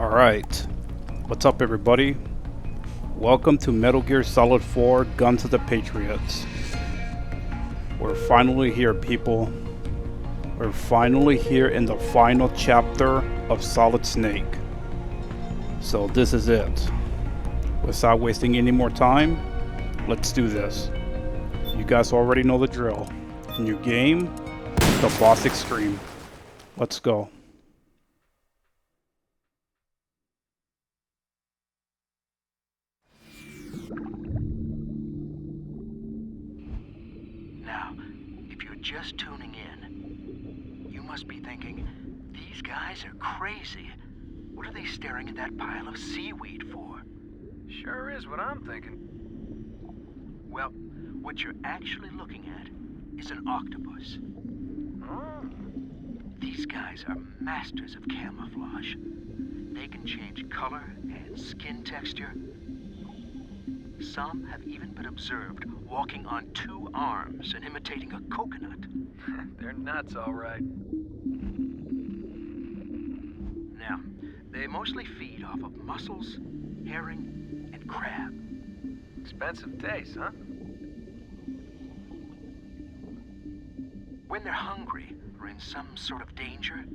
Alright, what's up everybody? Welcome to Metal Gear Solid 4 Guns of the Patriots. We're finally here, people. We're finally here in the final chapter of Solid Snake. So this is it. Without wasting any more time, let's do this. You guys already know the drill. New game, the Boss Extreme. Let's go. Now, if you're just tuning in, you must be thinking, these guys are crazy. What are they staring at that pile of seaweed for? Sure is what I'm thinking. Well, what you're actually looking at is an octopus. Oh. These guys are masters of camouflage. They can change color and skin texture. Some have even been observed walking on two arms and imitating a coconut. They're nuts, all right. Now, they mostly feed off of mussels, herring, and crab. Expensive taste, huh? When they're hungry or in some sort of danger,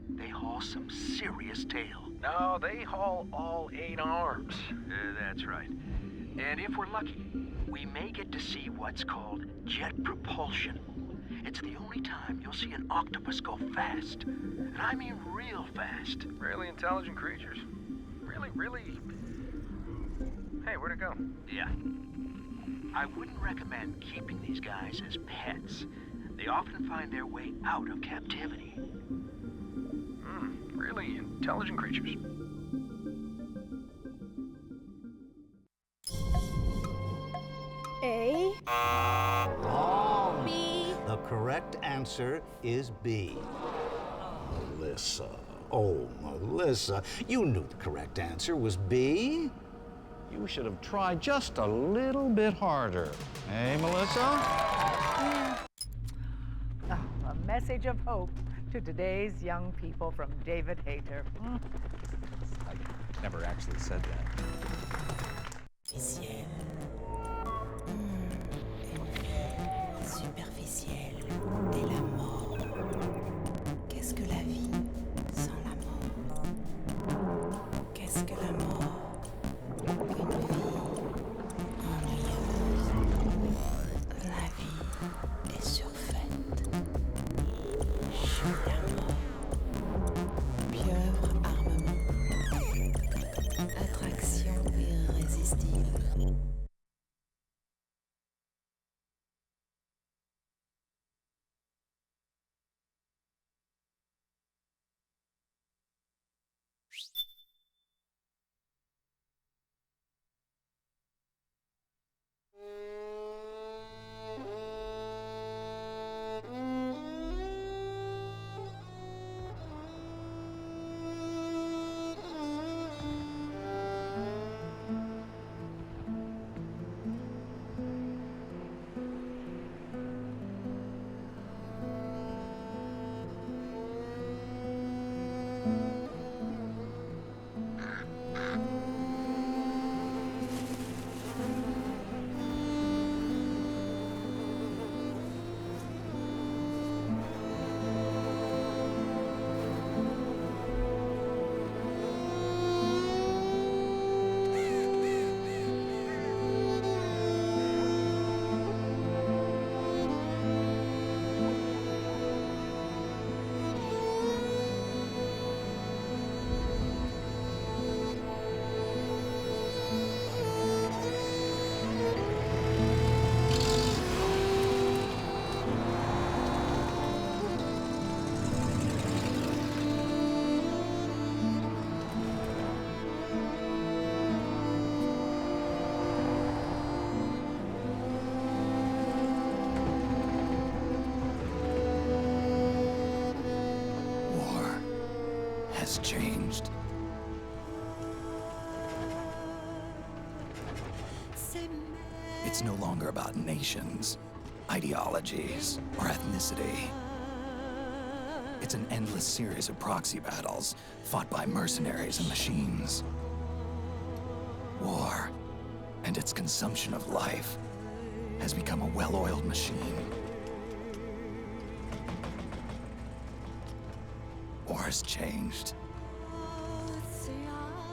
they haul some serious tail. No, they haul all 8 arms. That's right. And if we're lucky, we may get to see what's called jet propulsion. It's the only time you'll see an octopus go fast. And I mean real fast. Really intelligent creatures. Really... Hey, where'd it go? Yeah. I wouldn't recommend keeping these guys as pets. They often find their way out of captivity. Really intelligent creatures. A. Wrong. B. The correct answer is B. Melissa. Oh, Melissa. You knew the correct answer was B. You should have tried just a little bit harder. Hey, Melissa? A message of hope to today's young people from David Hayter. I never actually said that. Superficielle. Une vie superficielle est la mort. Qu'est-ce que la vie sans la mort? Qu'est-ce que la mort? Une vie ennuyeuse. La vie est surfaite. La mort. Pieuvre armement. Attraction irrésistible. Has changed. It's no longer about nations, ideologies, or ethnicity. It's an endless series of proxy battles fought by mercenaries and machines. War and its consumption of life has become a well-oiled machine. War has changed.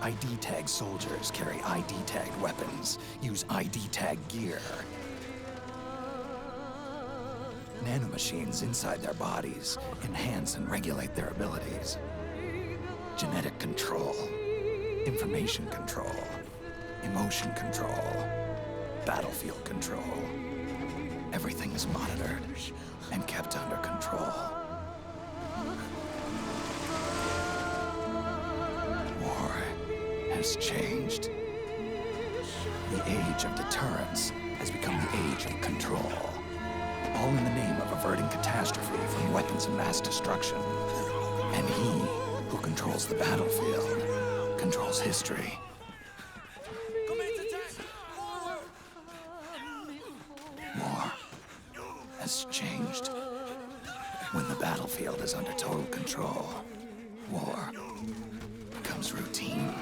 ID tag soldiers carry ID tagged weapons, use ID tag gear. Nanomachines inside their bodies enhance and regulate their abilities. Genetic control, information control, emotion control, battlefield control. Everything is monitored and kept under control. War has changed. The age of deterrence has become the age of control. All in the name of averting catastrophe from weapons of mass destruction. And he who controls the battlefield controls history. War has changed. When the battlefield is under total control, war becomes routine.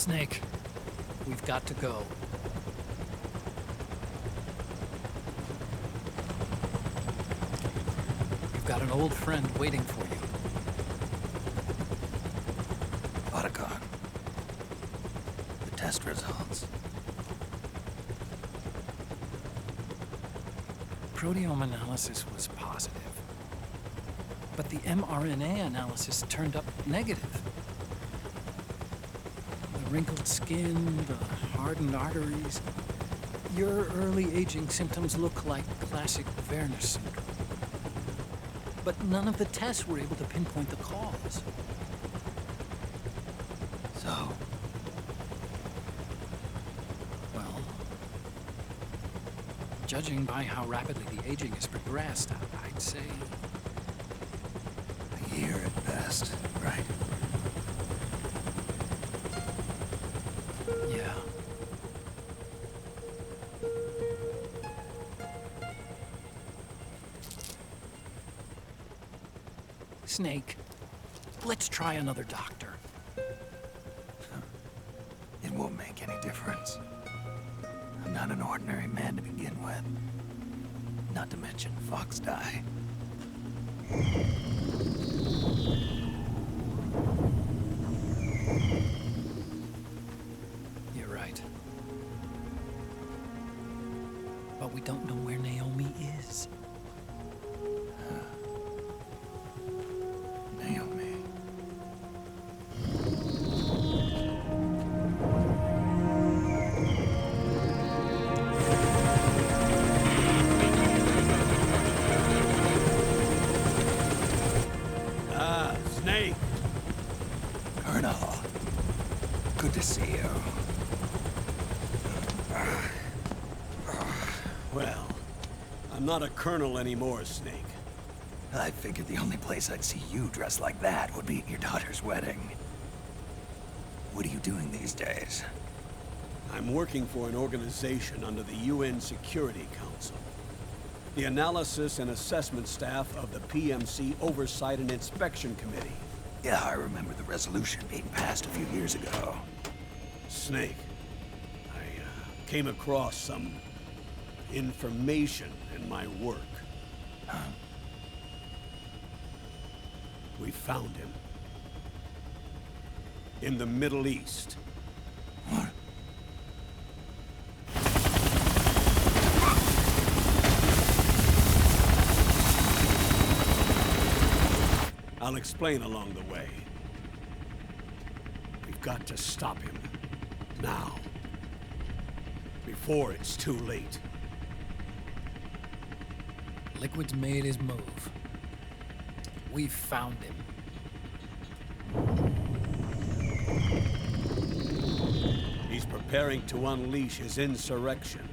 Snake, we've got to go. You've got an old friend waiting for you. Otacon. The test results. Proteome analysis was positive, but the mRNA analysis turned up negative. The wrinkled skin, the hardened arteries. Your early aging symptoms look like classic Werner syndrome. But none of the tests were able to pinpoint the cause. So? Well, judging by how rapidly the aging has progressed, I'd say... A year at best, right? Yeah. Snake, let's try another doctor. It won't make any difference. I'm not an ordinary man to begin with. Not to mention Fox die. You're right. But we don't know where Naomi is. Naomi. Snake! Colonel. Good to see you. Well, I'm not a colonel anymore, Snake. I figured the only place I'd see you dressed like that would be at your daughter's wedding. What are you doing these days? I'm working for an organization under the UN Security Council. The Analysis and Assessment Staff of the PMC Oversight and Inspection Committee. Yeah, I remember the resolution being passed a few years ago. Snake, I came across some information in my work. Huh? We found him. In the Middle East. What? I'll explain along the way. We've got to stop him. Now. Before it's too late. Liquid's made his move. We've found him. He's preparing to unleash his insurrection.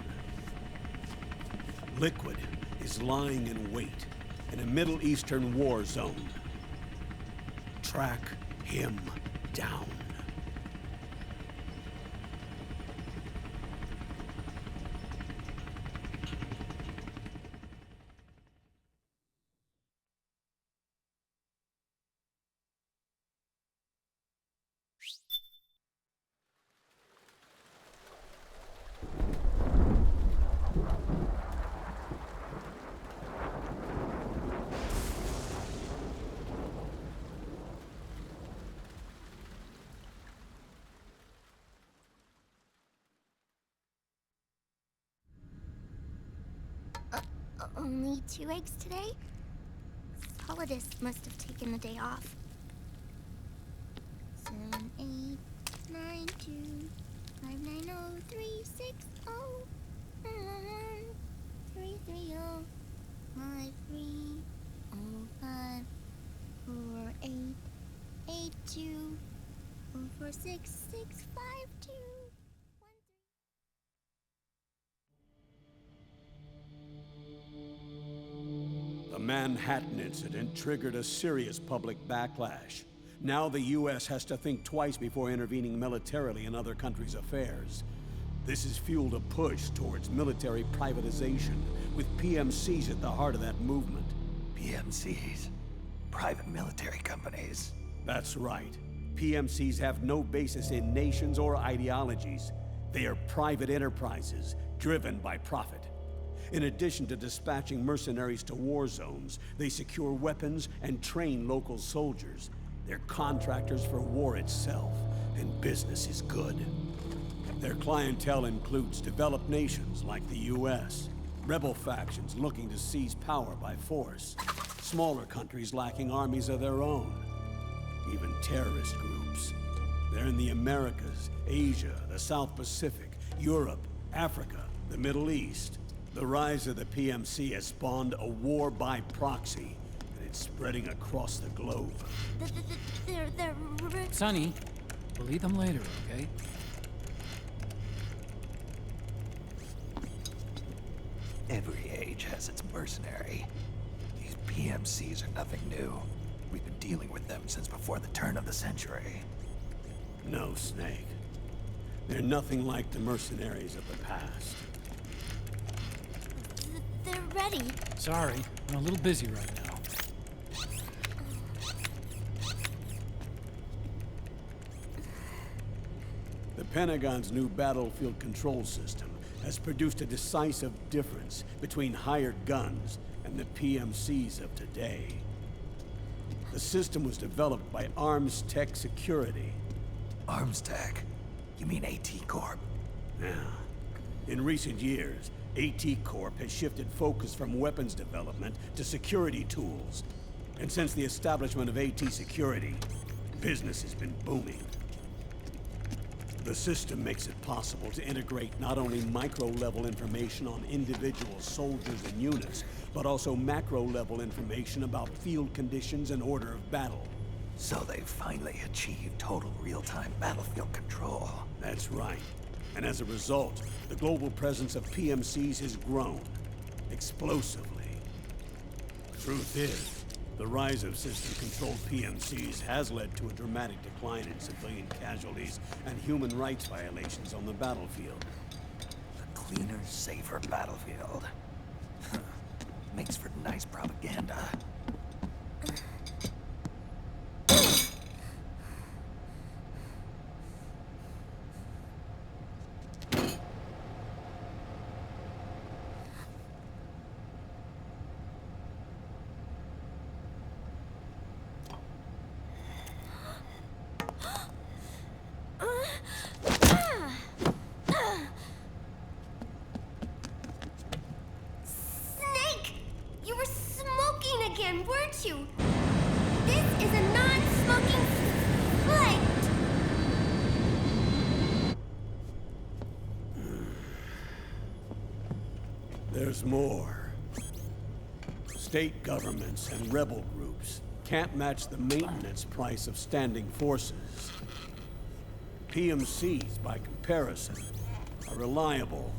Liquid is lying in wait in a Middle Eastern war zone. Track him down. Only 2 eggs today? Solidus must have taken the day off. 7, 8, 9, 2, 5, 9, 0, 3, 6, 0, 3, 3, 0, 5, 3, 0, 5, 4, 8, 8, 2, 4, 4, 6, 6, 5, 2. The Manhattan incident triggered a serious public backlash. Now the U.S. has to think twice before intervening militarily in other countries' affairs. This has fueled a push towards military privatization, with PMCs at the heart of that movement. PMCs? Private military companies? That's right. PMCs have no basis in nations or ideologies. They are private enterprises, driven by profit. In addition to dispatching mercenaries to war zones, they secure weapons and train local soldiers. They're contractors for war itself, and business is good. Their clientele includes developed nations like the US, rebel factions looking to seize power by force, smaller countries lacking armies of their own, even terrorist groups. They're in the Americas, Asia, the South Pacific, Europe, Africa, the Middle East. The rise of the PMC has spawned a war by proxy, and it's spreading across the globe. They're... Sonny, we'll eat them later, okay? Every age has its mercenary. These PMCs are nothing new. We've been dealing with them since before the turn of the century. No, Snake. They're nothing like the mercenaries of the past. They're ready. Sorry, I'm a little busy right now. The Pentagon's new battlefield control system has produced a decisive difference between hired guns and the PMCs of today. The system was developed by Arms Tech Security. Arms Tech? You mean AT Corp? Yeah. In recent years, AT Corp has shifted focus from weapons development to security tools. And since the establishment of AT Security, business has been booming. The system makes it possible to integrate not only micro-level information on individual soldiers and units, but also macro-level information about field conditions and order of battle. So they've finally achieved total real-time battlefield control. That's right. And as a result, the global presence of PMCs has grown explosively. Truth is, the rise of system-controlled PMCs has led to a dramatic decline in civilian casualties and human rights violations on the battlefield. A cleaner, safer battlefield. Makes for nice propaganda. Weren't you? This is a non-smoking flight. There's more. State governments and rebel groups can't match the maintenance price of standing forces. PMCs, by comparison, are reliable,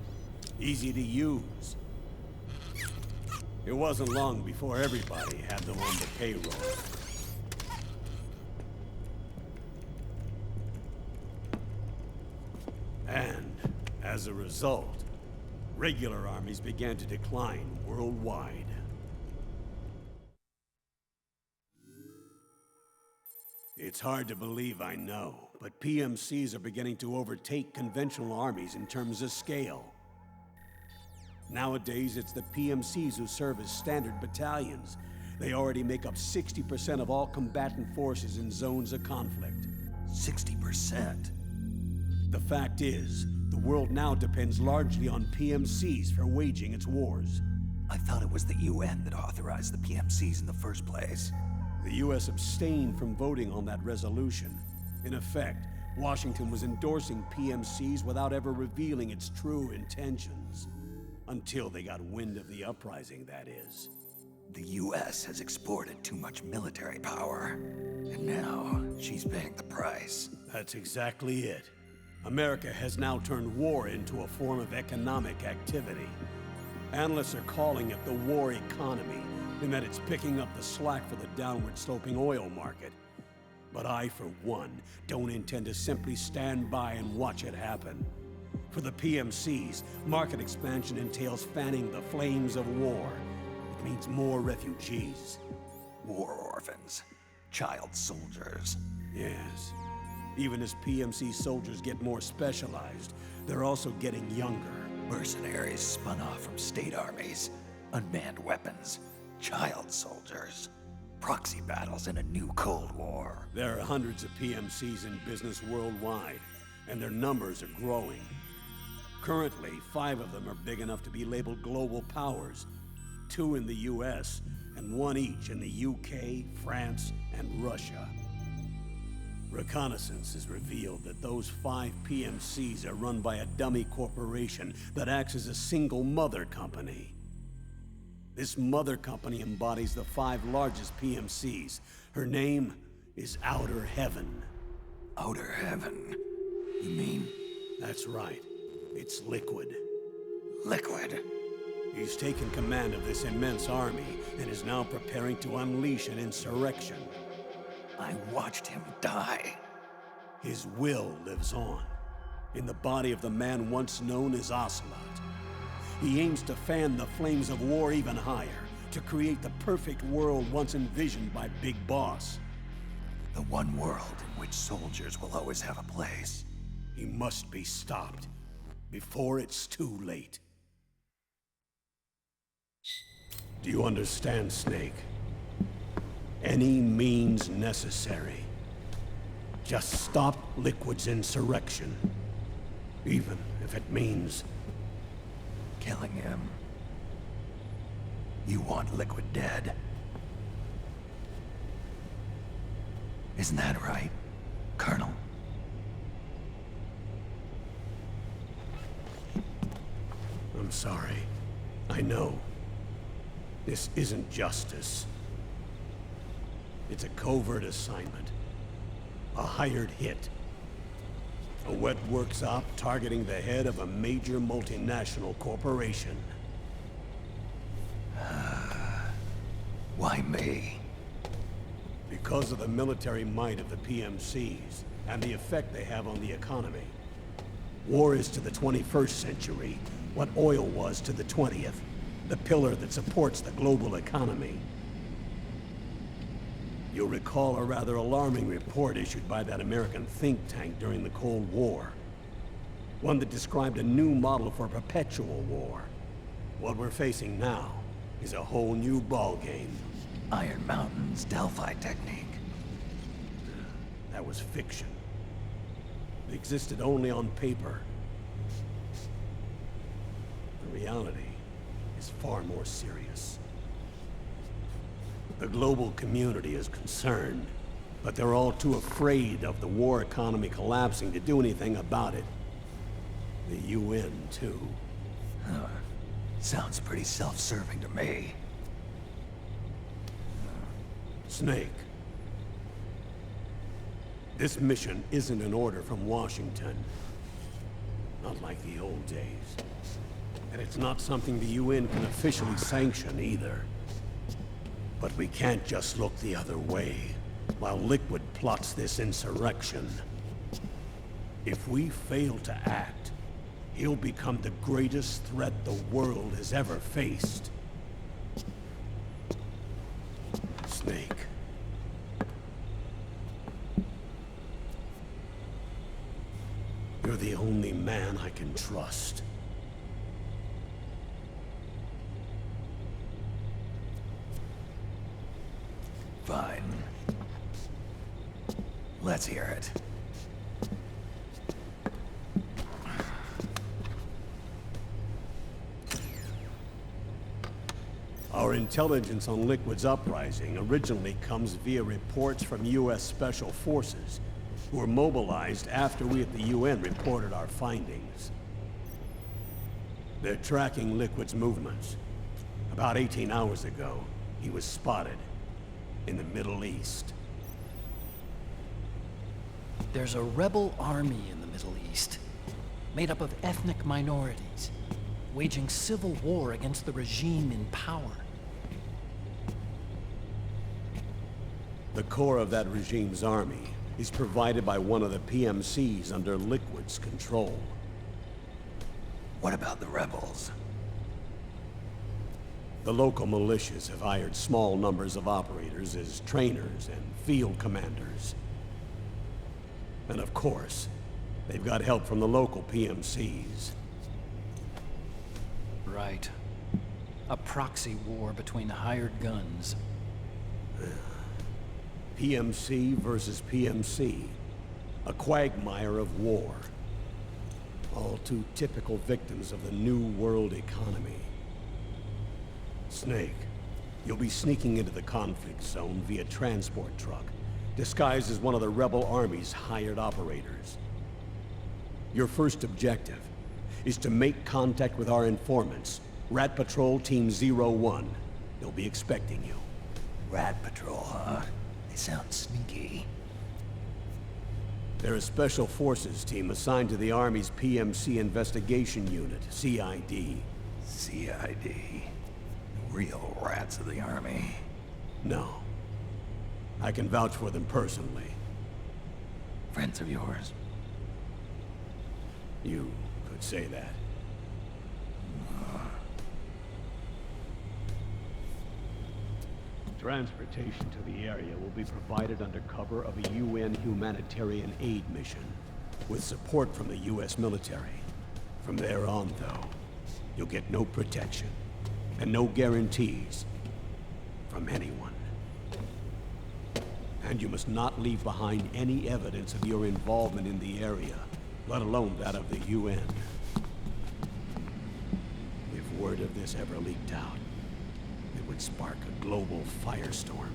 easy to use. It wasn't long before everybody had them on the payroll. And, as a result, regular armies began to decline worldwide. It's hard to believe, I know, but PMCs are beginning to overtake conventional armies in terms of scale. Nowadays, it's the PMCs who serve as standard battalions. They already make up 60% of all combatant forces in zones of conflict. 60%? The fact is, the world now depends largely on PMCs for waging its wars. I thought it was the UN that authorized the PMCs in the first place. The US abstained from voting on that resolution. In effect, Washington was endorsing PMCs without ever revealing its true intentions. Until they got wind of the uprising, that is. The US has exported too much military power. And now, she's paying the price. That's exactly it. America has now turned war into a form of economic activity. Analysts are calling it the war economy, in that it's picking up the slack for the downward-sloping oil market. But I, for one, don't intend to simply stand by and watch it happen. For the PMCs, market expansion entails fanning the flames of war. It means more refugees. War orphans. Child soldiers. Yes. Even as PMC soldiers get more specialized, they're also getting younger. Mercenaries spun off from state armies, unmanned weapons, child soldiers, proxy battles in a new Cold War. There are hundreds of PMCs in business worldwide, and their numbers are growing. Currently, 5 of them are big enough to be labeled global powers, 2 in the US, and 1 each in the UK, France, and Russia. Reconnaissance has revealed that those 5 PMCs are run by a dummy corporation that acts as a single mother company. This mother company embodies the 5 largest PMCs. Her name is Outer Heaven. Outer Heaven? You mean? That's right. It's Liquid. Liquid? He's taken command of this immense army and is now preparing to unleash an insurrection. I watched him die. His will lives on, in the body of the man once known as Ocelot. He aims to fan the flames of war even higher, to create the perfect world once envisioned by Big Boss. The one world in which soldiers will always have a place. He must be stopped, before it's too late. Do you understand, Snake? Any means necessary. Just stop Liquid's insurrection. Even if it means killing him. You want Liquid dead. Isn't that right, Colonel? I'm sorry. I know. This isn't justice. It's a covert assignment. A hired hit. A wet works op targeting the head of a major multinational corporation. Why me? Because of the military might of the PMCs and the effect they have on the economy. War is to the 21st century what oil was to the 20th, the pillar that supports the global economy. You'll recall a rather alarming report issued by that American think tank during the Cold War. One that described a new model for perpetual war. What we're facing now is a whole new ballgame. Iron Mountain's Delphi technique. That was fiction. It existed only on paper. The reality is far more serious. The global community is concerned, but they're all too afraid of the war economy collapsing to do anything about it. The UN, too. Sounds pretty self-serving to me. Snake. This mission isn't an order from Washington. Not like the old days. And it's not something the UN can officially sanction either. But we can't just look the other way while Liquid plots this insurrection. If we fail to act, he'll become the greatest threat the world has ever faced. Snake. You're the only man I can trust. Fine. Let's hear it. Our intelligence on Liquid's uprising originally comes via reports from U.S. Special Forces, who were mobilized after we at the UN reported our findings. They're tracking Liquid's movements. About 18 hours ago, he was spotted in the Middle East. There's a rebel army in the Middle East, made up of ethnic minorities, waging civil war against the regime in power. The core of that regime's army is provided by one of the PMCs under Liquid's control. What about the rebels? The local militias have hired small numbers of operators as trainers and field commanders. And of course, they've got help from the local PMCs. Right. A proxy war between hired guns. PMC versus PMC. A quagmire of war. All too typical victims of the new world economy. Snake, you'll be sneaking into the conflict zone via transport truck, disguised as one of the rebel army's hired operators. Your first objective is to make contact with our informants, Rat Patrol Team 01. They'll be expecting you. Rat Patrol, huh? They sound sneaky. They're a special forces team assigned to the Army's PMC Investigation Unit, CID. CID. Real rats of the Army. No. I can vouch for them personally. Friends of yours? You could say that. Transportation to the area will be provided under cover of a UN humanitarian aid mission, with support from the US military. From there on, though, you'll get no protection, and no guarantees from anyone. And you must not leave behind any evidence of your involvement in the area, let alone that of the UN. If word of this ever leaked out, it would spark a global firestorm.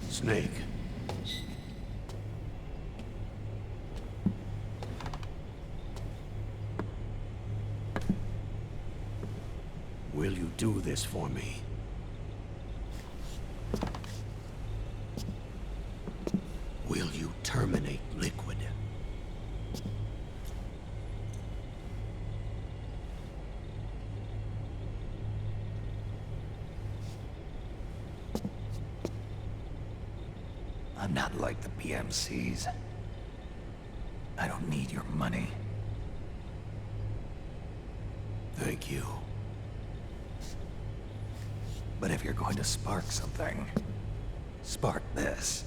Snake. Will you do this for me? Will you terminate Liquid? I'm not like the PMCs. I don't need your money. Thank you. But if you're going to spark something, spark this.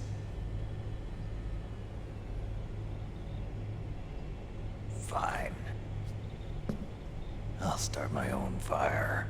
Fine. I'll start my own fire.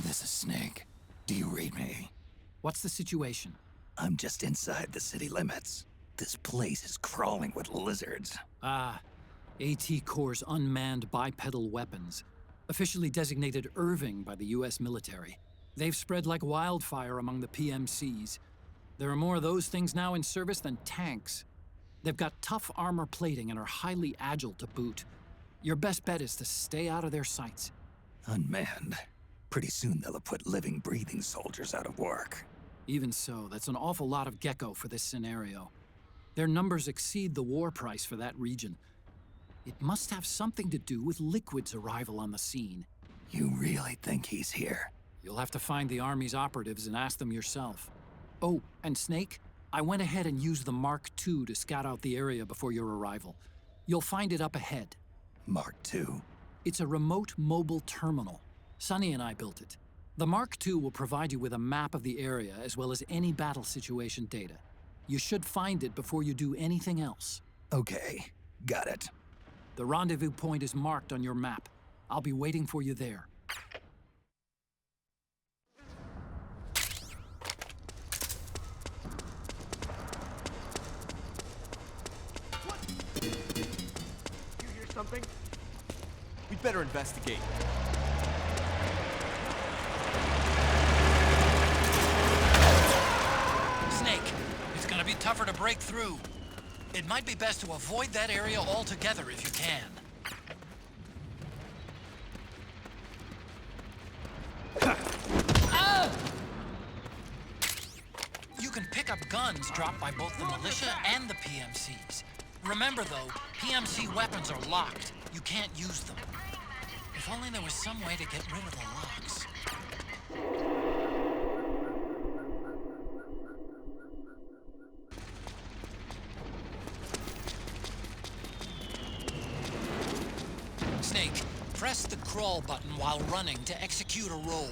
This is Snake. Do you read me? What's the situation? I'm just inside the city limits. This place is crawling with lizards. Ah, AT Corps' unmanned bipedal weapons, officially designated Irving by the US military. They've spread like wildfire among the PMCs. There are more of those things now in service than tanks. They've got tough armor plating and are highly agile to boot. Your best bet is to stay out of their sights. Unmanned. Pretty soon they'll have put living, breathing soldiers out of work. Even so, that's an awful lot of gecko for this scenario. Their numbers exceed the war price for that region. It must have something to do with Liquid's arrival on the scene. You really think he's here? You'll have to find the Army's operatives and ask them yourself. Oh, and Snake, I went ahead and used the Mark II to scout out the area before your arrival. You'll find it up ahead. Mark II? It's a remote mobile terminal. Sonny and I built it. The Mark II will provide you with a map of the area as well as any battle situation data. You should find it before you do anything else. Okay, got it. The rendezvous point is marked on your map. I'll be waiting for you there. something? We'd better investigate. Snake, it's gonna be tougher to break through. It might be best to avoid that area altogether if you can. You can pick up guns dropped by both the militia and the PMCs. Remember though, PMC weapons are locked. You can't use them. If only there was some way to get rid of the locks. Snake, press the crawl button while running to execute a roll.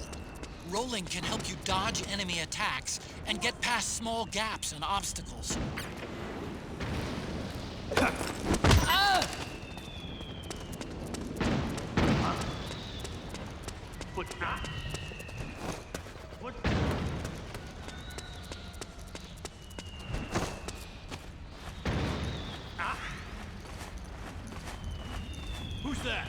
Rolling can help you dodge enemy attacks and get past small gaps and obstacles. What's that? What? Ah. Who's that?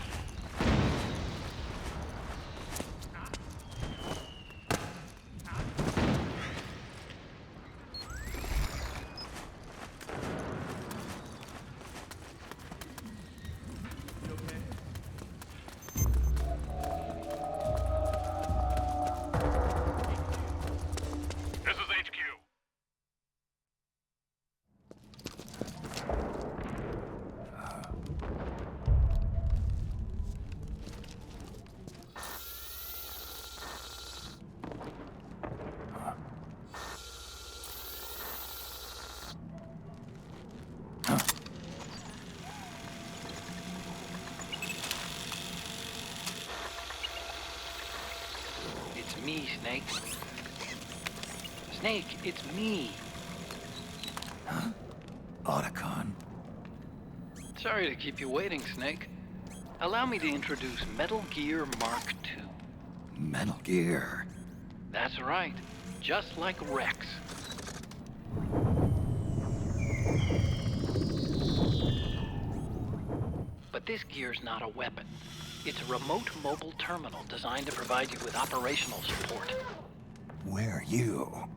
It's me, Snake. Snake, it's me. Huh? Otacon. Sorry to keep you waiting, Snake. Allow me to introduce Metal Gear Mark II. Metal Gear. That's right. Just like Rex. But this gear's not a weapon. It's a remote mobile terminal designed to provide you with operational support. Where are you?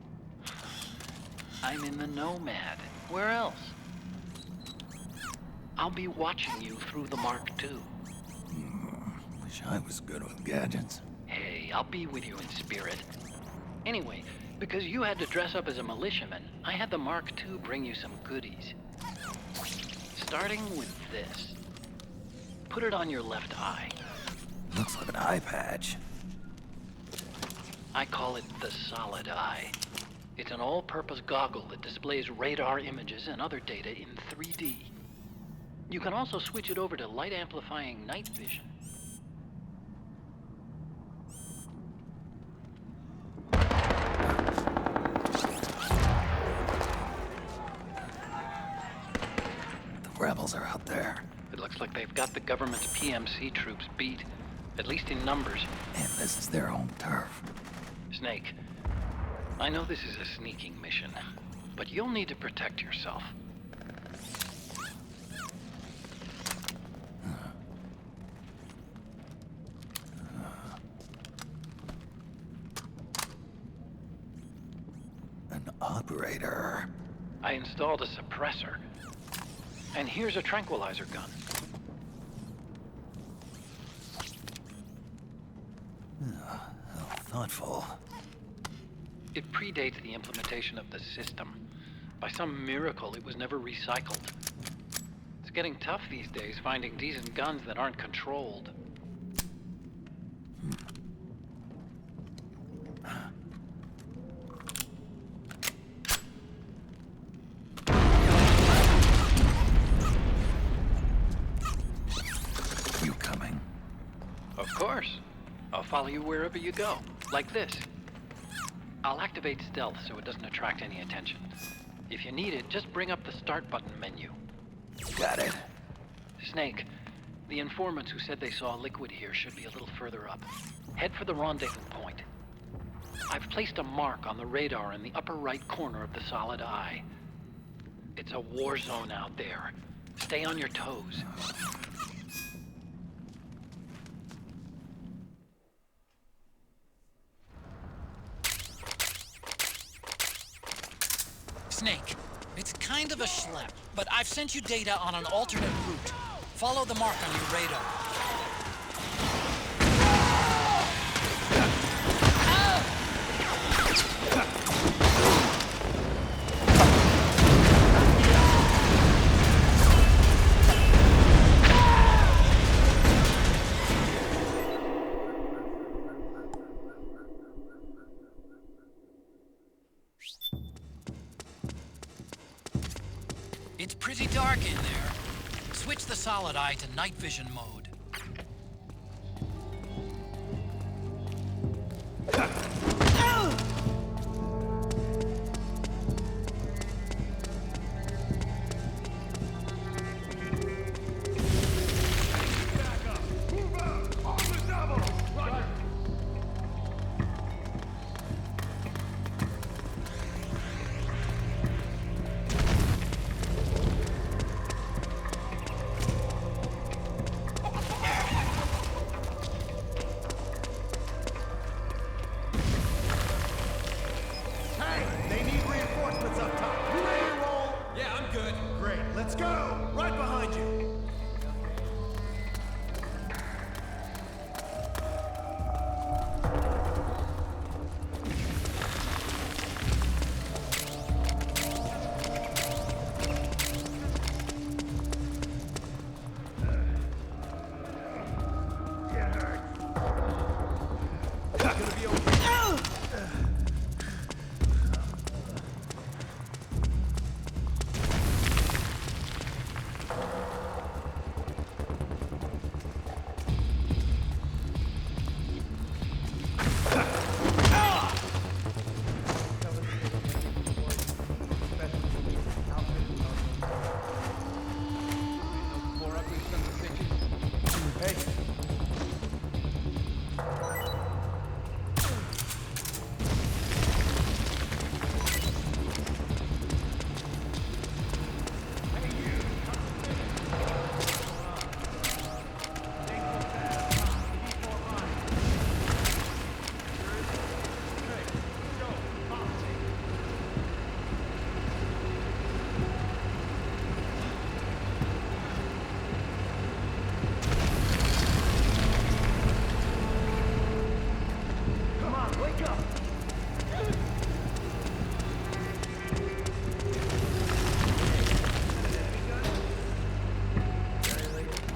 I'm in the Nomad. Where else? I'll be watching you through the Mark II. Wish I was good with gadgets. Hey, I'll be with you in spirit. Anyway, because you had to dress up as a militiaman, I had the Mark II bring you some goodies. Starting with this. Put it on your left eye. Looks like an eye patch. I call it the Solid Eye. It's an all-purpose goggle that displays radar images and other data in 3D. You can also switch it over to light-amplifying night vision. The rebels are out there. It looks like they've got the government's PMC troops beat, at least in numbers. And this is their home turf. Snake, I know this is a sneaking mission, but you'll need to protect yourself. An operator. I installed a suppressor. And here's a tranquilizer gun. How thoughtful. It predates the implementation of the system. By some miracle, it was never recycled. It's getting tough these days finding decent guns that aren't controlled. You coming? Of course. I'll follow you wherever you go, like this. I'll activate stealth so it doesn't attract any attention. If you need it, just bring up the start button menu. Got it. Snake, the informants who said they saw liquid here should be a little further up. Head for the rendezvous point. I've placed a mark on the radar in the upper right corner of the Solid Eye. It's a war zone out there. Stay on your toes. Snake. It's kind of a schlep, but I've sent you data on an alternate route. Follow the mark on your radar. It's pretty dark in there. Switch the solid eye to night vision mode.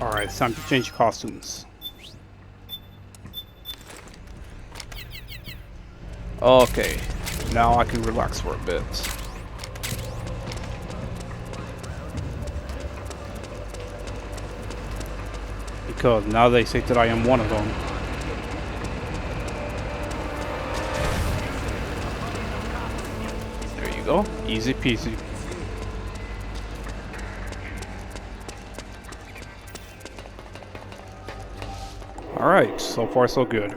Alright, it's time to change costumes. Okay, now I can relax for a bit. Because now they say that I am one of them. There you go, easy peasy. Alright, so far so good.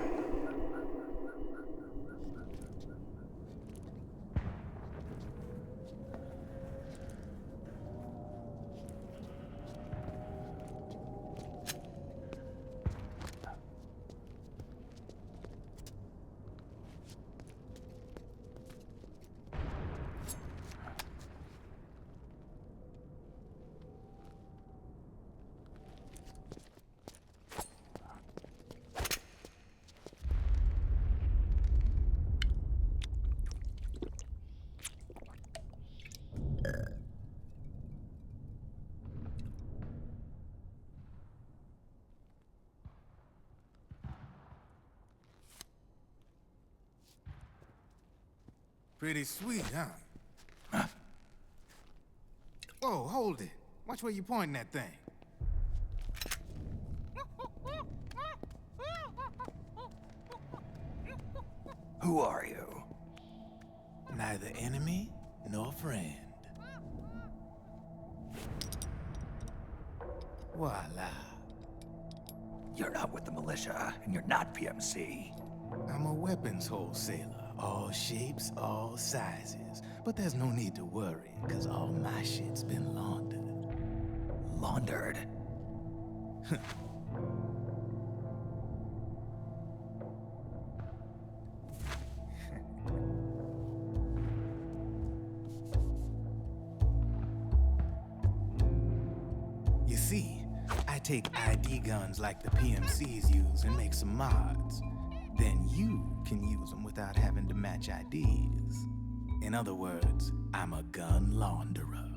Pretty sweet, huh? Whoa, hold it. Watch where you pointing that thing. Who are you? Neither enemy nor friend. Voila. You're not with the militia, and you're not PMC. I'm a weapons wholesaler. All shapes, all sizes. But there's no need to worry, because all my shit's been laundered. Laundered? take ID guns like the PMCs use and make some mods. Then you can use them without having to match IDs. In other words, I'm a gun launderer.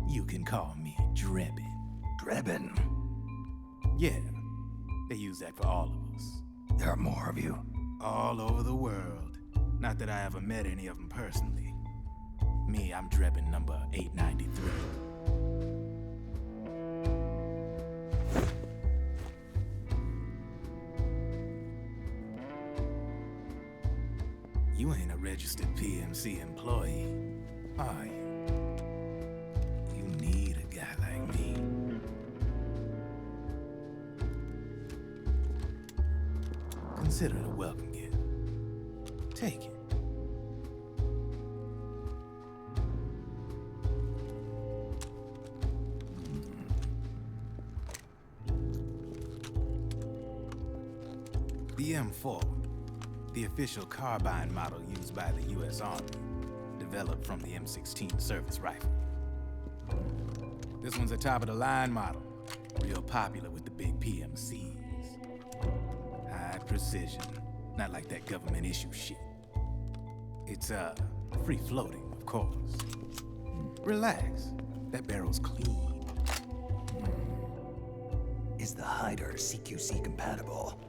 You can call me Drebin. Drebin? Yeah, they use that for all of us. There are more of you? All over the world. Not that I ever met any of them personally. Me, I'm Drebin number 893. You ain't a registered PMC employee, are you? You need a guy like me. Consider it a welcome gift. Take it. The M4, the official carbine model used by the U.S. Army, developed from the M16 service rifle. This one's a top-of-the-line model, real popular with the big PMCs. High precision, not like that government issue shit. It's, free-floating, of course. Relax, that barrel's clean. Is the hider CQC compatible?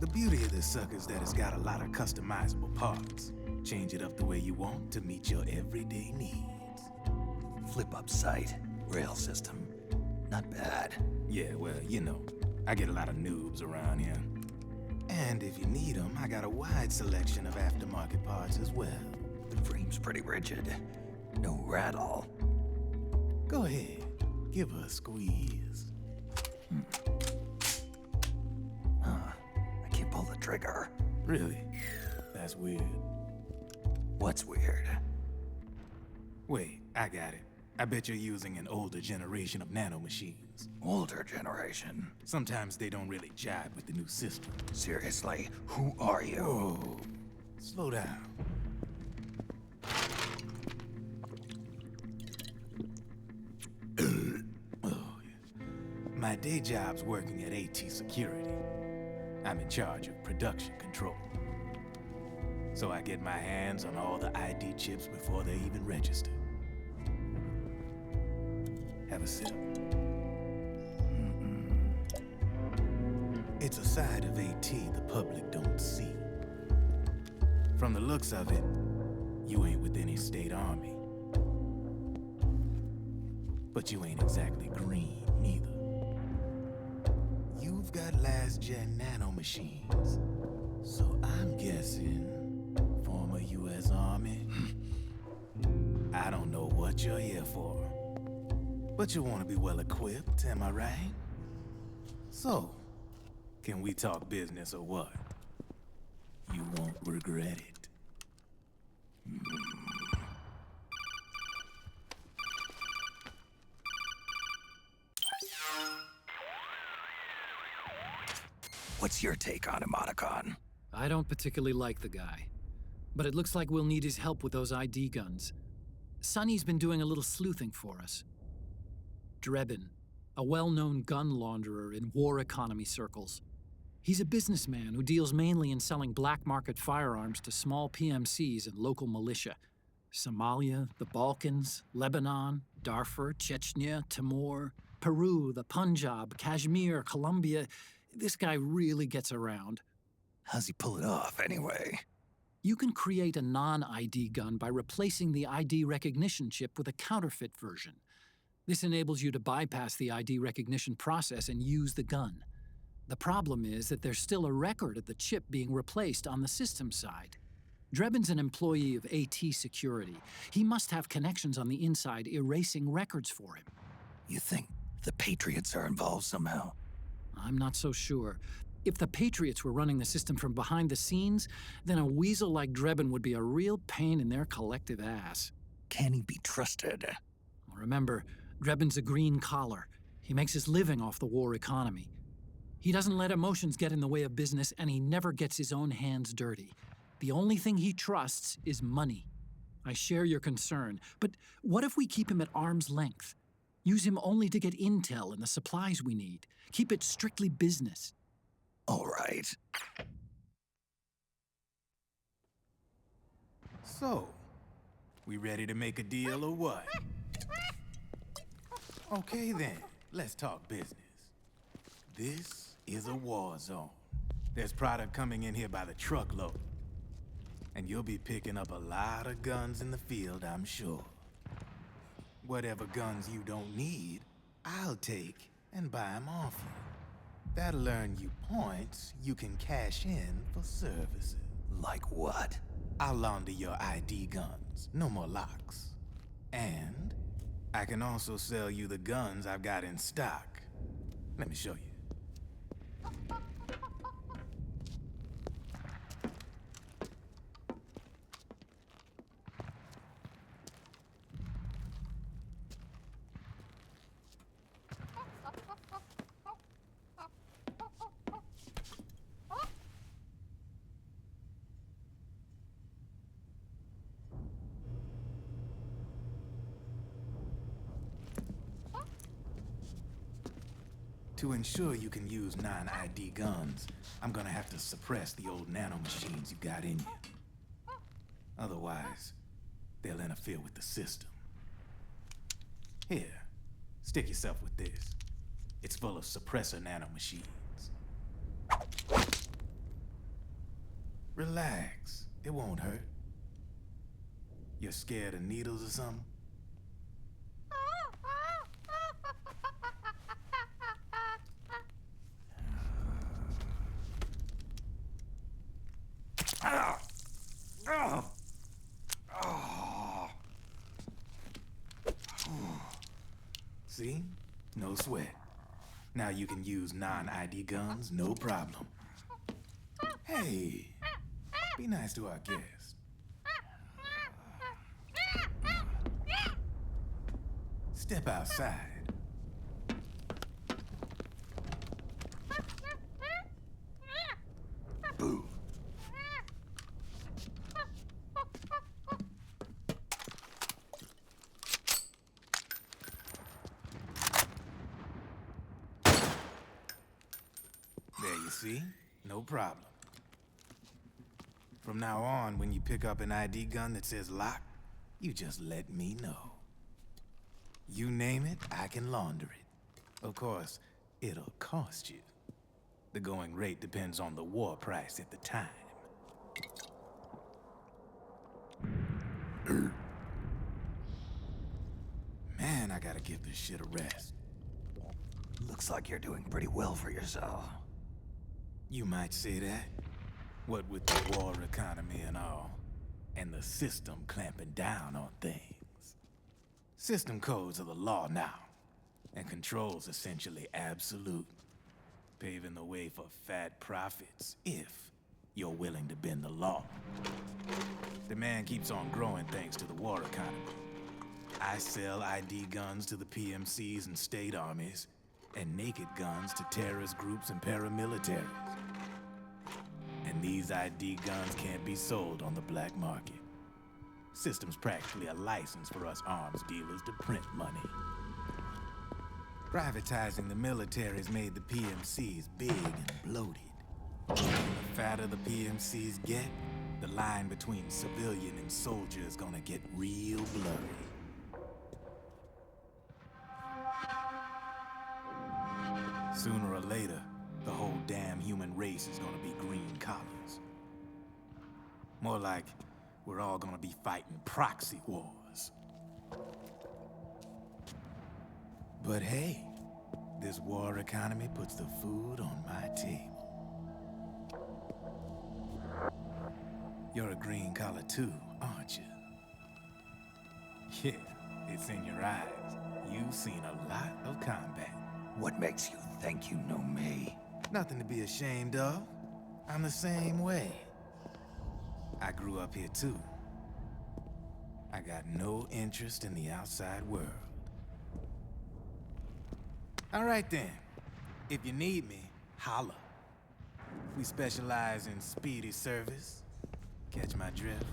The beauty of this sucker is that it's got a lot of customizable parts. Change it up the way you want to meet your everyday needs. Flip-up sight, rail system. Not bad. Yeah, well, you know, I get a lot of noobs around here. And if you need them, I got a wide selection of aftermarket parts as well. The frame's pretty rigid. No rattle. Go ahead, give her a squeeze. I can't pull the trigger. Really? That's weird. What's weird? Wait, I got it. I bet you're using an older generation of nanomachines. Older generation? Sometimes they don't really jive with the new system. Seriously, who are you? Whoa. Slow down. Oh, yeah. My day job's working at AT Security. I'm in charge of production control. So I get my hands on all the ID chips before they even register. Have a sip. It's a side of AT the public don't see. From the looks of it, you ain't with any state army. But you ain't exactly green, neither. You've got last-gen nanomachines. So I'm guessing former U.S. Army. I don't know what you're here for. But you want to be well-equipped, am I right? So, can we talk business or what? You won't regret it. What's your take on Emoticon? I don't particularly like the guy. But it looks like we'll need his help with those ID guns. Sonny's been doing a little sleuthing for us. Drebin, a well-known gun launderer in war economy circles. He's a businessman who deals mainly in selling black market firearms to small PMCs and local militia. Somalia, the Balkans, Lebanon, Darfur, Chechnya, Timor, Peru, the Punjab, Kashmir, Colombia. This guy really gets around. How's he pull it off, anyway? You can create a non-ID gun by replacing the ID recognition chip with a counterfeit version. This enables you to bypass the ID recognition process and use the gun. The problem is that there's still a record of the chip being replaced on the system side. Drebin's an employee of AT Security. He must have connections on the inside erasing records for him. You think the Patriots are involved somehow? I'm not so sure. If the Patriots were running the system from behind the scenes, then a weasel like Drebin would be a real pain in their collective ass. Can he be trusted? Remember, Drebin's a green collar. He makes his living off the war economy. He doesn't let emotions get in the way of business, and he never gets his own hands dirty. The only thing he trusts is money. I share your concern, but what if we keep him at arm's length? Use him only to get intel and the supplies we need. Keep it strictly business. All right. So, we ready to make a deal or what? Okay then, let's talk business. This is a war zone. There's product coming in here by the truckload. And you'll be picking up a lot of guns in the field, I'm sure. Whatever guns you don't need, I'll take and buy them off you. That'll earn you points you can cash in for services. Like what? I'll launder your ID guns, no more locks. And I can also sell you the guns I've got in stock. Let me show you. To ensure you can use non-ID guns, I'm gonna have to suppress the old nanomachines you got in you. Otherwise, they'll interfere with the system. Here, stick yourself with this. It's full of suppressor nanomachines. Relax, it won't hurt. You're scared of needles or something? See? No sweat. Now you can use non-ID guns, no problem. Hey, be nice to our guest. Step outside. Boo. There you see? No problem. From now on, when you pick up an ID gun that says lock, you just let me know. You name it, I can launder it. Of course, it'll cost you. The going rate depends on the war price at the time. Man, I gotta give this shit a rest. Looks like you're doing pretty well for yourself. You might say that. What with the war economy and all, and the system clamping down on things. System codes are the law now, and control's essentially absolute, paving the way for fat profits if you're willing to bend the law. Demand keeps on growing thanks to the war economy. I sell ID guns to the PMCs and state armies, and naked guns to terrorist groups and paramilitaries. And these ID guns can't be sold on the black market. System's practically a license for us arms dealers to print money. Privatizing the military's made the PMCs big and bloated. The fatter the PMCs get, the line between civilian and soldier is gonna get real blurry. Sooner or later, the whole damn human race is gonna be green collars. More like we're all gonna be fighting proxy wars. But hey, this war economy puts the food on my table. You're a green collar too, aren't you? Yeah, it's in your eyes. You've seen a lot of combat. What makes you think you know me? Nothing to be ashamed of. I'm the same way. I grew up here too. I got no interest in the outside world. All right then. If you need me, holla. We specialize in speedy service. Catch my drift?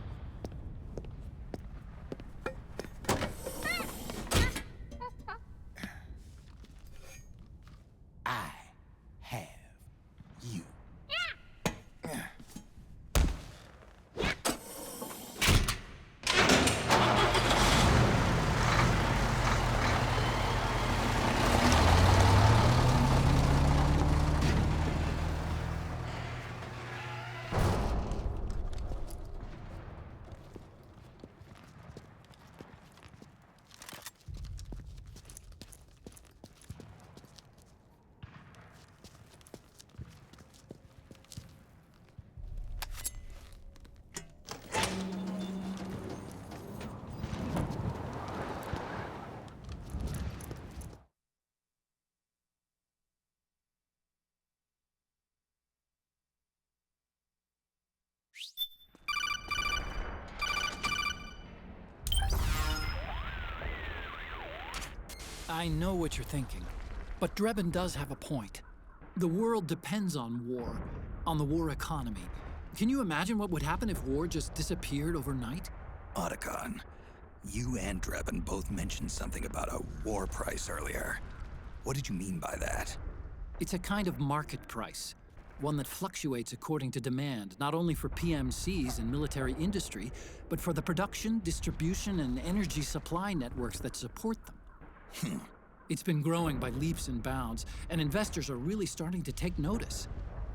I know what you're thinking, but Drebin does have a point. The world depends on war, on the war economy. Can you imagine what would happen if war just disappeared overnight? Otacon, you and Drebin both mentioned something about a war price earlier. What did you mean by that? It's a kind of market price, one that fluctuates according to demand, not only for PMCs and military industry, but for the production, distribution, and energy supply networks that support them. It's been growing by leaps and bounds, and investors are really starting to take notice.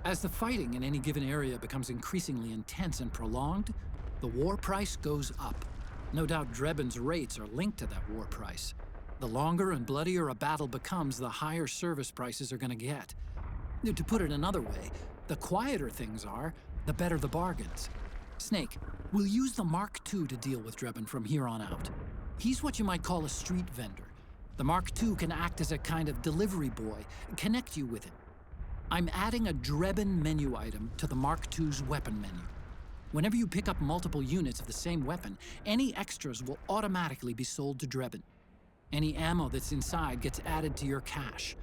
As the fighting in any given area becomes increasingly intense and prolonged, the war price goes up. No doubt Drebin's rates are linked to that war price. The longer and bloodier a battle becomes, the higher service prices are going to get. To put it another way, the quieter things are, the better the bargains. Snake, we'll use the Mark II to deal with Drebin from here on out. He's what you might call a street vendor. The Mark II can act as a kind of delivery boy, connect you with him. I'm adding a Drebin menu item to the Mark II's weapon menu. Whenever you pick up multiple units of the same weapon, any extras will automatically be sold to Drebin. Any ammo that's inside gets added to your cache.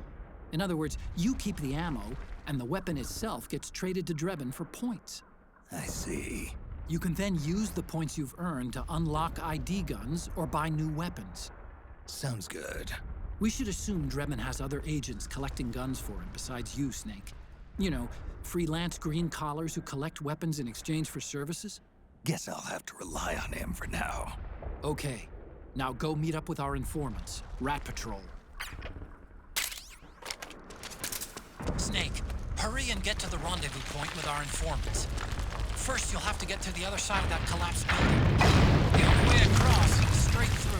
In other words, you keep the ammo, and the weapon itself gets traded to Drebin for points. I see. You can then use the points you've earned to unlock ID guns or buy new weapons. Sounds good. We should assume Drebin has other agents collecting guns for him besides you, Snake. You know, freelance green collars who collect weapons in exchange for services? Guess I'll have to rely on him for now. Okay. Now go meet up with our informants, Rat Patrol. Snake, hurry and get to the rendezvous point with our informants. First, you'll have to get to the other side of that collapsed building. The only way across is straight through.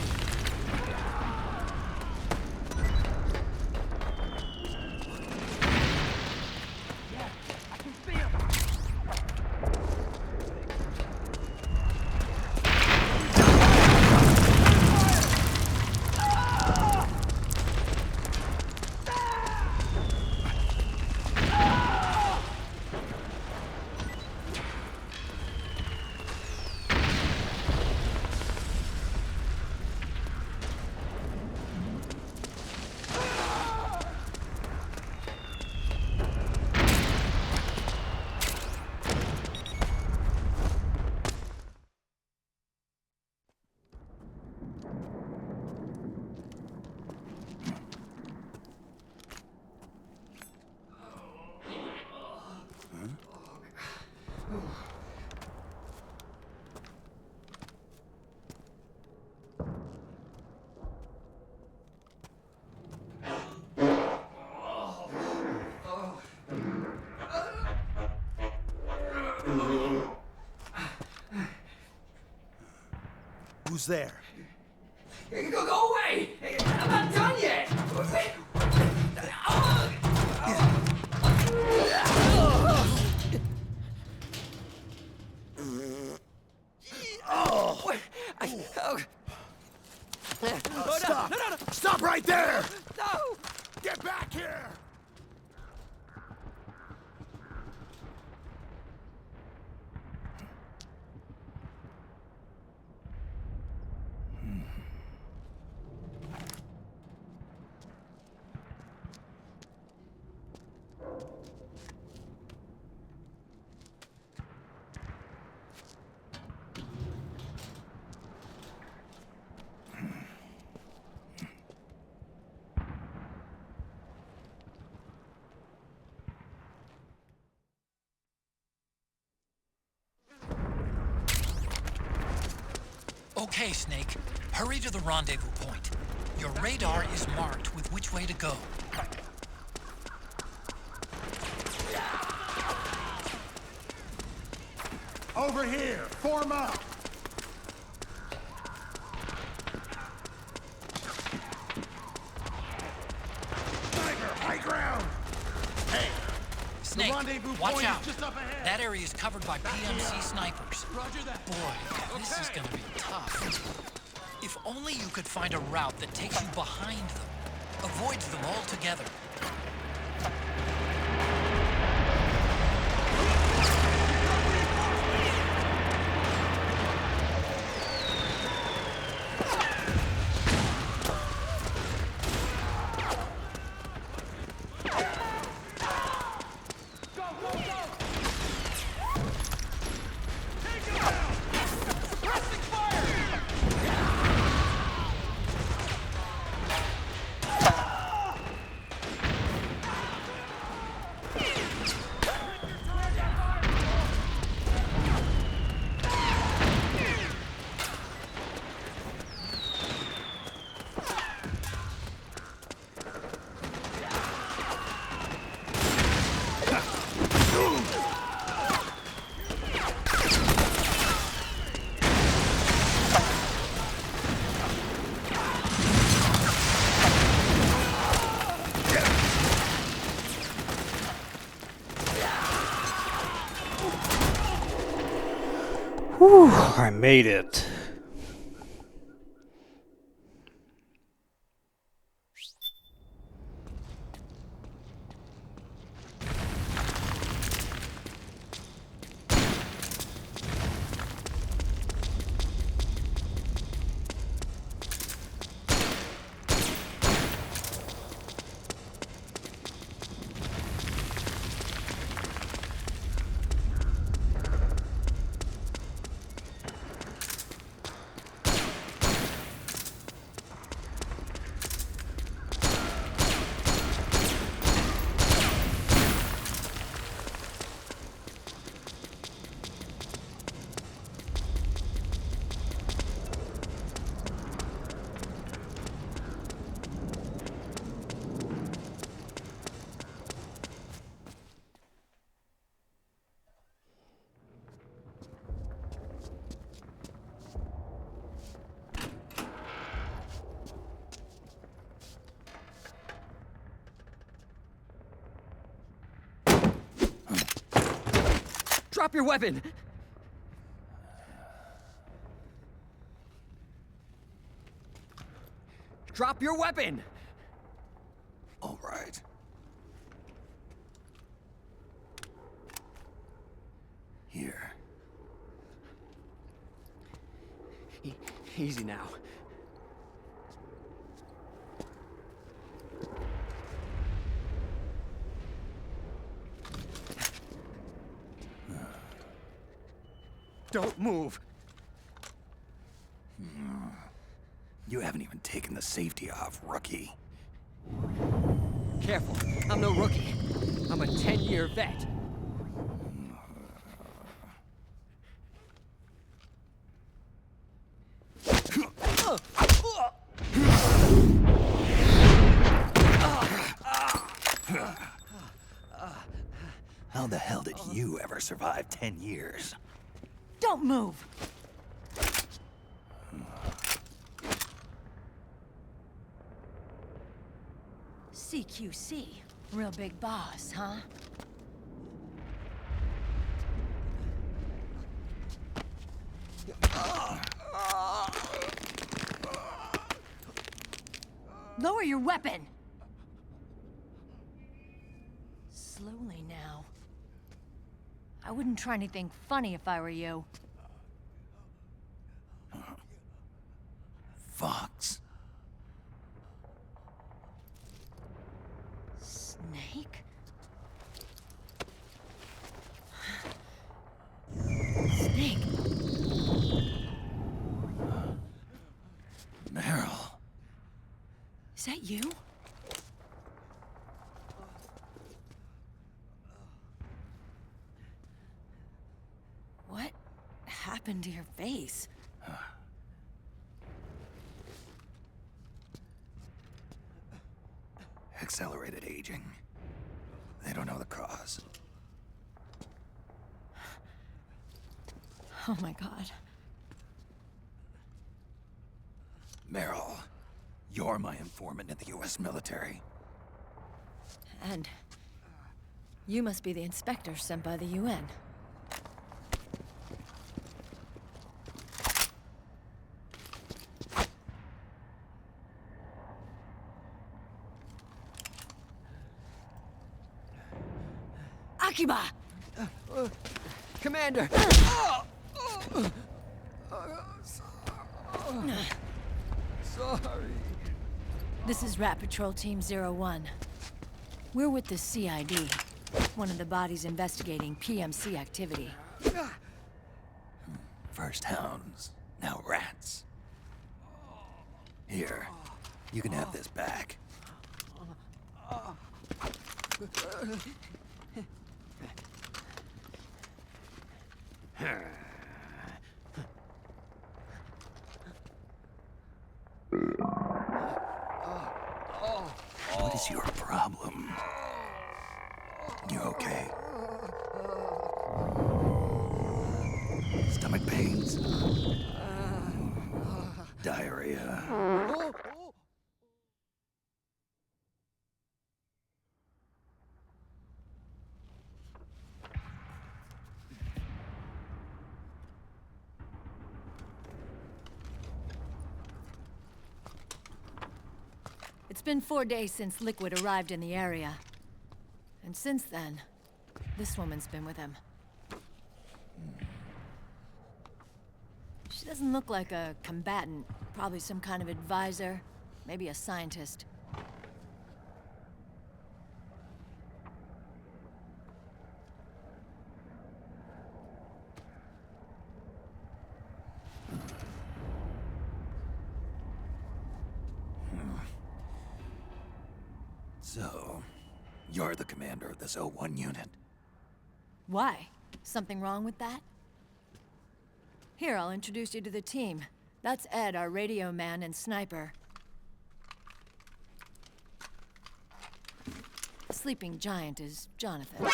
Who's there? Go away! I'm not done yet! Stop! No. Stop right there! No! Get back here! Okay, Snake. Hurry to the rendezvous point. Your radar is marked with which way to go. Over here! Form up! Tiger, high ground! Hey! Snake, the rendezvous watch point out. is just up ahead! That area is covered by PMC snipers. Roger that! Boy, this is gonna be tough. If only you could find a route that takes you behind them, avoids them altogether. Whew, I made it. Drop your weapon! Drop your weapon! All right. Here. Easy now. Don't move! You haven't even taken the safety off, rookie. Careful, I'm no rookie. I'm a 10-year vet. How the hell did you ever survive 10 years? Don't move! CQC. Real big boss, huh? Lower your weapon! Slowly now. I wouldn't try anything funny if I were you. Fox. Snake? Snake? Meryl. Is that you? What happened to your face? Accelerated aging. They don't know the cause. Oh my god. Meryl, you're my informant in the U.S. military. And you must be the inspector sent by the UN. Akiba! Commander! Sorry. This is Rat Patrol Team 01. We're with the CID, one of the bodies investigating PMC activity. First hounds, now rats. Here, you can have this back. What is your problem? You okay? Stomach pains? Diarrhea? been 4 days since Liquid arrived in the area. And since then, this woman's been with him. She doesn't look like a combatant. Probably some kind of advisor, maybe a scientist. So, you're the commander of this O1 unit? Why? Something wrong with that? Here, I'll introduce you to the team. That's Ed, our radio man and sniper. The sleeping giant is Jonathan.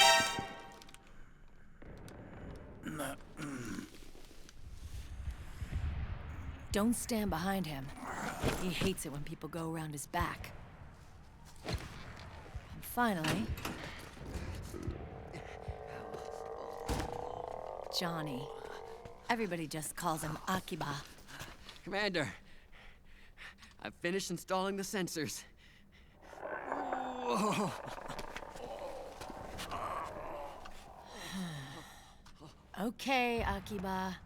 Don't stand behind him. He hates it when people go around his back. And finally... Johnny. Everybody just calls him Akiba. Commander, I've finished installing the sensors. Whoa. Okay, Akiba.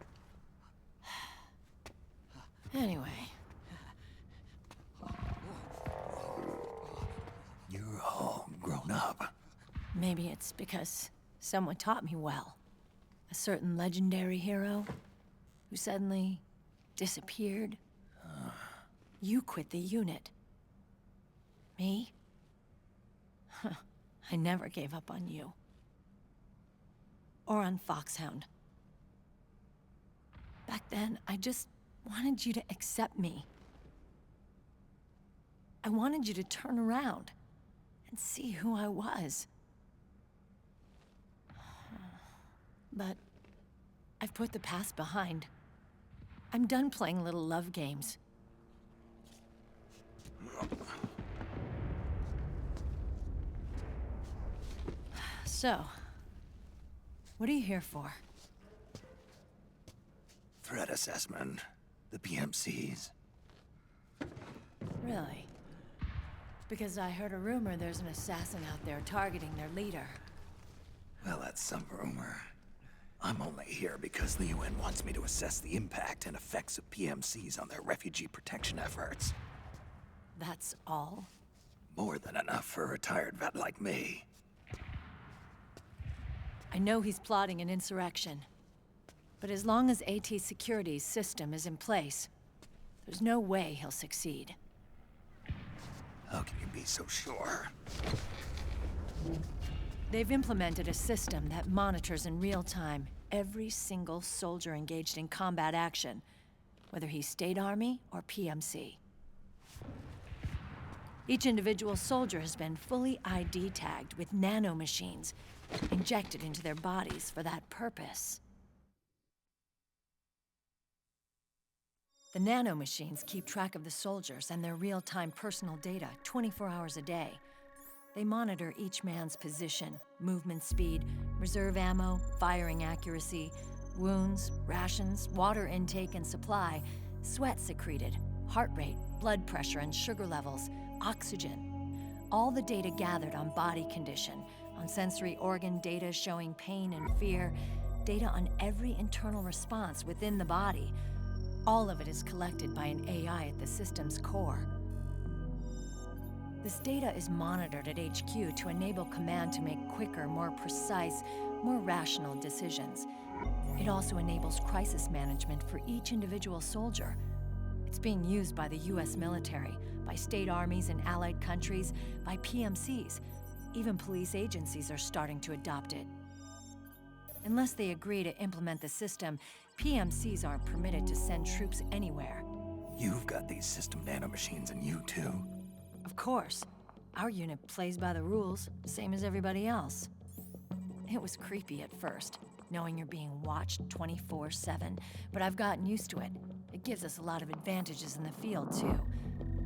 Anyway. You're all grown up. Maybe it's because someone taught me well. A certain legendary hero who suddenly disappeared. You quit the unit. Me? I never gave up on you. Or on Foxhound. Back then, I just wanted you to accept me. I wanted you to turn around and see who I was. But I've put the past behind. I'm done playing little love games. So, what are you here for? Threat assessment. The PMCs. Really? Because I heard a rumor there's an assassin out there targeting their leader. Well, that's some rumor. I'm only here because the UN wants me to assess the impact and effects of PMCs on their refugee protection efforts. That's all? More than enough for a retired vet like me. I know he's plotting an insurrection. But as long as AT Security's system is in place, there's no way he'll succeed. How can you be so sure? They've implemented a system that monitors in real time every single soldier engaged in combat action, whether he's State Army or PMC. Each individual soldier has been fully ID tagged with nanomachines injected into their bodies for that purpose. The nanomachines keep track of the soldiers and their real-time personal data 24 hours a day. They monitor each man's position, movement speed, reserve ammo, firing accuracy, wounds, rations, water intake and supply, sweat secreted, heart rate, blood pressure and sugar levels, oxygen. All the data gathered on body condition, on sensory organ data showing pain and fear, data on every internal response within the body. All of it is collected by an AI at the system's core. This data is monitored at HQ to enable command to make quicker, more precise, more rational decisions. It also enables crisis management for each individual soldier. It's being used by the US military, by state armies in allied countries, by PMCs. Even police agencies are starting to adopt it. Unless they agree to implement the system, PMCs aren't permitted to send troops anywhere. You've got these system nanomachines in you too. Of course. Our unit plays by the rules, same as everybody else. It was creepy at first, knowing you're being watched 24/7, but I've gotten used to it. It gives us a lot of advantages in the field, too.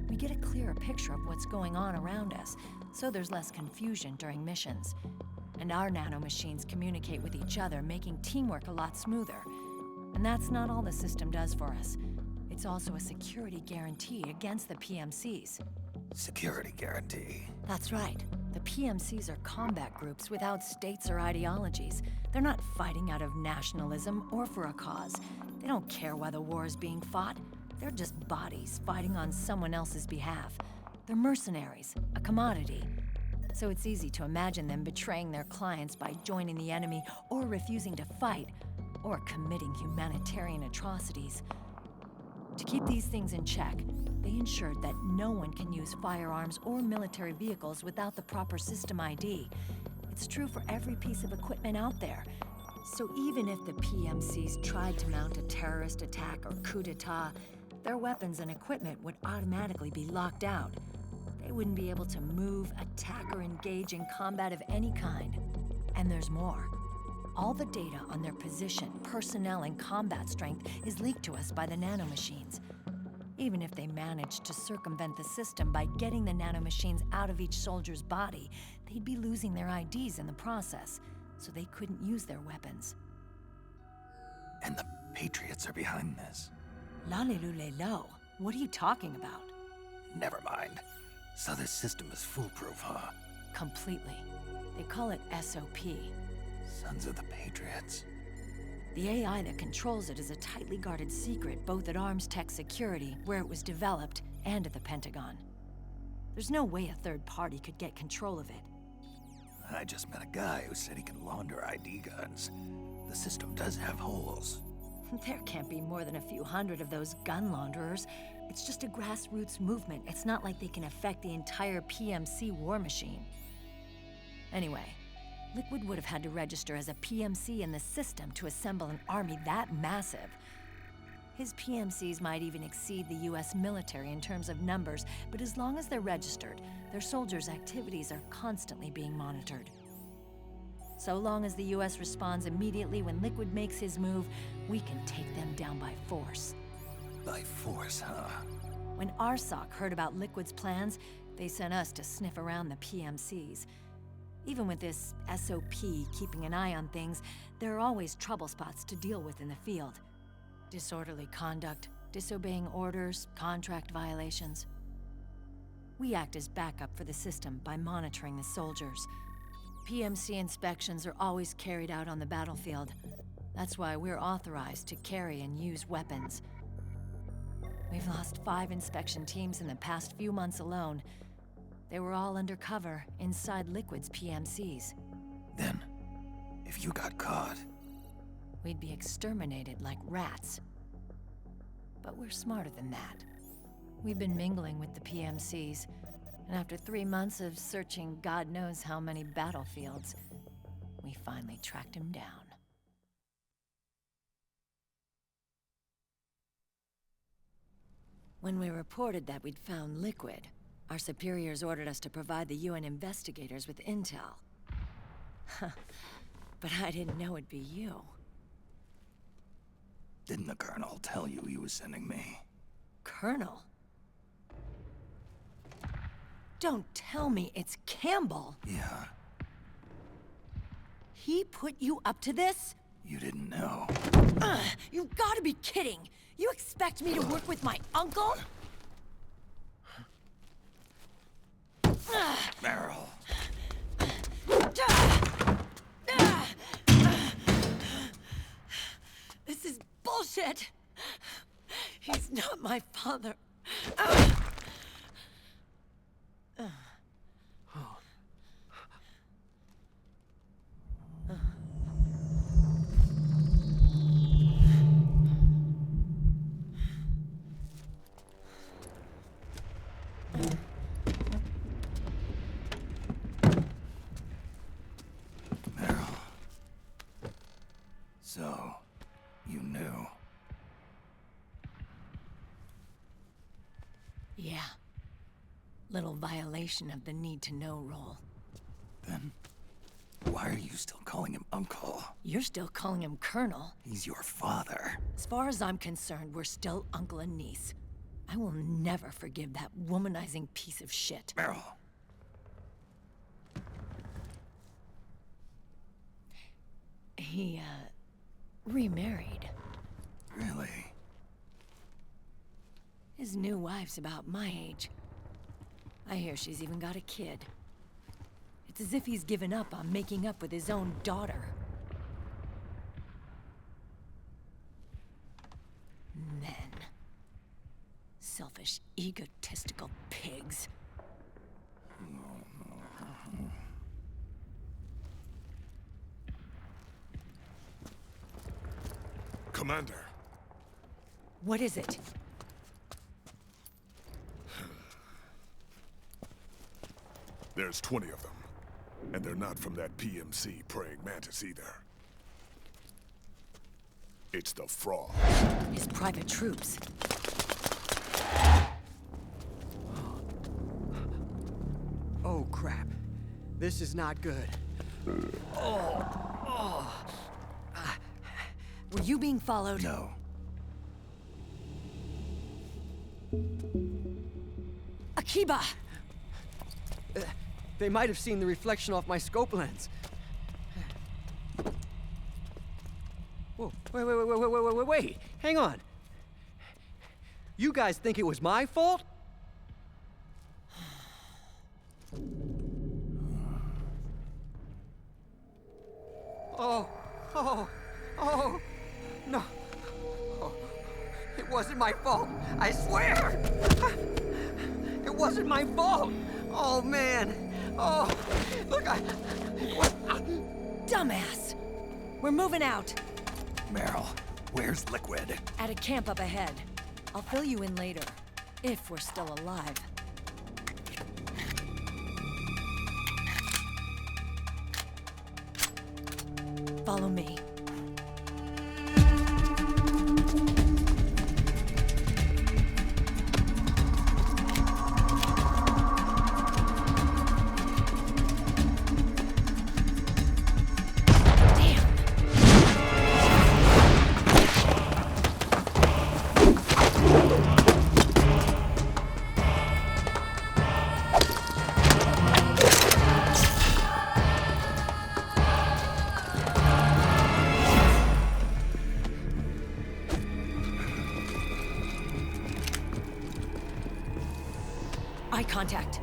We get a clearer picture of what's going on around us, so there's less confusion during missions. And our nanomachines communicate with each other, making teamwork a lot smoother. And that's not all the system does for us. It's also a security guarantee against the PMCs. Security guarantee. That's right. The PMCs are combat groups without states or ideologies. They're not fighting out of nationalism or for a cause. They don't care why the war is being fought. They're just bodies fighting on someone else's behalf. They're mercenaries, a commodity. So it's easy to imagine them betraying their clients by joining the enemy or refusing to fight, or committing humanitarian atrocities. To keep these things in check, they ensured that no one can use firearms or military vehicles without the proper system ID. It's true for every piece of equipment out there. So even if the PMCs tried to mount a terrorist attack or coup d'etat, their weapons and equipment would automatically be locked out. They wouldn't be able to move, attack, or engage in combat of any kind. And there's more. All the data on their position, personnel, and combat strength is leaked to us by the nanomachines. Even if they managed to circumvent the system by getting the nanomachines out of each soldier's body, they'd be losing their IDs in the process, so they couldn't use their weapons. And the Patriots are behind this. Lalilulelo, what are you talking about? Never mind. So this system is foolproof, huh? Completely. They call it SOP. Sons of the Patriots. The AI that controls it is a tightly guarded secret, both at Arms Tech Security, where it was developed, and at the Pentagon. There's no way a third party could get control of it. I just met a guy who said he can launder ID guns. The system does have holes. There can't be more than a few hundred of those gun launderers. It's just a grassroots movement. It's not like they can affect the entire PMC war machine. Anyway, Liquid would have had to register as a PMC in the system to assemble an army that massive. His PMCs might even exceed the US military in terms of numbers, but as long as they're registered, their soldiers' activities are constantly being monitored. So long as the US responds immediately when Liquid makes his move, we can take them down by force. By force, huh? When RSOC heard about Liquid's plans, they sent us to sniff around the PMCs. Even with this SOP keeping an eye on things, there are always trouble spots to deal with in the field. Disorderly conduct, disobeying orders, contract violations. We act as backup for the system by monitoring the soldiers. PMC inspections are always carried out on the battlefield. That's why we're authorized to carry and use weapons. We've lost 5 inspection teams in the past few months alone. They were all undercover inside Liquid's PMCs. Then, if you got caught, we'd be exterminated like rats. But we're smarter than that. We've been mingling with the PMCs, and after 3 months of searching God knows how many battlefields, we finally tracked him down. When we reported that we'd found Liquid, our superiors ordered us to provide the UN investigators with intel. But I didn't know it'd be you. didn't the Colonel tell you he was sending me? Colonel? Don't tell me it's Campbell. Yeah. He put you up to this? You didn't know. You've got to be kidding! You expect me to work with my uncle? Meryl. This is bullshit! He's not my father. So, you knew. Yeah. Little violation of the need-to-know rule. Then, why are you still calling him Uncle? You're still calling him Colonel. He's your father. As far as I'm concerned, we're still uncle and niece. I will never forgive that womanizing piece of shit. Meryl. He, remarried. Really? His new wife's about my age. I hear she's even got a kid. It's as if he's given up on making up with his own daughter. Men. Selfish, egotistical pigs. Commander. What is it? There's 20 of them. And they're not from that PMC praying Mantis either. It's the Frog. His private troops. Oh, crap. This is not good. Were you being followed? No. Akiba! They might have seen the reflection off my scope lens. Whoa, wait. Hang on. You guys think it was my fault? Oh, no. Oh, it wasn't my fault, I swear! It wasn't my fault! Oh, man. Oh, look, Dumbass! We're moving out. Meryl, where's Liquid? At a camp up ahead. I'll fill you in later. If we're still alive. Follow me. Eye contact.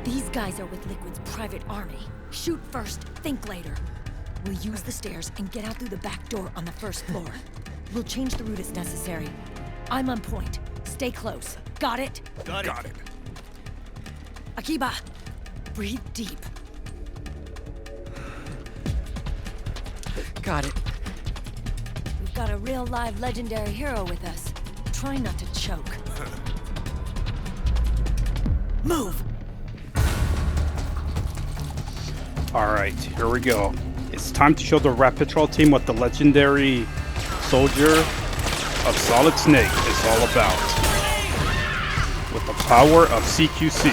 These guys are with Liquid's private army. Shoot first, think later. We'll use the stairs and get out through the back door on the first floor. We'll change the route as necessary. I'm on point. Stay close. Got it? Got it. Akiba, breathe deep. Got it. We've got a real live legendary hero with us. Try not to choke. Move! Alright, here we go. It's time to show the Rat Patrol team what the legendary soldier of Solid Snake is all about. With the power of CQC.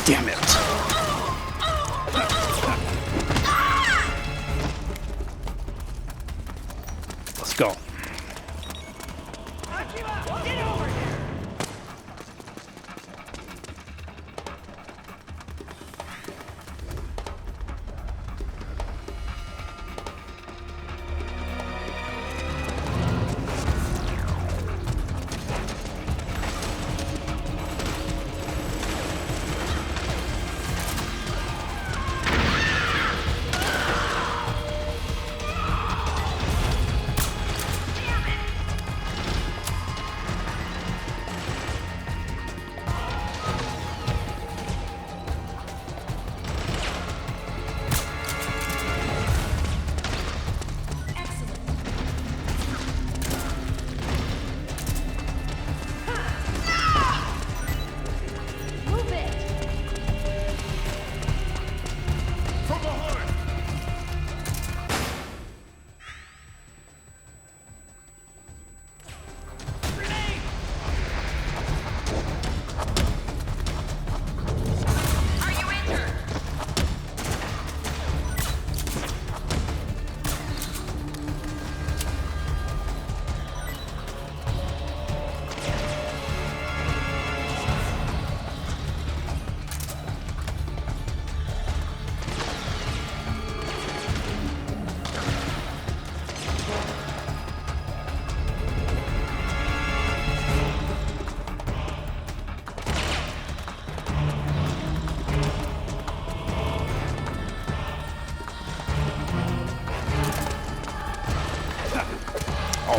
Damn it. Let's go. Get over here!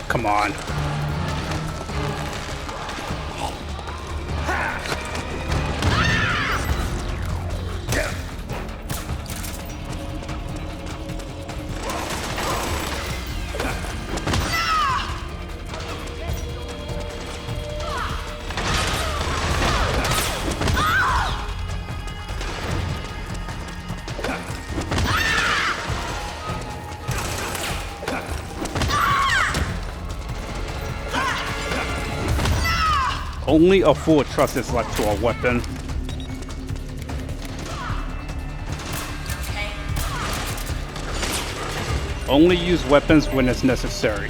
come on. Only a fool trusts his life to a weapon. Only use weapons when it's necessary.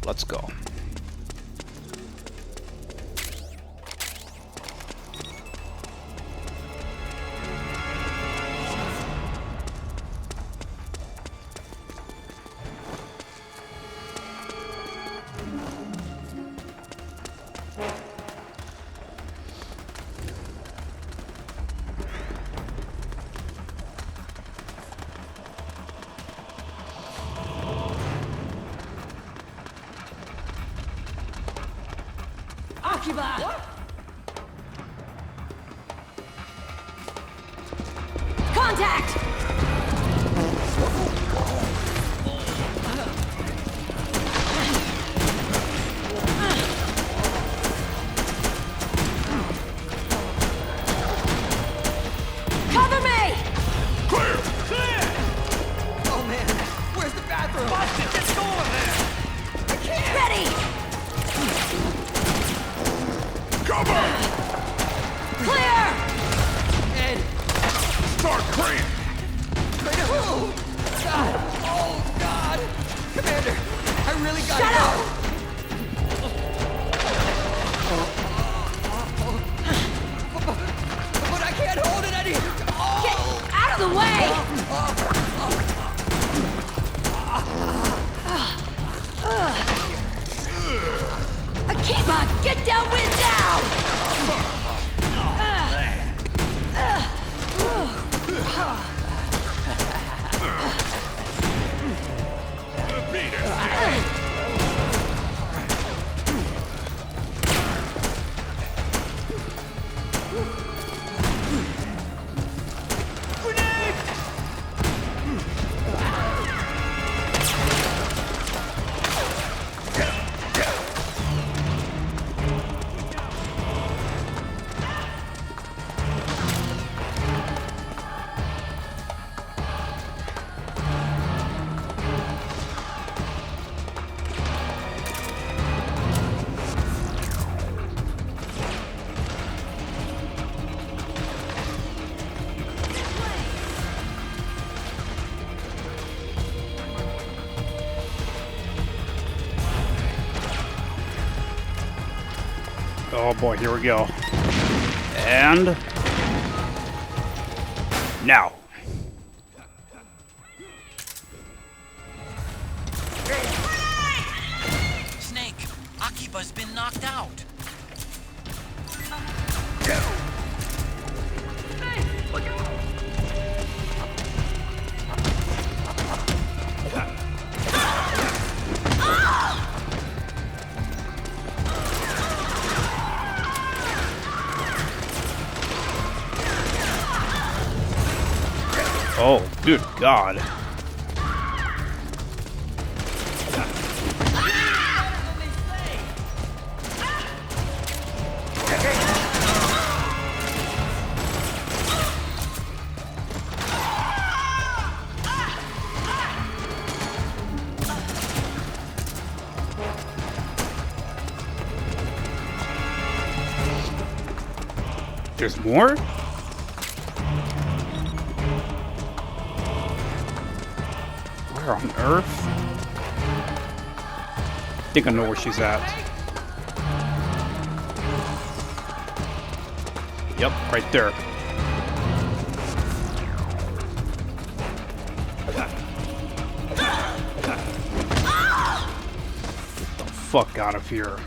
Let's go. Contact! Cover me! Clear! Clear! Oh man, where's the bathroom? Busted! Get going there! I can't! Ready! Cover! Clear! Ed! Start crane! Crane who? God! Oh God! Commander, I really gotta Shut go! up! But I can't hold it any... Oh. Get out of the way! Akiba, get downwind now! Beat it! Oh boy, here we go. And now. Snake, Akiba's been knocked out. Oh, good God. There's more? Where on earth? I think I know where she's at. Yep, right there. fuck out of here.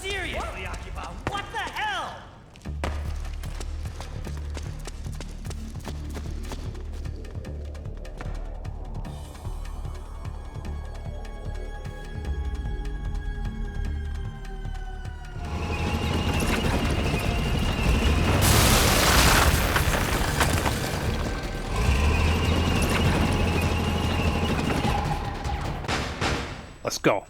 Seriously, Akiba, what the hell? Let's go.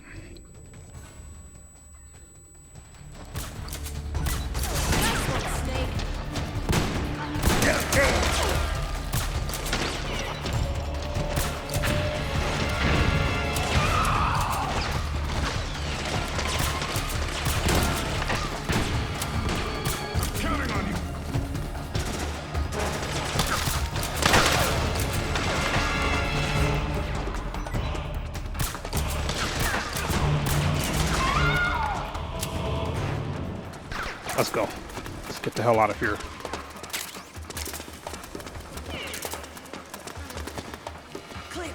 Let's go. Let's get the hell out of here. Clear.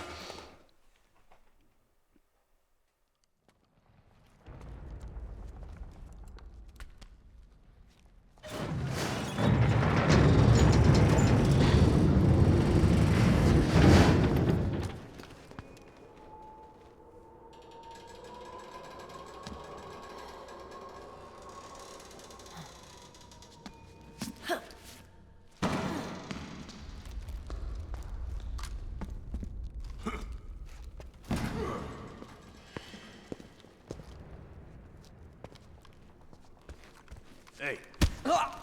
Hey. Oh.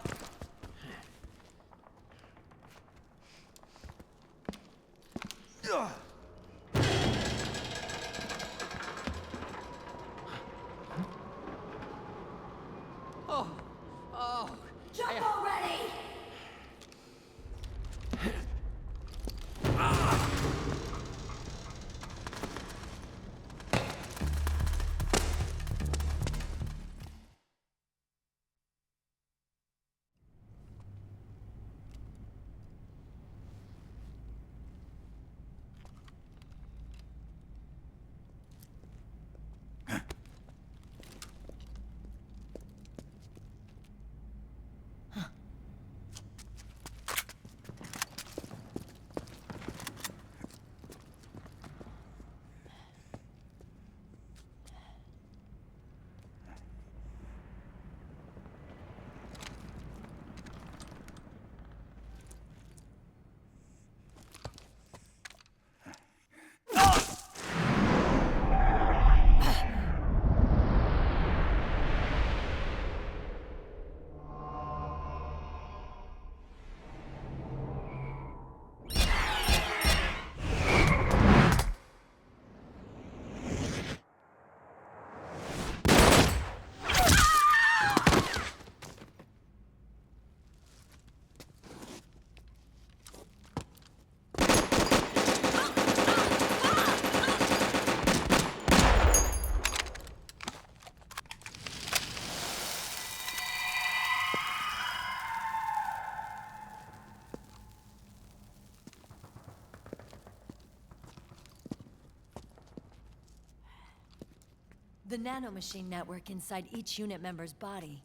Jump already! The nanomachine network inside each unit member's body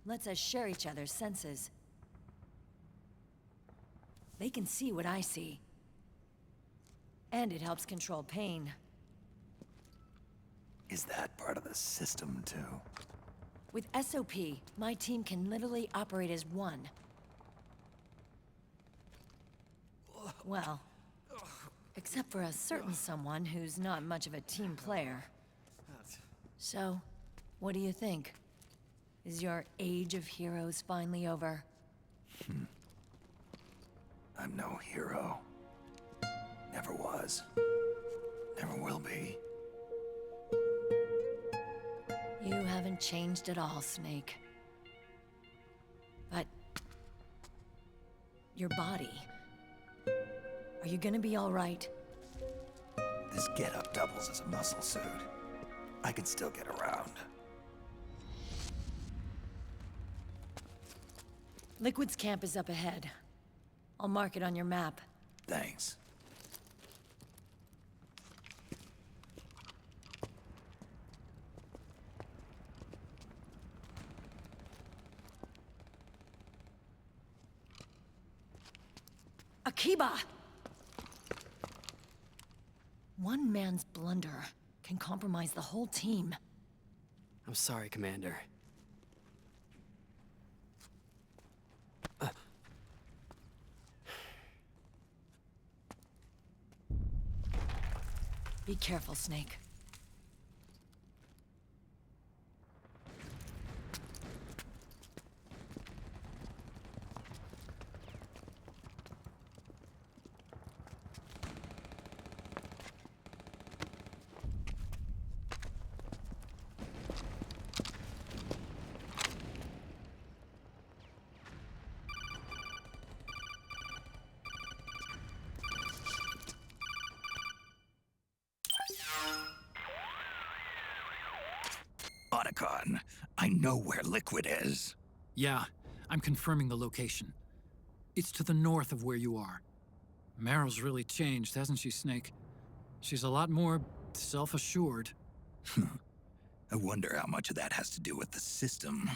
lets us share each other's senses. They can see what I see. And it helps control pain. Is that part of the system, too? With SOP, my team can literally operate as one. Well, except for a certain someone who's not much of a team player. So, what do you think? Is your age of heroes finally over? I'm no hero. Never was. Never will be. You haven't changed at all, Snake. But... your body... are you gonna be all right? This getup doubles as a muscle suit. I can still get around. Liquid's camp is up ahead. I'll mark it on your map. Thanks. Akiba! One man's blunder can compromise the whole team. I'm sorry, Commander. Be careful, Snake. Otacon, I know where Liquid is. Yeah, I'm confirming the location. It's to the north of where you are. Meryl's really changed, hasn't she, Snake? She's a lot more self-assured. I wonder how much of that has to do with the system.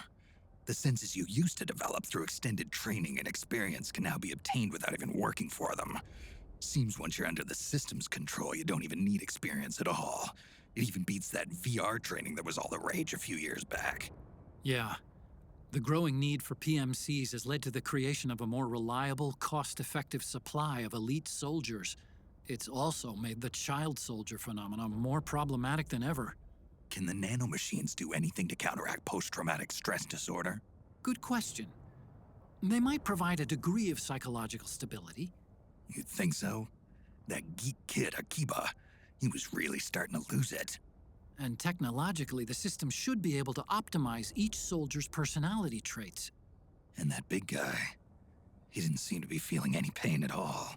The senses you used to develop through extended training and experience can now be obtained without even working for them. Seems once you're under the system's control, you don't even need experience at all. It even beats that VR training that was all the rage a few years back. Yeah. The growing need for PMCs has led to the creation of a more reliable, cost-effective supply of elite soldiers. It's also made the child soldier phenomenon more problematic than ever. Can the nanomachines do anything to counteract post-traumatic stress disorder? Good question. They might provide a degree of psychological stability. You'd think so? That geek kid, Akiba, he was really starting to lose it. And technologically, the system should be able to optimize each soldier's personality traits. And that big guy, he didn't seem to be feeling any pain at all.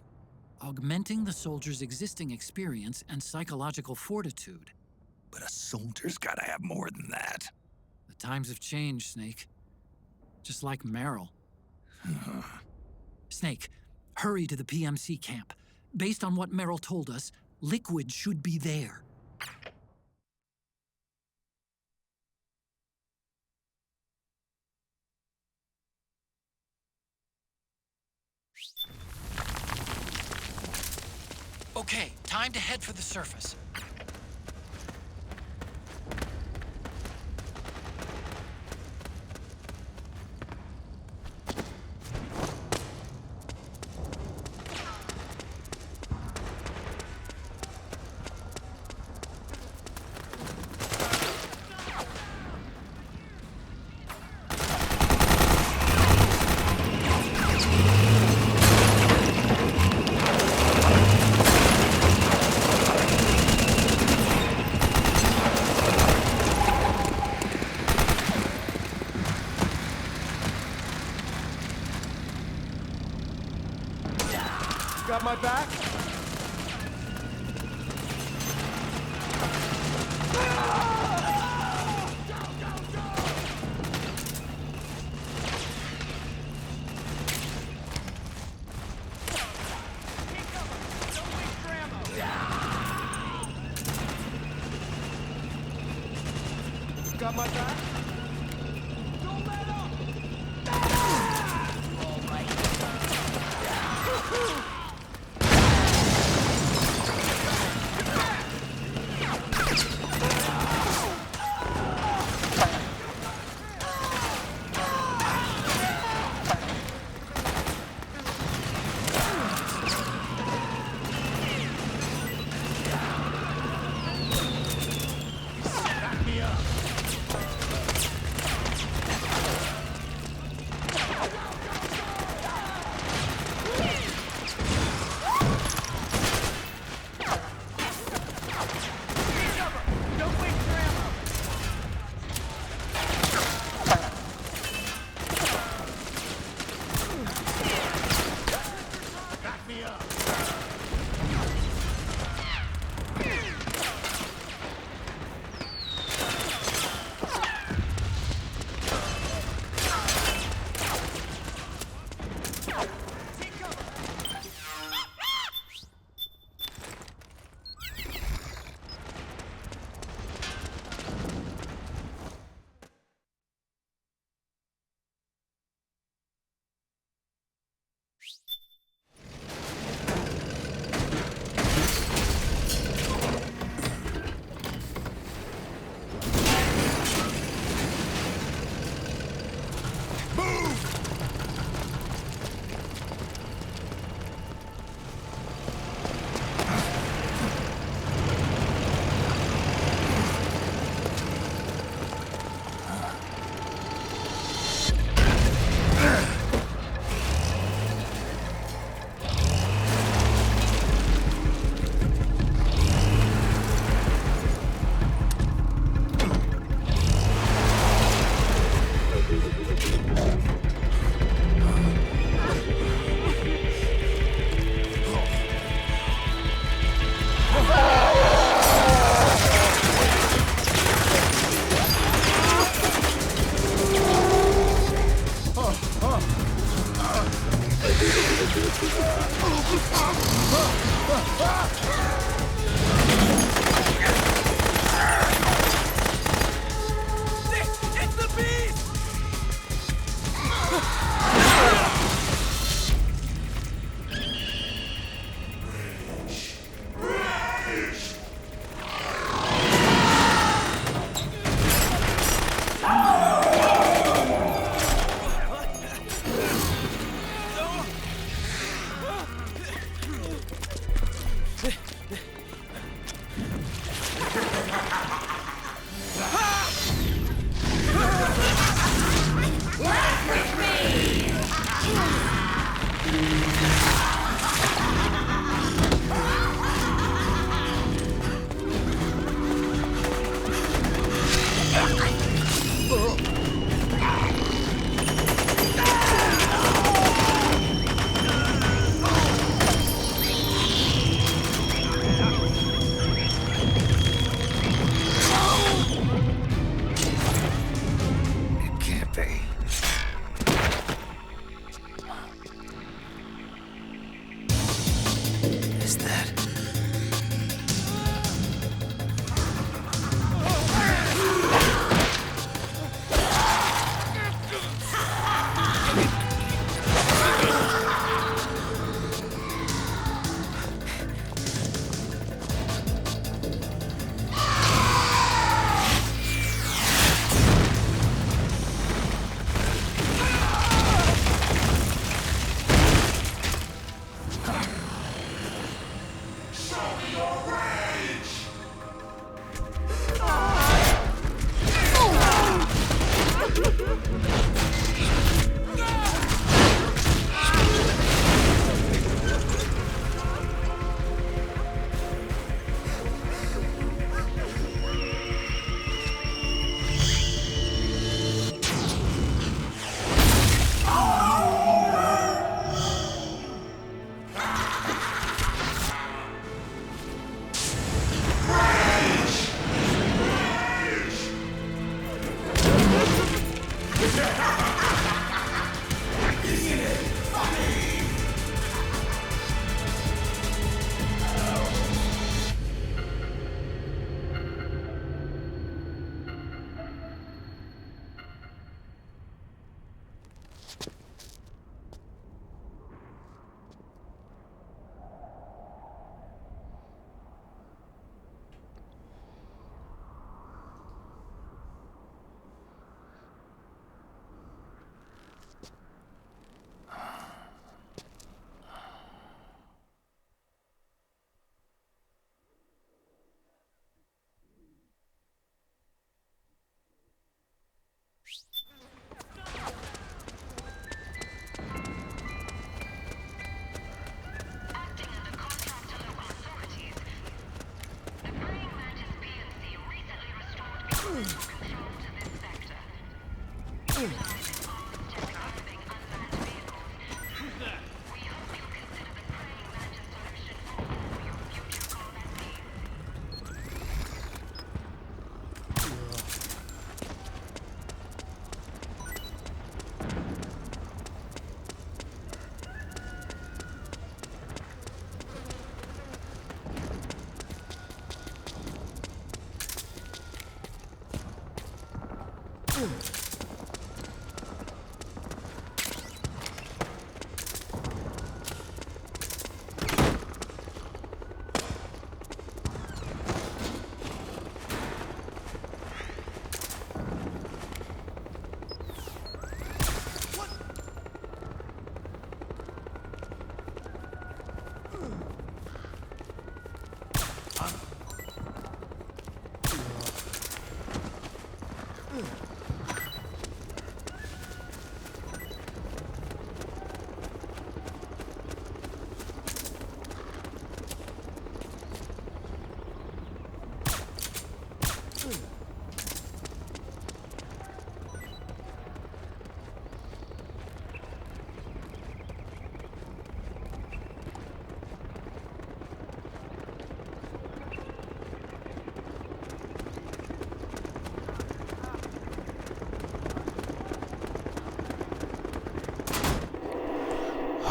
Augmenting the soldier's existing experience and psychological fortitude. But a soldier's gotta have more than that. The times have changed, Snake. Just like Meryl. Snake, hurry to the PMC camp. Based on what Meryl told us, Liquid should be there. Okay, time to head for the surface. Got my back? Got my back? Don't let up! All right. Back me up.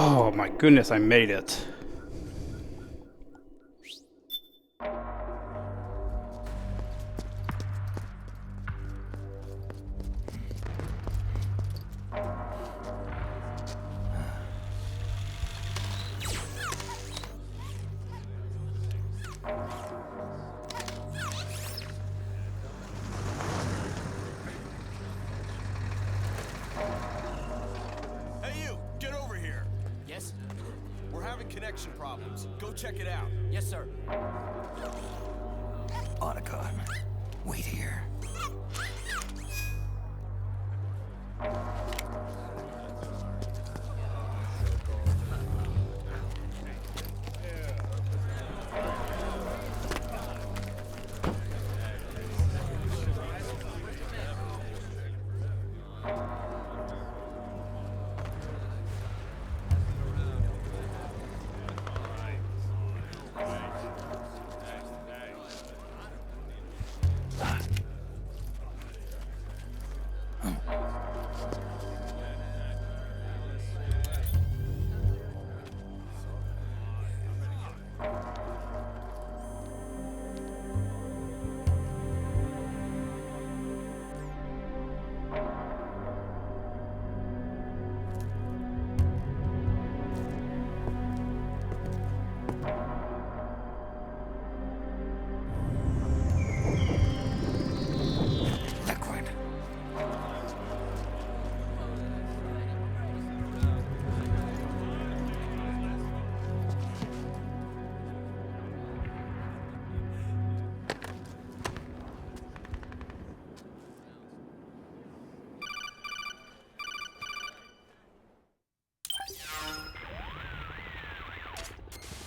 Oh my goodness, I made it. Hey you, get over here. Yes? We're having connection problems. Go check it out. Yes, sir. Otacon, wait here.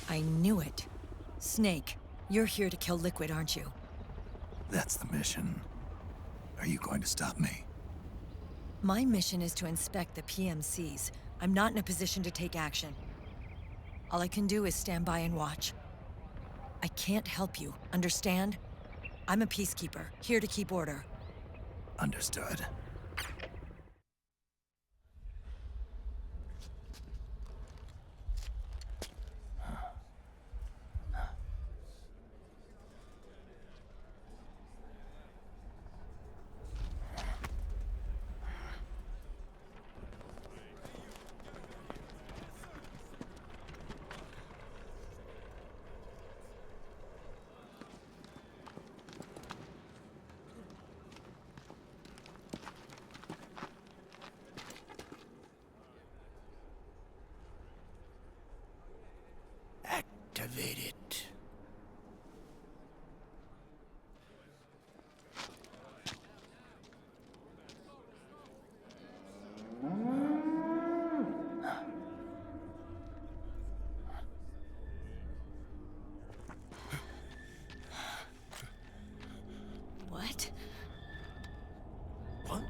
I knew it. Snake, you're here to kill Liquid, aren't you? That's the mission. Are you going to stop me? My mission is to inspect the PMCs. I'm not in a position to take action. All I can do is stand by and watch. I can't help you, understand? I'm a peacekeeper, here to keep order. Understood. Activate it. What? What?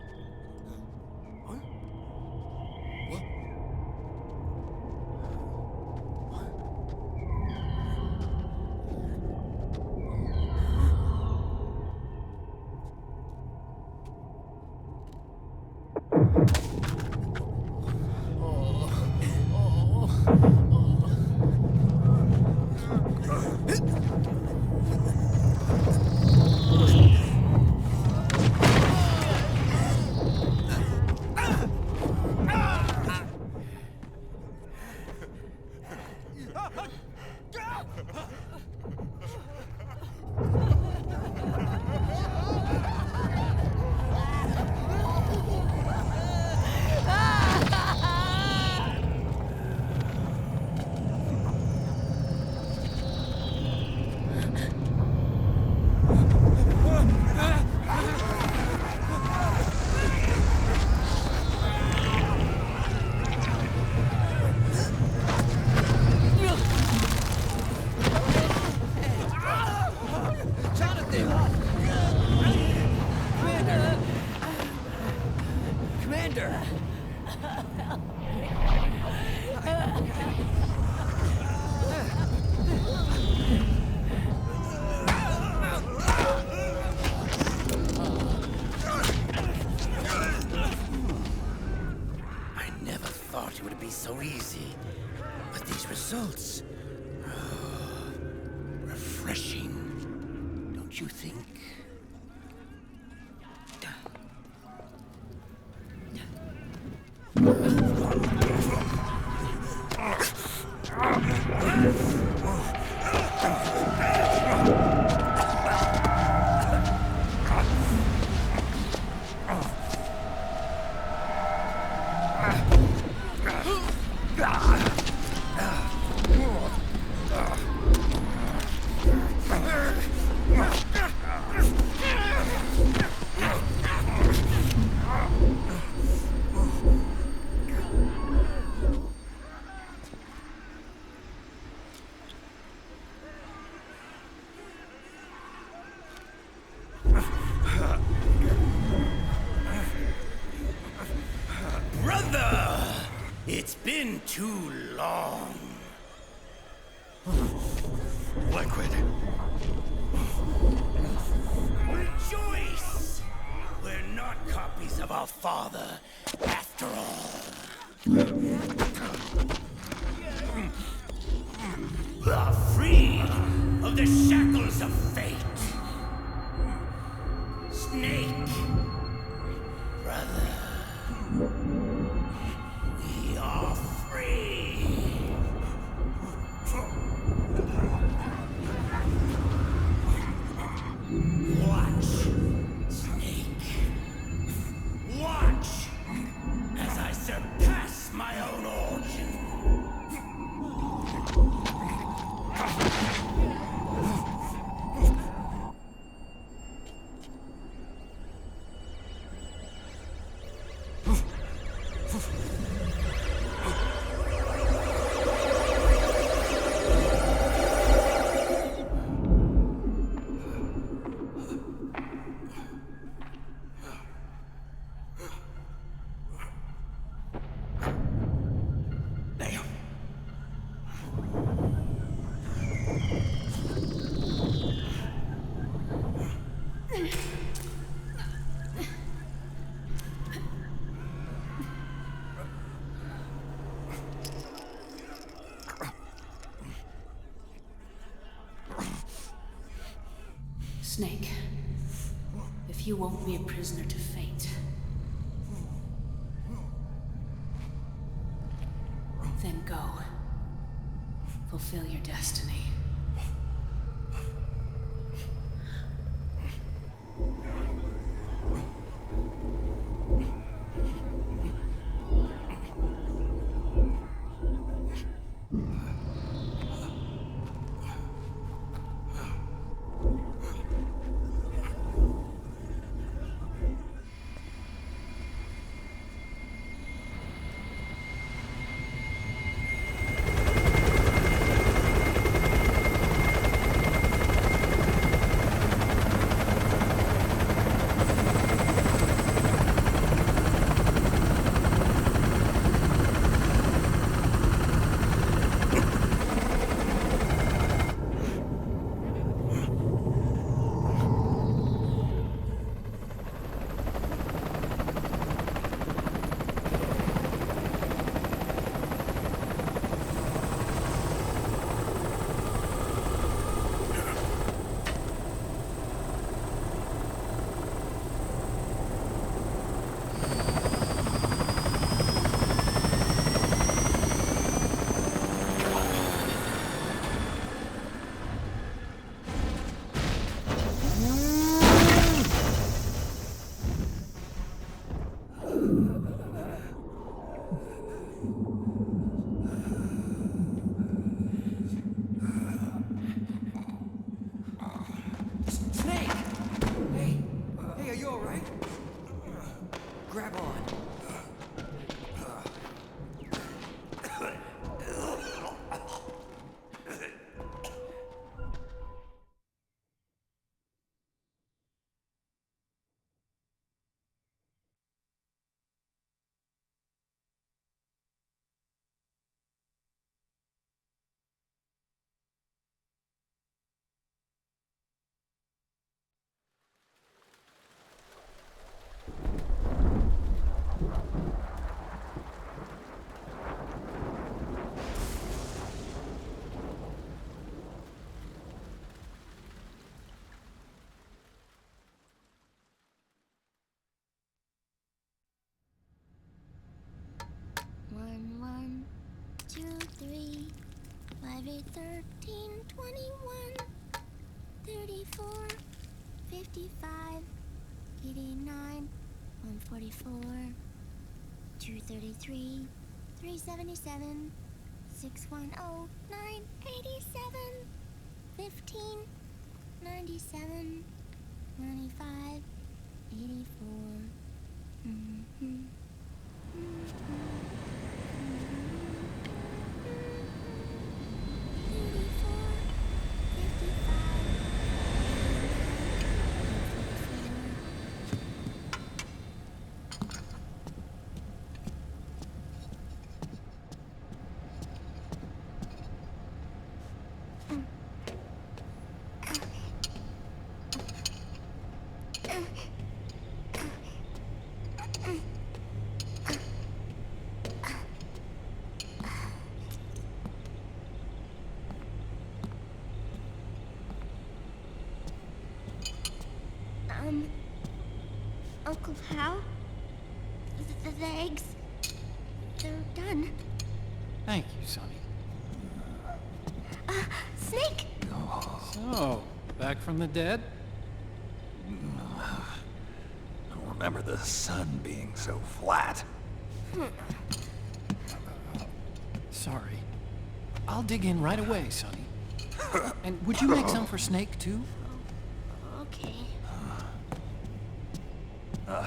So easy. But these results... refreshing. Don't you think? been too long. Liquid. Rejoice! We're not copies of our father, after all. Are free of the shackles of fate. Snake, brother, we are free. Watch, Snake. Watch as I surpass my own origin. Snake, if you won't be a prisoner to fate, then go. Fulfill your destiny. Grab on. One, 1, 2, 3, 5, 8, 13, 21, 34, 55, 89, 144, 233, 377, 610, 987, 15, 97, 95, 84. Uncle Hal? The eggs, they're done. Thank you, Sonny. Snake! So, back from the dead? I don't remember the sun being so flat. Sorry. I'll dig in right away, Sonny. And would you make some for Snake, too? Okay.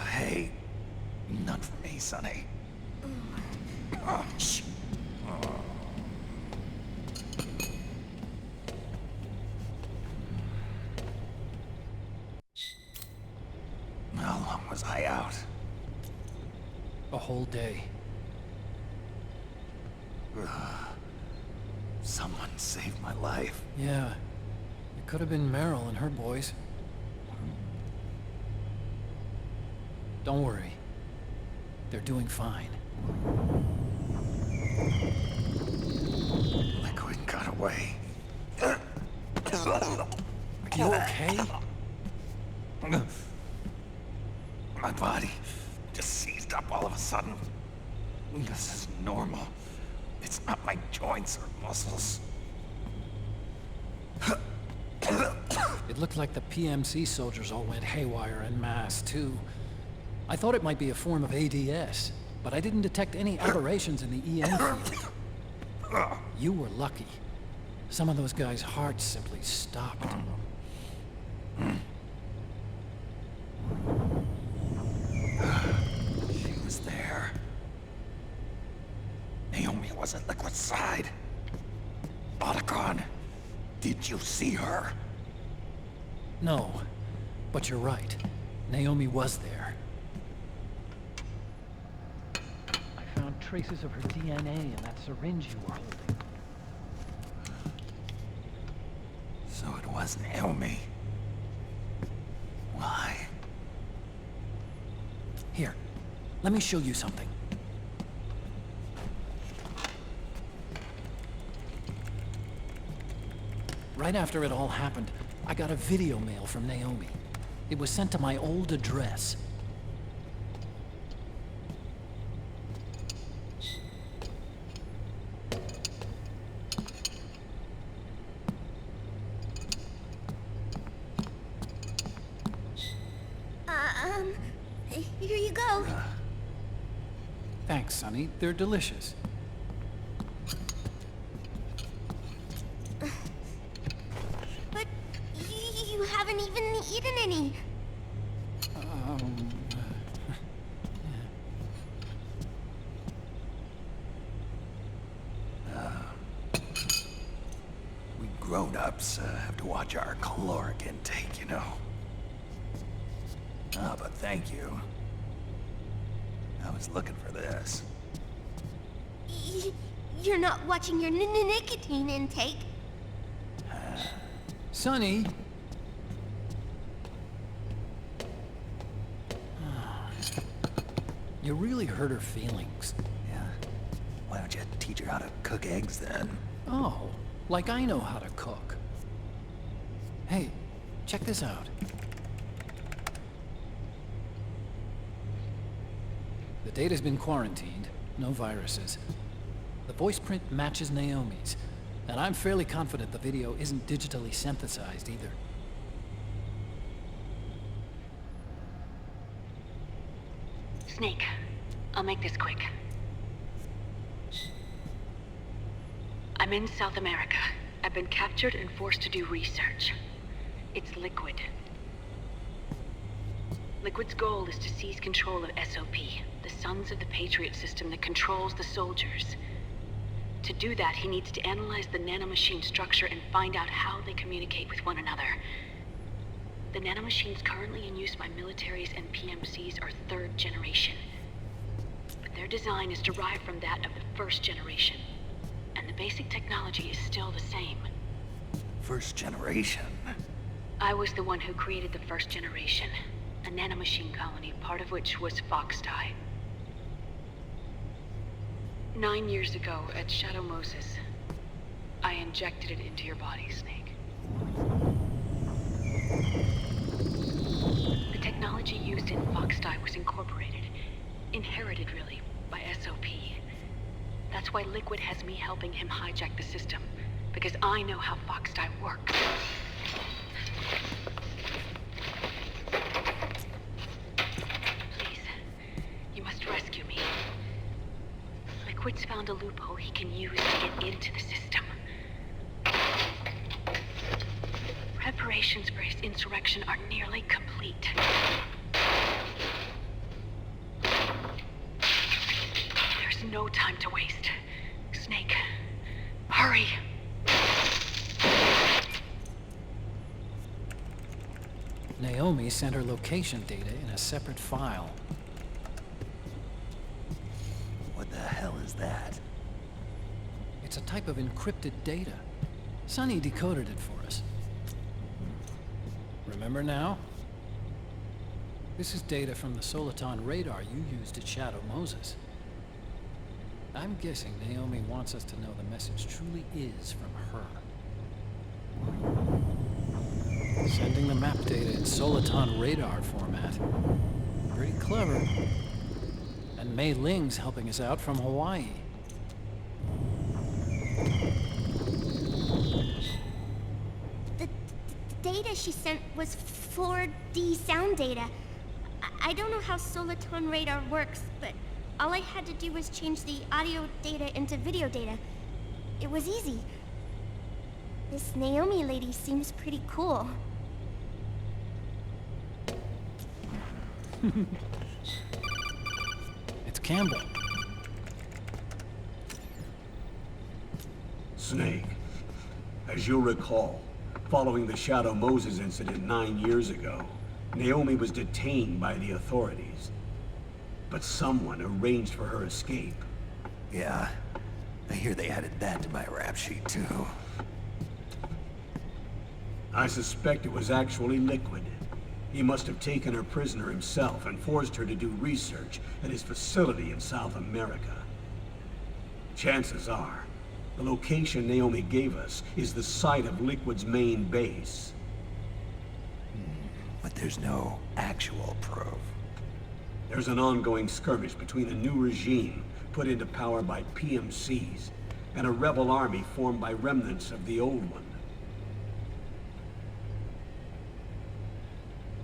Hey, none for me, Sonny. Shh. How long was I out? A whole day. Someone saved my life. Yeah. It could have been Meryl and her boys. Don't worry. They're doing fine. Liquid got away. Are you okay? My body just seized up all of a sudden. This is normal. It's not my joints or muscles. It looked like the PMC soldiers all went haywire en masse, too. I thought it might be a form of ADS, but I didn't detect any aberrations in the EM field. You were lucky. Some of those guys' hearts simply stopped. She was there. Naomi was at Liquid's side. Otacon, did you see her? No, but you're right. Naomi was there. I found traces of her DNA in that syringe you were holding. So it was Naomi. Why? Here, let me show you something. Right after it all happened, I got a video mail from Naomi. It was sent to my old address. Here you go. Thanks, Sonny. They're delicious. But you haven't even eaten any. We grown-ups have to watch our caloric intake, you know. Ah, but thank you. I was looking for this. You're not watching your nicotine intake. Sonny! You really hurt her feelings. Yeah. Why don't you teach her how to cook eggs then? Oh, like I know how to cook. Hey, check this out. The data's been quarantined, no viruses. The voice print matches Naomi's, and I'm fairly confident the video isn't digitally synthesized either. Snake, I'll make this quick. I'm in South America. I've been captured and forced to do research. It's Liquid. Liquid's goal is to seize control of SOP, the Sons of the Patriot system that controls the soldiers. To do that, he needs to analyze the nanomachine structure and find out how they communicate with one another. The nanomachines currently in use by militaries and PMCs are third generation. But their design is derived from that of the first generation. And the basic technology is still the same. First generation? I was the one who created the first generation. a nanomachine colony, part of which was Foxdie. 9 years ago at Shadow Moses, I injected it into your body, Snake. The technology used in Foxdie was incorporated, inherited really, by SOP. That's why Liquid has me helping him hijack the system, because I know how Foxdie works. Please, you must rescue me. Liquid's found a loophole he can use to get into the system. Preparations for his insurrection are nearly complete. There's no time to waste. Snake, hurry! Naomi sent her location data in a separate file. What the hell is that? It's a type of encrypted data. Sonny decoded it for us. Remember now? This is data from the Soliton radar you used at Shadow Moses. I'm guessing Naomi wants us to know the message truly is from her. Sending the map data in Soliton radar format. Pretty clever. And Mei Ling's helping us out from Hawaii. The data she sent was 4D sound data. I don't know how Soliton radar works, but all I had to do was change the audio data into video data. It was easy. This Naomi lady seems pretty cool. It's Campbell. Snake, as you'll recall, following the Shadow Moses incident 9 years ago, Naomi was detained by the authorities. But someone arranged for her escape. Yeah, I hear they added that to my rap sheet too. I suspect it was actually Liquid. He must have taken her prisoner himself and forced her to do research at his facility in South America. Chances are, the location Naomi gave us is the site of Liquid's main base. But there's no actual proof. There's an ongoing skirmish between a new regime put into power by PMCs and a rebel army formed by remnants of the old one.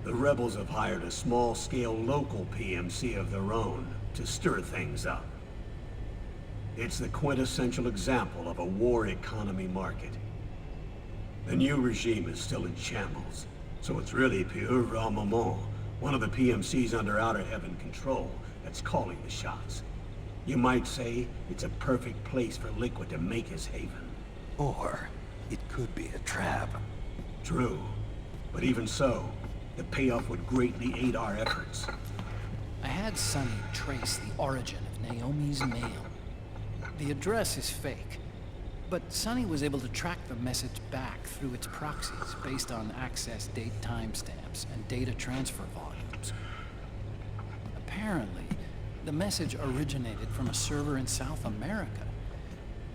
The rebels have hired a small-scale local PMC of their own to stir things up. It's the quintessential example of a war economy market. The new regime is still in shambles, so it's really pure moment, one of the PMCs under Outer Heaven control, that's calling the shots. You might say it's a perfect place for Liquid to make his haven. Or it could be a trap. True, but even so, the payoff would greatly aid our efforts. I had Sonny trace the origin of Naomi's mail. The address is fake, but Sonny was able to track the message back through its proxies based on access date timestamps and data transfer volumes. Apparently, the message originated from a server in South America.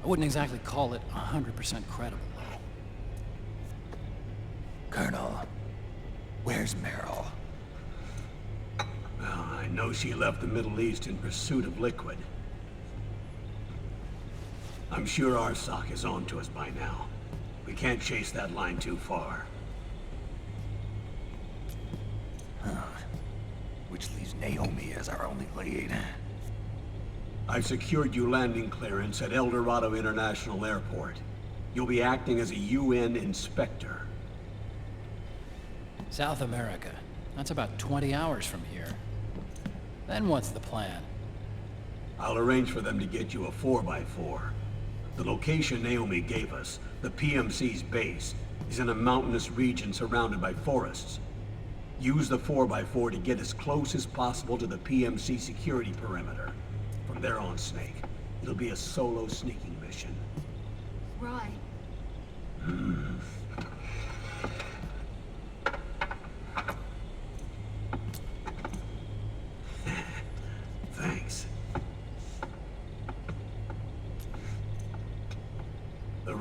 I wouldn't exactly call it 100% credible, though. Colonel, where's Meryl? Well, I know she left the Middle East in pursuit of Liquid. I'm sure Arsak is on to us by now. We can't chase that line too far. Which leaves Naomi as our only lead. I've secured you landing clearance at El Dorado International Airport. You'll be acting as a UN inspector. South America. That's about 20 hours from here. Then what's the plan? I'll arrange for them to get you a 4x4. The location Naomi gave us, the PMC's base, is in a mountainous region surrounded by forests. Use the 4x4 to get as close as possible to the PMC security perimeter. From there on, Snake, it'll be a solo sneaking mission. Right.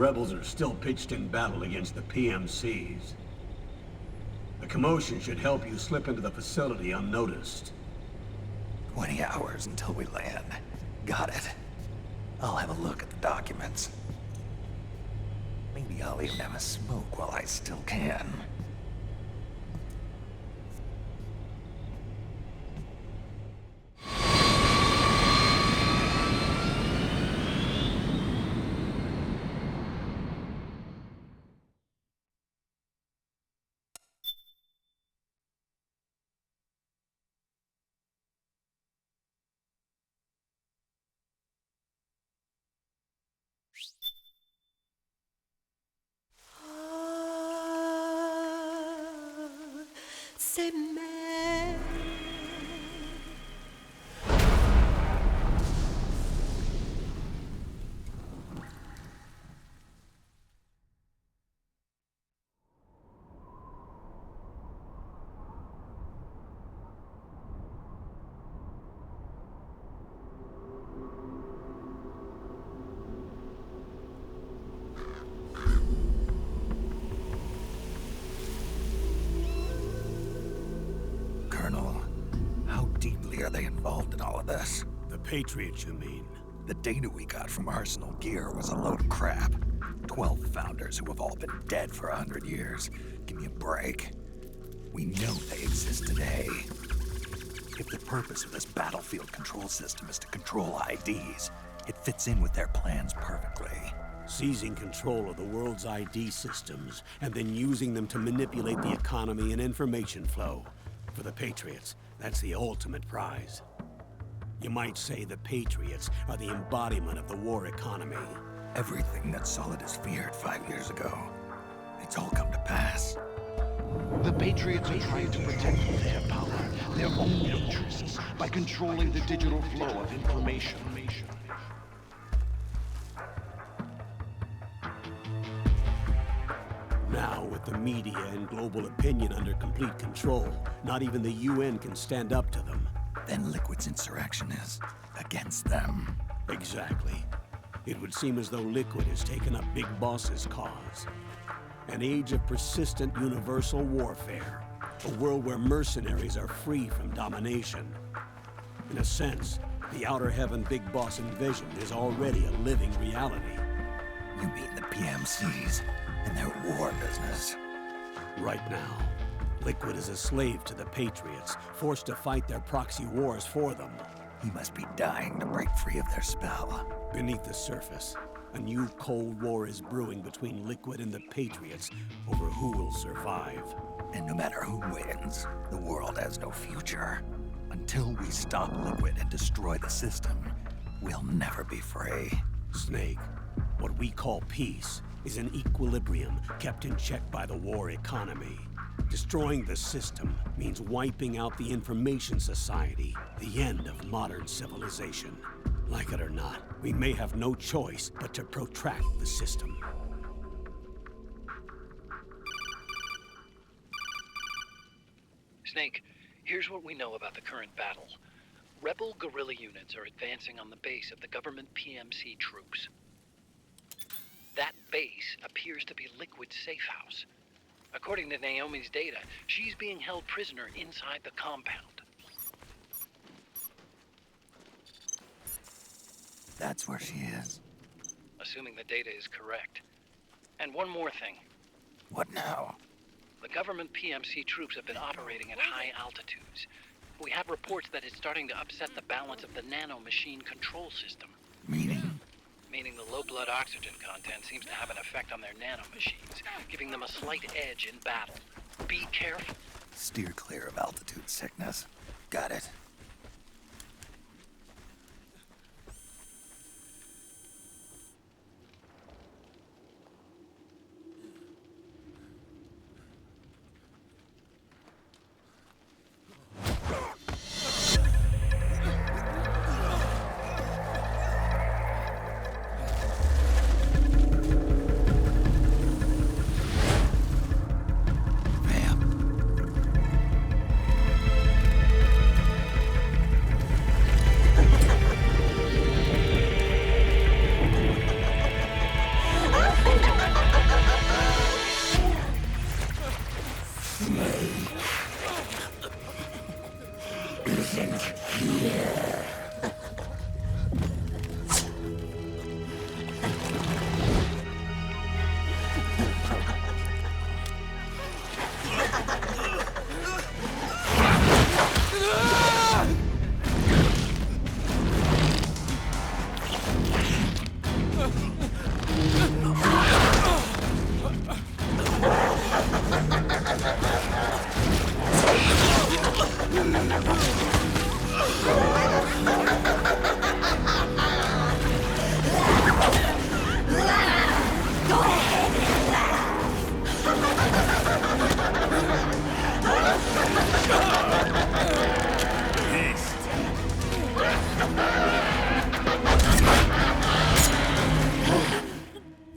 rebels are still pitched in battle against the PMCs. The commotion should help you slip into the facility unnoticed. 20 hours until we land. Got it. I'll have a look at the documents. Maybe I'll even have a smoke while I still can. C'est mère. Colonel, how deeply are they involved in all of this? The Patriots, you mean? The data we got from Arsenal Gear was a load of crap. 12 founders who have all been dead for 100 years. Give me a break. We know they exist today. If the purpose of this battlefield control system is to control IDs, it fits in with their plans perfectly. Seizing control of the world's ID systems, and then using them to manipulate the economy and information flow. For the Patriots, that's the ultimate prize. You might say the Patriots are the embodiment of the war economy. Everything that Solidus feared 5 years ago, it's all come to pass. The Patriots are trying to protect their power, their own interests, by controlling the digital flow of information. Now, with the media and global opinion under complete control, not even the UN can stand up to them. Then Liquid's insurrection is against them. Exactly. It would seem as though Liquid has taken up Big Boss's cause. An age of persistent universal warfare. A world where mercenaries are free from domination. In a sense, the Outer Heaven Big Boss envisioned is already a living reality. You mean the PMCs and their war business? Right now, Liquid is a slave to the Patriots, forced to fight their proxy wars for them. He must be dying to break free of their spell. Beneath the surface, a new Cold War is brewing between Liquid and the Patriots over who will survive. And no matter who wins, the world has no future. Until we stop Liquid and destroy the system, we'll never be free. Snake, what we call peace is an equilibrium kept in check by the war economy. Destroying the system means wiping out the information society, the end of modern civilization. Like it or not, we may have no choice but to protract the system. Snake, here's what we know about the current battle. Rebel guerrilla units are advancing on the base of the government PMC troops. That base appears to be Liquid's safe house. According to Naomi's data, she's being held prisoner inside the compound. That's where she is. Assuming the data is correct. And one more thing. What now? The government PMC troops have been operating at high altitudes. We have reports that it's starting to upset the balance of the nano-machine control system. Meaning? Meaning the low blood oxygen content seems to have an effect on their nano-machines, giving them a slight edge in battle. Be careful. Steer clear of altitude sickness. Got it. Isn't here.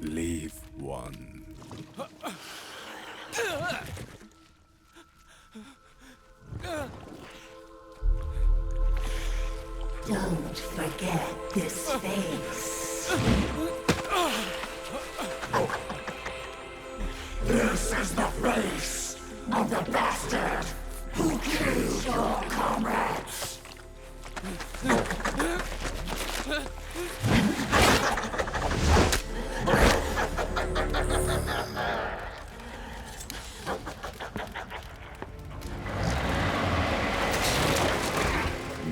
Leave one. Don't forget this face. This is the face of the bastard who killed your comrades.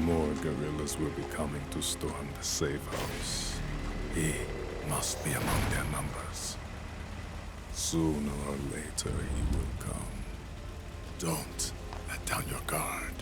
More guerrillas will be coming to storm the safe house. He must be among their numbers. Sooner or later, he will come. Don't let down your guard.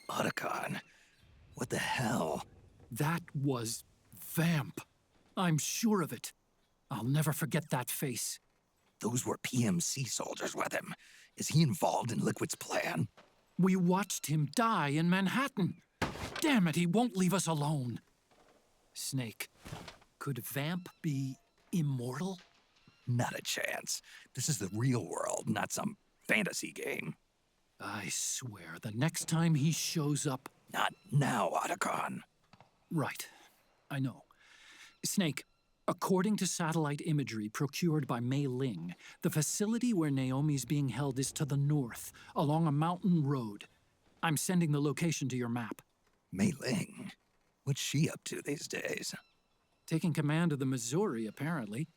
Otacon, what the hell? That was Vamp. I'm sure of it. I'll never forget that face. Those were PMC soldiers with him. Is he involved in Liquid's plan? We watched him die in Manhattan. Damn it, he won't leave us alone. Snake, could Vamp be immortal? Not a chance. This is the real world, not some fantasy game. I swear, the next time he shows up... Not now, Otacon. Right. I know. Snake, according to satellite imagery procured by Mei Ling, the facility where Naomi's being held is to the north, along a mountain road. I'm sending the location to your map. Mei Ling? What's she up to these days? Taking command of the Missouri, apparently.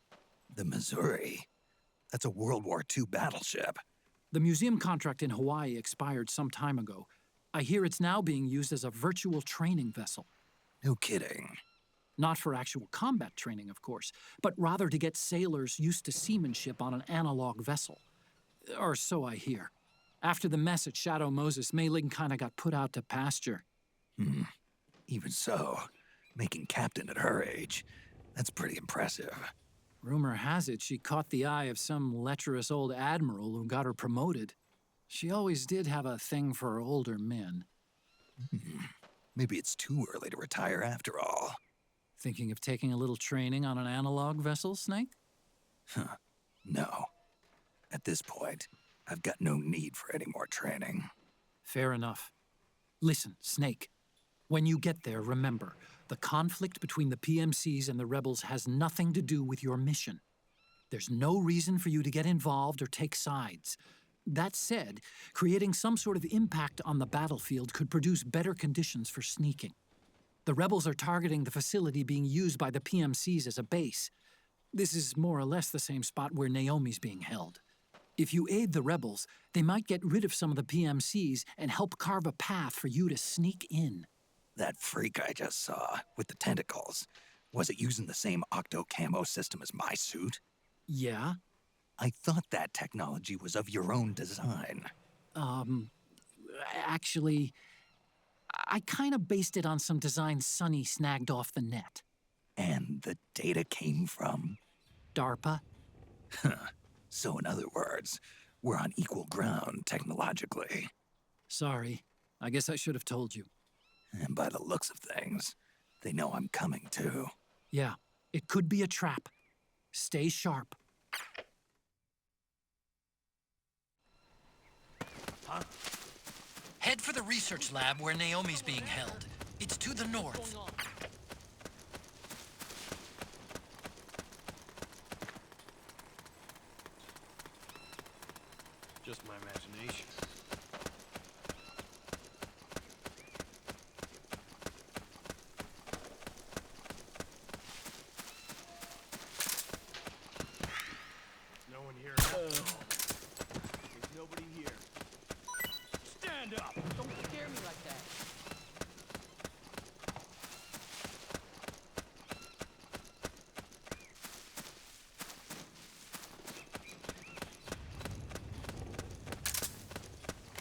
The Missouri? That's a World War II battleship. The museum contract in Hawaii expired some time ago. I hear it's now being used as a virtual training vessel. No kidding. Not for actual combat training, of course, but rather to get sailors used to seamanship on an analog vessel. Or so I hear. After the mess at Shadow Moses, Mei Ling kinda got put out to pasture. Even so, making captain at her age, that's pretty impressive. Rumor has it she caught the eye of some lecherous old admiral who got her promoted. She always did have a thing for older men. Maybe it's too early to retire after all. Thinking of taking a little training on an analog vessel, Snake? No. At this point, I've got no need for any more training. Fair enough. Listen, Snake. When you get there, remember, the conflict between the PMCs and the rebels has nothing to do with your mission. There's no reason for you to get involved or take sides. That said, creating some sort of impact on the battlefield could produce better conditions for sneaking. The rebels are targeting the facility being used by the PMCs as a base. This is more or less the same spot where Naomi's being held. If you aid the rebels, they might get rid of some of the PMCs and help carve a path for you to sneak in. That freak I just saw, with the tentacles, Was it using the same octo camo system as my suit? Yeah? I thought that technology was of your own design. Actually, I kind of based it on some designs Sonny snagged off the net. And the data came from? DARPA. So in other words, we're on equal ground technologically. Sorry. I guess I should have told you. And by the looks of things, they know I'm coming too. Yeah, it could be a trap. Stay sharp. Huh? Head for the research lab where Naomi's being held. It's to the north. Just my imagination. No one here after all. There's nobody here. Stand up! Don't scare me like that.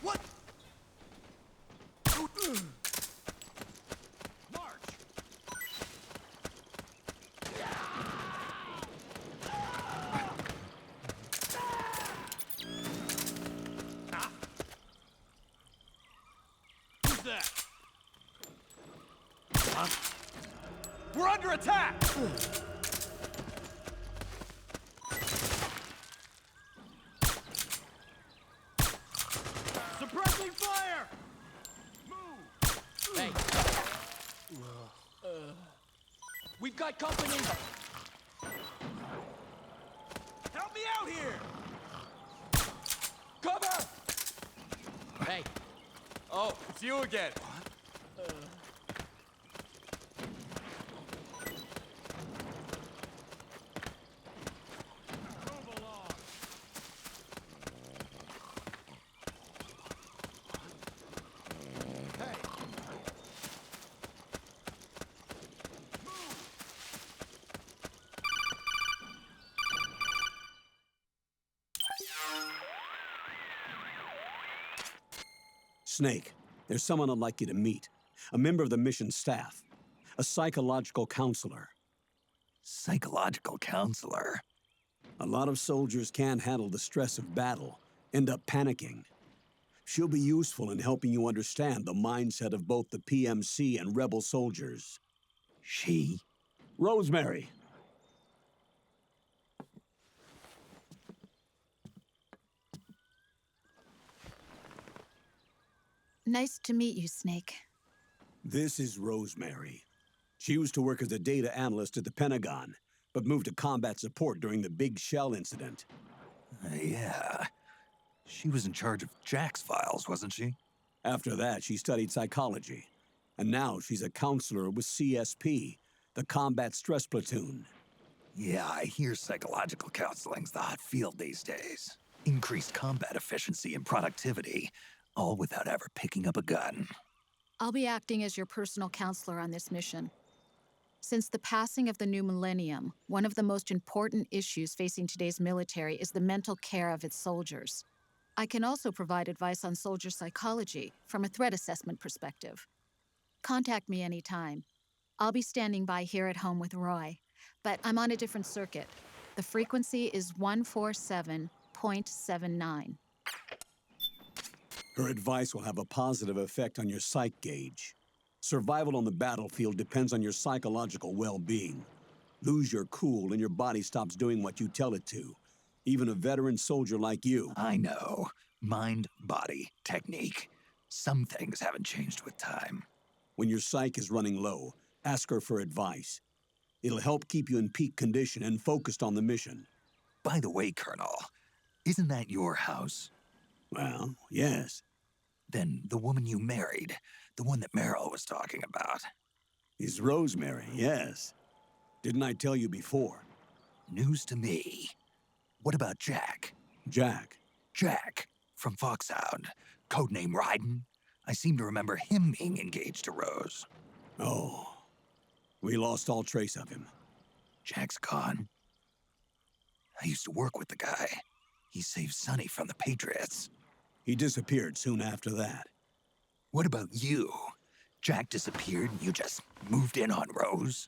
What? March! Who's that? Huh? We're under attack! Suppressing fire! Move! Hey. We've got company! Help me out here! Cover! Hey. Oh, it's you again. Move along! Hey. Snake, there's someone I'd like you to meet. A member of the mission staff. A psychological counselor. Psychological counselor? A lot of soldiers can't handle the stress of battle, end up panicking. She'll be useful in helping you understand the mindset of both the PMC and rebel soldiers. She? Rosemary. Nice to meet you, Snake. This is Rosemary. She used to work as a data analyst at the Pentagon, but moved to combat support during the Big Shell incident. Yeah. She was in charge of Jack's files, wasn't she? After that, she studied psychology. And now she's a counselor with CSP, the Combat Stress Platoon. Yeah, I hear psychological counseling's the hot field these days. Increased combat efficiency and productivity, all without ever picking up a gun. I'll be acting as your personal counselor on this mission. Since the passing of the new millennium, one of the most important issues facing today's military is the mental care of its soldiers. I can also provide advice on soldier psychology from a threat assessment perspective. Contact me anytime. I'll be standing by here at home with Roy, but I'm on a different circuit. The frequency is 147.79. Her advice will have a positive effect on your psych gauge. Survival on the battlefield depends on your psychological well-being. Lose your cool and your body stops doing what you tell it to. Even a veteran soldier like you. I know. Mind, body, technique. Some things haven't changed with time. When your psyche is running low, ask her for advice. It'll help keep you in peak condition and focused on the mission. By the way, Colonel, isn't that your house? Well, yes. Then the woman you married, the one that Meryl was talking about. Is Rosemary, yes. Didn't I tell you before? News to me. What about Jack? Jack? Jack, from Foxhound. Codename Ryden. I seem to remember him being engaged to Rose. Oh. We lost all trace of him. Jack's gone. I used to work with the guy. He saved Sonny from the Patriots. He disappeared soon after that. What about you? Jack disappeared and you just moved in on Rose?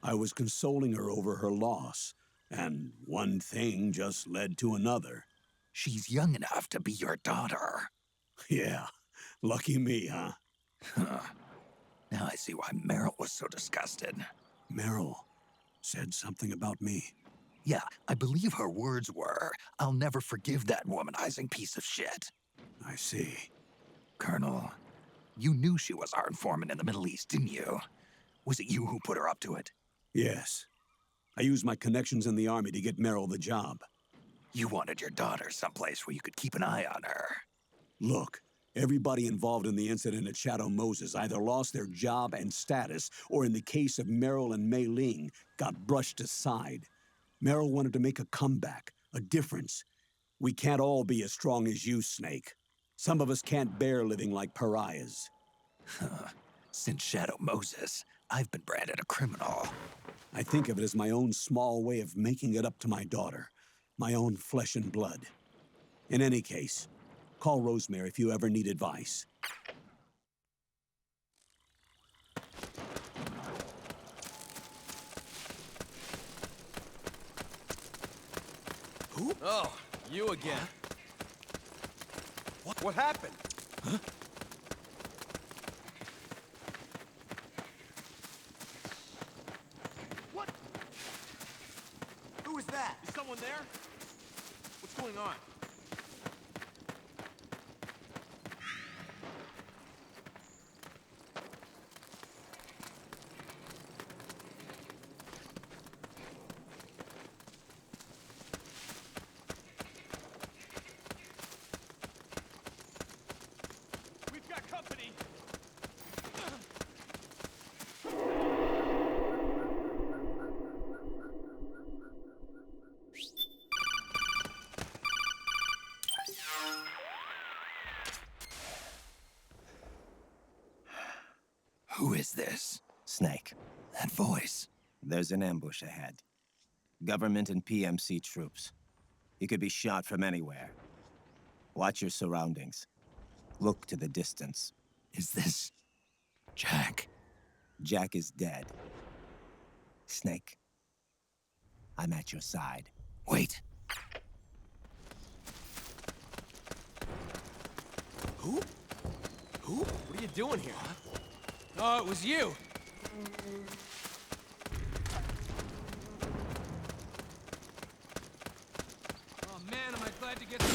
I was consoling her over her loss, and one thing just led to another. She's young enough to be your daughter. Yeah, lucky me, huh? Now I see why Meryl was so disgusted. Meryl said something about me. Yeah, I believe her words were, "I'll never forgive that womanizing piece of shit." I see. Colonel, you knew she was our informant in the Middle East, didn't you? Was it you who put her up to it? Yes. I used my connections in the army to get Meryl the job. You wanted your daughter someplace where you could keep an eye on her. Look, everybody involved in the incident at Shadow Moses either lost their job and status, or in the case of Meryl and Mei Ling, got brushed aside. Meryl wanted to make a comeback, a difference. We can't all be as strong as you, Snake. Some of us can't bear living like pariahs. Since Shadow Moses, I've been branded a criminal. I think of it as my own small way of making it up to my daughter. My own flesh and blood. In any case, call Rosemary if you ever need advice. Who? Oh, you again. What happened? Huh? What? Who is that? Is someone there? What's going on? We've got company. Who is this? Snake. That voice. There's an ambush ahead. Government and PMC troops. You could be shot from anywhere. Watch your surroundings. Look to the distance. Is this Jack? Jack is dead. Snake. I'm at your side. Wait. Who? What are you doing here, huh? Oh, it was you! Oh man, am I glad to get there.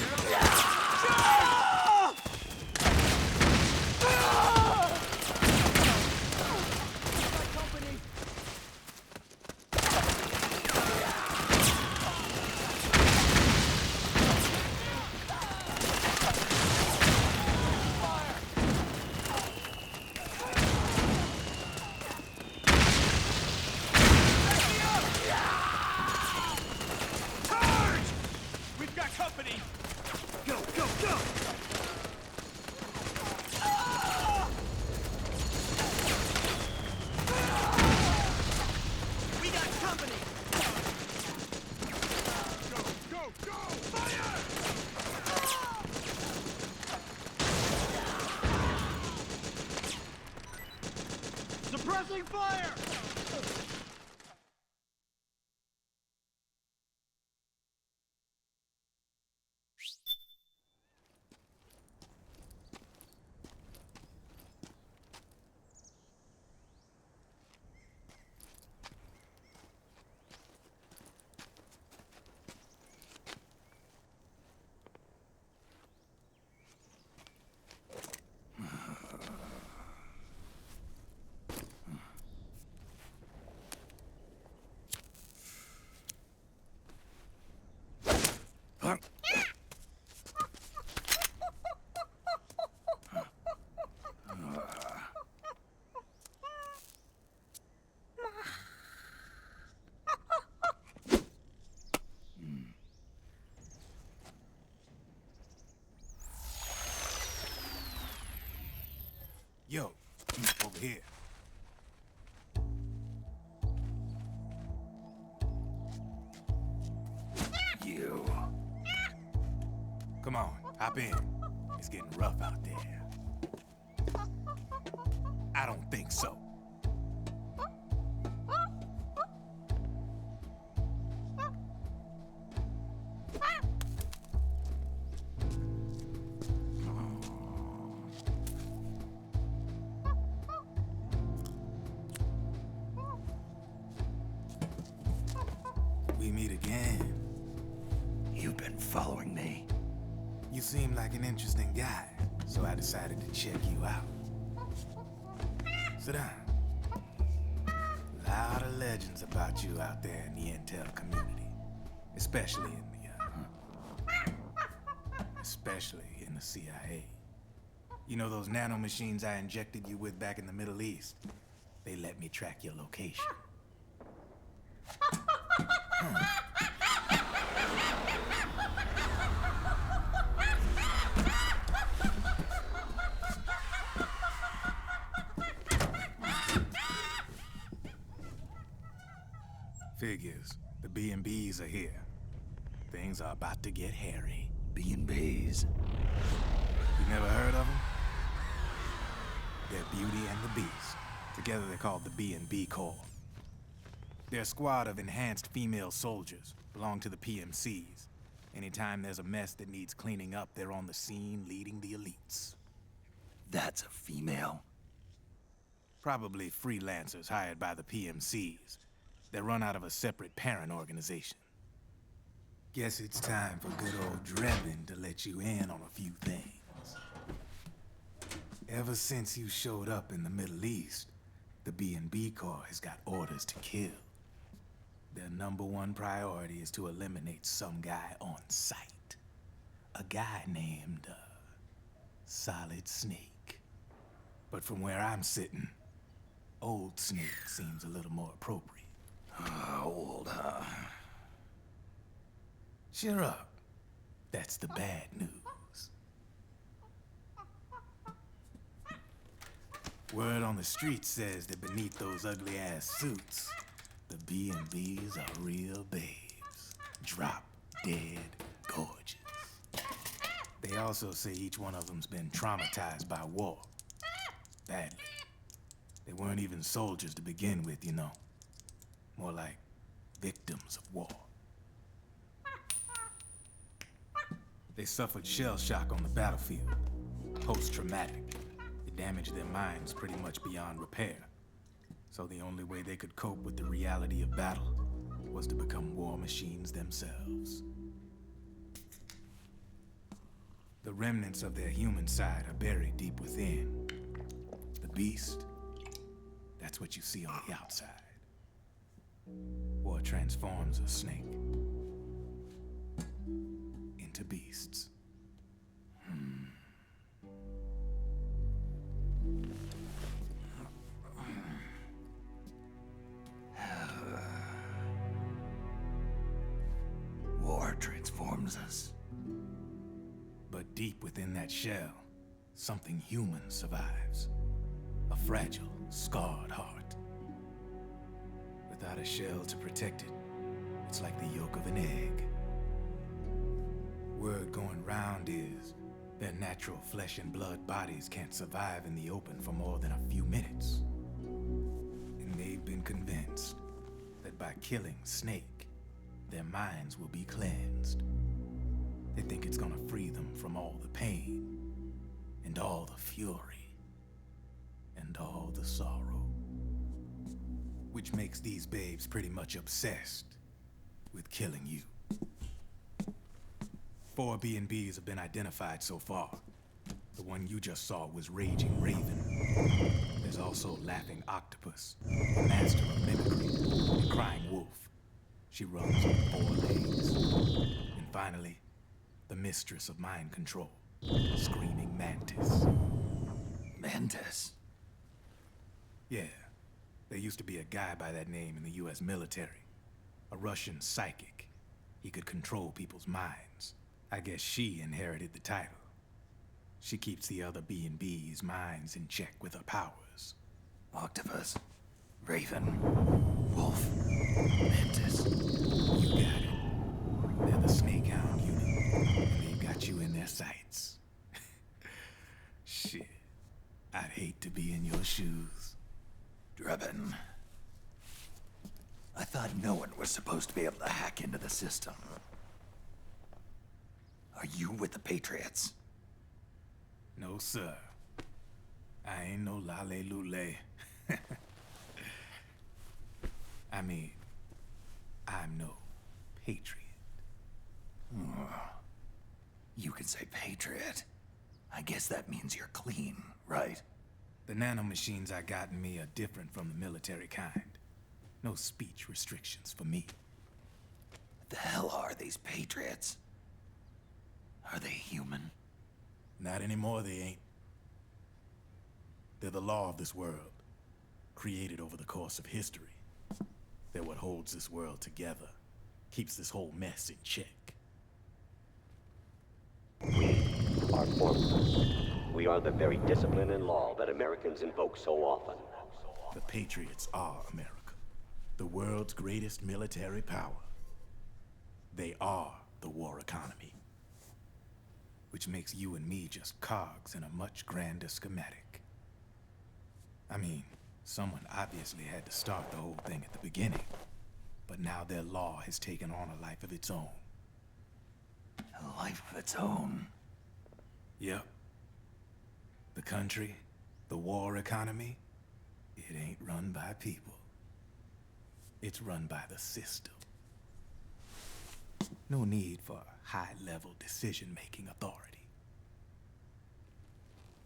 Company! Go, go, go! We got company! Go, go, go! Fire! Suppressing fire! Yo, over here. you. Come on, hop in. It's getting rough out there. I don't think so. We meet again. You've been following me. You seem like an interesting guy, so I decided to check you out. Sit down. A lot of legends about you out there in the intel community, especially in the CIA. You know those nanomachines I injected you with back in the Middle East? They let me track your location. Figures. The B&Bs are here. Things are about to get hairy. B&Bs? You never heard of them? They're Beauty and the Beast. Together they're called the B&B Corps. They're a squad of enhanced female soldiers, belong to the PMCs. Anytime there's a mess that needs cleaning up, they're on the scene leading the elites. That's a female? Probably freelancers hired by the PMCs. They're run out of a separate parent organization. Guess it's time for good old Drebin to let you in on a few things. Ever since you showed up in the Middle East, the B&B Corps has got orders to kill. Their #1 priority is to eliminate some guy on sight. A guy named, Solid Snake. But from where I'm sitting, Old Snake seems a little more appropriate. Old, huh? Cheer up. That's the bad news. Word on the street says that beneath those ugly-ass suits, the B&Bs are real babes. Drop dead gorgeous. They also say each one of them's been traumatized by war. Badly. They weren't even soldiers to begin with, you know. More like victims of war. They suffered shell shock on the battlefield. Post-traumatic. It damaged their minds pretty much beyond repair. So the only way they could cope with the reality of battle was to become war machines themselves. The remnants of their human side are buried deep within. The beast, that's what you see on the outside. War transforms a snake into beasts. War transforms us. But deep within that shell, something human survives. A fragile, scarred heart. Without a shell to protect it, it's like the yolk of an egg. Word going round is their natural flesh and blood bodies can't survive in the open for more than a few minutes. And they've been convinced that by killing Snake, their minds will be cleansed. They think it's gonna free them from all the pain, and all the fury, and all the sorrow. Which makes these babes pretty much obsessed with killing you. 4 B&Bs have been identified so far. The one you just saw was Raging Raven. There's also Laughing Octopus, the master of mimicry, and Crying Wolf. She runs on 4 legs. And finally, the mistress of mind control, Screaming Mantis. Mantis? Yeah. There used to be a guy by that name in the US military. A Russian psychic. He could control people's minds. I guess she inherited the title. She keeps the other B&B's minds in check with her powers. Octopus, Raven, Wolf, Mantis. You got it. They're the snake shoes. Drebin. I thought no one was supposed to be able to hack into the system. Are you with the Patriots? No, sir. I ain't no lale-lule. I mean, I'm no patriot. You can say patriot. I guess that means you're clean, right? The nanomachines I got in me are different from the military kind. No speech restrictions for me. What the hell are these Patriots? Are they human? Not anymore, they ain't. They're the law of this world, created over the course of history. They're what holds this world together, keeps this whole mess in check. Are formless. We are the very discipline and law that Americans invoke so often. The Patriots are America, the world's greatest military power. They are the war economy. Which makes you and me just cogs in a much grander schematic. I mean, someone obviously had to start the whole thing at the beginning. But now their law has taken on a life of its own. A life of its own? Yep. The country, the war economy, it ain't run by people. It's run by the system. No need for high-level decision-making authority.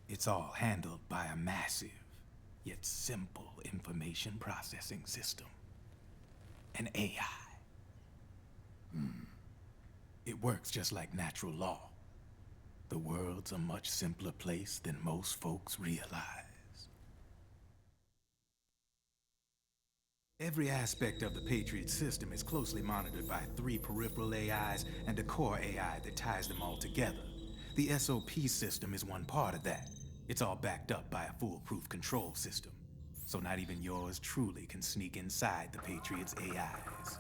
It's all handled by a massive, yet simple information processing system. An AI. It works just like natural law. The world's a much simpler place than most folks realize. Every aspect of the Patriot system is closely monitored by 3 peripheral AIs and a core AI that ties them all together. The SOP system is one part of that. It's all backed up by a foolproof control system. So not even yours truly can sneak inside the Patriots' AIs.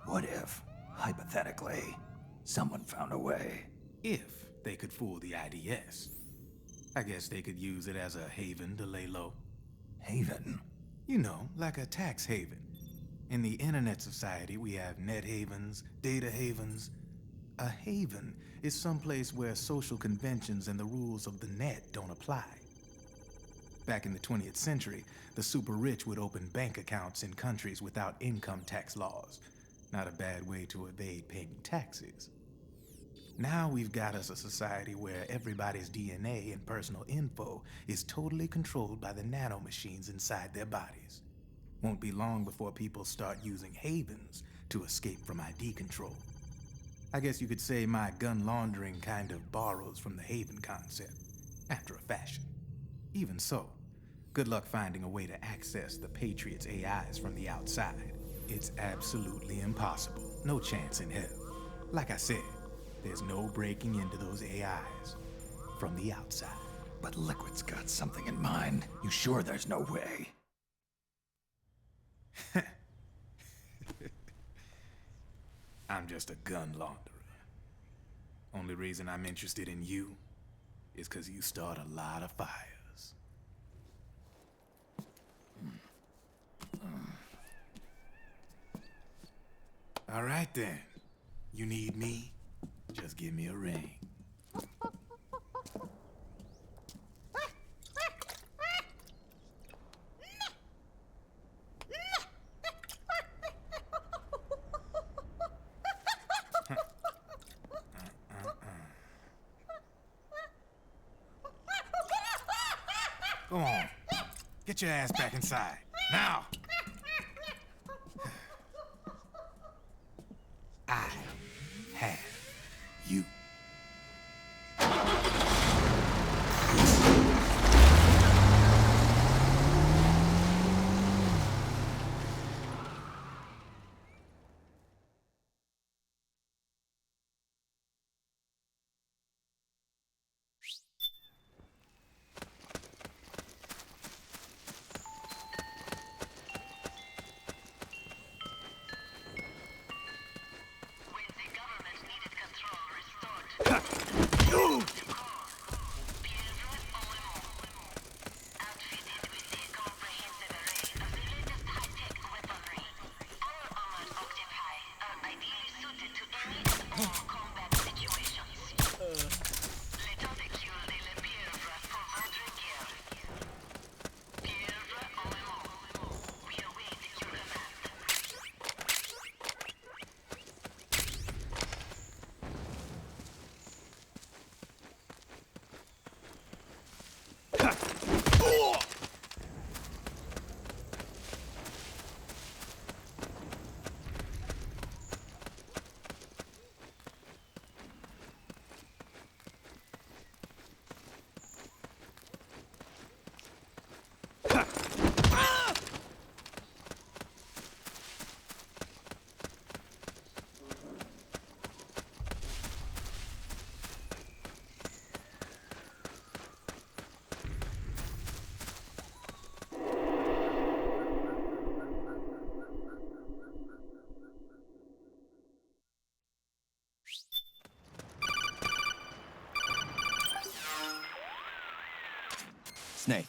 What if, hypothetically, someone found a way? If they could fool the IDS. I guess they could use it as a haven to lay low. Haven? You know, like a tax haven. In the internet society, we have net havens, data havens. A haven is someplace where social conventions and the rules of the net don't apply. Back in the 20th century, the super rich would open bank accounts in countries without income tax laws. Not a bad way to evade paying taxes. Now we've got us a society where everybody's DNA and personal info is totally controlled by the nanomachines inside their bodies. Won't be long before people start using havens to escape from ID control. I guess you could say my gun laundering kind of borrows from the haven concept, after a fashion. Even so, good luck finding a way to access the Patriots' AIs from the outside. It's absolutely impossible. No chance in hell. Like I said, there's no breaking into those AIs from the outside. But Liquid's got something in mind. You sure there's no way? I'm just a gun launderer. Only reason I'm interested in you is because you start a lot of fires. All right then. You need me? Just give me a ring. Go on. Get your ass back inside. Now! I have you. Snake,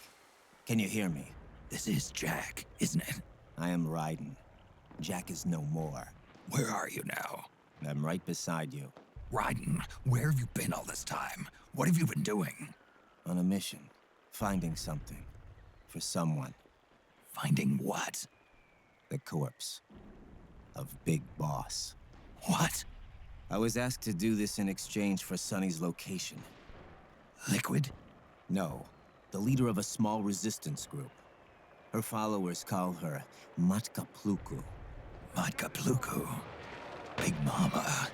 can you hear me? This is Jack, isn't it? I am Raiden. Jack is no more. Where are you now? I'm right beside you. Raiden, where have you been all this time? What have you been doing? On a mission. Finding something. For someone. Finding what? The corpse. Of Big Boss. What? I was asked to do this in exchange for Sonny's location. Liquid? No. The leader of a small resistance group. Her followers call her Matka Pluku. Matka Pluku? Big Mama.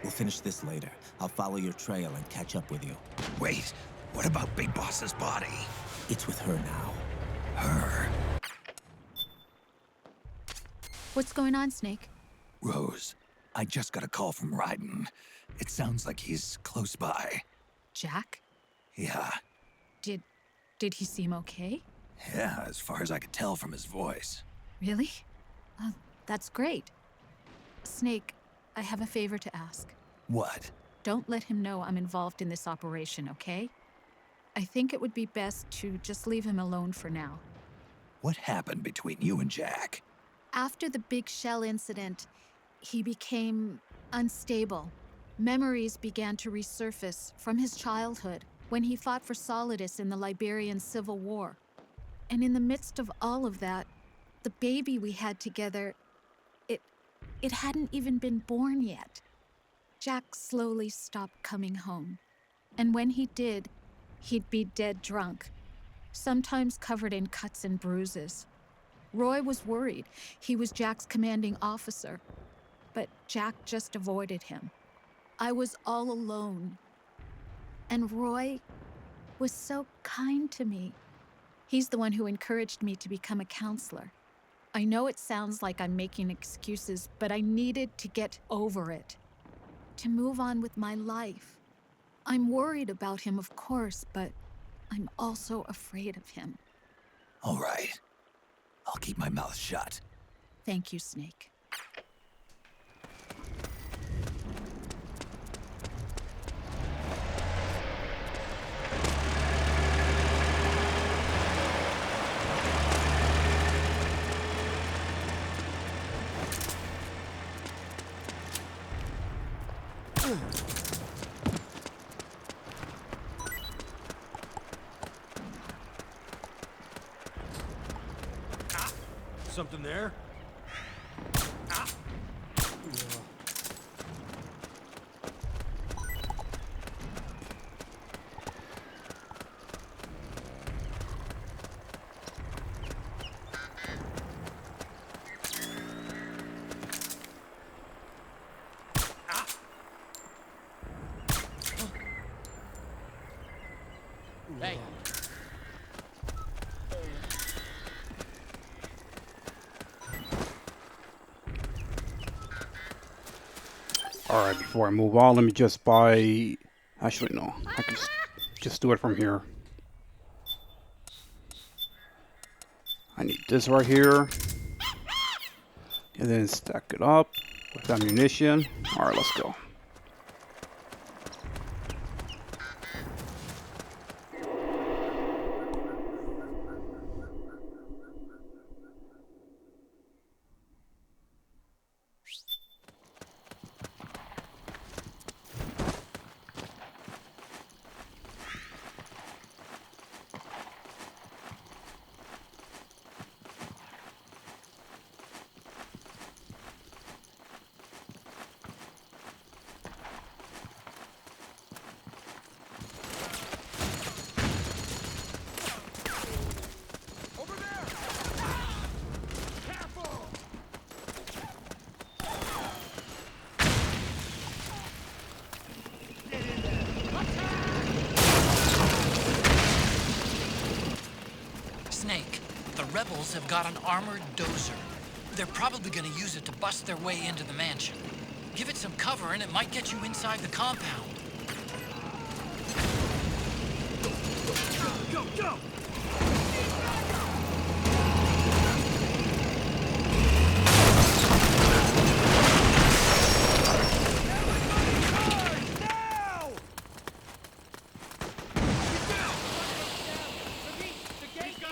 We'll finish this later. I'll follow your trail and catch up with you. Wait, what about Big Boss's body? It's with her now. Her? What's going on, Snake? Rose, I just got a call from Raiden. It sounds like he's close by. Jack? Yeah. Did he seem okay? Yeah, as far as I could tell from his voice. Really? That's great. Snake, I have a favor to ask. What? Don't let him know I'm involved in this operation, okay? I think it would be best to just leave him alone for now. What happened between you and Jack? After the Big Shell incident, he became unstable. Memories began to resurface from his childhood when he fought for Solidus in the Liberian Civil War. And in the midst of all of that, the baby we had together, it hadn't even been born yet. Jack slowly stopped coming home. And when he did, he'd be dead drunk, sometimes covered in cuts and bruises. Roy was worried. He was Jack's commanding officer. But Jack just avoided him. I was all alone. And Roy was so kind to me. He's the one who encouraged me to become a counselor. I know it sounds like I'm making excuses, but I needed to get over it. To move on with my life. I'm worried about him, of course, but I'm also afraid of him. All right. I'll keep my mouth shut. Thank you, Snake. Something there? Hey. Alright, before I move on, let me just buy... Actually, no. I can just do it from here. I need this right here. And then stack it up with ammunition. Alright, let's go. rebels have got an armored dozer. They're probably gonna use it to bust their way into the mansion. Give it some cover and it might get you inside the compound. Go, go, go!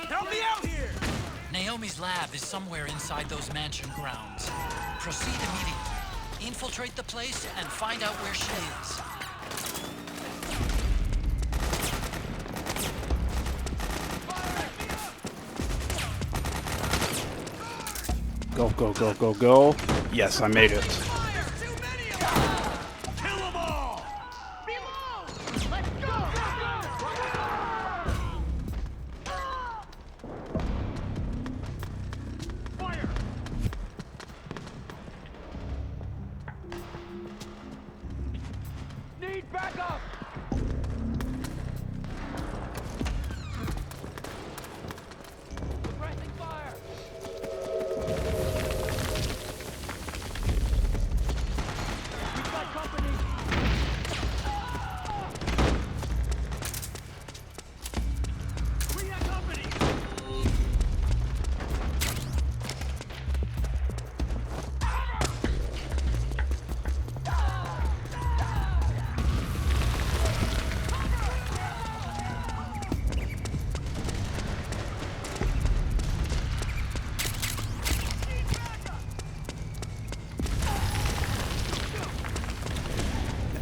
Help me out here! Naomi's lab is somewhere inside those mansion grounds. Proceed immediately. Infiltrate the place and find out where she is. Go, go, go, go, go. Yes, I made it. Kill them all! Reload! Let's go! Fire! Need backup! Suppressing fire! We've got company! We got company!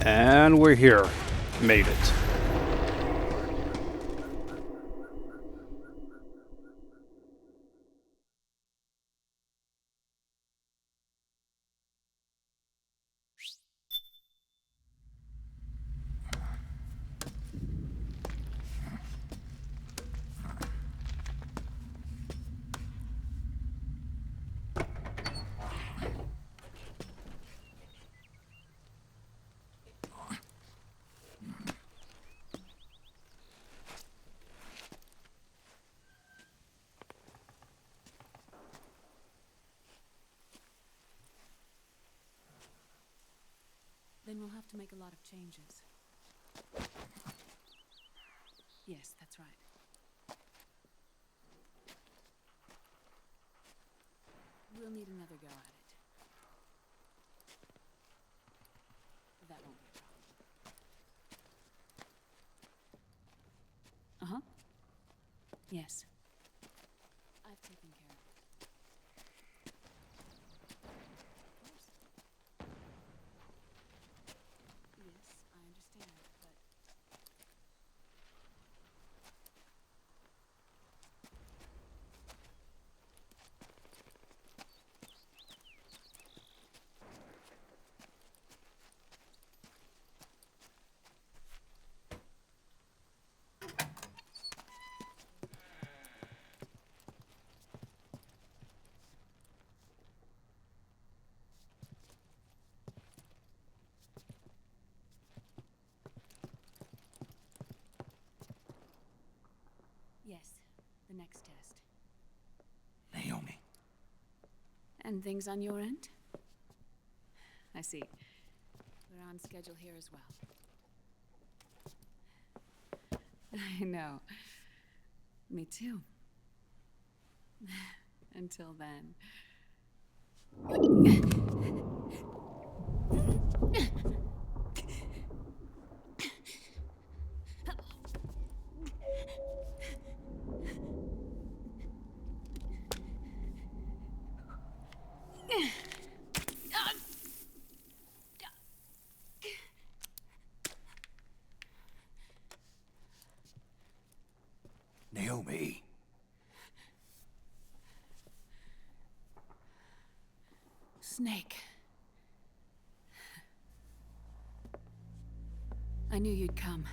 And we're here. Made it. Then we'll have to make a lot of changes. Yes, that's right. We'll need another go at it. That won't be a problem. Uh-huh. Yes. I've taken care of it. Yes, I understand, but... Yes, the next test. Naomi. And things on your end? I see. We're on schedule here as well. I know. Me too. Until then. Naomi. Snake. I knew you'd come.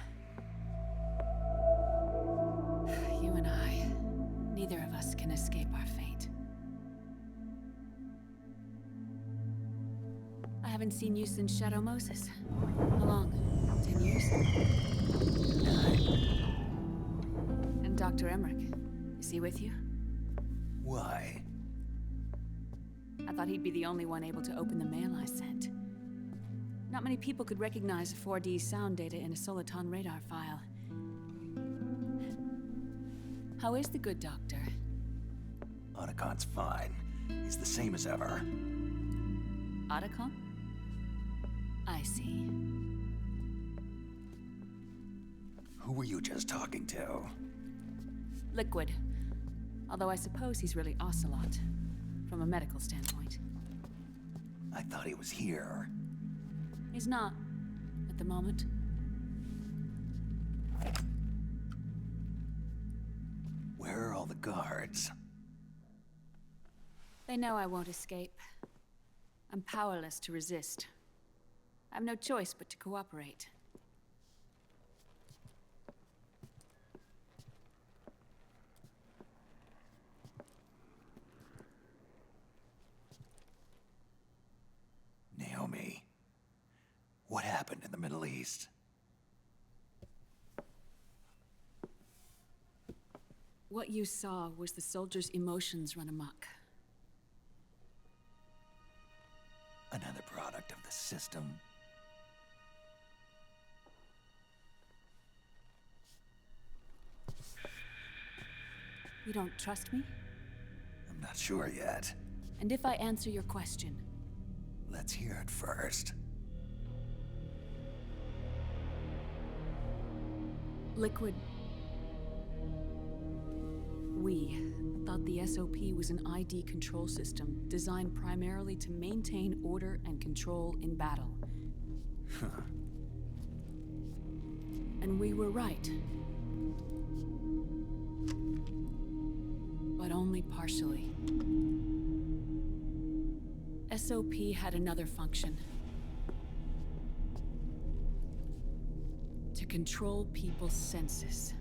You and I, neither of us can escape our fate. I haven't seen you since Shadow Moses. How long? 10 years? 9. And Dr. Emmerich, is he with you? Why? I thought he'd be the only one able to open the mail I sent. Not many people could recognize 4D sound data in a Soliton radar file. How is the good doctor? Otacon's fine. He's the same as ever. Otacon? I see. Who were you just talking to? Liquid. Although I suppose he's really Ocelot, from a medical standpoint. I thought he was here. He's not, at the moment. Where are all the guards? They know I won't escape. I'm powerless to resist. I have no choice but to cooperate. Naomi, what happened in the Middle East? What you saw was the soldiers' emotions run amok. Another product of the system. You don't trust me? I'm not sure yet. And if I answer your question? Let's hear it first. Liquid. We thought the SOP was an ID control system designed primarily to maintain order and control in battle. And we were right. But only partially. SOP had another function. To control people's senses.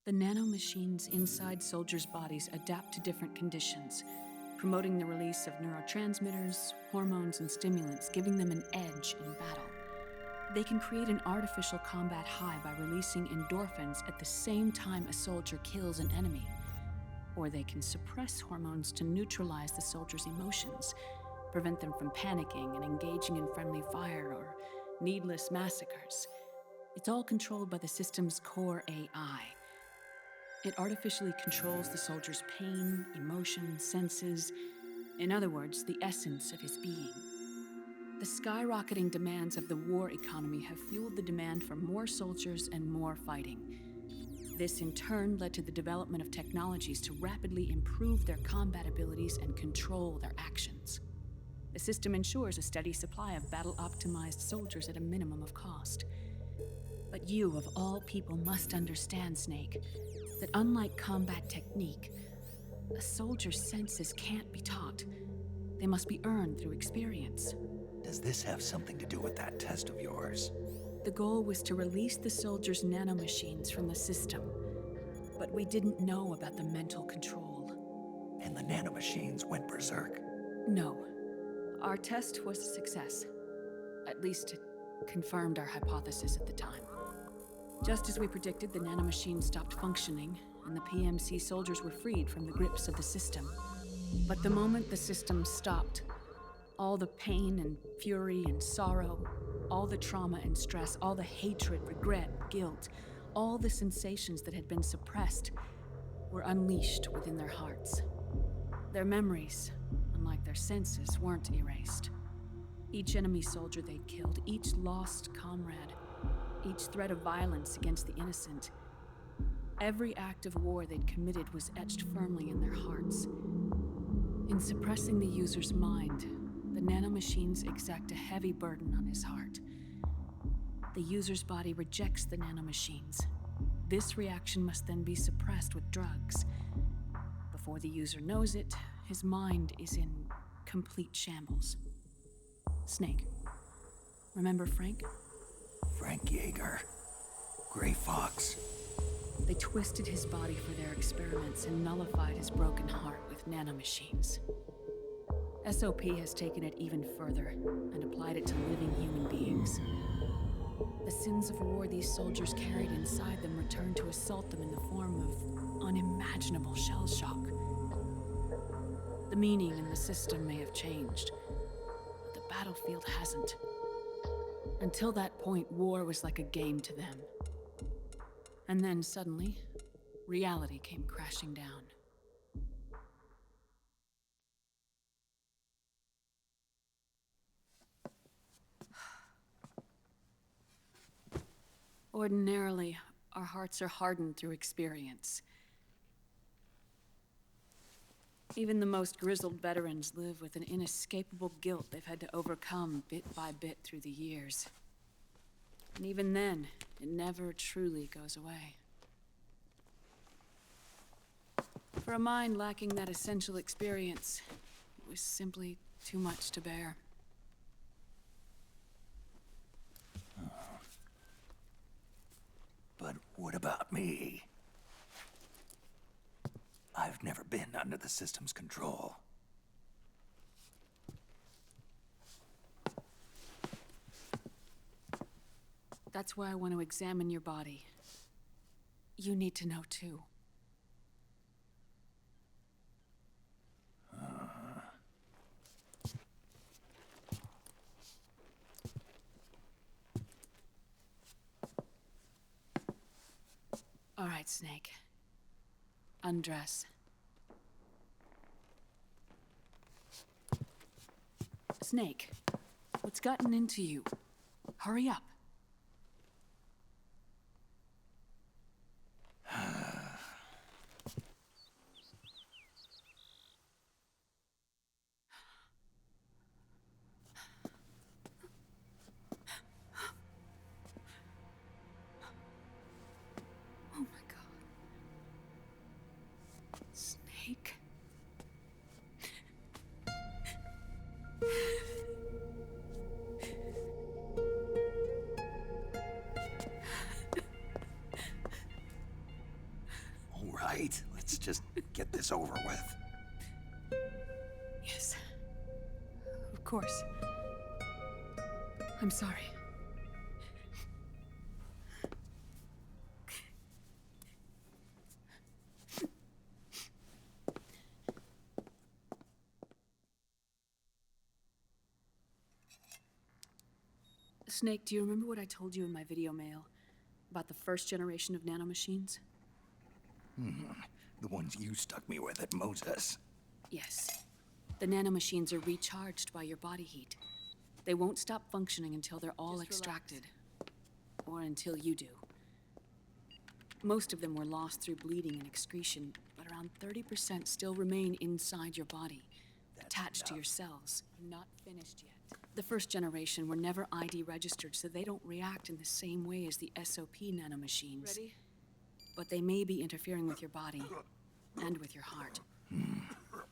The nanomachines inside soldiers' bodies adapt to different conditions, promoting the release of neurotransmitters, hormones, and stimulants, giving them an edge in battle. They can create an artificial combat high by releasing endorphins at the same time a soldier kills an enemy. Or they can suppress hormones to neutralize the soldier's emotions, prevent them from panicking and engaging in friendly fire or needless massacres. It's all controlled by the system's core AI. It artificially controls the soldier's pain, emotion, senses, in other words, the essence of his being. The skyrocketing demands of the war economy have fueled the demand for more soldiers and more fighting. This in turn led to the development of technologies to rapidly improve their combat abilities and control their actions. The system ensures a steady supply of battle-optimized soldiers at a minimum of cost. But you, of all people, must understand, Snake, that unlike combat technique, a soldier's senses can't be taught. They must be earned through experience. Does this have something to do with that test of yours? The goal was to release the soldiers' nanomachines from the system, but we didn't know about the mental control. And the nanomachines went berserk? No. Our test was a success. At least it confirmed our hypothesis at the time. Just as we predicted, the nanomachines stopped functioning, and the PMC soldiers were freed from the grips of the system. But the moment the system stopped, all the pain and fury and sorrow, all the trauma and stress, all the hatred, regret, guilt, all the sensations that had been suppressed were unleashed within their hearts. Their memories, unlike their senses, weren't erased. Each enemy soldier they'd killed, each lost comrade, each threat of violence against the innocent, every act of war they'd committed was etched firmly in their hearts. In suppressing the user's mind, the nanomachines exact a heavy burden on his heart. The user's body rejects the nanomachines. This reaction must then be suppressed with drugs. Before the user knows it, his mind is in complete shambles. Snake, remember Frank? Frank Yeager. Gray Fox. They twisted his body for their experiments and nullified his broken heart with nanomachines. SOP has taken it even further and applied it to living human beings. The sins of war these soldiers carried inside them returned to assault them in the form of unimaginable shell shock. The meaning in the system may have changed, but the battlefield hasn't. Until that point, war was like a game to them. And then suddenly, reality came crashing down. Ordinarily, our hearts are hardened through experience. Even the most grizzled veterans live with an inescapable guilt they've had to overcome bit by bit through the years. And even then, it never truly goes away. For a mind lacking that essential experience, it was simply too much to bear. But what about me? I've never been under the system's control. That's why I want to examine your body. You need to know too. All right, Snake. Undress. Snake, what's gotten into you? Hurry up. Oh my God. Snake? All right, let's just get this over with. Yes. Of course. I'm sorry. Snake, do you remember what I told you in my video mail about the first generation of nanomachines? The ones you stuck me with at Moses. Yes. The nanomachines are recharged by your body heat. They won't stop functioning until they're all extracted. Or until you do. Most of them were lost through bleeding and excretion, but around 30% still remain inside your body, attached to your cells. Not finished yet. The first generation were never ID registered, so they don't react in the same way as the SOP nanomachines. Ready? But they may be interfering with your body, and with your heart.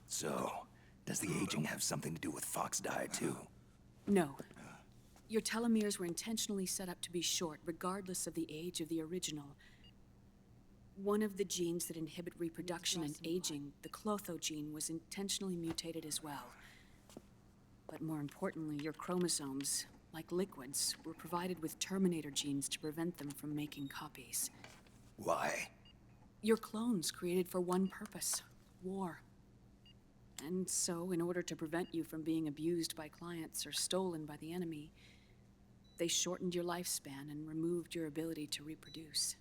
So, does the aging have something to do with Fox diet too? No. Your telomeres were intentionally set up to be short, regardless of the age of the original. One of the genes that inhibit reproduction and aging, the Clotho gene, was intentionally mutated as well. But more importantly, your chromosomes, like liquids, were provided with terminator genes to prevent them from making copies. Why? Your clones created for one purpose: war. And so, in order to prevent you from being abused by clients or stolen by the enemy, they shortened your lifespan and removed your ability to reproduce.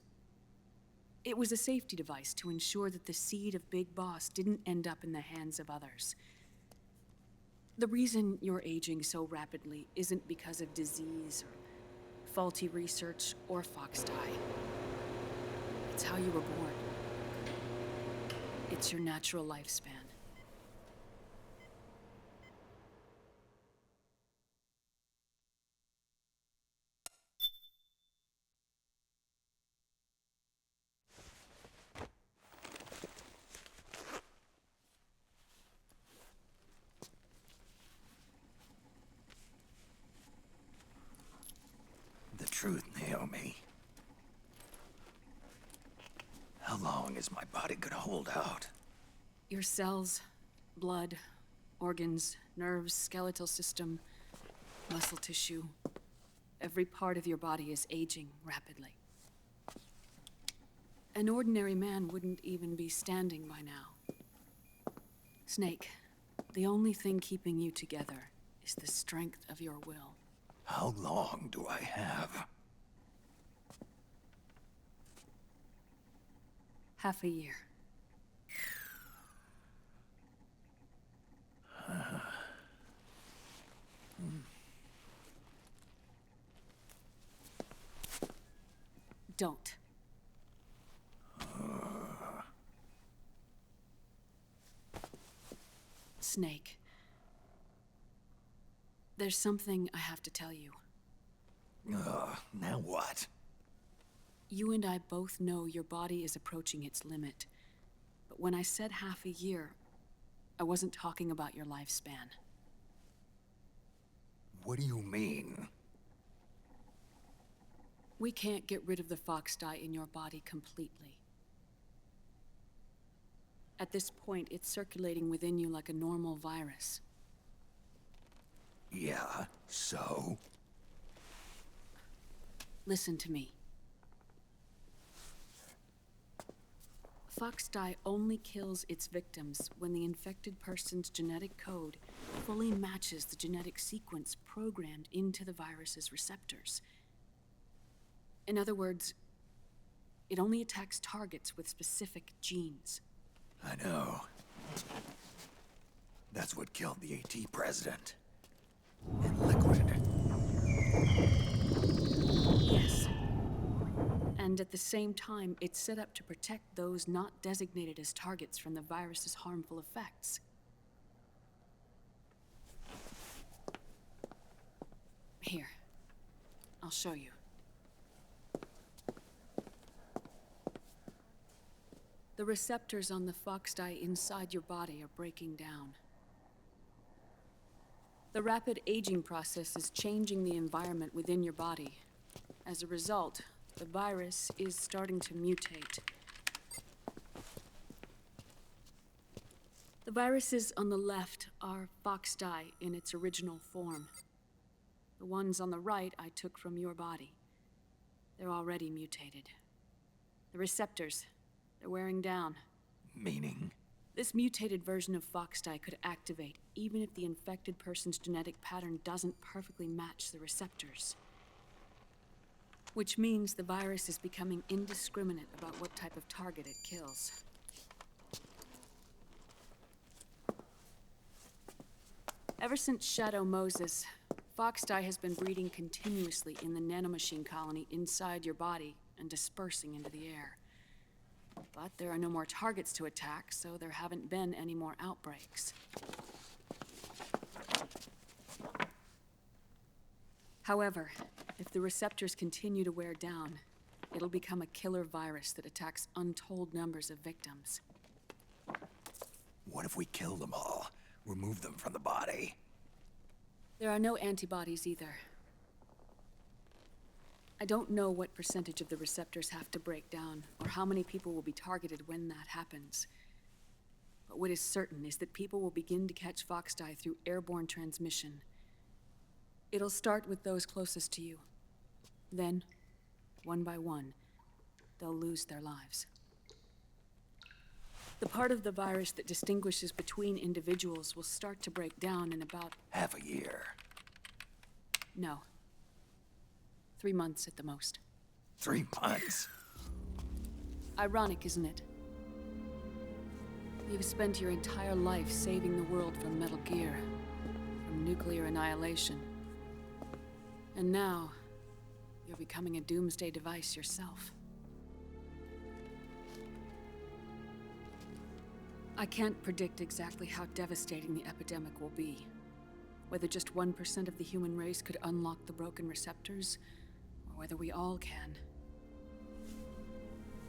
It was a safety device to ensure that the seed of Big Boss didn't end up in the hands of others. The reason you're aging so rapidly isn't because of disease or faulty research or Fox die. It's how you were born. It's your natural lifespan. The truth, Naomi. How long is my body gonna hold out? Your cells, blood, organs, nerves, skeletal system, muscle tissue. Every part of your body is aging rapidly. An ordinary man wouldn't even be standing by now. Snake, the only thing keeping you together is the strength of your will. How long do I have? Half a year. Don't. Snake. There's something I have to tell you. Now what? You and I both know your body is approaching its limit. But when I said half a year, I wasn't talking about your lifespan. What do you mean? We can't get rid of the fox dye in your body completely. At this point, it's circulating within you like a normal virus. Yeah, so? Listen to me. Fox dye only kills its victims when the infected person's genetic code fully matches the genetic sequence programmed into the virus's receptors. In other words, it only attacks targets with specific genes. I know. That's what killed the AT president. In liquid. Yes. And at the same time, it's set up to protect those not designated as targets from the virus's harmful effects. Here. I'll show you. The receptors on the fox dye inside your body are breaking down. The rapid aging process is changing the environment within your body. As a result, the virus is starting to mutate. The viruses on the left are fox dye in its original form. The ones on the right I took from your body. They're already mutated. The receptors, they're wearing down. Meaning? This mutated version of fox dye could activate even if the infected person's genetic pattern doesn't perfectly match the receptors. Which means the virus is becoming indiscriminate about what type of target it kills. Ever since Shadow Moses, fox dye has been breeding continuously in the nanomachine colony inside your body and dispersing into the air. But there are no more targets to attack, so there haven't been any more outbreaks. However, if the receptors continue to wear down, it'll become a killer virus that attacks untold numbers of victims. What if we kill them all? Remove them from the body? There are no antibodies either. I don't know what percentage of the receptors have to break down, or how many people will be targeted when that happens. But what is certain is that people will begin to catch fox dye through airborne transmission. It'll start with those closest to you. Then, one by one, they'll lose their lives. The part of the virus that distinguishes between individuals will start to break down in about... half a year. No. 3 months at the most. 3 months? Ironic, isn't it? You've spent your entire life saving the world from Metal Gear, from nuclear annihilation. And now, you're becoming a doomsday device yourself. I can't predict exactly how devastating the epidemic will be. Whether just 1% of the human race could unlock the broken receptors, or whether we all can.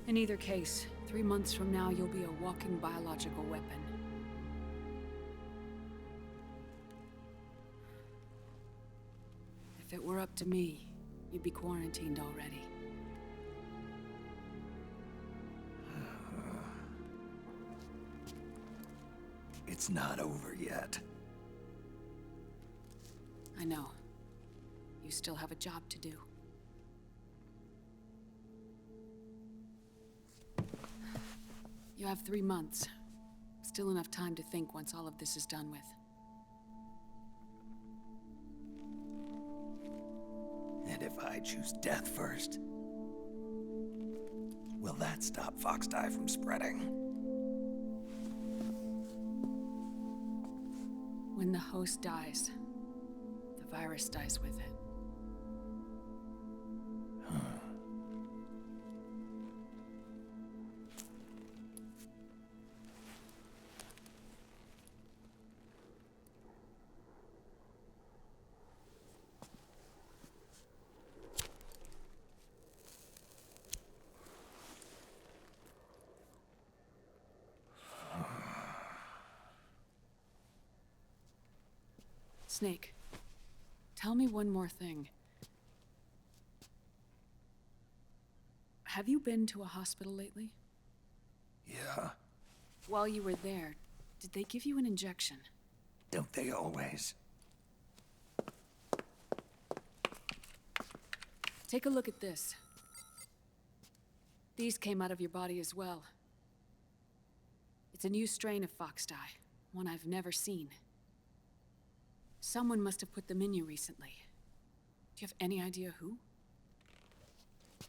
In either case, 3 months from now, you'll be a walking biological weapon. If it were up to me, you'd be quarantined already. It's not over yet. I know. You still have a job to do. You have 3 months. Still enough time to think once all of this is done with. And if I choose death first, will that stop Foxdie from spreading? When the host dies, the virus dies with it. Snake, tell me one more thing. Have you been to a hospital lately? Yeah. While you were there, did they give you an injection? Don't they always? Take a look at this. These came out of your body as well. It's a new strain of Foxdie, one I've never seen. Someone must have put them in you recently. Do you have any idea who?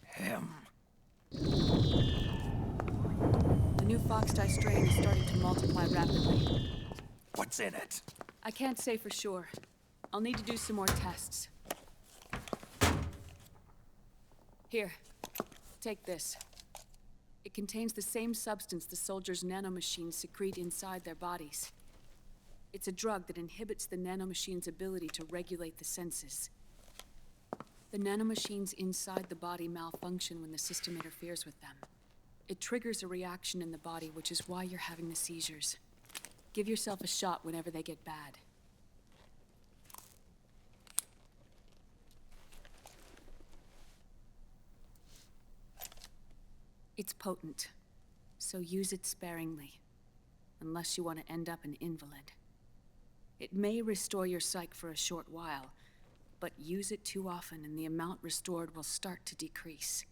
Him. The new Foxdie strain is starting to multiply rapidly. What's in it? I can't say for sure. I'll need to do some more tests. Here, take this. It contains the same substance the soldiers' nanomachines secrete inside their bodies. It's a drug that inhibits the nanomachine's ability to regulate the senses. The nanomachines inside the body malfunction when the system interferes with them. It triggers a reaction in the body, which is why you're having the seizures. Give yourself a shot whenever they get bad. It's potent, so use it sparingly, unless you want to end up an invalid. It may restore your psyche for a short while, but use it too often and the amount restored will start to decrease.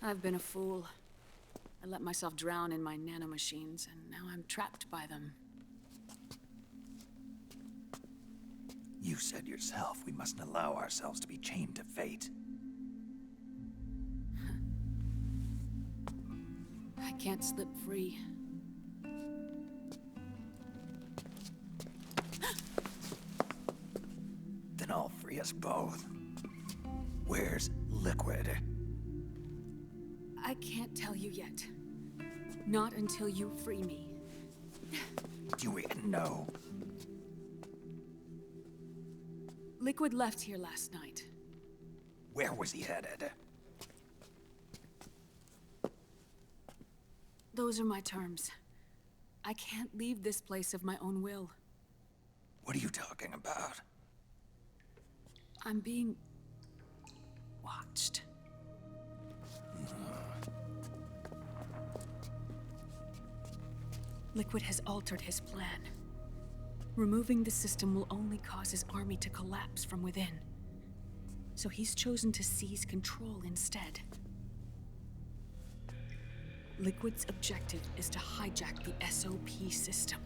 I've been a fool. I let myself drown in my nanomachines, and now I'm trapped by them. You said yourself we mustn't allow ourselves to be chained to fate. I can't slip free. Then I'll free us both. Where's Liquid? I can't tell you yet. Not until you free me. Do we know? Liquid left here last night. Where was he headed? Those are my terms. I can't leave this place of my own will. What are you talking about? I'm being watched. Liquid has altered his plan. Removing the system will only cause his army to collapse from within. So he's chosen to seize control instead. Liquid's objective is to hijack the SOP system.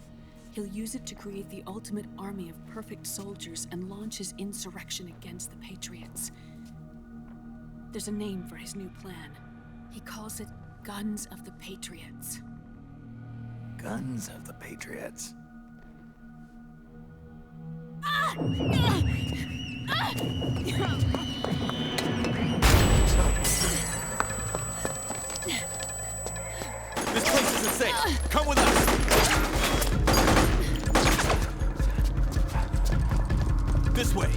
He'll use it to create the ultimate army of perfect soldiers and launch his insurrection against the Patriots. There's a name for his new plan. He calls it Guns of the Patriots. Guns of the Patriots. This place isn't safe. Come with us. This way.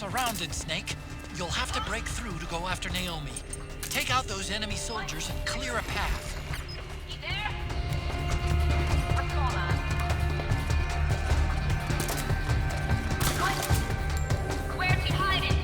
surrounded, Snake. You'll have to break through to go after Naomi. Take out those enemy soldiers and clear a path. You there? What's going on? Where's he hiding?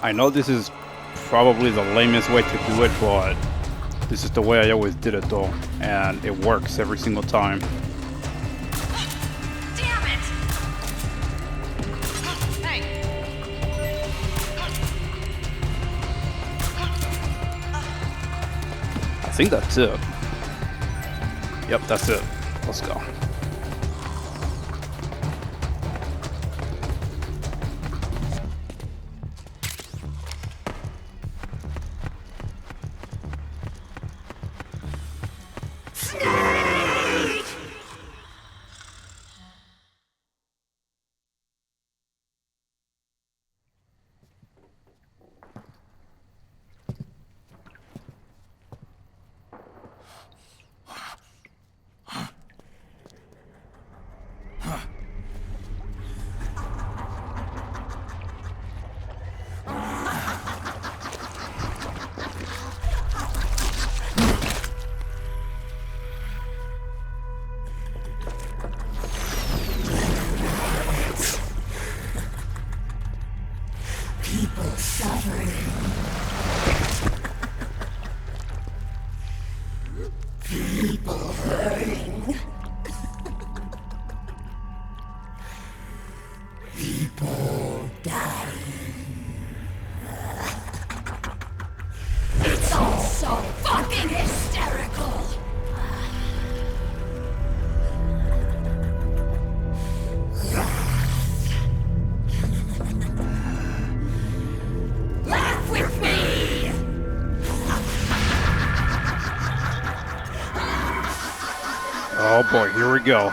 I know this is probably the lamest way to do it, but this is the way I always did it though, and it works every single time. Damn it! Hey! I think that's it. Yep, that's it. Let's go. Oh boy, here we go.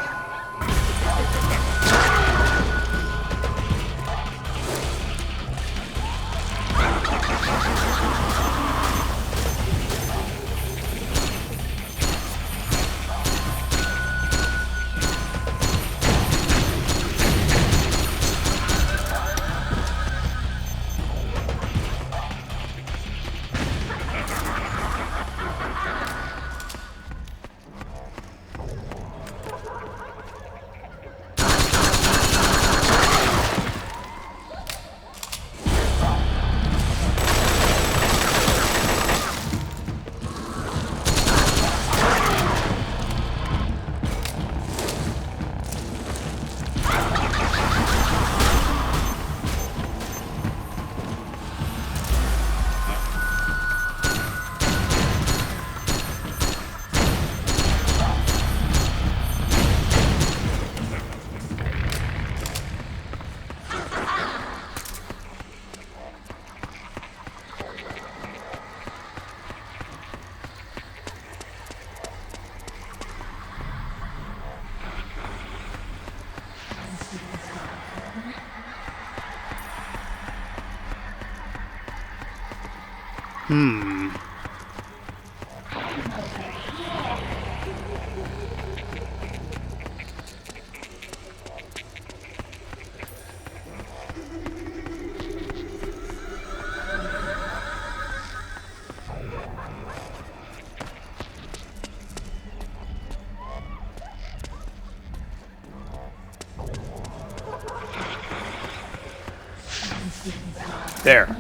There.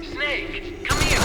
Snake, come here!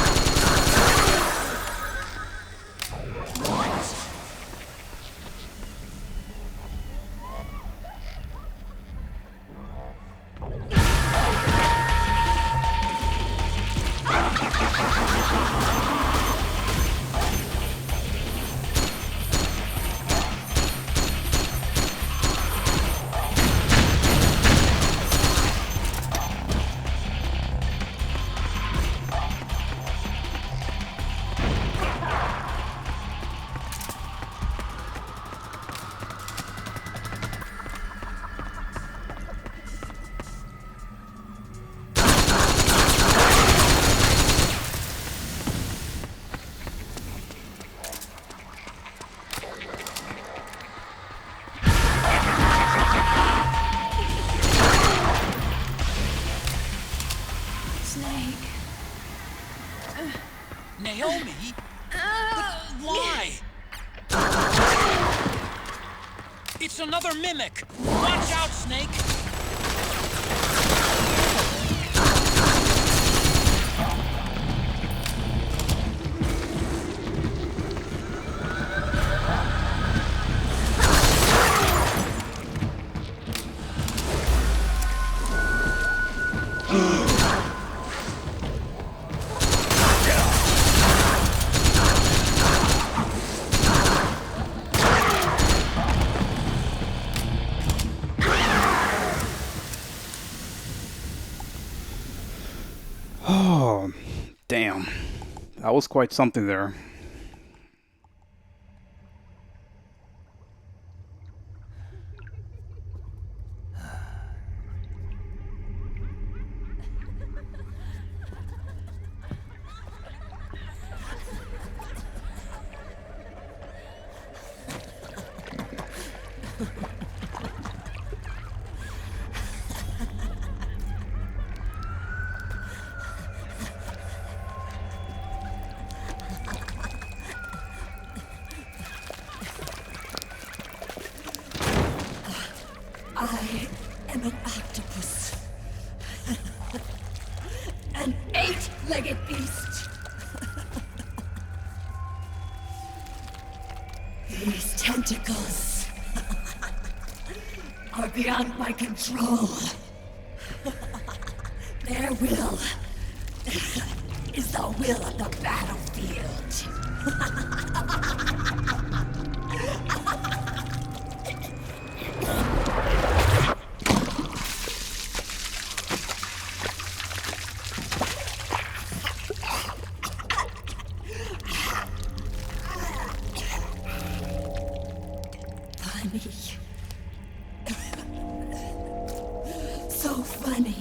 Naomi? Why? It's another mimic! Watch out, Snake! Oh, damn. That was quite something there. I am an octopus. An 8-legged beast. These tentacles are beyond my control. Their will is the will of the battlefield. Funny. So funny.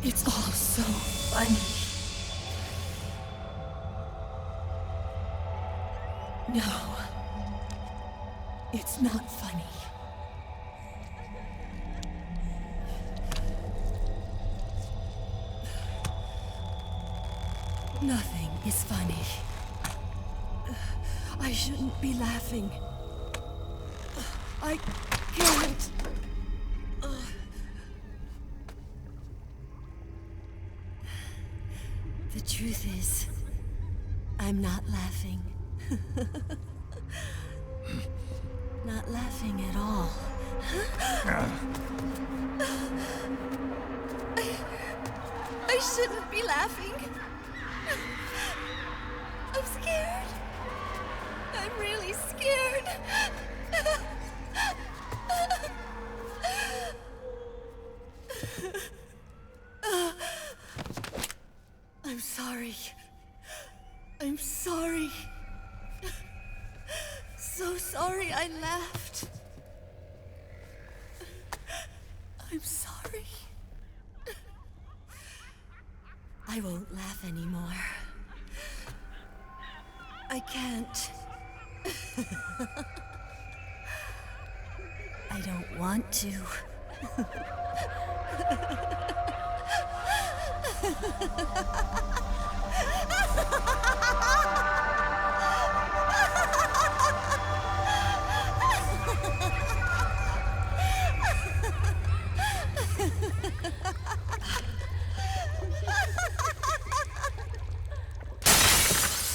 It's all so funny. No. It's not funny. Nothing is funny. I shouldn't be laughing. I can't. The truth is, I'm not laughing. Not laughing at all. I shouldn't be laughing. I'm scared. I'm really scared. I'm sorry. I'm sorry. So sorry I laughed. I'm sorry. I won't laugh anymore. I can't. I don't want to.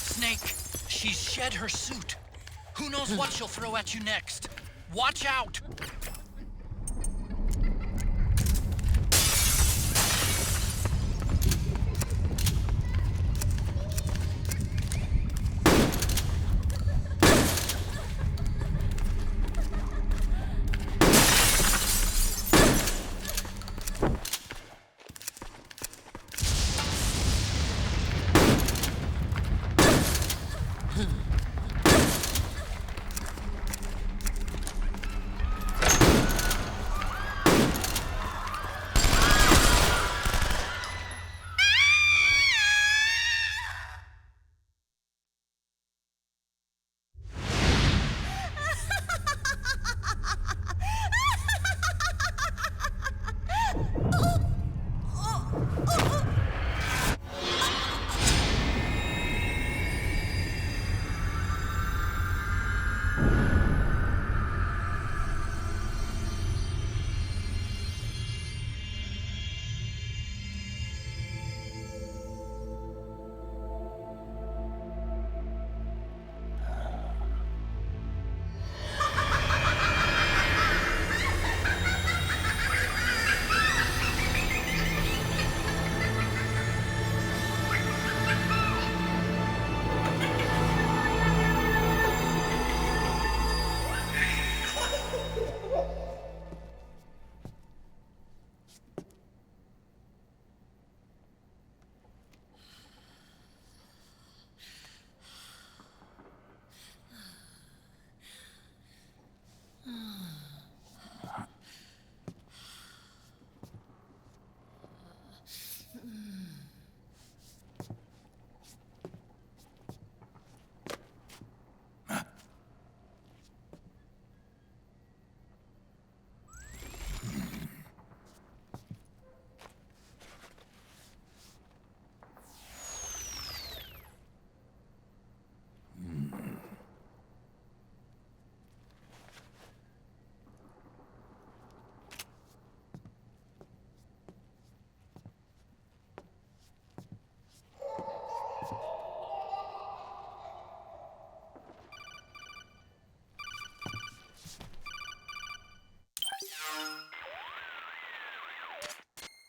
Snake, she's shed her suit. Who knows what she'll throw at you next? Watch out!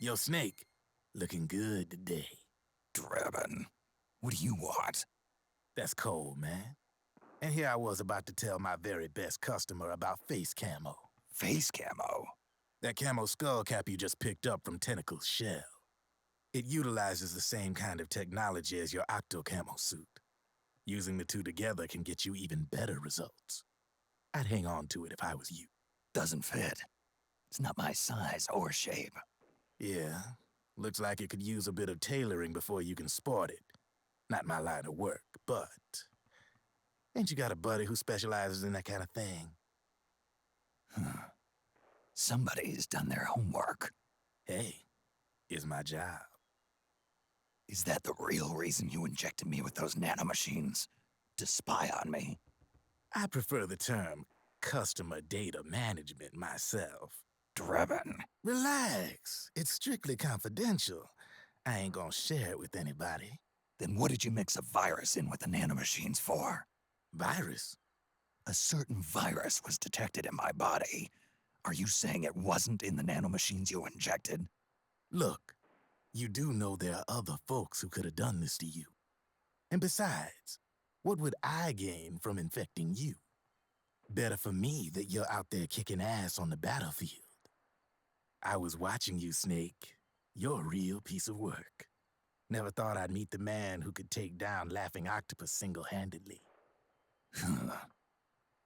Yo, Snake, looking good today. Drebin, what do you want? That's cold, man. And here I was about to tell my very best customer about face camo. Face camo? That camo skull cap you just picked up from Tentacle's shell. It utilizes the same kind of technology as your octo camo suit. Using the two together can get you even better results. I'd hang on to it if I was you. Doesn't fit. It's not my size or shape. Yeah, looks like it could use a bit of tailoring before you can sport it. Not my line of work, but... Ain't you got a buddy who specializes in that kind of thing? Somebody's done their homework. Hey, it's my job. Is that the real reason you injected me with those nanomachines? To spy on me? I prefer the term customer data management myself. Drebin. Relax. It's strictly confidential. I ain't gonna share it with anybody. Then what did you mix a virus in with the nanomachines for? Virus? A certain virus was detected in my body. Are you saying it wasn't in the nanomachines you injected? Look, you do know there are other folks who could have done this to you. And besides, what would I gain from infecting you? Better for me that you're out there kicking ass on the battlefield. I was watching you, Snake. You're a real piece of work. Never thought I'd meet the man who could take down Laughing Octopus single-handedly.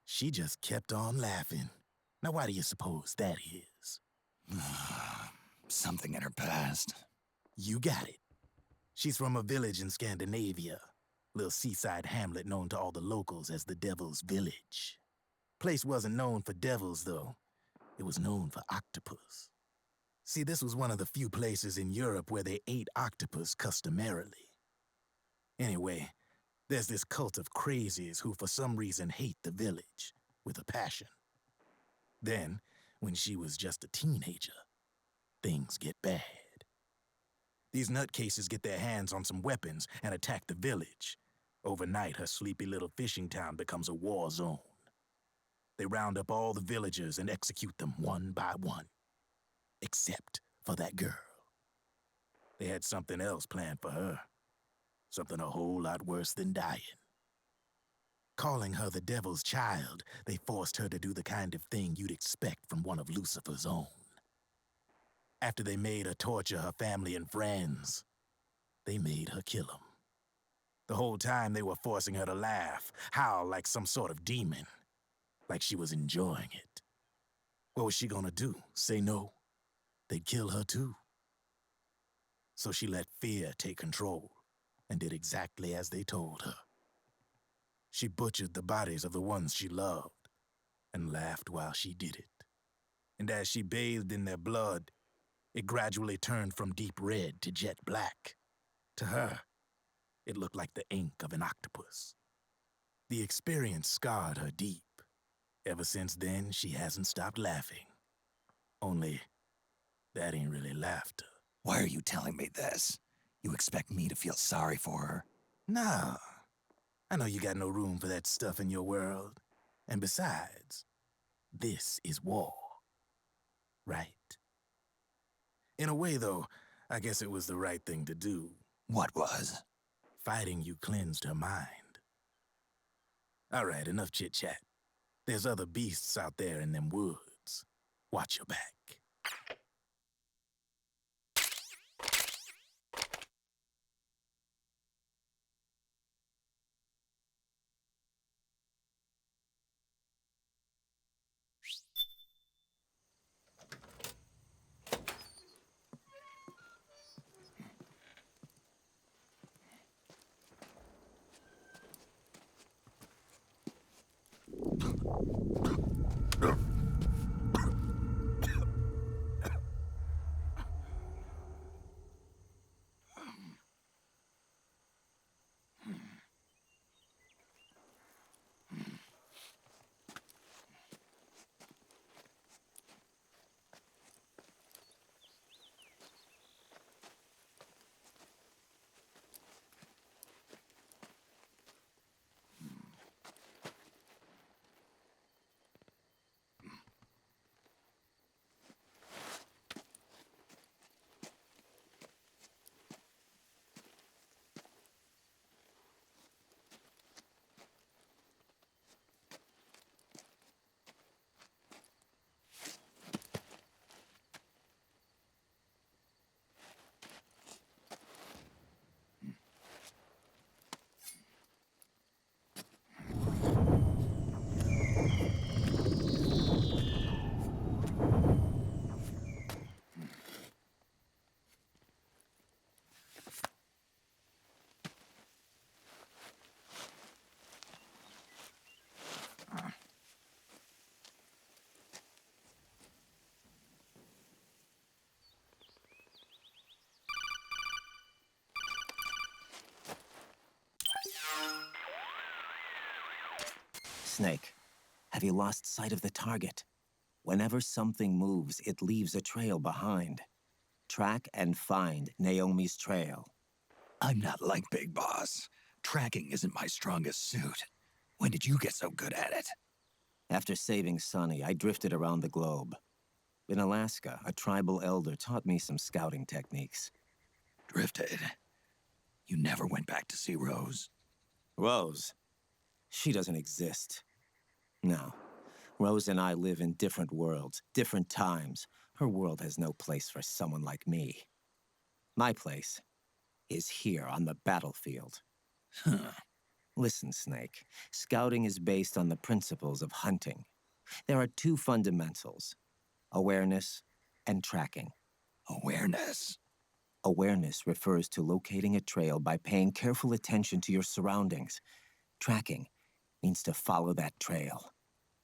She just kept on laughing. Now why do you suppose that is? Something in her past. You got it. She's from a village in Scandinavia. Little seaside hamlet known to all the locals as the Devil's Village. Place wasn't known for devils, though. It was known for octopus. See, this was one of the few places in Europe where they ate octopus customarily. Anyway, there's this cult of crazies who for some reason hate the village with a passion. Then, when she was just a teenager, things get bad. These nutcases get their hands on some weapons and attack the village. Overnight, her sleepy little fishing town becomes a war zone. They round up all the villagers and execute them one by one. Except for that girl. They had something else planned for her. Something a whole lot worse than dying. Calling her the Devil's Child, they forced her to do the kind of thing you'd expect from one of Lucifer's own. After they made her torture her family and friends, they made her kill them. The whole time they were forcing her to laugh, howl like some sort of demon. Like she was enjoying it. What was she gonna do? Say no? They'd kill her too. So she let fear take control and did exactly as they told her. She butchered the bodies of the ones she loved and laughed while she did it. And as she bathed in their blood, it gradually turned from deep red to jet black. To her, it looked like the ink of an octopus. The experience scarred her deep. Ever since then, she hasn't stopped laughing. Only, that ain't really laughter. Why are you telling me this? You expect me to feel sorry for her? Nah. I know you got no room for that stuff in your world. And besides, this is war. Right? In a way, though, I guess it was the right thing to do. What was? Fighting you cleansed her mind. All right, enough chit-chat. There's other beasts out there in them woods. Watch your back. Snake, have you lost sight of the target? Whenever something moves, it leaves a trail behind. Track and find Naomi's trail. I'm not like Big Boss. Tracking isn't my strongest suit. When did you get so good at it? After saving Sonny, I drifted around the globe. In Alaska, a tribal elder taught me some scouting techniques. Drifted? You never went back to see Rose? Rose? She doesn't exist. No. Rose and I live in different worlds, different times. Her world has no place for someone like me. My place is here on the battlefield. Huh. Listen, Snake. Scouting is based on the principles of hunting. There are two fundamentals: awareness and tracking. Awareness? Awareness refers to locating a trail by paying careful attention to your surroundings. Tracking means to follow that trail.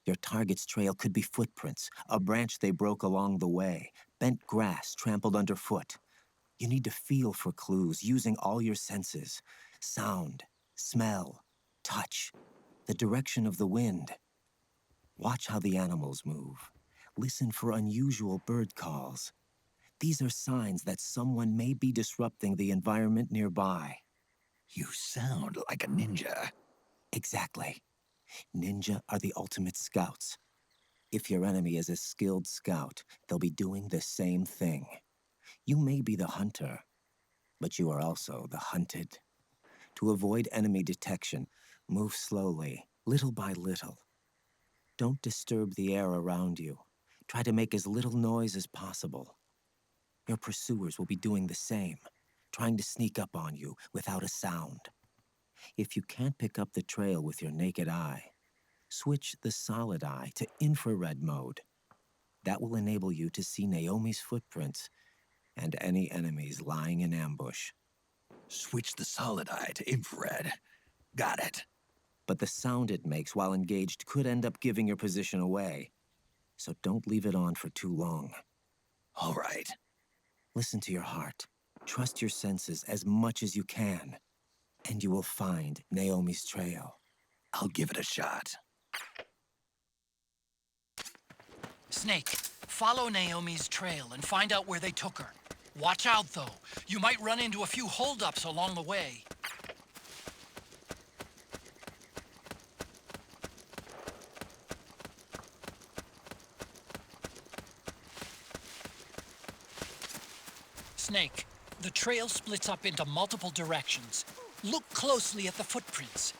Your target's trail could be footprints, a branch they broke along the way, bent grass trampled underfoot. You need to feel for clues using all your senses: sound, smell, touch, the direction of the wind. Watch how the animals move. Listen for unusual bird calls. These are signs that someone may be disrupting the environment nearby. You sound like a ninja. Exactly. Ninja are the ultimate scouts. If your enemy is a skilled scout, they'll be doing the same thing. You may be the hunter, but you are also the hunted. To avoid enemy detection, move slowly, little by little. Don't disturb the air around you. Try to make as little noise as possible. Your pursuers will be doing the same, trying to sneak up on you without a sound. If you can't pick up the trail with your naked eye, switch the solid eye to infrared mode. That will enable you to see Naomi's footprints and any enemies lying in ambush. Switch the solid eye to infrared. Got it. But the sound it makes while engaged could end up giving your position away, so don't leave it on for too long. All right. Listen to your heart. Trust your senses as much as you can, and you will find Naomi's trail. I'll give it a shot. Snake, follow Naomi's trail and find out where they took her. Watch out, though. You might run into a few holdups along the way. Snake, the trail splits up into multiple directions. Look closely at the footprints.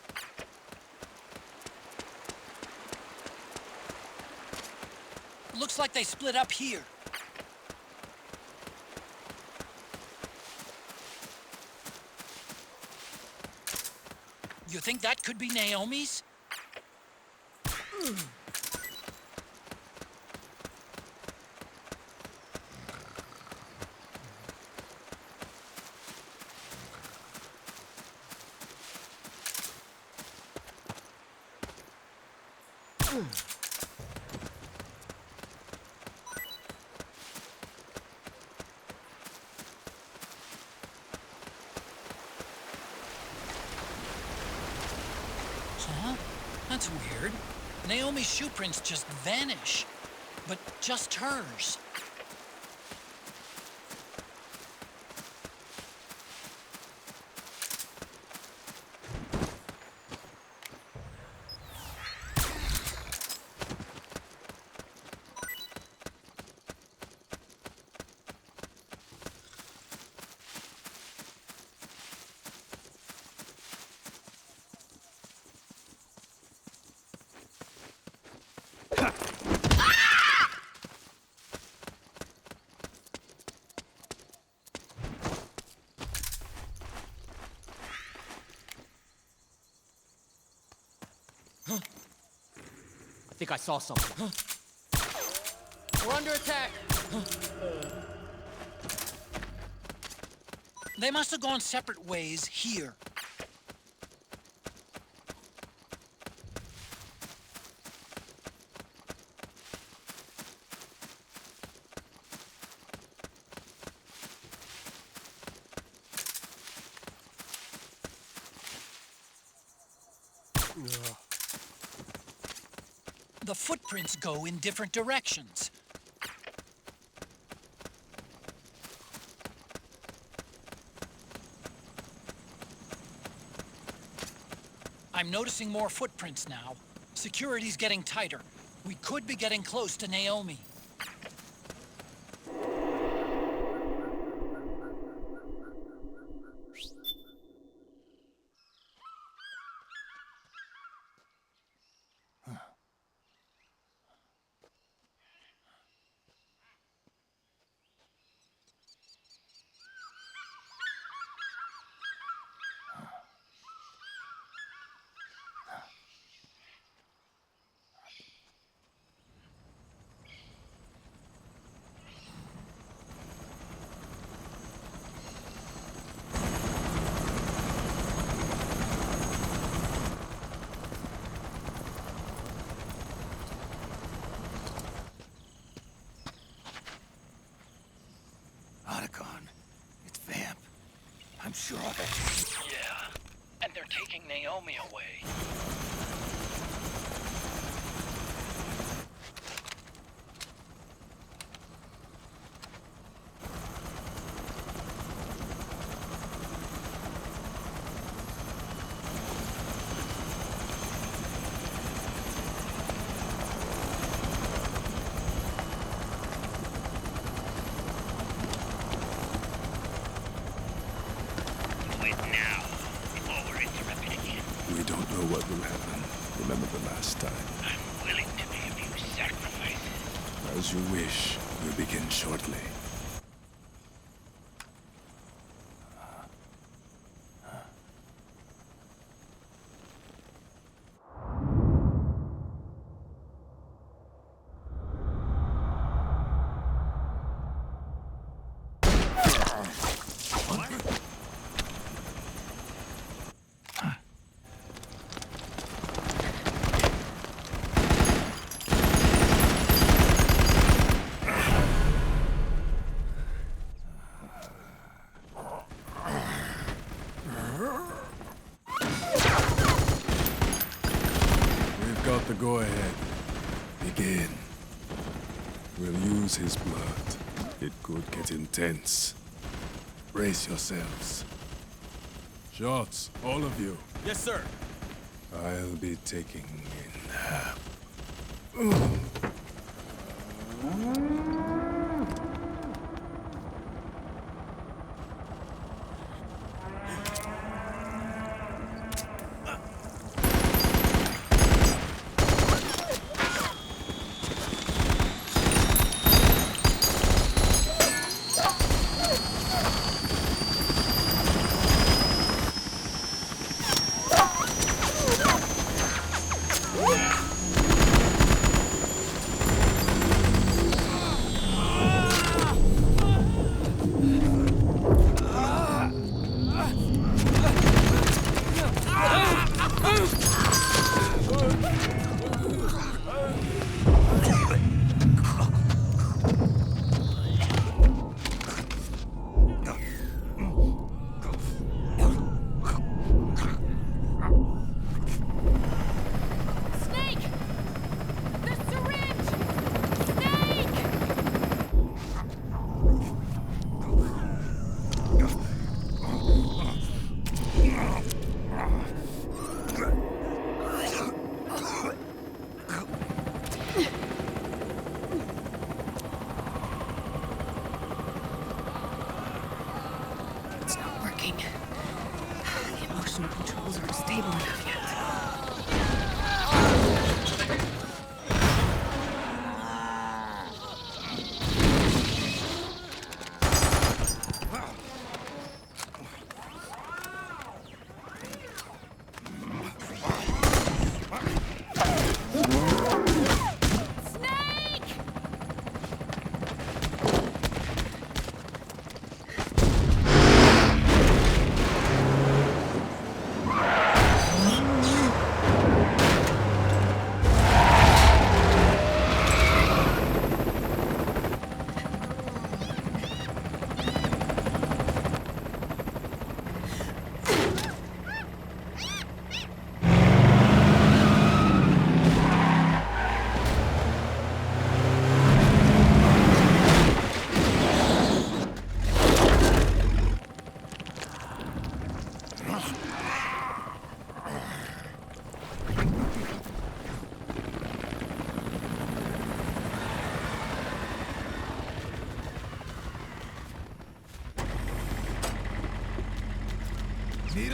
Looks like they split up here. You think that could be Naomi's? Huh? That's weird. Naomi's shoe prints just vanish. But just hers. I think I saw something. We're under attack! They must have gone separate ways here. the footprints go in different directions. I'm noticing more footprints now. Security's getting tighter. We could be getting close to Naomi. It's Vamp. I'm sure of it. Yeah, and they're taking Naomi away. We don't know what will happen. Remember the last time. I'm willing to pay a few sacrifices. As you wish. We'll begin shortly. Got the go-ahead. Begin. We'll use his blood. It could get intense. Brace yourselves. Shots, all of you. Yes, sir. I'll be taking in half.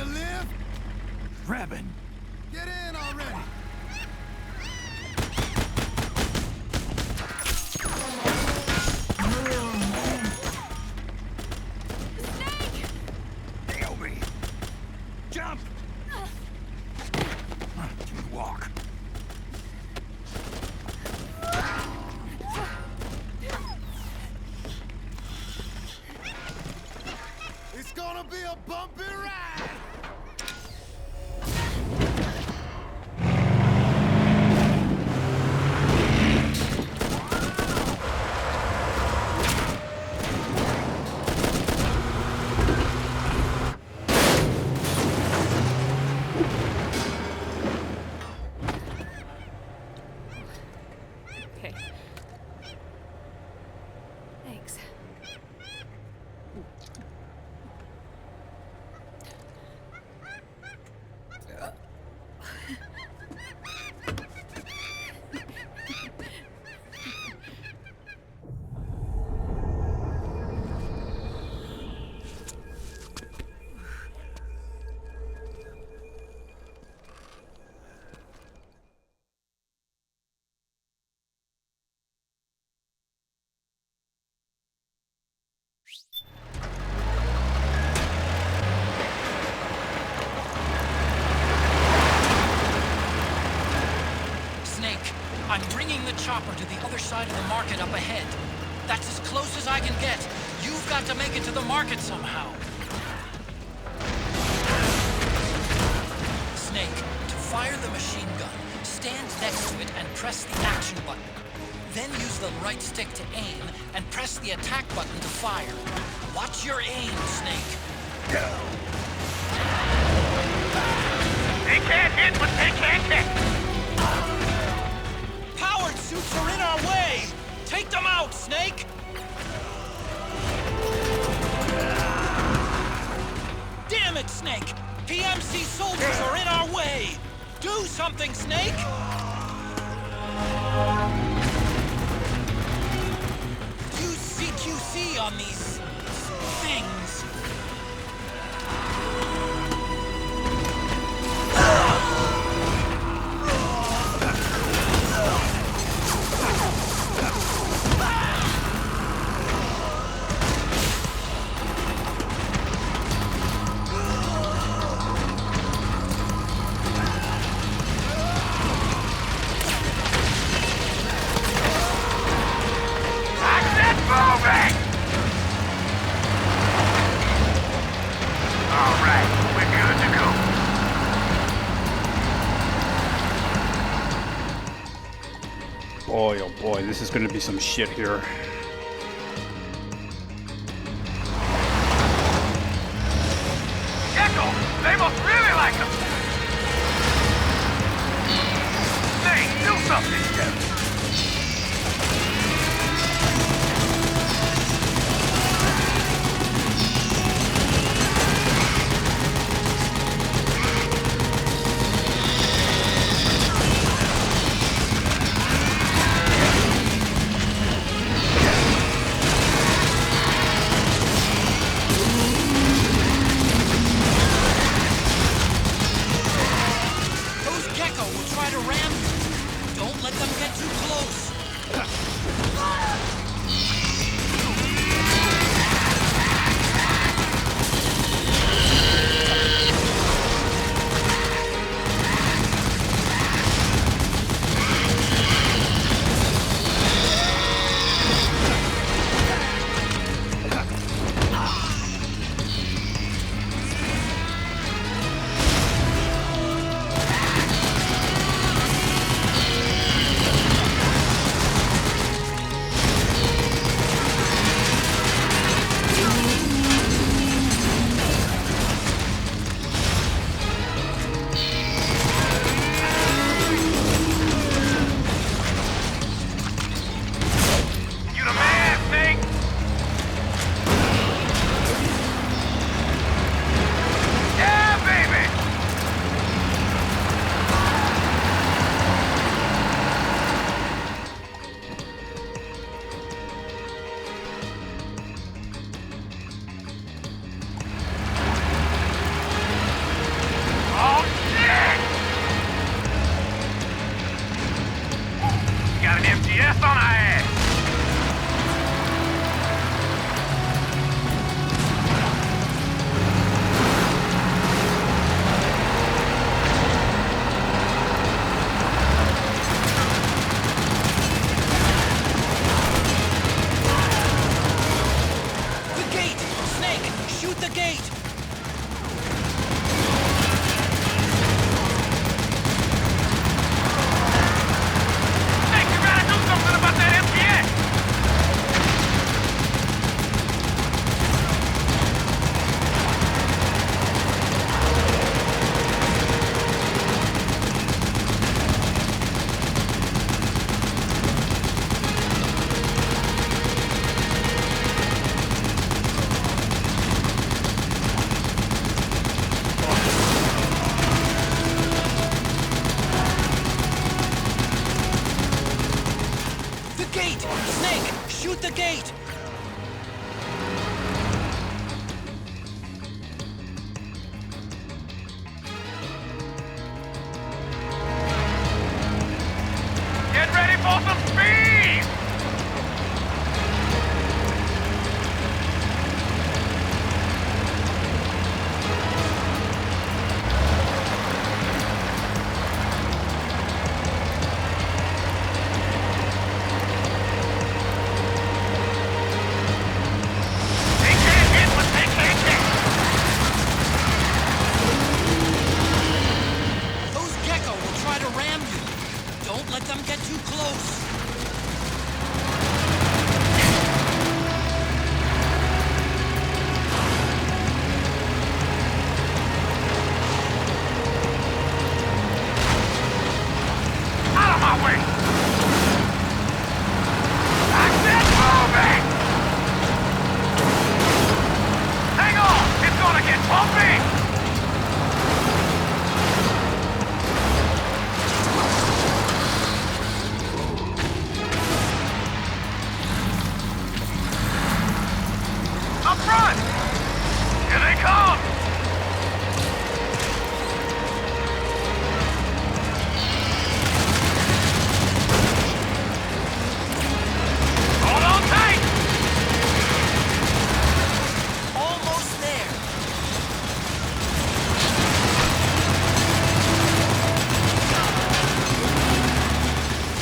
lift? Grabbing. Get in already! Naomi! Jump! Walk. It's gonna be a bumpy ride! Okay. Thanks. Snake, I'm bringing the chopper to the other side of the market up ahead. That's as close as I can get. You've got to make it to the market somehow. Snake, to fire the machine gun, stand next to it and press the action button. Then use the right stick to aim and press the attack button to fire. Watch your aim, Snake. They can't hit, but they can't hit! Powered suits are in our way! Take them out, Snake! Damn it, Snake! PMC soldiers are in our way! Do something, Snake! Use CQC on these things. Boy, oh boy, this is gonna be some shit here. Echo! They must really like them! Hey, do something! MGS on our ass! The gate! Snake, shoot the gate! Snake, you gotta do something about that MGS! The gate! Snake, shoot the gate! Get ready for some speed! They can't hit what they can't get! Those Gecko will try to ram you. Don't let them get too close. Out of my way! That's it, moving! Hang on! It's gonna get bumpy! Up front! Here they come! Hold on tight! Almost there.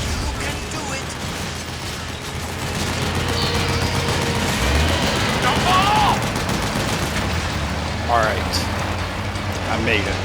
You can do it. Don't fall off! Alright. I made it.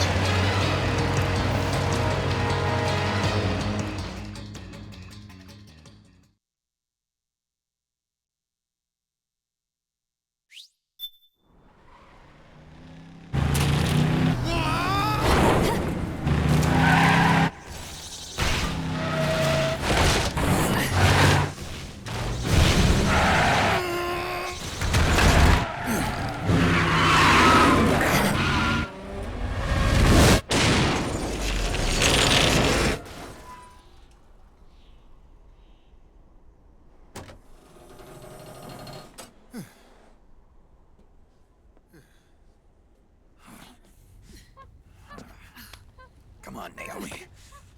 Come on, Naomi.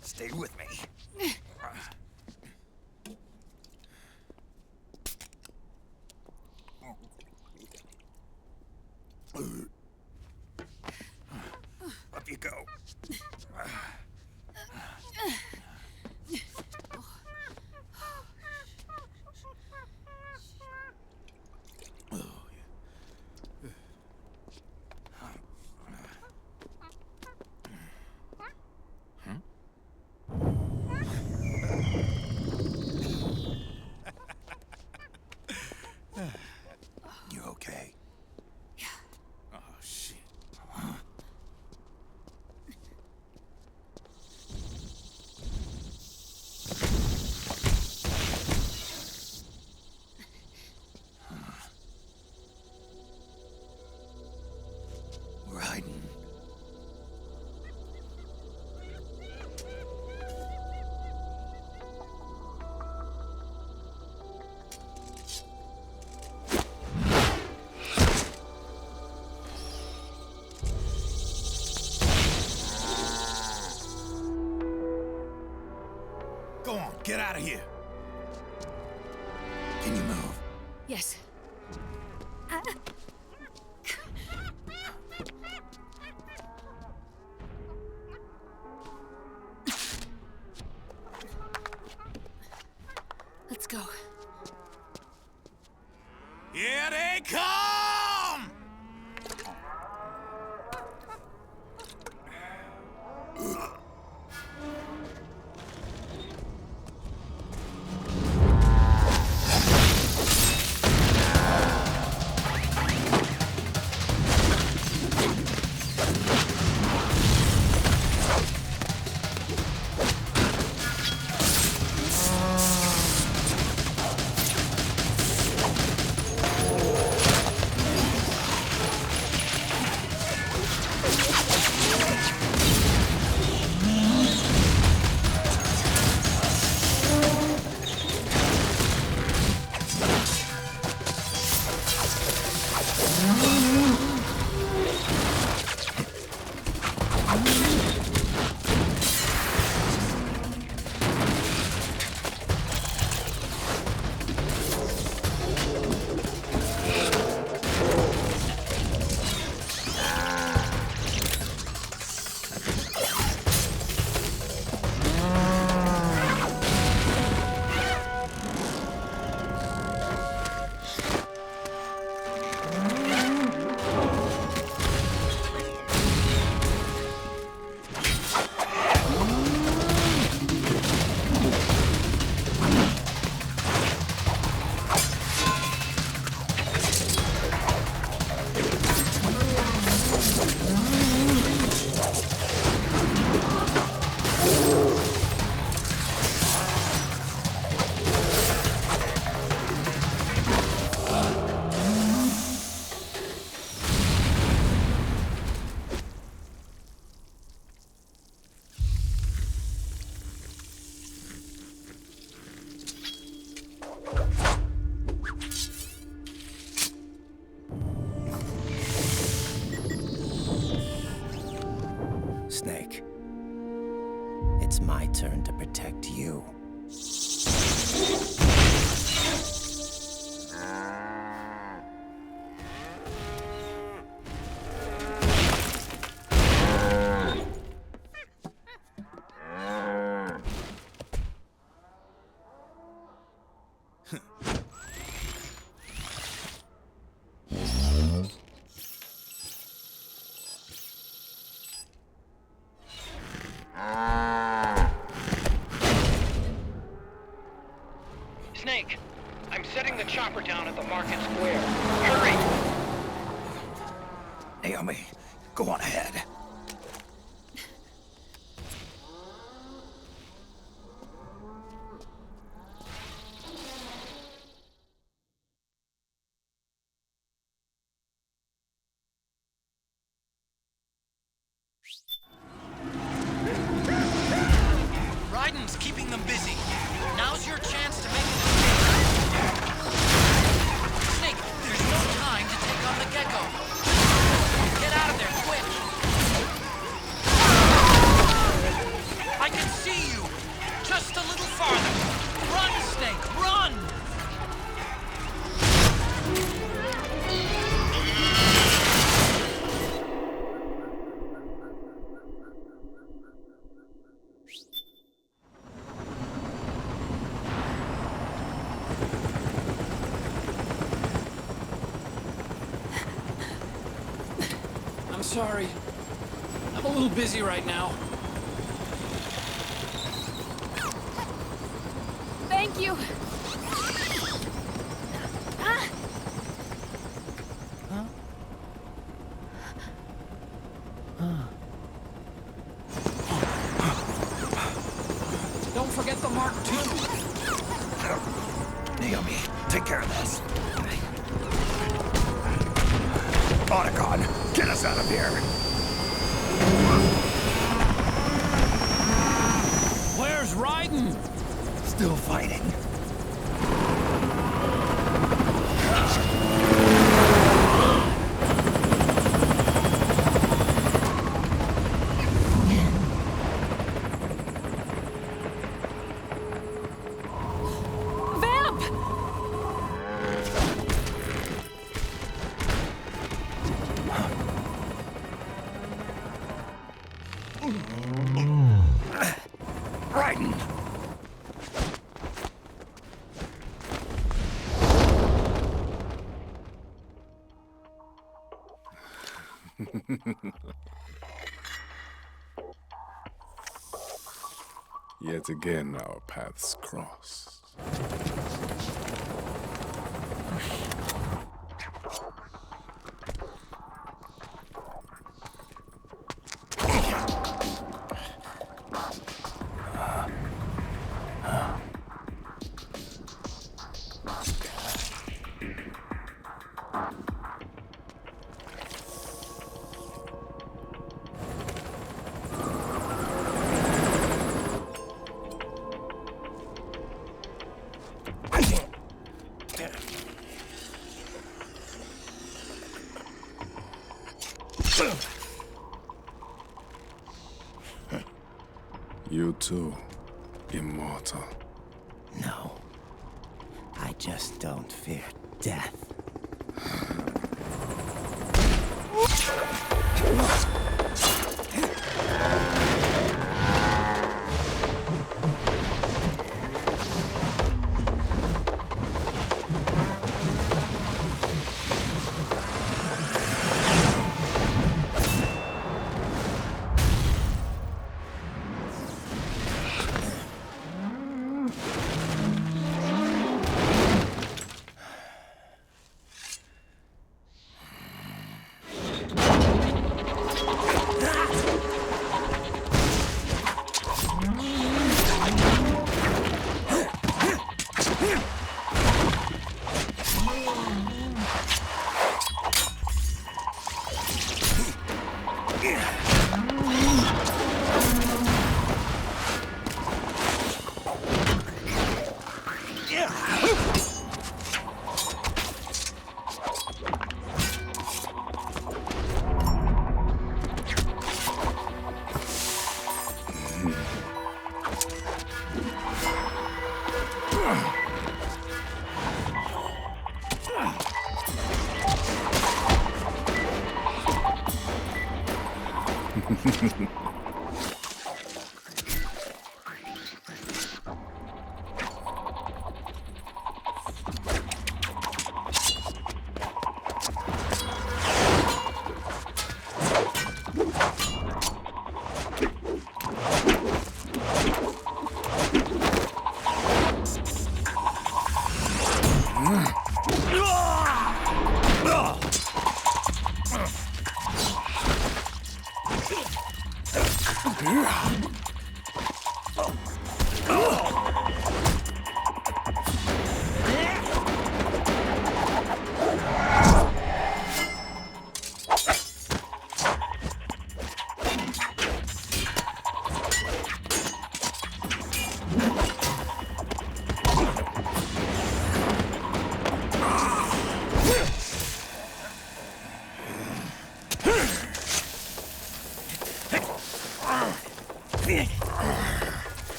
Stay with me. Up you go. You okay? Yeah. Oh, shit. We're hiding. Go on, get out of here. Can you move? Yes. Let's go. Here they come! Snake. It's my turn to protect you. Snake, I'm setting the chopper down at the market square. Hurry! Naomi, go on ahead. Raiden's keeping them busy. Now's your chance to make it. Snake, there's no time to take on the gecko. Get out of there, quick! I can see you! Just a little farther! Run, Snake, run! I'm sorry. I'm a little busy right now. Thank you. Don't forget the Mark II. Naomi, take care of this. Otacon, get us out of here. Where's Raiden? Still fighting. Vamp! frightened. Yet again, our paths cross. You too, immortal. No. I just don't fear death.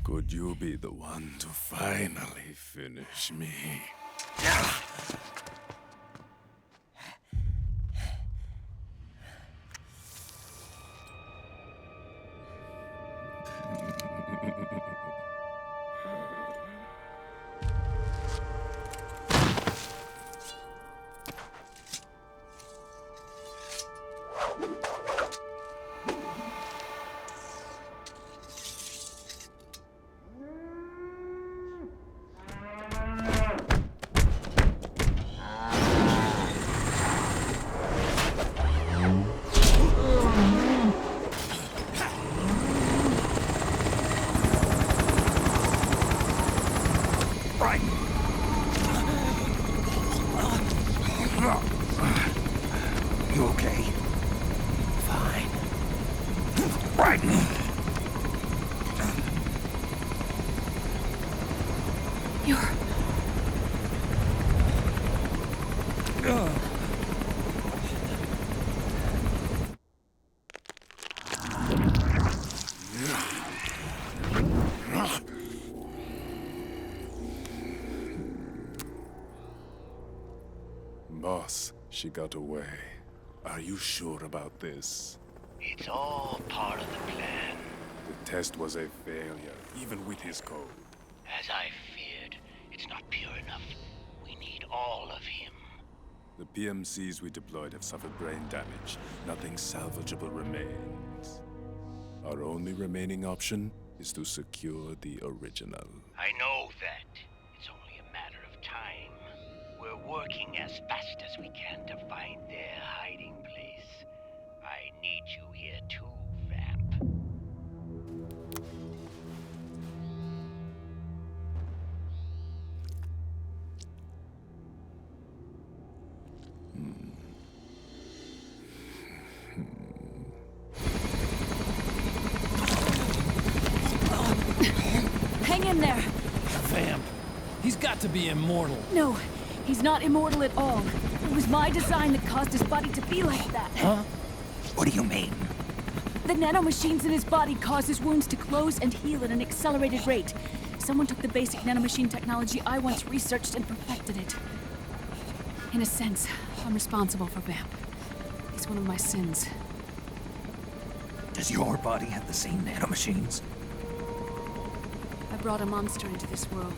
Could you be the one to finally finish me? Boss, she got away. Are you sure about this? It's all part of the plan. The test was a failure, even with his code. As I feared, it's not pure enough. We need all of him. The PMCs we deployed have suffered brain damage. Nothing salvageable remains. Our only remaining option is to secure the original. I know that. It's only a matter of time. We're working as fast as we can to find their hiding place. I need you here too, Vamp. Hang in there! Vamp. He's got to be immortal. No, he's not immortal at all. It was my design that caused his body to be like that. Huh? What do you mean? The nanomachines in his body cause his wounds to close and heal at an accelerated rate. Someone took the basic nanomachine technology I once researched and perfected it. In a sense, I'm responsible for Vamp. It's one of my sins. Does your body have the same nanomachines? I brought a monster into this world.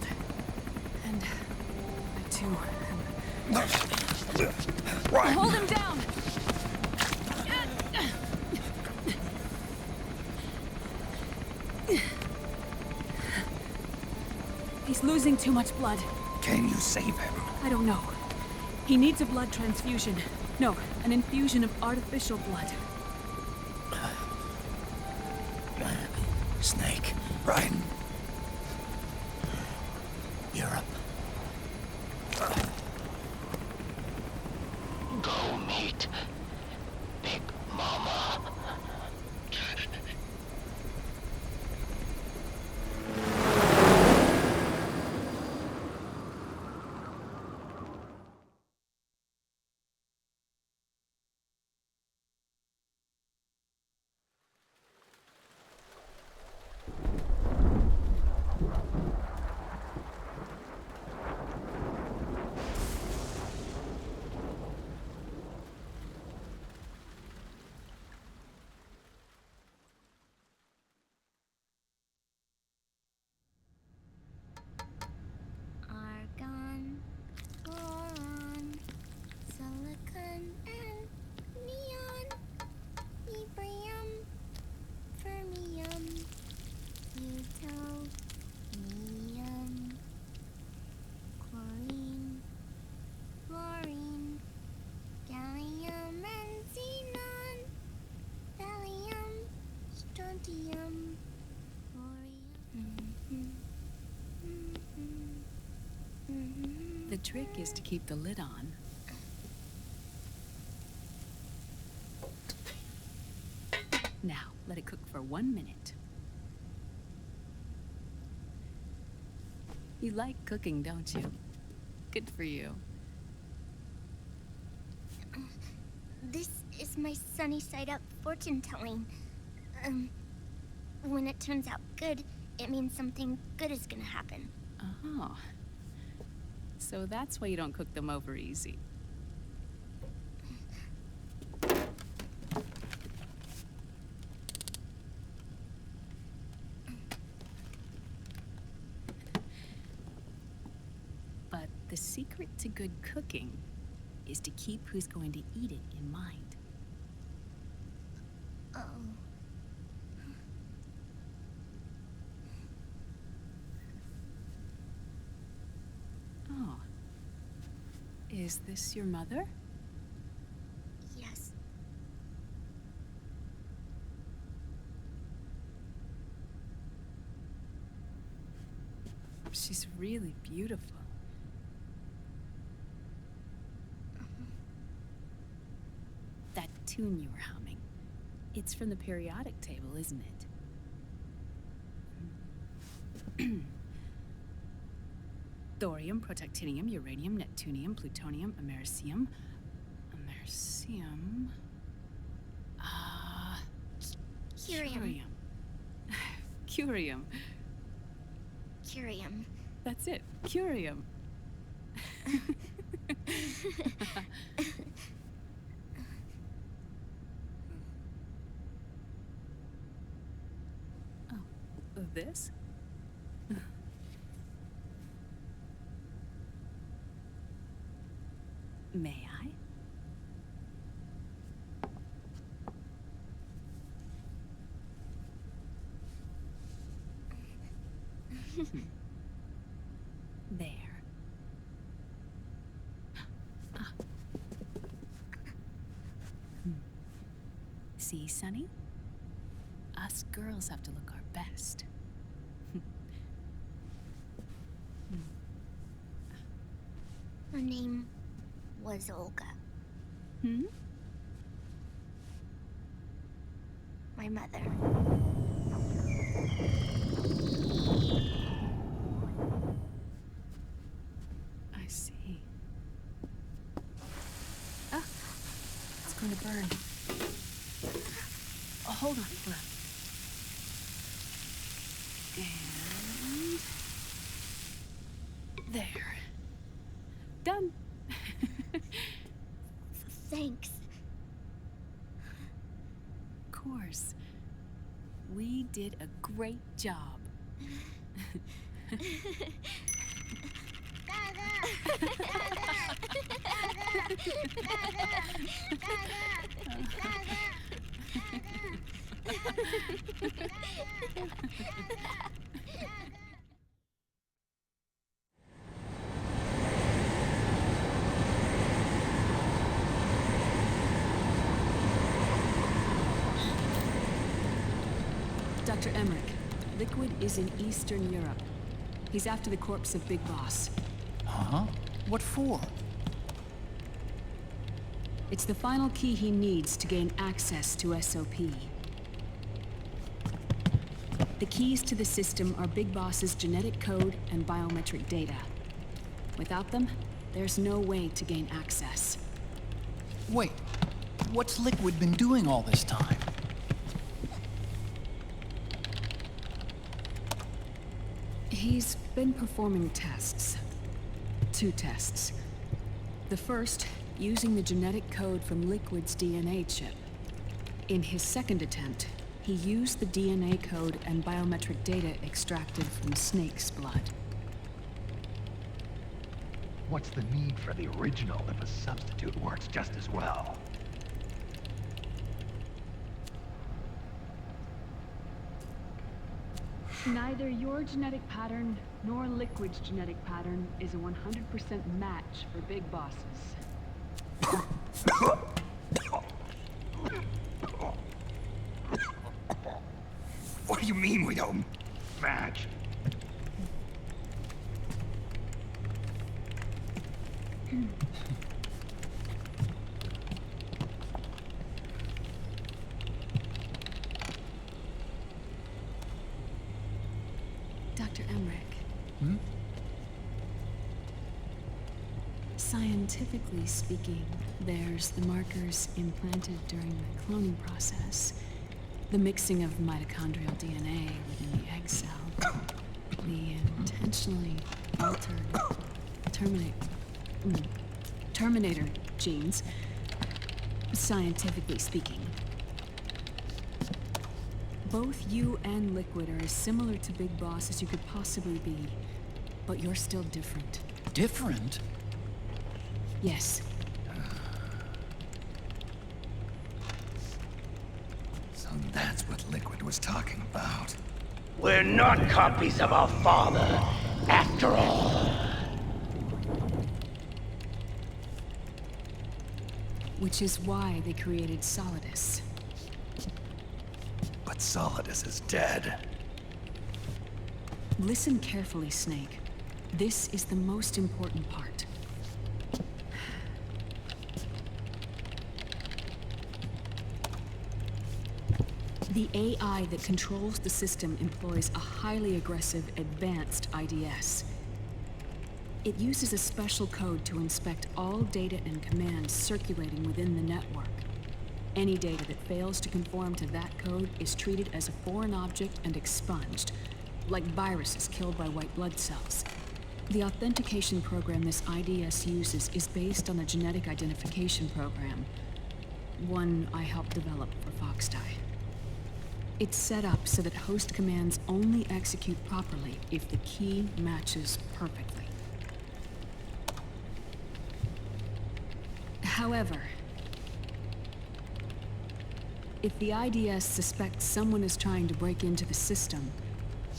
And I too am... Hold him down! He's losing too much blood. Can you save him? I don't know. He needs a blood transfusion. No, an infusion of artificial blood. Snake, Ryan. Europe. Go meet Big Mama. Argon, boron, silicon, and neon, yttrium, fermium, plutonium, chlorine, fluorine, gallium, and xenon, thallium, strontium, thorium. The trick is to keep the lid on. Now, let it cook for 1 minute. You like cooking, don't you? Good for you. This is my sunny side up fortune telling. When it turns out good, it means something good is gonna happen. Oh. So that's why you don't cook them over easy. But the secret to good cooking is to keep who's going to eat it in mind. Oh. Oh. Is this your mother? Yes. She's really beautiful. That tune you were humming, it's from the periodic table, isn't it? thorium, protactinium, uranium, neptunium, plutonium, americium. Curium. Curium. Curium. That's it. Curium. Oh, this? May I? There. See, Sonny? Us girls have to look our best. Her name was Olga. Hmm? My mother. I see. Ah! It's going to burn. Oh, hold on, hold on. And... there. Done. Thanks. Of course. We did a great job. Dr. Emmerich, Liquid is in Eastern Europe. He's after the corpse of Big Boss. Huh? What for? It's the final key he needs to gain access to SOP. The keys to the system are Big Boss's genetic code and biometric data. Without them, there's no way to gain access. Wait, what's Liquid been doing all this time? He's been performing tests. 2 tests. The first, using the genetic code from Liquid's DNA chip. In his second attempt, he used the DNA code and biometric data extracted from Snake's blood. What's the need for the original if a substitute works just as well? Neither your genetic pattern nor Liquid's genetic pattern is a 100% match for Big Bosses. What do you mean we don't match? Dr. Emmerich. Hmm? Scientifically speaking, there's the markers implanted during the cloning process, the mixing of mitochondrial DNA within the egg cell, the intentionally altered terminator genes, scientifically speaking. Both you and Liquid are as similar to Big Boss as you could possibly be, but you're still different. Different? Yes. So that's what Liquid was talking about. We're not copies of our father, after all. Which is why they created Solidus. But Solidus is dead. Listen carefully, Snake. This is the most important part. The AI that controls the system employs a highly aggressive, advanced IDS. It uses a special code to inspect all data and commands circulating within the network. Any data that fails to conform to that code is treated as a foreign object and expunged, like viruses killed by white blood cells. The authentication program this IDS uses is based on a genetic identification program, one I helped develop for Foxdie. It's set up so that host commands only execute properly if the key matches perfectly. However, if the IDS suspects someone is trying to break into the system,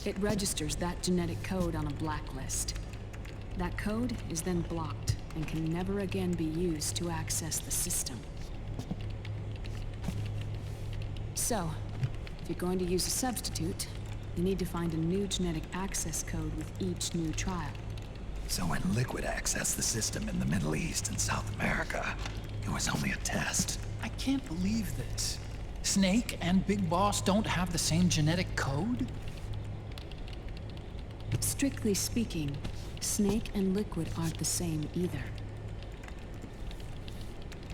it registers that genetic code on a blacklist. That code is then blocked and can never again be used to access the system. So, if you're going to use a substitute, you need to find a new genetic access code with each new trial. So when Liquid accessed the system in the Middle East and South America, it was only a test. I can't believe this. Snake and Big Boss don't have the same genetic code? Strictly speaking, Snake and Liquid aren't the same either.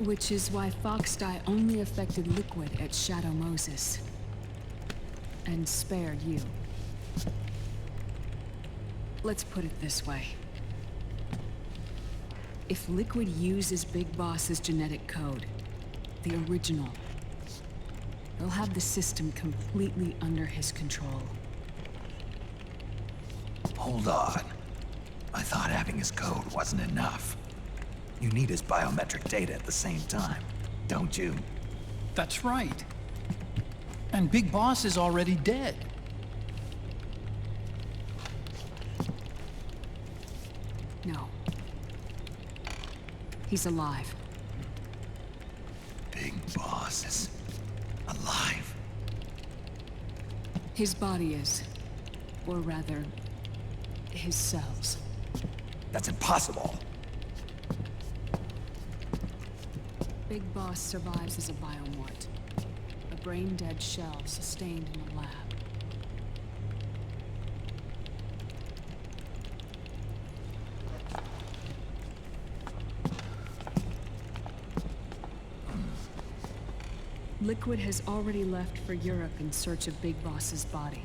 Which is why Foxdie only affected Liquid at Shadow Moses. And spared you. Let's put it this way. If Liquid uses Big Boss's genetic code, the original, he'll have the system completely under his control. Hold on. I thought having his code wasn't enough. You need his biometric data at the same time, don't you? That's right. And Big Boss is already dead. No. He's alive. Big Boss is alive. His body is. Or rather, his cells. That's impossible. Big Boss survives as a biomort. A brain-dead shell sustained in the lab. Liquid has already left for Europe in search of Big Boss's body.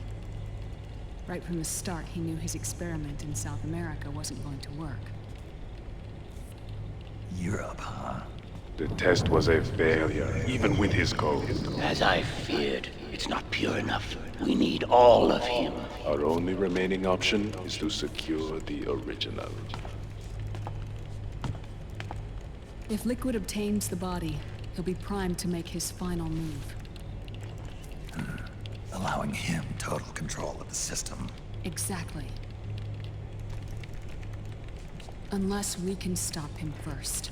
Right from the start, he knew his experiment in South America wasn't going to work. Europe, huh? The test was a failure, even with his code. As I feared, it's not pure enough. We need all of him. Our only remaining option is to secure the original. If Liquid obtains the body, he'll be primed to make his final move. Allowing him total control of the system. Exactly. Unless we can stop him first.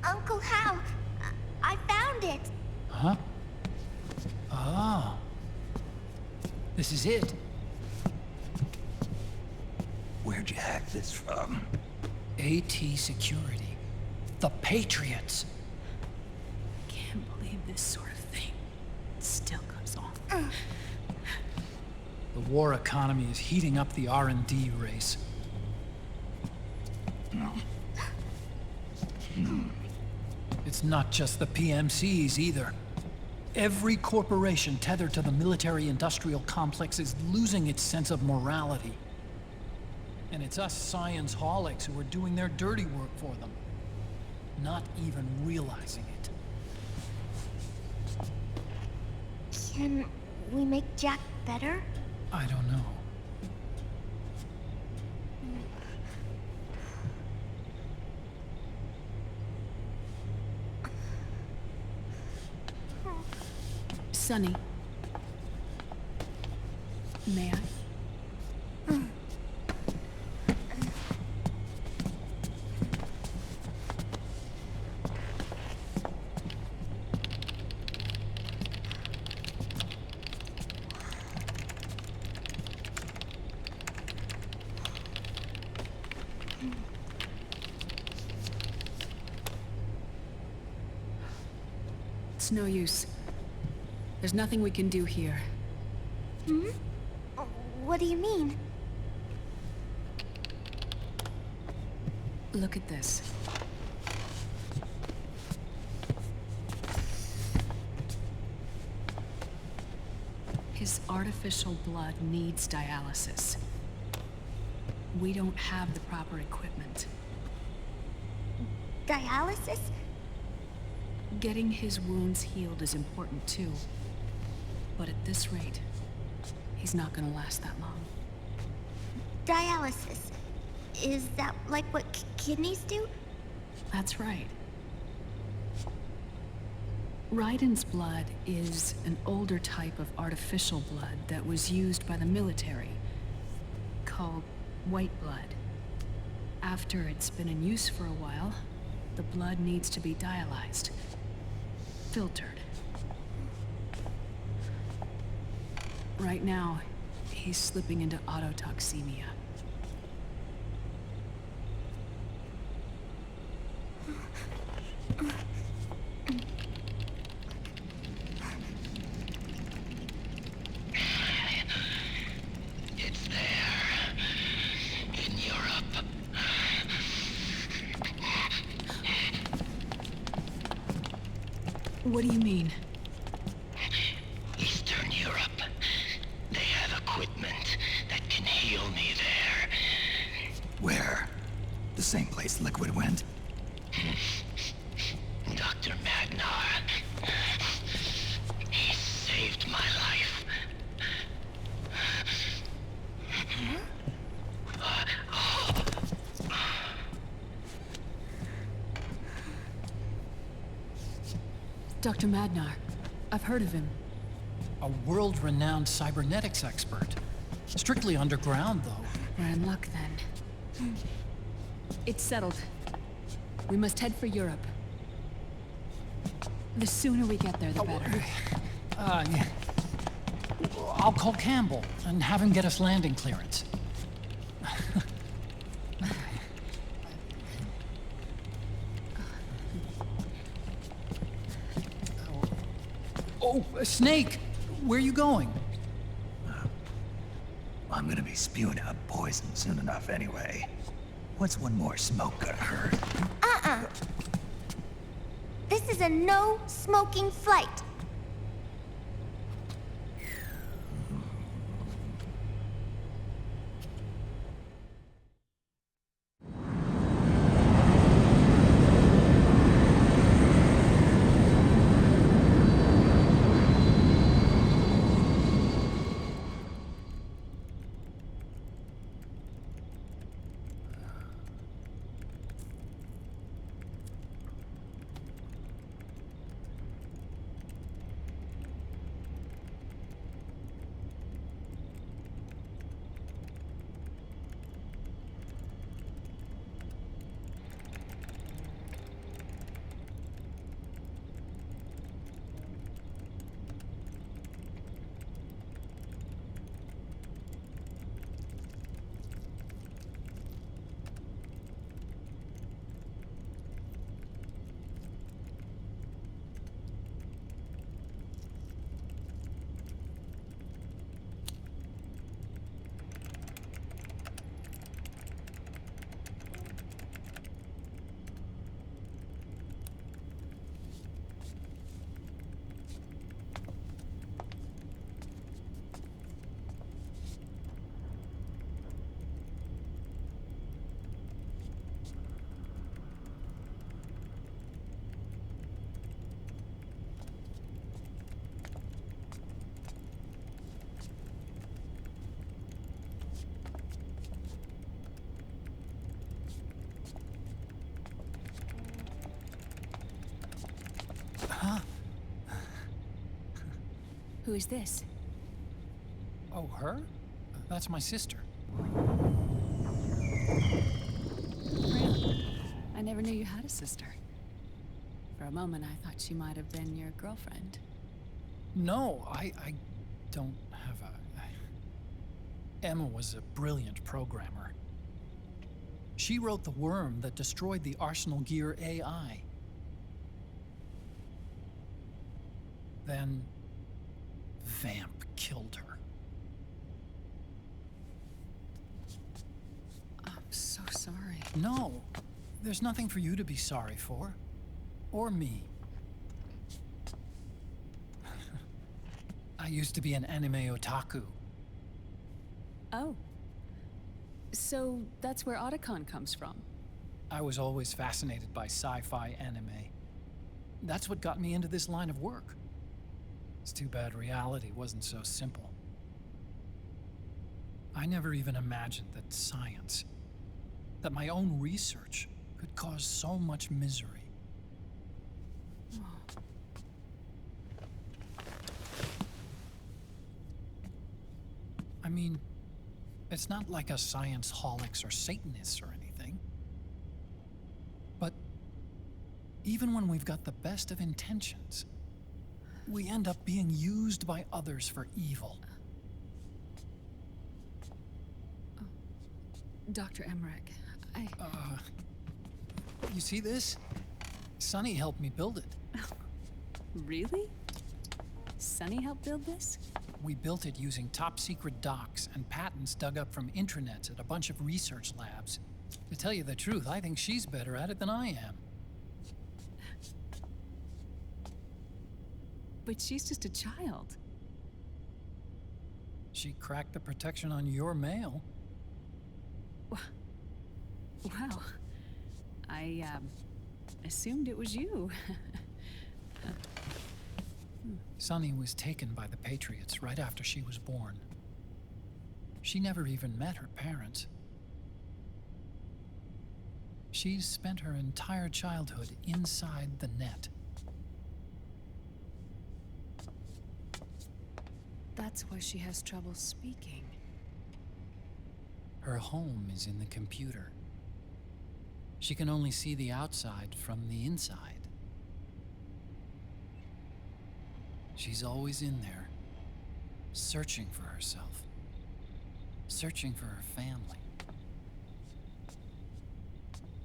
Uncle Hal, I found it. Huh? Ah. This is it. Where'd you hack this from? AT Security. The Patriots. Can't believe this sort of thing still goes on. The war economy is heating up the R&D race. It's not just the PMCs either. Every corporation tethered to the military-industrial complex is losing its sense of morality. And it's us science-holics who are doing their dirty work for them, not even realizing it. Can we make Jack better? I don't know. Sonny. May I? It's no use. There's nothing we can do here. Hmm? What do you mean? Look at this. His artificial blood needs dialysis. We don't have the proper equipment. Dialysis? Getting his wounds healed is important too. But at this rate, he's not gonna last that long. Dialysis. Is that like what kidneys do? That's right. Raiden's blood is an older type of artificial blood that was used by the military, called white blood. After it's been in use for a while, the blood needs to be dialyzed, filtered. Right now, he's slipping into autotoxemia. It's there. In Europe. What do you mean? Eastern Europe. They have equipment that can heal me there. Where? The same place Liquid went? Dr. Magnar. He saved my life. Dr. Magnar. I've heard of him. A world-renowned cybernetics expert. Strictly underground, though. We're in luck then. It's settled. We must head for Europe. The sooner we get there, the better. Yeah. I'll call Campbell and have him get us landing clearance. Oh, Snake! Where are you going? I'm gonna be spewing out poison soon enough anyway. What's one more smoke gonna hurt? This is a no-smoking flight. Who is this? Oh, her? That's my sister. Really? I never knew you had a sister. For a moment, I thought she might have been your girlfriend. No, I don't have a... Emma was a brilliant programmer. She wrote the worm that destroyed the Arsenal Gear AI. Then Vamp killed her. I'm so sorry. No, there's nothing for you to be sorry for. Or me. I used to be an anime otaku. Oh. So that's where Otacon comes from? I was always fascinated by sci-fi anime. That's what got me into this line of work. It's too bad reality wasn't so simple. I never even imagined that science, that my own research, could cause so much misery. I mean, it's not like us science holics or Satanists or anything. But even when we've got the best of intentions, we end up being used by others for evil. Dr. Emmerich, You see this? Sonny helped me build it. Really? Sonny helped build this? We built it using top-secret docs and patents dug up from intranets at a bunch of research labs. To tell you the truth, I think she's better at it than I am. But she's just a child. She cracked the protection on your mail. Wow. I, assumed it was you. Sunny was taken by the Patriots right after she was born. She never even met her parents. She's spent her entire childhood inside the net. That's why she has trouble speaking. Her home is in the computer. She can only see the outside from the inside. She's always in there, searching for herself, searching for her family.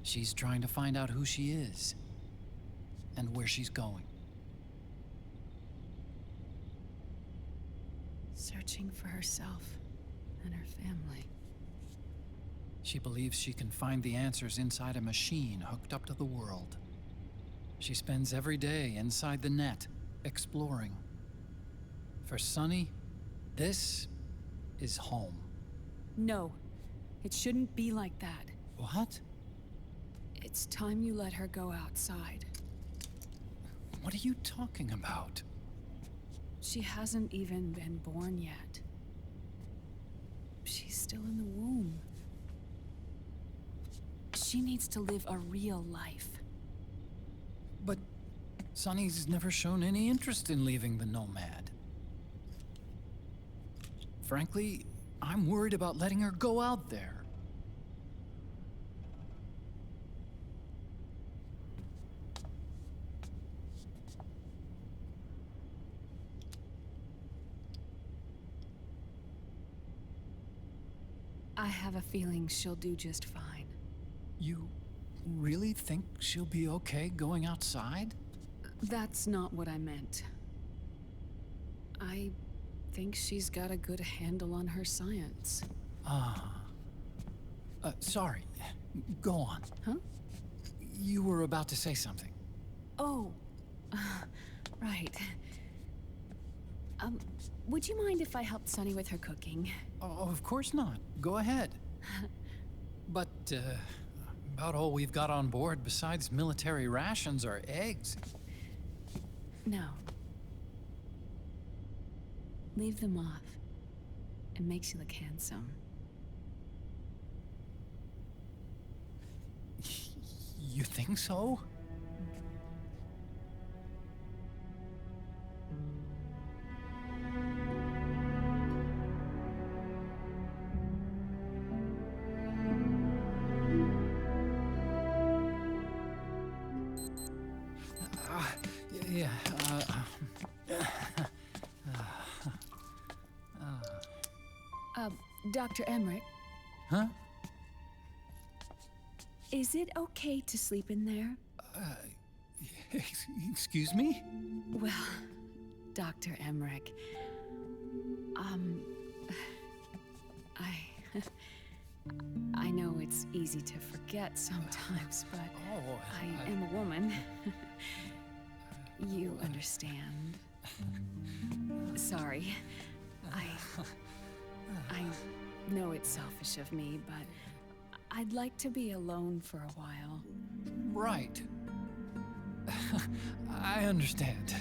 She's trying to find out who she is and where she's going. Searching for herself and her family. She believes she can find the answers inside a machine hooked up to the world. She spends every day inside the net, exploring. For Sunny, this is home. No, it shouldn't be like that. What? It's time you let her go outside. What are you talking about? She hasn't even been born yet. She's still in the womb. She needs to live a real life. But Sunny's never shown any interest in leaving the Nomad. Frankly, I'm worried about letting her go out there. I have a feeling she'll do just fine. You really think she'll be okay going outside? That's not what I meant. I think she's got a good handle on her science. Sorry. Go on. Huh? You were about to say something. Oh, right. Would you mind if I helped Sunny with her cooking? Oh, of course not. Go ahead. But, about all we've got on board besides military rations are eggs. No. Leave them off. It makes you look handsome. You think so? Dr. Emmerich? Huh? Is it okay to sleep in there? Excuse me? Well, Dr. Emmerich. I know it's easy to forget sometimes, but I am a woman. You understand. Sorry. I know it's selfish of me, but I'd like to be alone for a while. Right. I understand.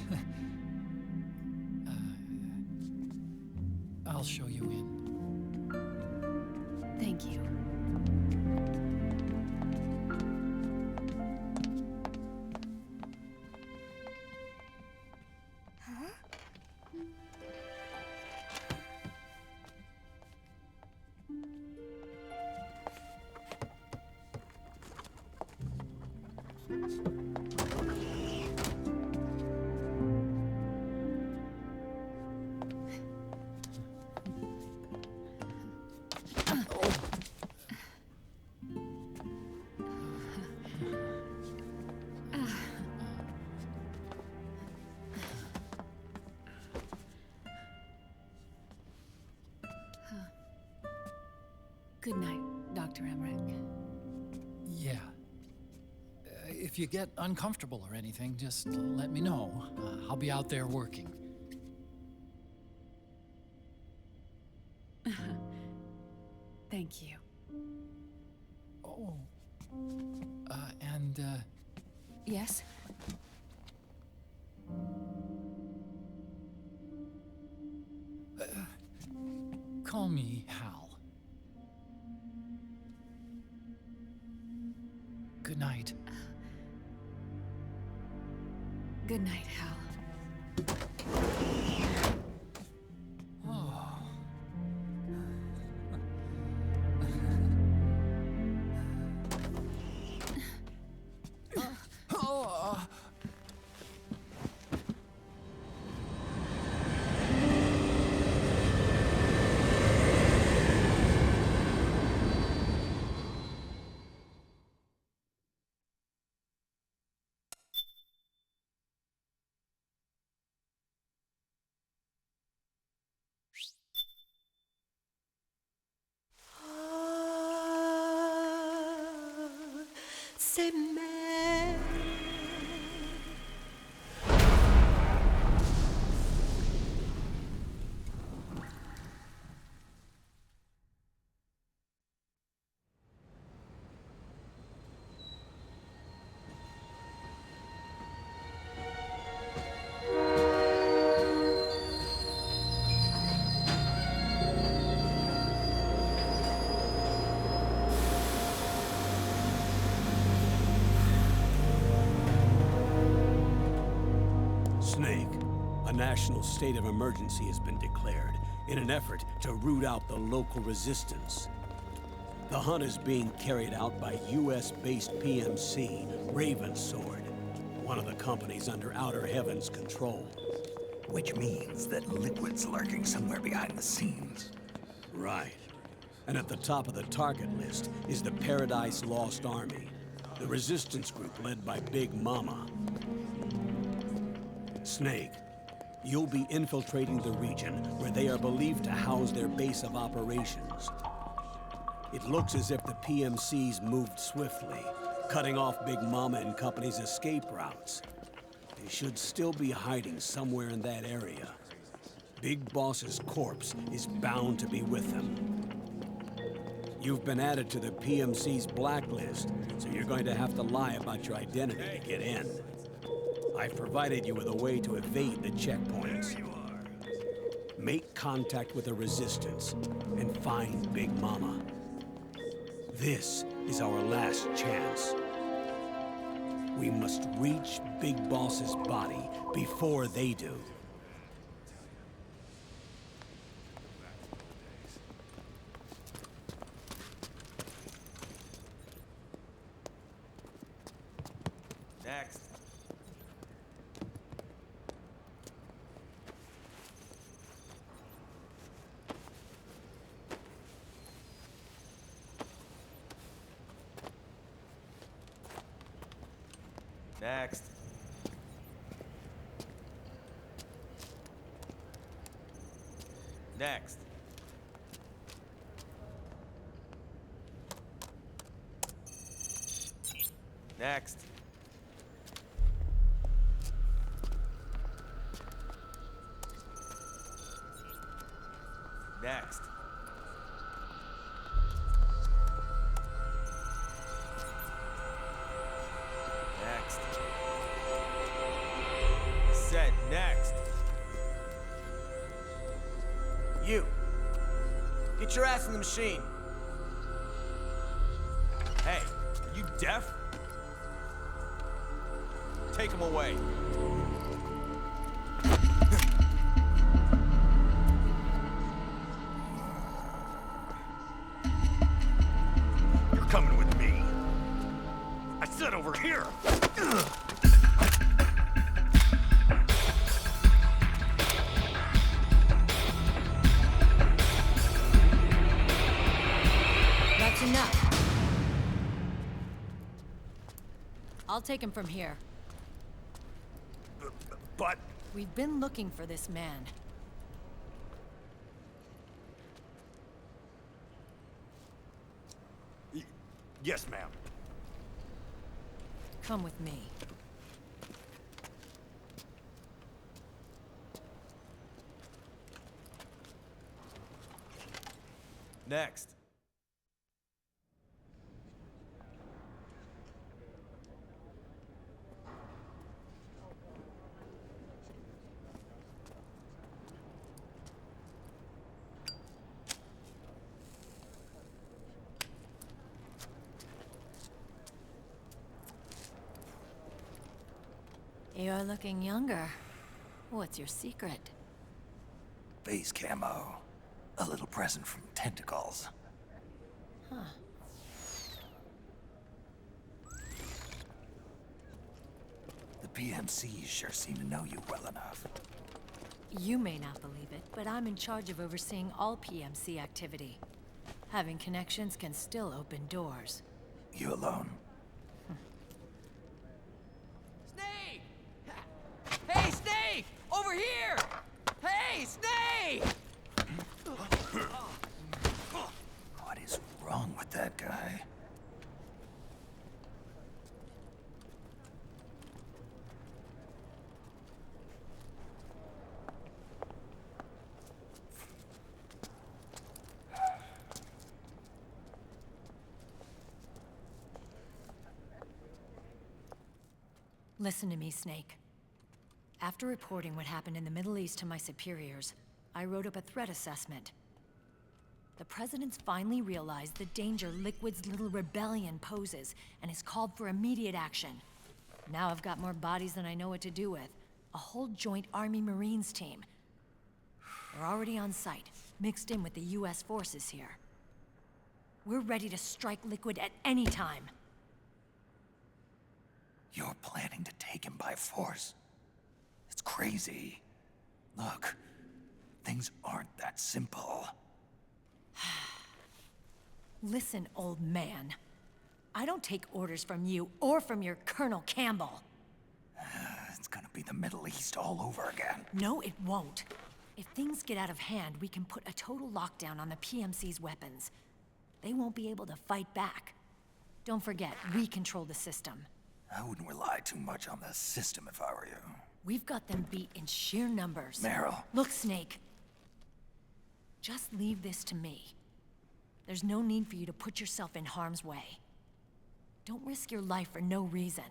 I'll show you in. Thank you. Good night, Dr. Emmerich. Yeah. If you get uncomfortable or anything, just let me know. I'll be out there working. Thank you. Oh. Yes? Call me Hal. Good night. Good night, Hal. C'est mère. Snake, a national state of emergency has been declared in an effort to root out the local resistance. The hunt is being carried out by US-based PMC, Ravensword, one of the companies under Outer Heaven's control. Which means that Liquid's lurking somewhere behind the scenes. Right. And at the top of the target list is the Paradise Lost Army, the resistance group led by Big Mama. Snake, you'll be infiltrating the region where they are believed to house their base of operations. It looks as if the PMC's moved swiftly, cutting off Big Mama and company's escape routes. They should still be hiding somewhere in that area. Big Boss's corpse is bound to be with them. You've been added to the PMC's blacklist, so you're going to have to lie about your identity to get in. I've provided you with a way to evade the checkpoints. Make contact with the Resistance and find Big Mama. This is our last chance. We must reach Big Boss's body before they do. Next. Next. Next. Next. Next. Next. Said next. You! Get your ass in the machine! Hey, are you deaf? Take him away. You're coming with me. I said over here. That's enough. I'll take him from here. But... We've been looking for this man. Yes, ma'am. Come with me. Next. You're looking younger. What's your secret? Base camo. A little present from Tentacles. Huh. The PMCs sure seem to know you well enough. You may not believe it, but I'm in charge of overseeing all PMC activity. Having connections can still open doors. You alone? Snake! Hey, Snake! Over here! Hey, Snake! What is wrong with that guy? Listen to me, Snake. After reporting what happened in the Middle East to my superiors, I wrote up a threat assessment. The President's finally realized the danger Liquid's little rebellion poses and has called for immediate action. Now I've got more bodies than I know what to do with. A whole joint Army-Marines team. We're already on site, mixed in with the US forces here. We're ready to strike Liquid at any time. You're planning to take him by force? It's crazy. Look, things aren't that simple. Listen, old man. I don't take orders from you or from your Colonel Campbell. It's gonna be the Middle East all over again. No, it won't. If things get out of hand, we can put a total lockdown on the PMC's weapons. They won't be able to fight back. Don't forget, we control the system. I wouldn't rely too much on the system if I were you. We've got them beat in sheer numbers. Meryl. Look, Snake. Just leave this to me. There's no need for you to put yourself in harm's way. Don't risk your life for no reason.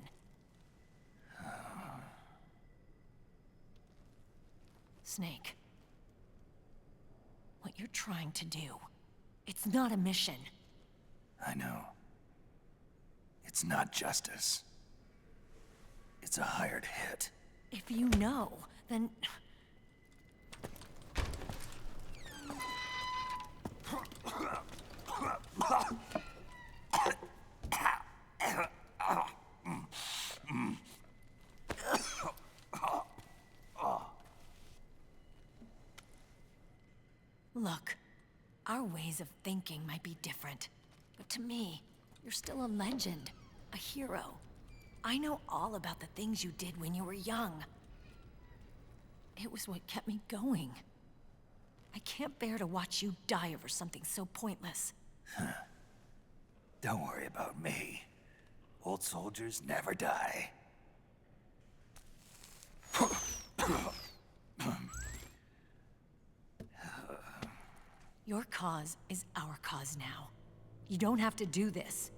Snake. What you're trying to do, it's not a mission. I know. It's not justice. It's a hired hit. If you know, then... Look, our ways of thinking might be different, but to me, you're still a legend, a hero. I know all about the things you did when you were young. It was what kept me going. I can't bear to watch you die over something so pointless. Don't worry about me. Old soldiers never die. Your cause is our cause now. You don't have to do this.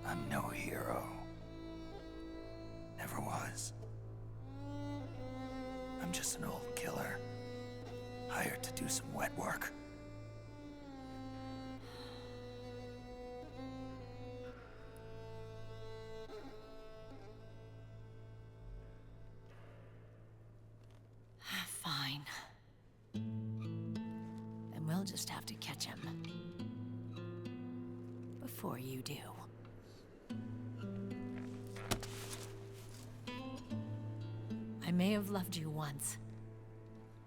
I'm no hero. Never was. I'm just an old killer, hired to do some wet work. Fine. Then we'll just have to catch him. Before you do. I may have loved you once.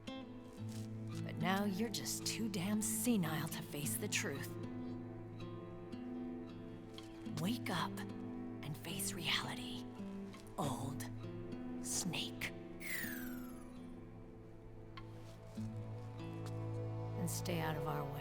But now you're just too damn senile to face the truth. Wake up and face reality. Old Snake. And stay out of our way.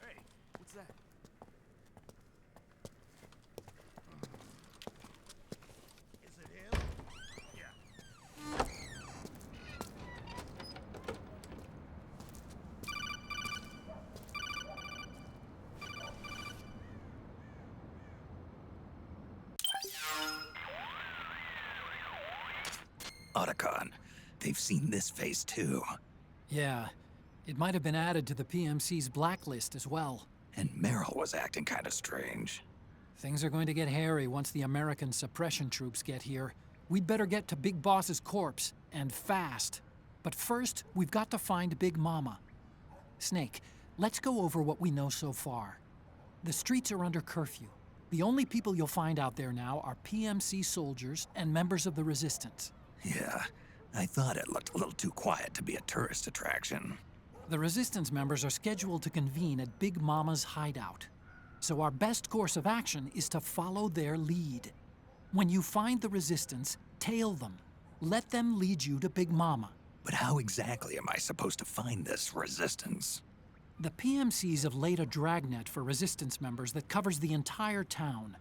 Hey, what's that? Is it him? Yeah. Otacon, they've seen this face too. Yeah, it might have been added to the PMC's blacklist as well. And Meryl was acting kind of strange. Things are going to get hairy once the American suppression troops get here. We'd better get to Big Boss's corpse, and fast. But first, we've got to find Big Mama. Snake, let's go over what we know so far. The streets are under curfew. The only people you'll find out there now are PMC soldiers and members of the Resistance. Yeah, I thought it looked a little too quiet to be a tourist attraction. The Resistance members are scheduled to convene at Big Mama's hideout. So our best course of action is to follow their lead. When you find the Resistance, tail them. Let them lead you to Big Mama. But how exactly am I supposed to find this Resistance? The PMCs have laid a dragnet for Resistance members that covers the entire town.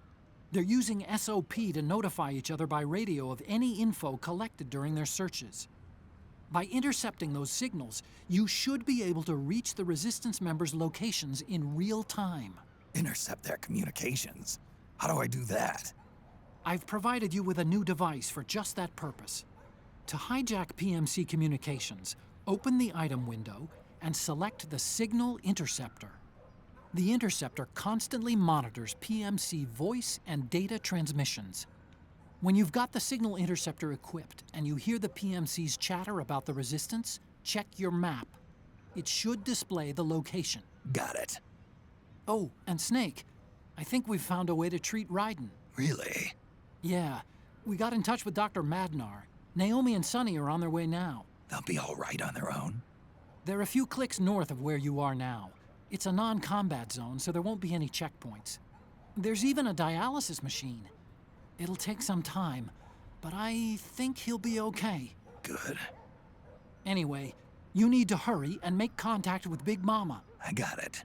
They're using SOP to notify each other by radio of any info collected during their searches. By intercepting those signals, you should be able to reach the Resistance members' locations in real time. Intercept their communications? How do I do that? I've provided you with a new device for just that purpose. To hijack PMC communications, open the item window and select the Signal Interceptor. The interceptor constantly monitors PMC voice and data transmissions. When you've got the Signal Interceptor equipped and you hear the PMC's chatter about the Resistance, check your map. It should display the location. Got it. Oh, and Snake, I think we've found a way to treat Raiden. Really? Yeah, we got in touch with Dr. Madnar. Naomi and Sonny are on their way now. They'll be all right on their own? They're a few clicks north of where you are now. It's a non-combat zone, so there won't be any checkpoints. There's even a dialysis machine. It'll take some time, but I think he'll be okay. Good. Anyway, you need to hurry and make contact with Big Mama. I got it.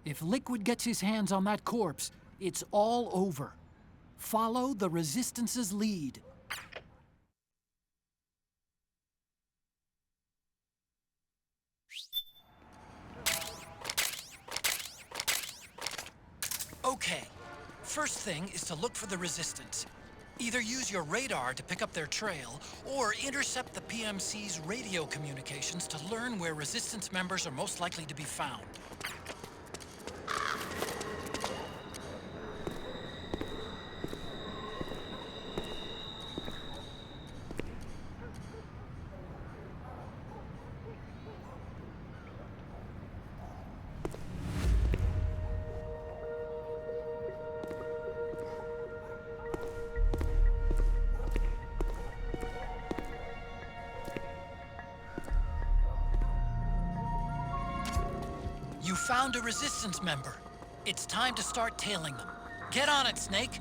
If Liquid gets his hands on that corpse, it's all over. Follow the Resistance's lead. Okay, first thing is to look for the Resistance. Either use your radar to pick up their trail, or intercept the PMC's radio communications to learn where Resistance members are most likely to be found. You found a resistance member. It's time to start tailing them. Get on it, Snake.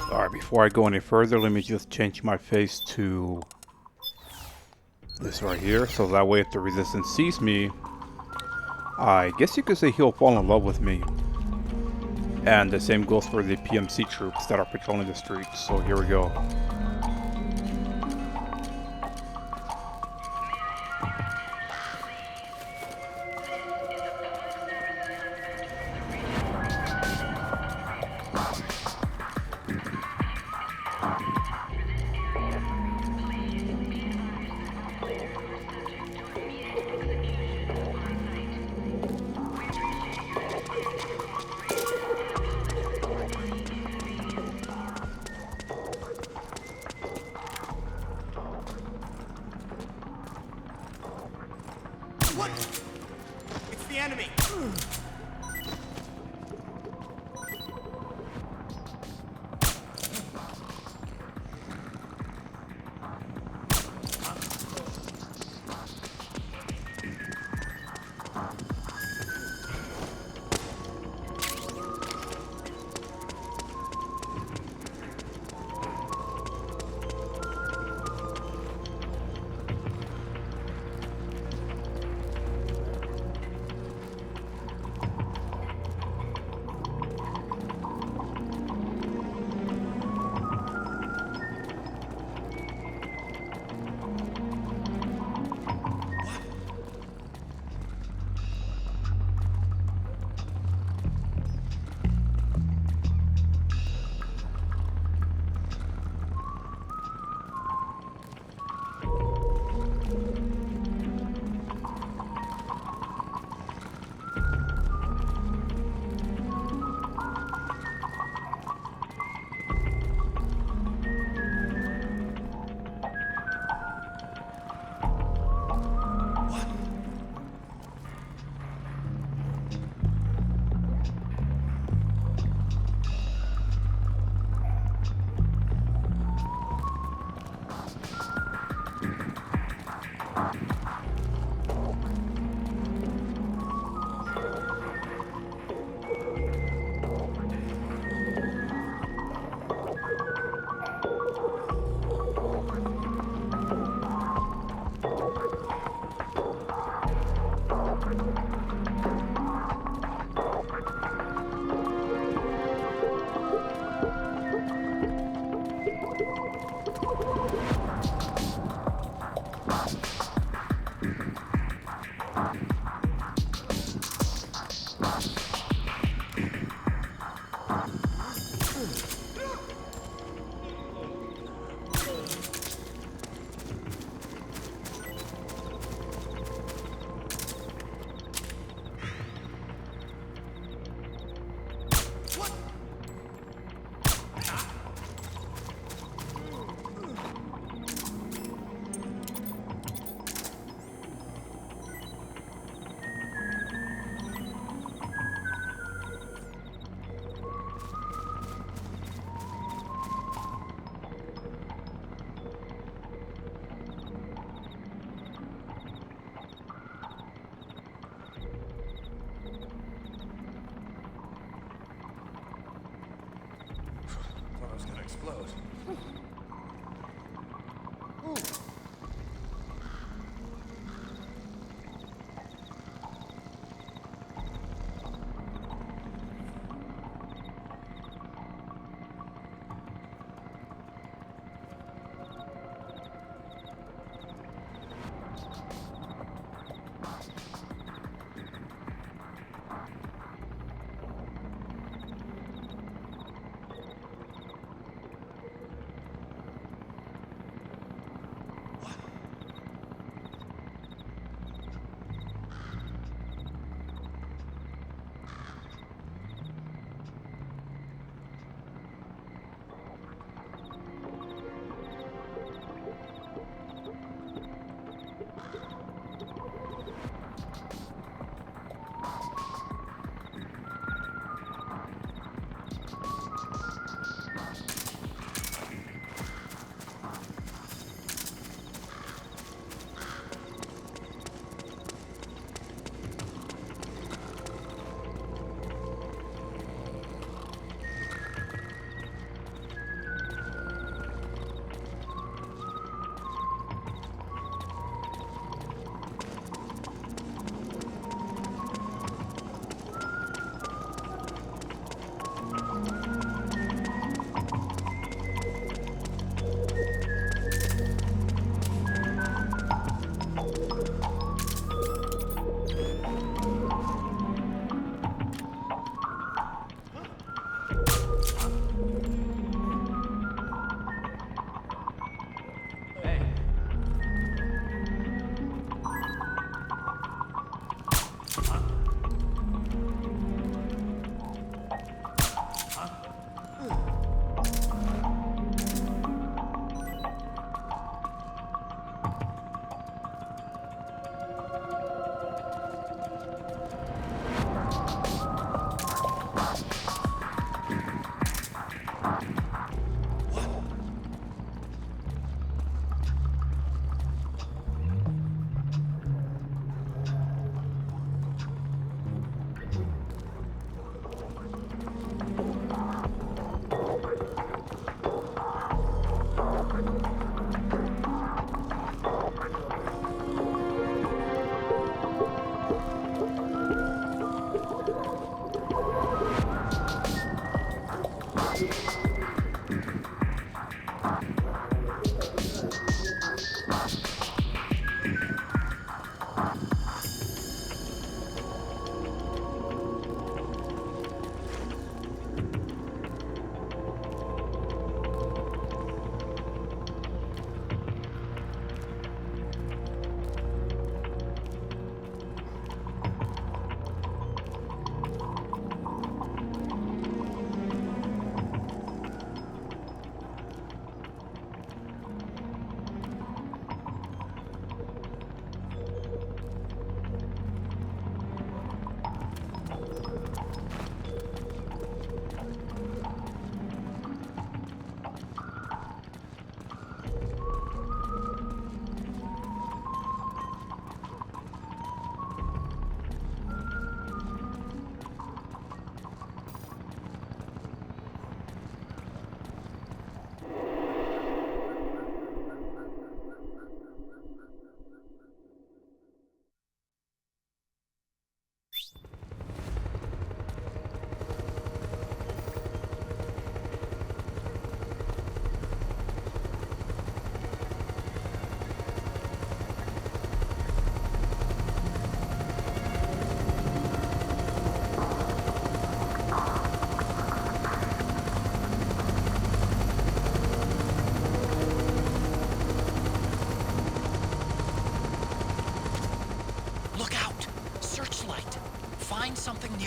Alright, before I go any further, let me just change my face to this right here, so that way if the resistance sees me, I guess you could say he'll fall in love with me. And the same goes for the PMC troops that are patrolling the streets, so here we go. What? It's the enemy.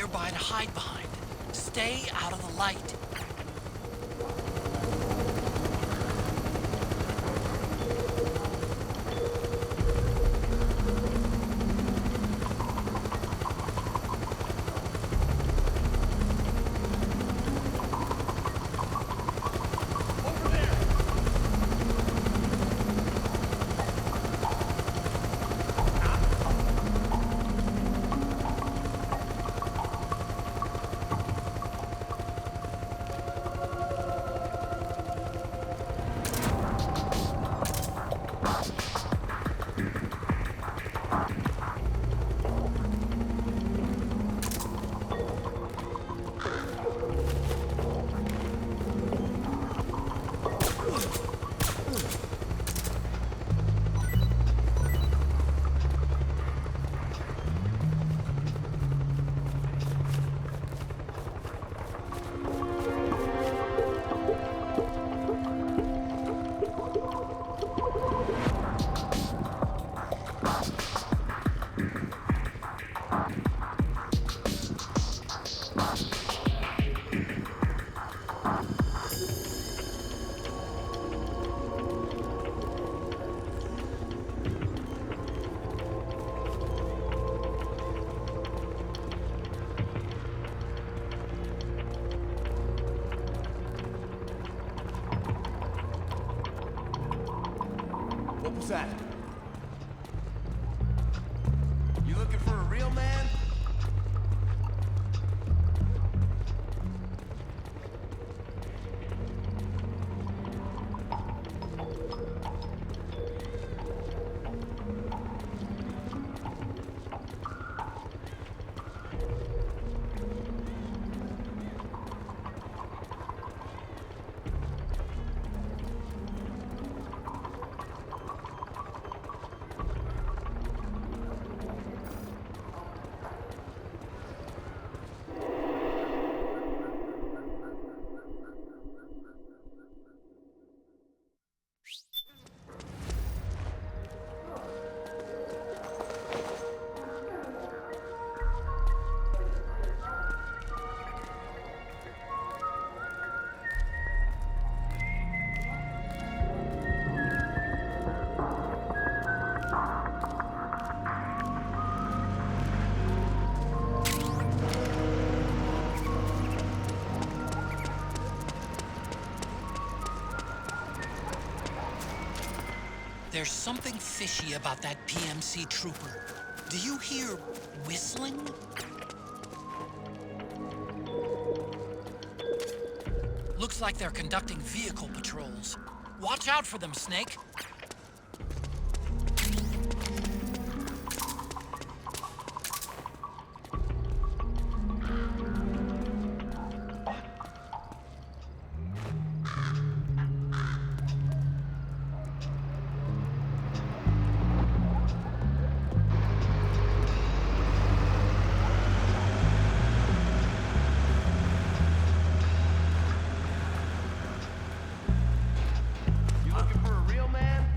nearby to hide behind. Stay out of the light. What was that? You looking for a real man? There's something fishy about that PMC trooper. Do you hear whistling? Looks like they're conducting vehicle patrols. Watch out for them, Snake. You looking for a real man?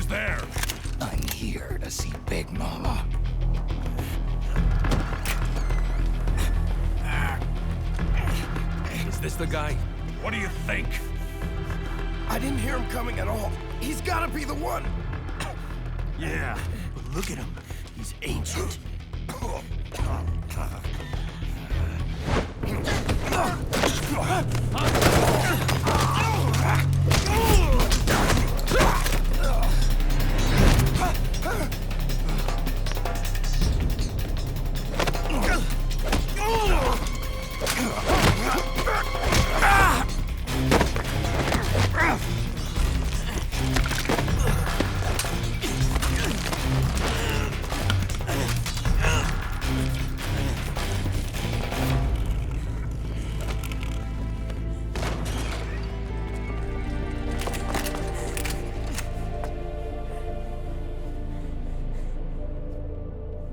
Who's there? I'm here to see Big Mama. Is this the guy? What do you think? I didn't hear him coming at all. He's gotta be the one. Yeah, but look at him. He's ancient.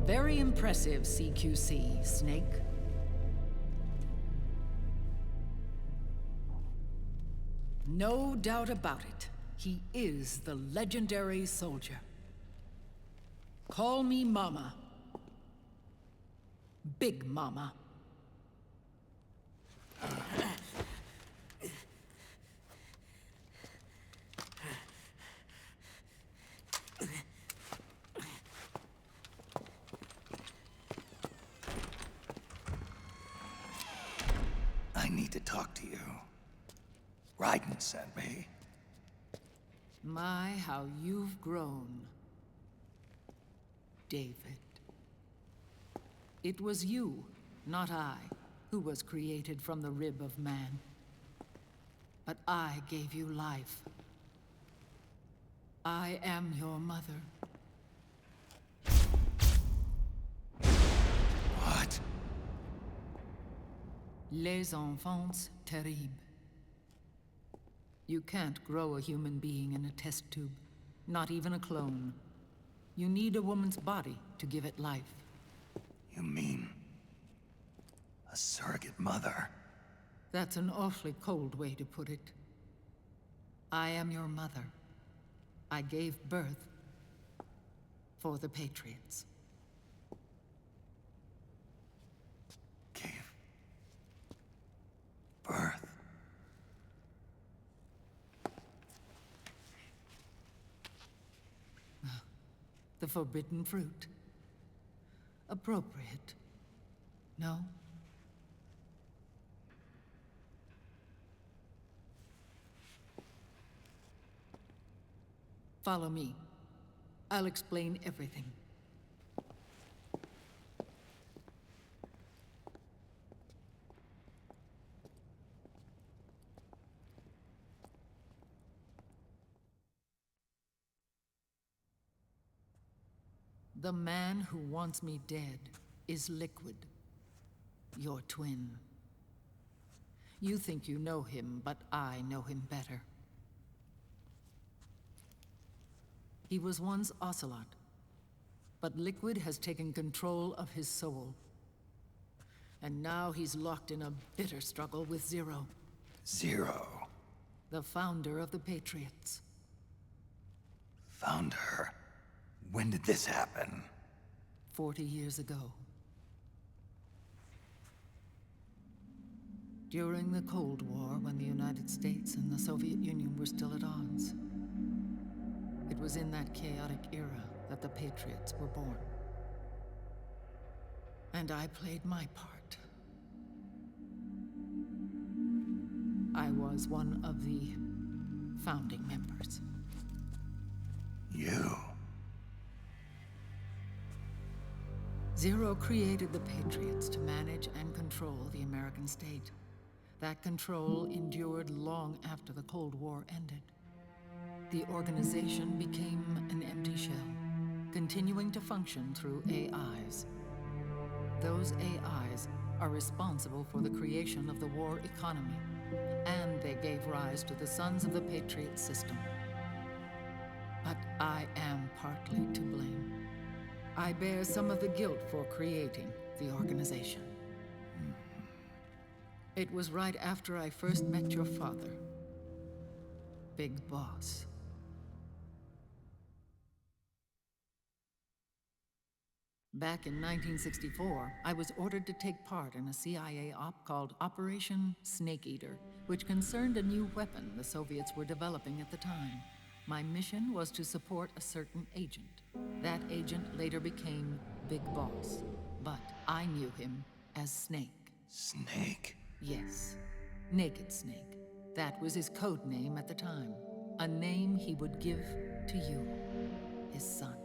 Very impressive, CQC, Snake. No doubt about it. He is the legendary soldier. Call me Mama. Big Mama. I need to talk to you. Raiden sent me. My, how you've grown, David. It was you, not I, who was created from the rib of man. But I gave you life. I am your mother. What? Les enfants terribles. You can't grow a human being in a test tube, not even a clone. You need a woman's body to give it life. You mean a surrogate mother? That's an awfully cold way to put it. I am your mother. I gave birth for the Patriots. Birth? The forbidden fruit. Appropriate. No? Follow me. I'll explain everything. The man who wants me dead is Liquid, your twin. You think you know him, but I know him better. He was once Ocelot, but Liquid has taken control of his soul. And now he's locked in a bitter struggle with Zero. Zero? The founder of the Patriots. Founder? When did this happen? 40 years ago. During the Cold War, when the United States and the Soviet Union were still at odds. It was in that chaotic era that the Patriots were born. And I played my part. I was one of the founding members. You? Zero created the Patriots to manage and control the American state. That control endured long after the Cold War ended. The organization became an empty shell, continuing to function through AIs. Those AIs are responsible for the creation of the war economy, and they gave rise to the Sons of the Patriot system. But I am partly to blame. I bear some of the guilt for creating the organization. It was right after I first met your father, Big Boss. Back in 1964, I was ordered to take part in a CIA op called Operation Snake Eater, which concerned a new weapon the Soviets were developing at the time. My mission was to support a certain agent. That agent later became Big Boss, but I knew him as Snake. Snake? Yes, Naked Snake. That was his code name at the time, a name he would give to you, his son.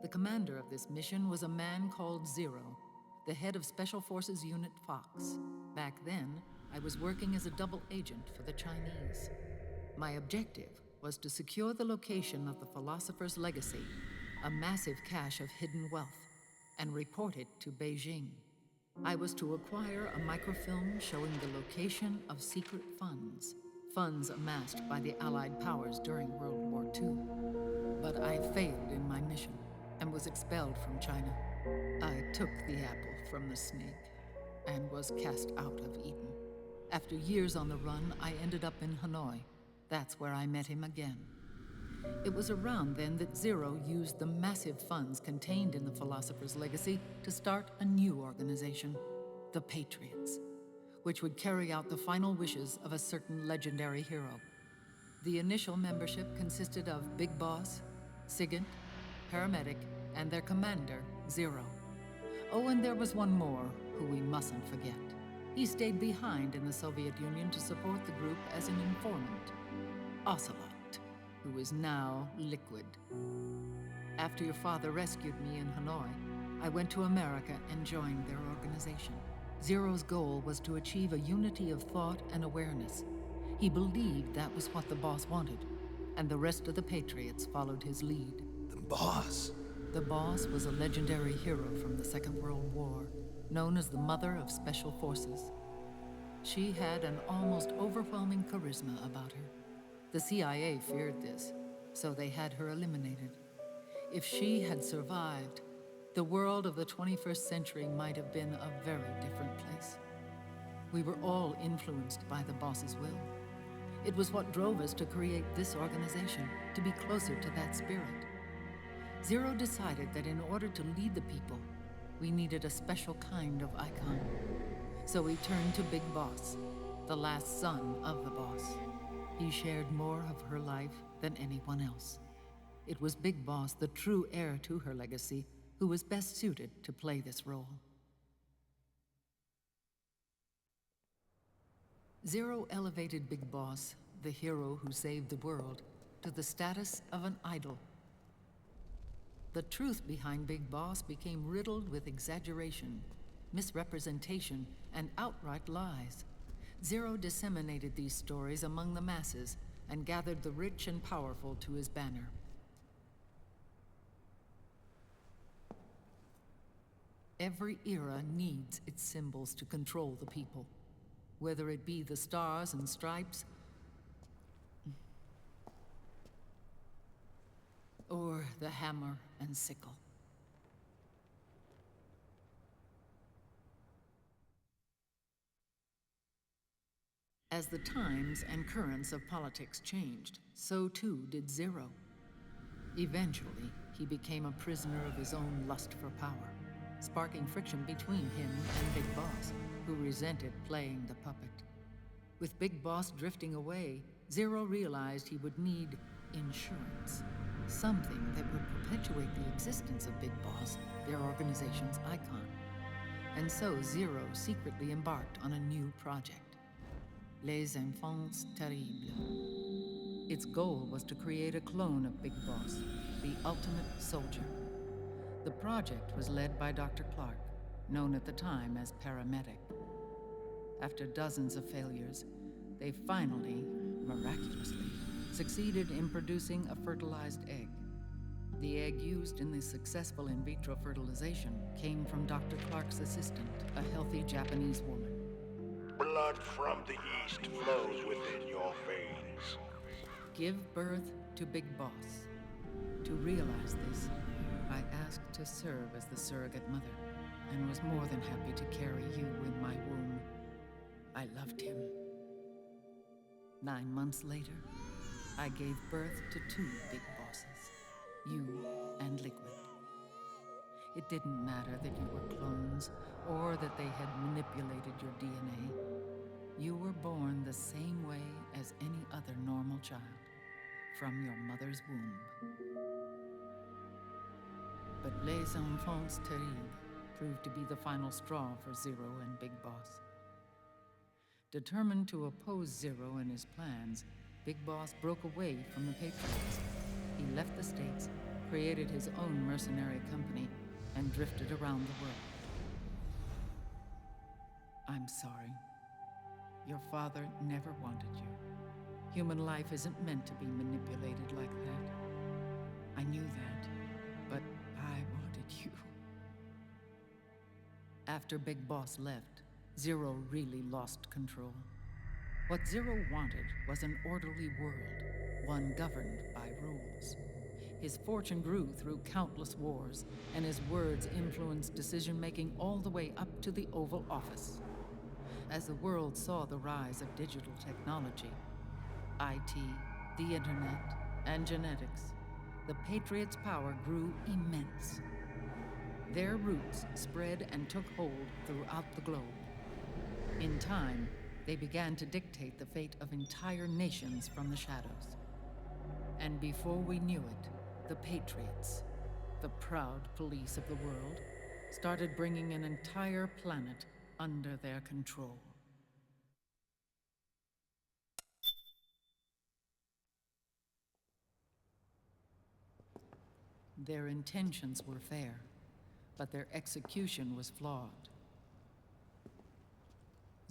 The commander of this mission was a man called Zero, the head of Special Forces Unit Fox. Back then, I was working as a double agent for the Chinese. My objective was to secure the location of the Philosopher's Legacy, a massive cache of hidden wealth, and report it to Beijing. I was to acquire a microfilm showing the location of secret funds, funds amassed by the Allied powers during World War II. But I failed in my mission and was expelled from China. I took the apple from the snake and was cast out of Eden. After years on the run, I ended up in Hanoi. That's where I met him again. It was around then that Zero used the massive funds contained in the Philosopher's Legacy to start a new organization, the Patriots, which would carry out the final wishes of a certain legendary hero. The initial membership consisted of Big Boss, Sigint, Paramedic, and their commander, Zero. Oh, and there was one more who we mustn't forget. He stayed behind in the Soviet Union to support the group as an informant, Ocelot, who is now Liquid. After your father rescued me in Hanoi, I went to America and joined their organization. Zero's goal was to achieve a unity of thought and awareness. He believed that was what the boss wanted, and the rest of the Patriots followed his lead. The boss? The boss was a legendary hero from the Second World War, known as the Mother of Special Forces. She had an almost overwhelming charisma about her. The CIA feared this, so they had her eliminated. If she had survived, the world of the 21st century might have been a very different place. We were all influenced by the boss's will. It was what drove us to create this organization, to be closer to that spirit. Zero decided that in order to lead the people, we needed a special kind of icon. So he turned to Big Boss, the last son of the boss. He shared more of her life than anyone else. It was Big Boss, the true heir to her legacy, who was best suited to play this role. Zero elevated Big Boss, the hero who saved the world, to the status of an idol. The truth behind Big Boss became riddled with exaggeration, misrepresentation, and outright lies. Zero disseminated these stories among the masses and gathered the rich and powerful to his banner. Every era needs its symbols to control the people, whether it be the stars and stripes or the hammer and sickle. As the times and currents of politics changed, so too did Zero. Eventually, he became a prisoner of his own lust for power, sparking friction between him and Big Boss, who resented playing the puppet. With Big Boss drifting away, Zero realized he would need insurance, something that would perpetuate the existence of Big Boss, their organization's icon. And so Zero secretly embarked on a new project, Les Enfants Terribles. Its goal was to create a clone of Big Boss, the ultimate soldier. The project was led by Dr. Clark, known at the time as Paramedic. After dozens of failures, they finally, miraculously, succeeded in producing a fertilized egg. The egg used in the successful in vitro fertilization came from Dr. Clark's assistant, a healthy Japanese woman. Blood from the east flows within your veins. Give birth to Big Boss. To realize this, I asked to serve as the surrogate mother, and was more than happy to carry you in my womb. I loved him. 9 months later, I gave birth to 2 Big Bosses, you and Liquid. It didn't matter that you were clones or that they had manipulated your DNA. You were born the same way as any other normal child, from your mother's womb. But Les Enfants Terribles proved to be the final straw for Zero and Big Boss. Determined to oppose Zero and his plans, Big Boss broke away from the Patriots. He left the States, created his own mercenary company, and drifted around the world. I'm sorry. Your father never wanted you. Human life isn't meant to be manipulated like that. I knew that, but I wanted you. After Big Boss left, Zero really lost control. What Zero wanted was an orderly world, one governed by rules. His fortune grew through countless wars, and his words influenced decision-making all the way up to the Oval Office. As the world saw the rise of digital technology, IT, the internet, and genetics, the Patriots' power grew immense. Their roots spread and took hold throughout the globe. In time, they began to dictate the fate of entire nations from the shadows. And before we knew it, the Patriots, the proud police of the world, started bringing an entire planet under their control. Their intentions were fair, but their execution was flawed.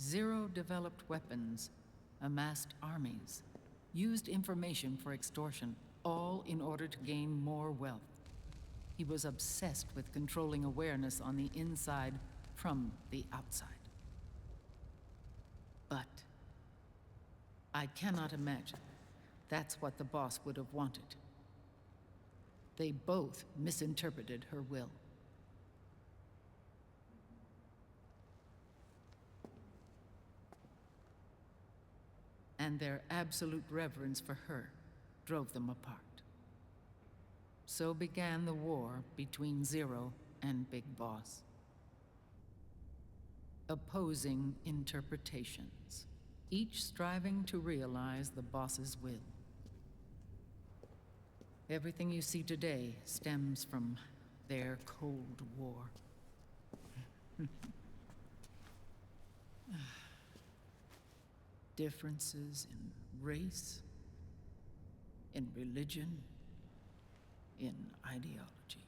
Zero developed weapons, amassed armies, used information for extortion, all in order to gain more wealth. He was obsessed with controlling awareness on the inside from the outside. But I cannot imagine that's what the boss would have wanted. They both misinterpreted her will. And their absolute reverence for her drove them apart. So began the war between Zero and Big Boss. Opposing interpretations, each striving to realize the boss's will. Everything you see today stems from their Cold War. Differences in race, in religion, in ideology.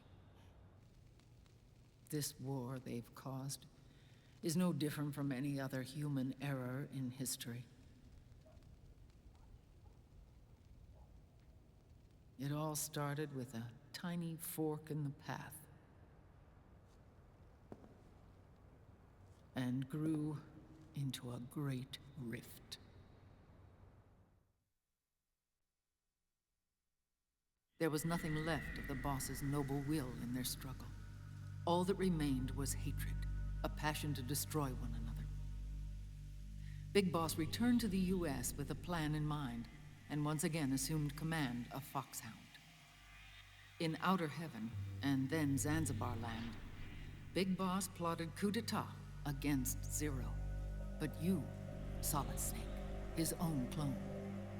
This war they've caused is no different from any other human error in history. It all started with a tiny fork in the path and grew into a great rift. There was nothing left of the boss's noble will in their struggle. All that remained was hatred, a passion to destroy one another. Big Boss returned to the US with a plan in mind, and once again assumed command of Foxhound. In Outer Heaven, and then Zanzibar Land, Big Boss plotted coup d'etat against Zero. But you, Solid Snake, his own clone,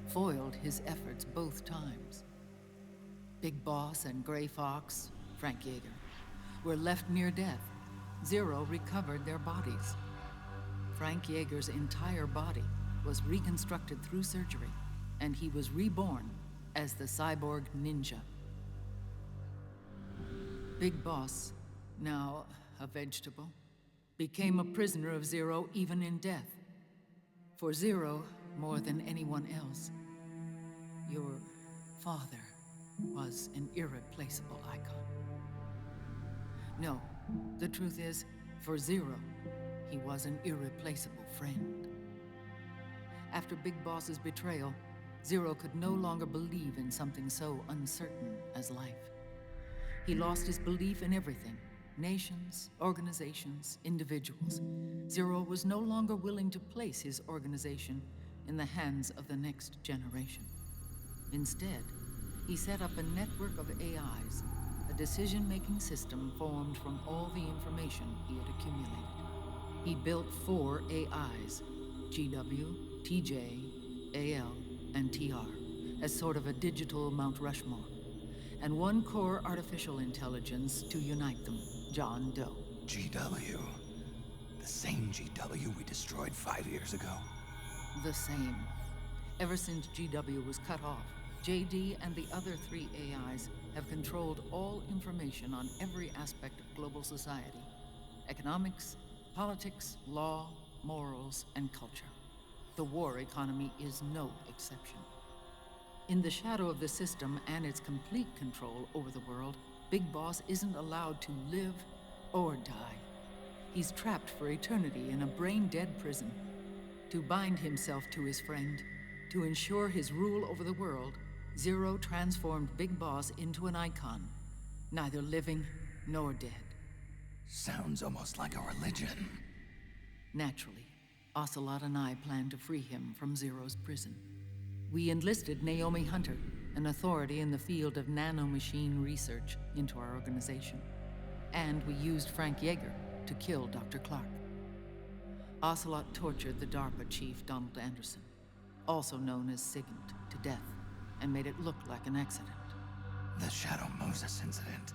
foiled his efforts both times. Big Boss and Gray Fox, Frank Yeager, were left near death. Zero recovered their bodies. Frank Yeager's entire body was reconstructed through surgery, and he was reborn as the cyborg ninja. Big Boss, now a vegetable, became a prisoner of Zero even in death. For Zero, more than anyone else, your father was an irreplaceable icon. No, the truth is, for Zero, he was an irreplaceable friend. After Big Boss's betrayal, Zero could no longer believe in something so uncertain as life. He lost his belief in everything. Nations, organizations, individuals. Zero was no longer willing to place his organization in the hands of the next generation. Instead, he set up a network of AIs, a decision-making system formed from all the information he had accumulated. He built 4 AIs, GW, TJ, AL, and TR, as sort of a digital Mount Rushmore, and 1 core artificial intelligence to unite them, John Doe. GW? The same GW we destroyed 5 years ago? The same. Ever since GW was cut off, JD and the other 3 AIs have controlled all information on every aspect of global society. Economics, politics, law, morals, and culture. The war economy is no exception. In the shadow of the system and its complete control over the world, Big Boss isn't allowed to live or die. He's trapped for eternity in a brain-dead prison. To bind himself to his friend, to ensure his rule over the world, Zero transformed Big Boss into an icon, neither living nor dead. Sounds almost like a religion. Naturally, Ocelot and I plan to free him from Zero's prison. We enlisted Naomi Hunter, an authority in the field of nanomachine research, into our organization. And we used Frank Yeager to kill Dr. Clark. Ocelot tortured the DARPA chief, Donald Anderson, also known as Sigint, to death, and made it look like an accident. The Shadow Moses incident.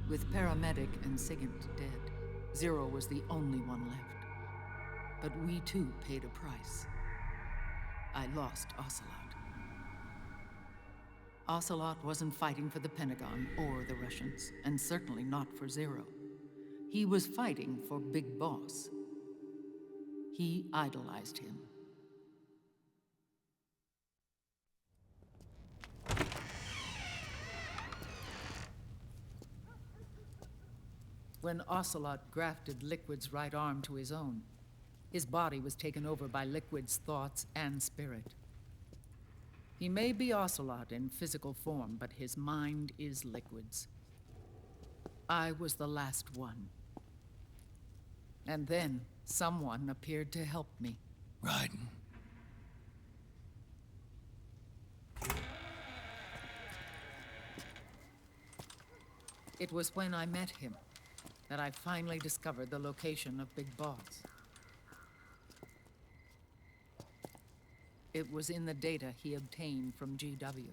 With paramedic and Sigint dead, Zero was the only one left. But we too paid a price. I lost Ocelot. Ocelot wasn't fighting for the Pentagon or the Russians, and certainly not for Zero. He was fighting for Big Boss. He idolized him. When Ocelot grafted Liquid's right arm to his own, his body was taken over by Liquid's thoughts and spirit. He may be Ocelot in physical form, but his mind is Liquid's. I was the last one. And then someone appeared to help me. Raiden. It was when I met him that I finally discovered the location of Big Boss. It was in the data he obtained from GW.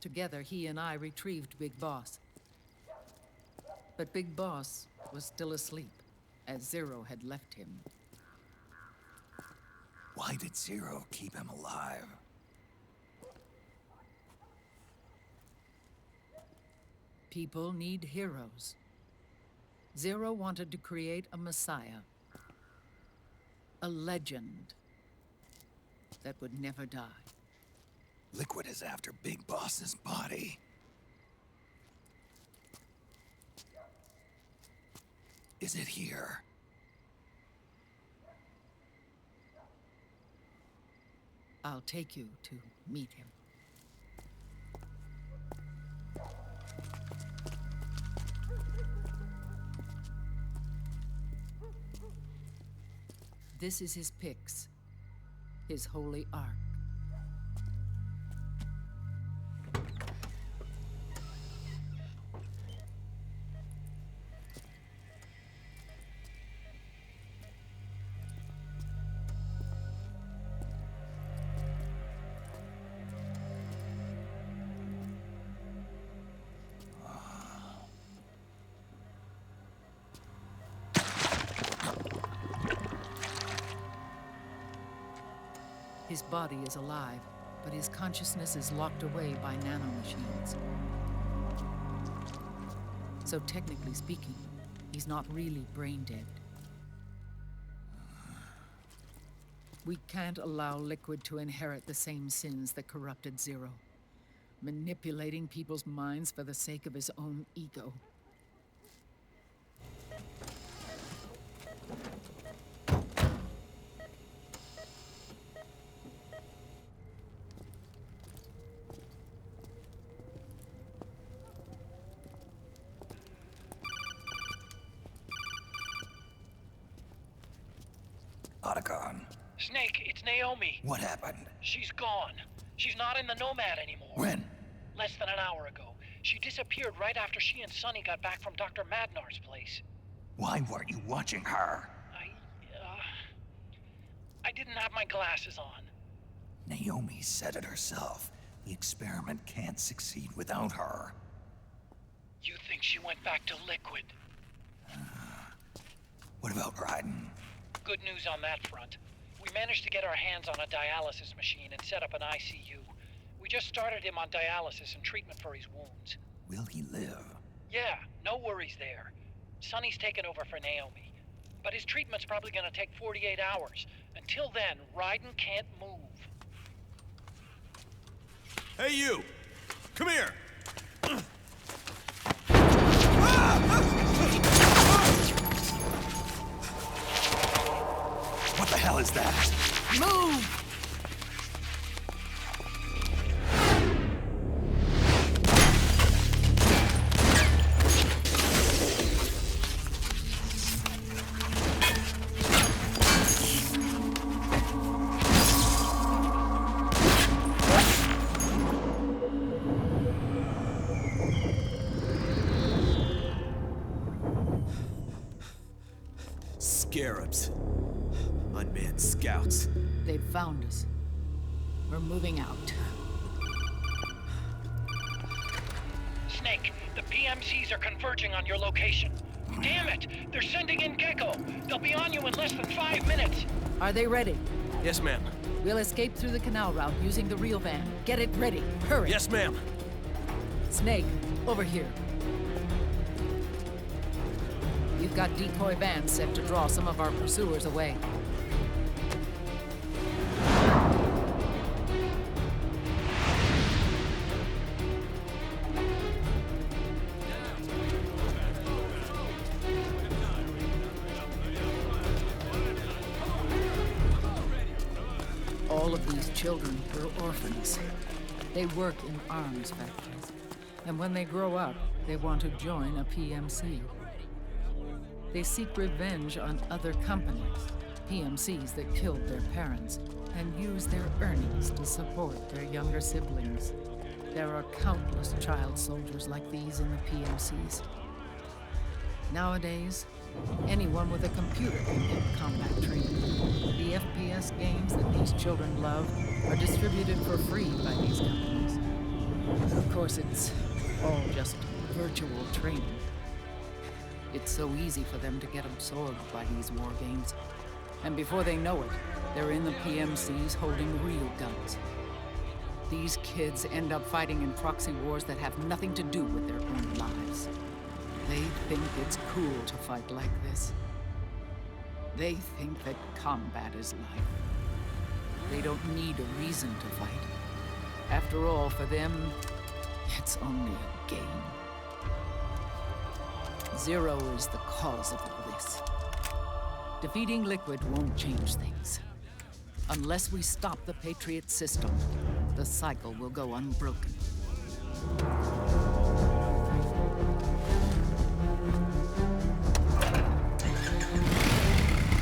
Together, he and I retrieved Big Boss. But Big Boss was still asleep, as Zero had left him. Why did Zero keep him alive? People need heroes. Zero wanted to create a messiah. A legend that would never die. Liquid is after Big Boss's body. Is it here? I'll take you to meet him. This is his pyx, his holy ark. His body is alive, but his consciousness is locked away by nanomachines. So technically speaking, he's not really brain dead. We can't allow Liquid to inherit the same sins that corrupted Zero, manipulating people's minds for the sake of his own ego. Snake, it's Naomi. What happened? She's gone. She's not in the Nomad anymore. When? less than an hour ago. She disappeared right after she and Sonny got back from Dr. Madnar's place. Why weren't you watching her? I didn't have my glasses on. Naomi said it herself. The experiment can't succeed without her. You think she went back to Liquid? What about Raiden? Good news on that front. We managed to get our hands on a dialysis machine and set up an ICU. We just started him on dialysis and treatment for his wounds. Will he live? Yeah, no worries there. Sonny's taken over for Naomi. But his treatment's probably gonna take 48 hours. Until then, Raiden can't move. Hey, you! Come here! What the hell is that? Move! Scarabs. Unmanned scouts. They've found us. We're moving out. Snake, the PMCs are converging on your location. Damn it! They're sending in Gecko! They'll be on you in less than 5 minutes! Are they ready? Yes, ma'am. We'll escape through the canal route using the real van. Get it ready. Hurry. Yes, ma'am. Snake, over here. We've got decoy vans set to draw some of our pursuers away. All of these children were orphans. They work in arms factories. And when they grow up, they want to join a PMC. They seek revenge on other companies, PMCs that killed their parents, and use their earnings to support their younger siblings. There are countless child soldiers like these in the PMCs. Nowadays, anyone with a computer can get combat training. The FPS games that these children love are distributed for free by these companies. Of course, it's all just virtual training. It's so easy for them to get absorbed by these war games. And before they know it, they're in the PMCs holding real guns. These kids end up fighting in proxy wars that have nothing to do with their own lives. They think it's cool to fight like this. They think that combat is life. They don't need a reason to fight. After all, for them, it's only a game. Zero is the cause of all this. Defeating Liquid won't change things. Unless we stop the Patriot system, the cycle will go unbroken.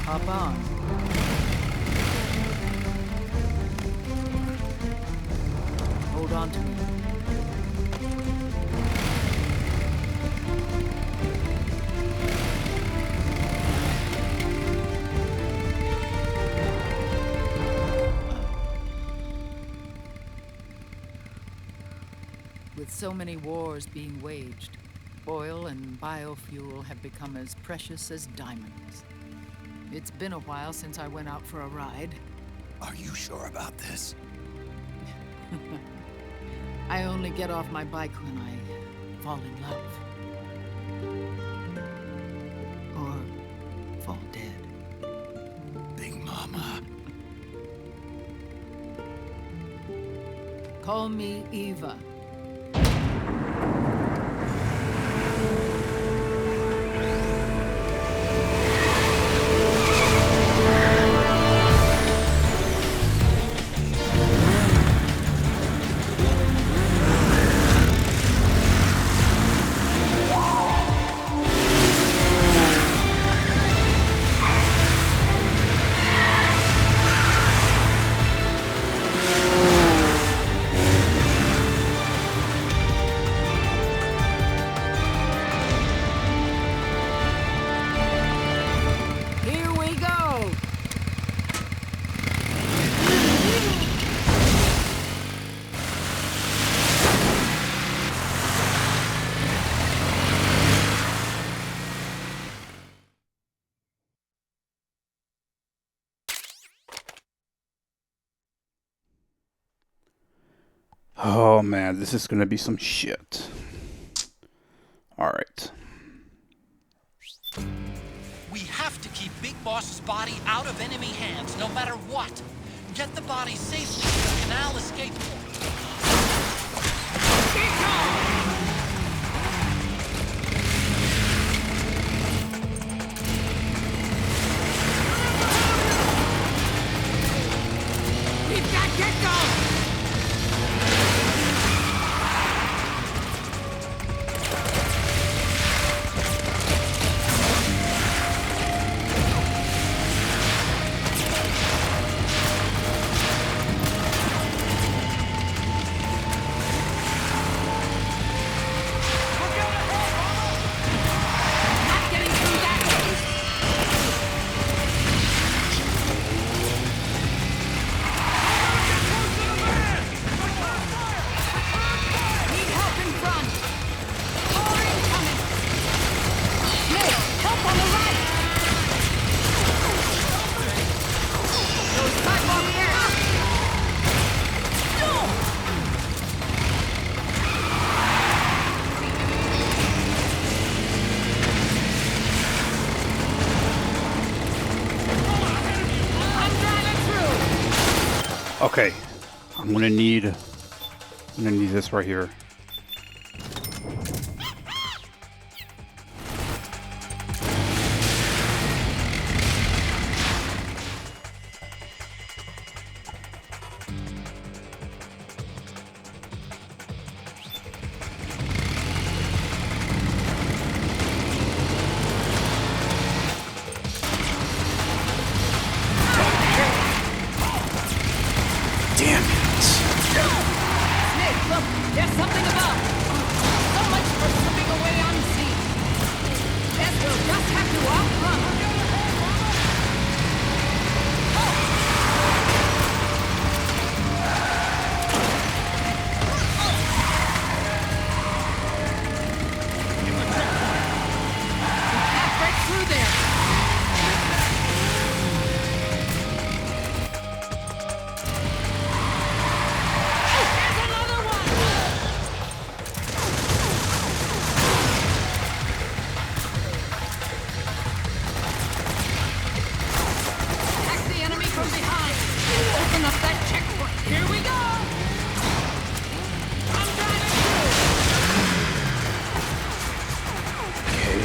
Hop on. Hold on to me. With so many wars being waged, oil and biofuel have become as precious as diamonds. It's been a while since I went out for a ride. Are you sure about this? I only get off my bike when I fall in love. Or fall dead. Big Mama. Call me Eva. Oh man, this is gonna be some shit. Alright. We have to keep Big Boss's body out of enemy hands, no matter what. Get the body safely to the canal escape point. We've got Gecko! Okay, I'm gonna need this right here.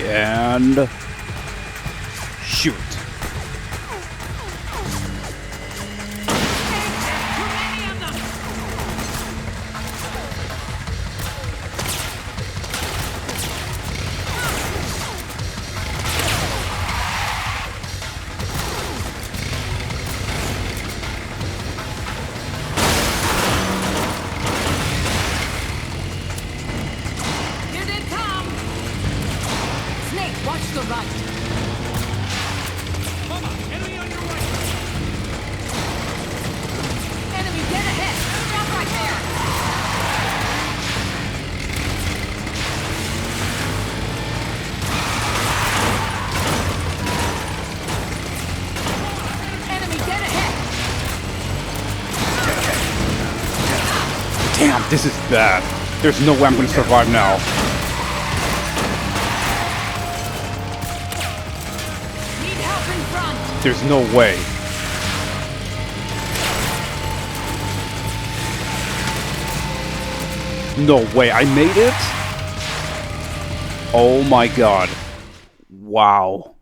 And shoot. Damn, this is bad. There's no way I'm going to survive now. Need help in front. There's no way. No way, I made it? Oh my god. Wow.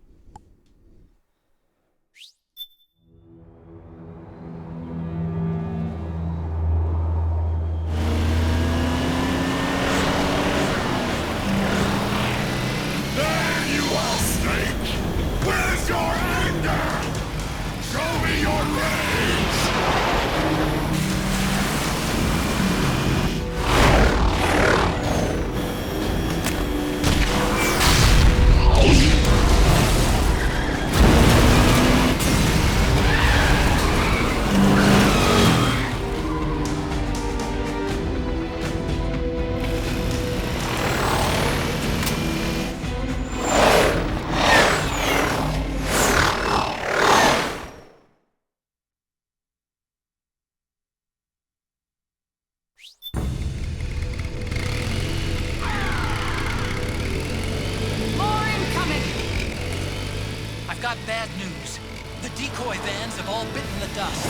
got bad news. The decoy vans have all bitten the dust,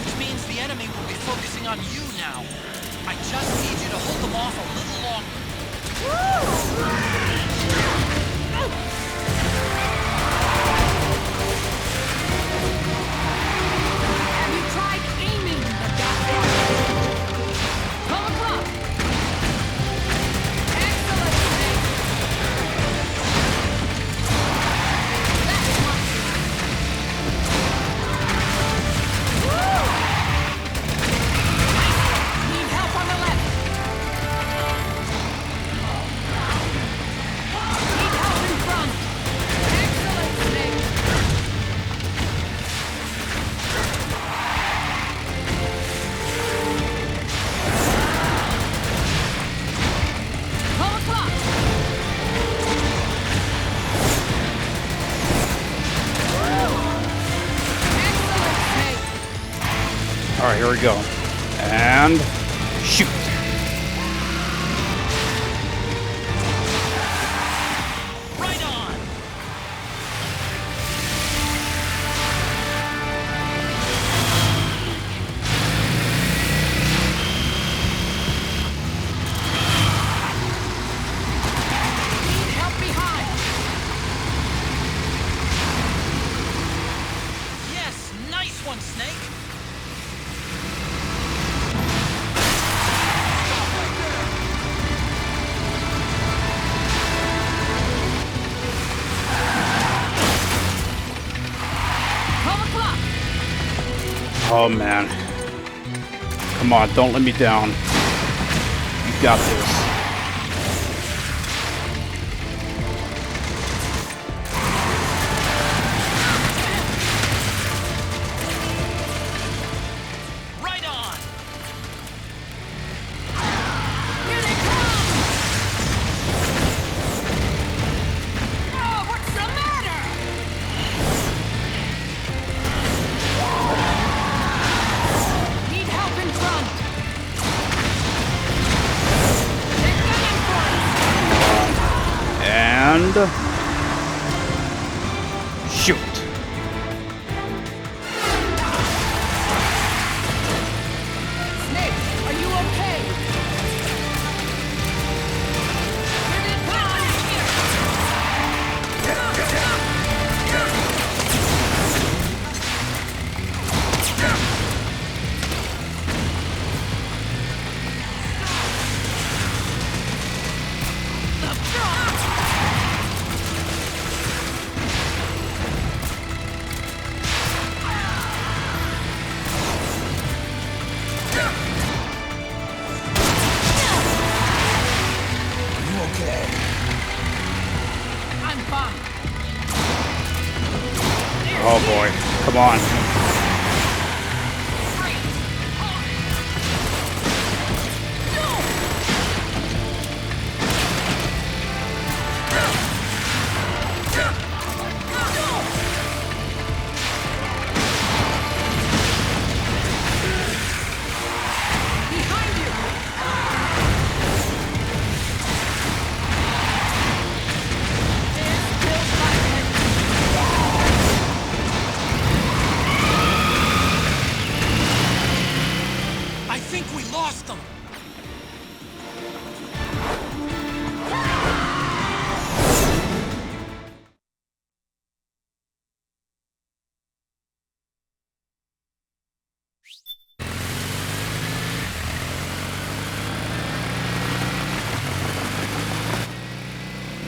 which means the enemy will be focusing on you now. I just need you to hold them off a little longer. Have you tried aiming the goddamn? Pull them up! Excellent, Snake! That's one. Woo! Need help on the left! Need help in front! Excellent, Snake! Pull the clock! Excellent, Snake! Alright, here we go. And shoot. Right on! Need help behind! Yes, nice one, Snake! Pull the clock! Oh man. Come on, don't let me down. You got this. Right on! Here they come! Oh, what's the matter? Need help in front! They're gunning for us! And shoot. Snake, are you okay? Here they I'm fine. Oh boy. Come on. Behind you! There's still fighting. I think we lost them!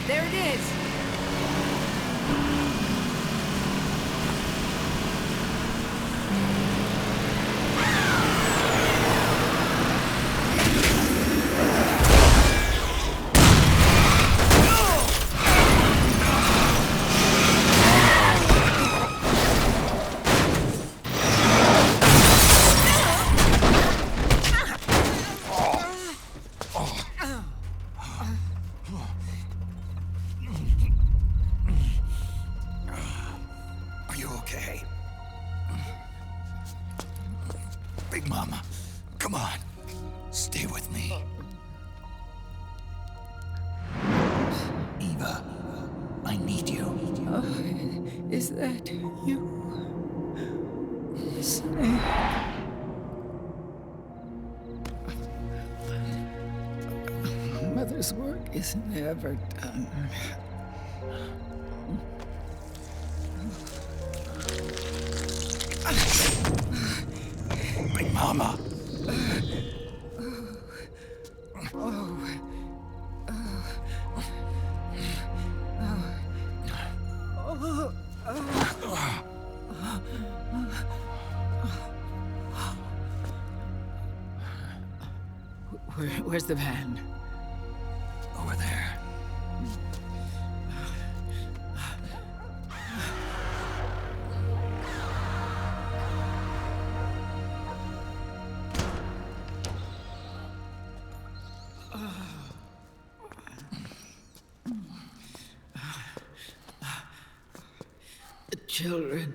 There it is! Are you okay? Big Mama, come on. Stay with me. Eva, I need you. Is that you? Snake? Mother's work is never done. My mama. Where's the van? Over there. The children.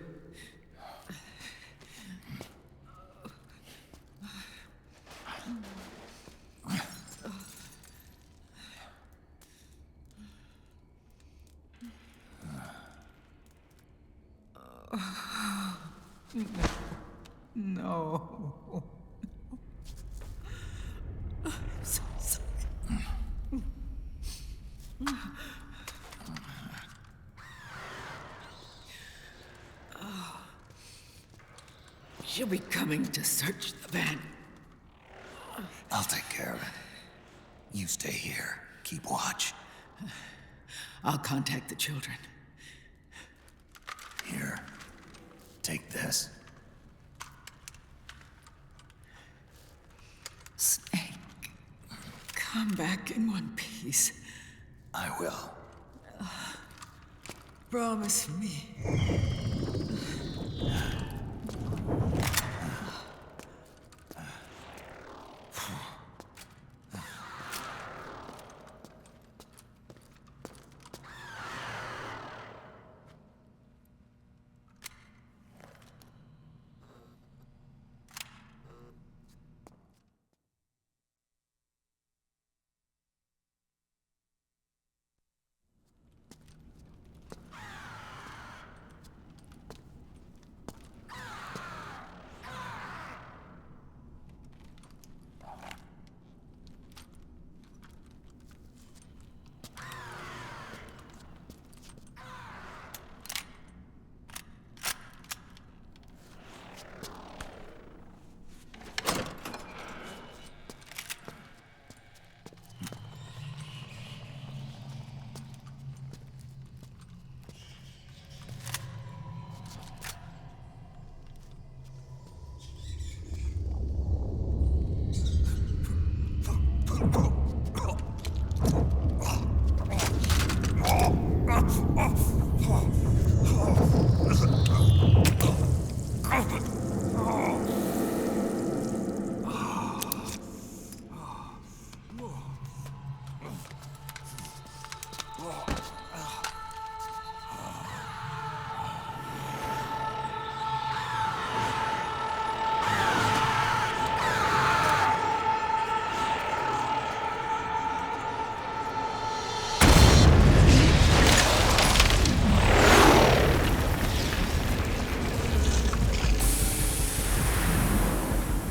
No. I'm so sorry. She'll be coming to search the van. I'll take care of it. You stay here. Keep watch. I'll contact the children. Here. Take this. Snake, come back in one piece. I will. Promise me.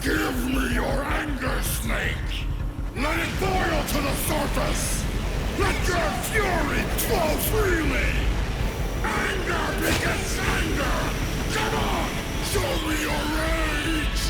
Give me your anger, Snake! Let it boil to the surface! Let your fury flow freely! Anger begets anger! Come on! Show me your rage!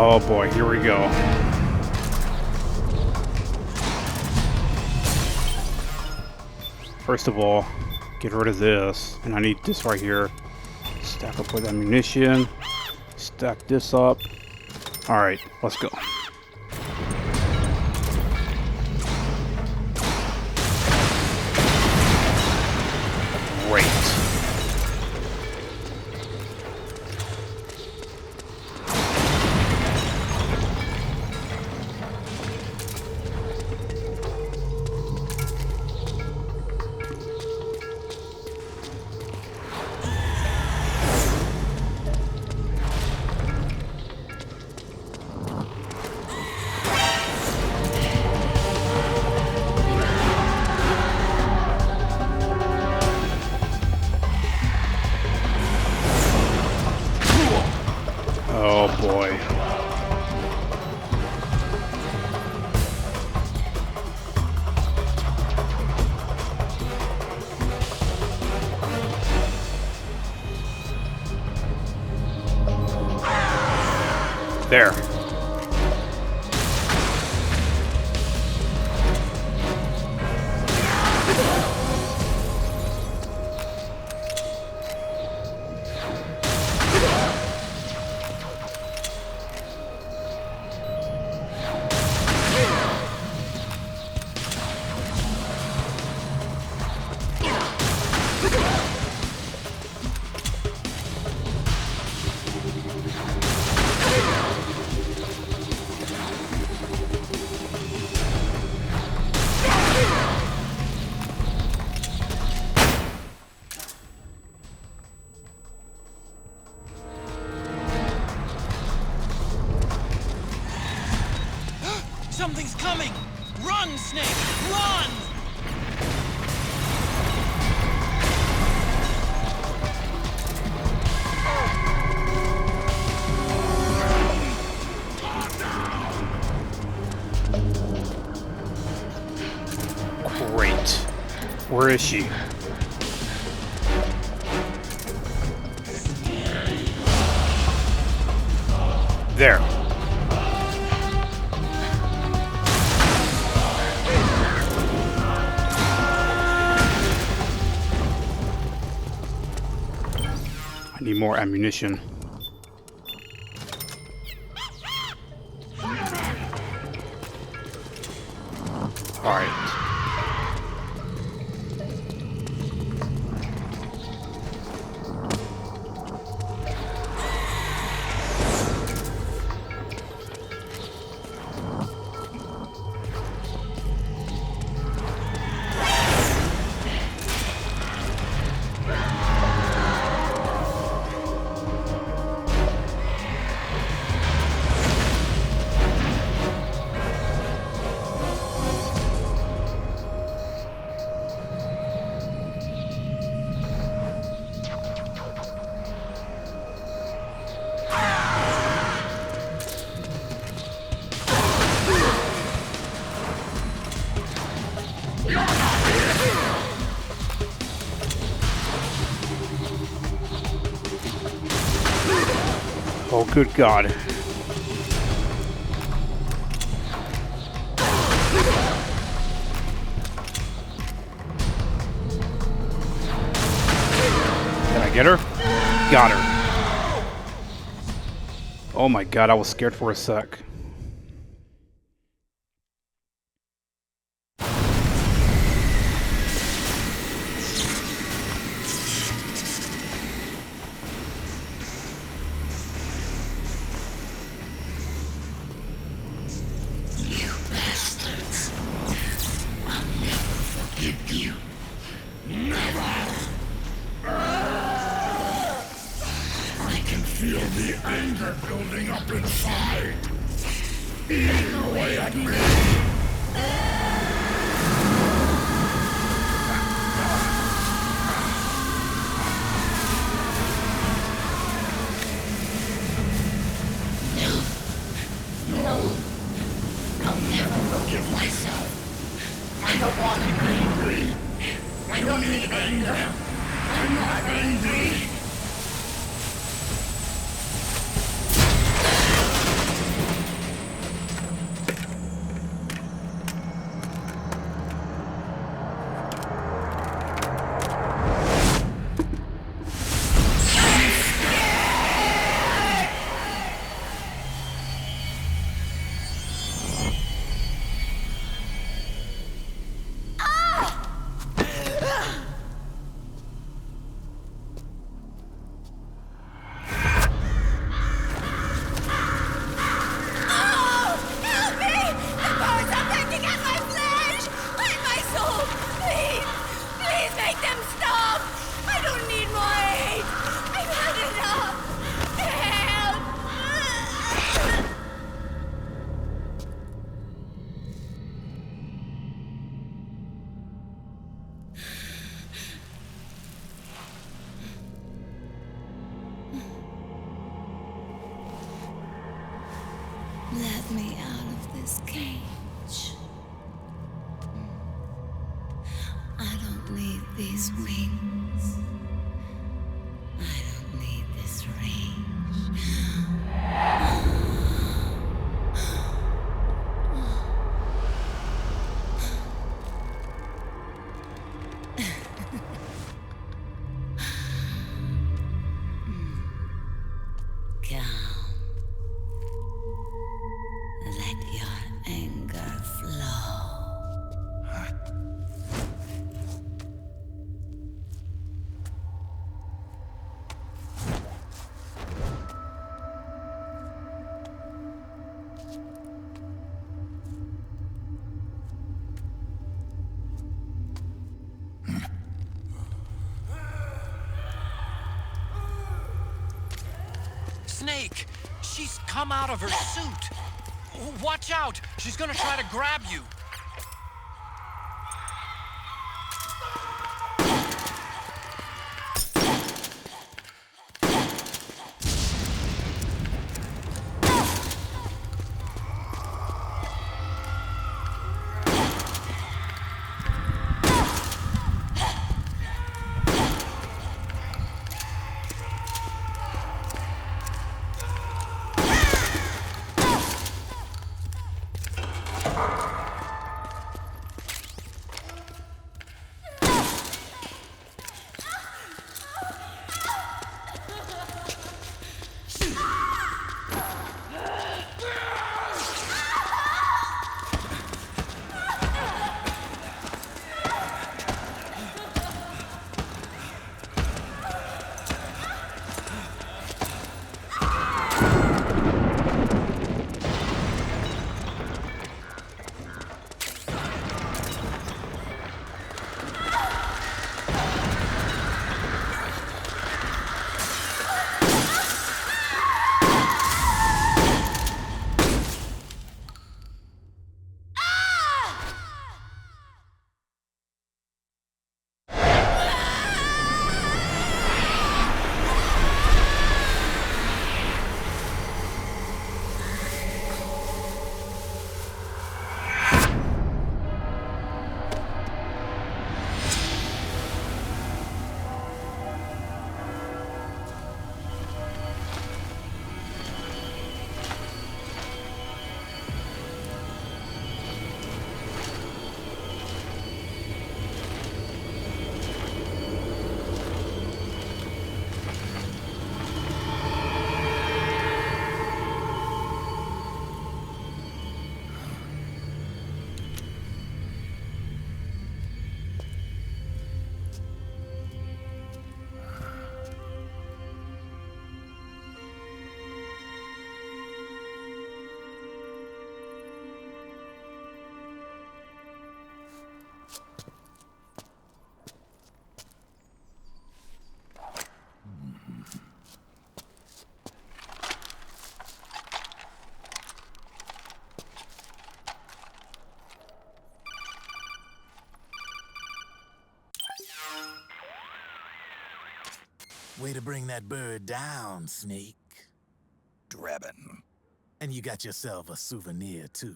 Oh boy, here we go. First of all, get rid of this. And I need this right here. Stack up with ammunition. Stack this up. Alright, let's go. Great. boy. There. Something's coming! Run, Snake! Run! Great. Where is she? There. I need more ammunition. Alright. Oh, good God. Can I get her? Got her. Oh my God, I was scared for a sec. Feel the anger building up inside, eating away at me. No, I'll never forgive myself. I don't want to be angry. I don't need anger. I'm not angry. these wings. I don't need this range. Calm. Let your anger flow. Snake! She's come out of her suit! Watch out! She's gonna try to grab you! Way to bring that bird down, Snake. Drabbin'. And you got yourself a souvenir, too.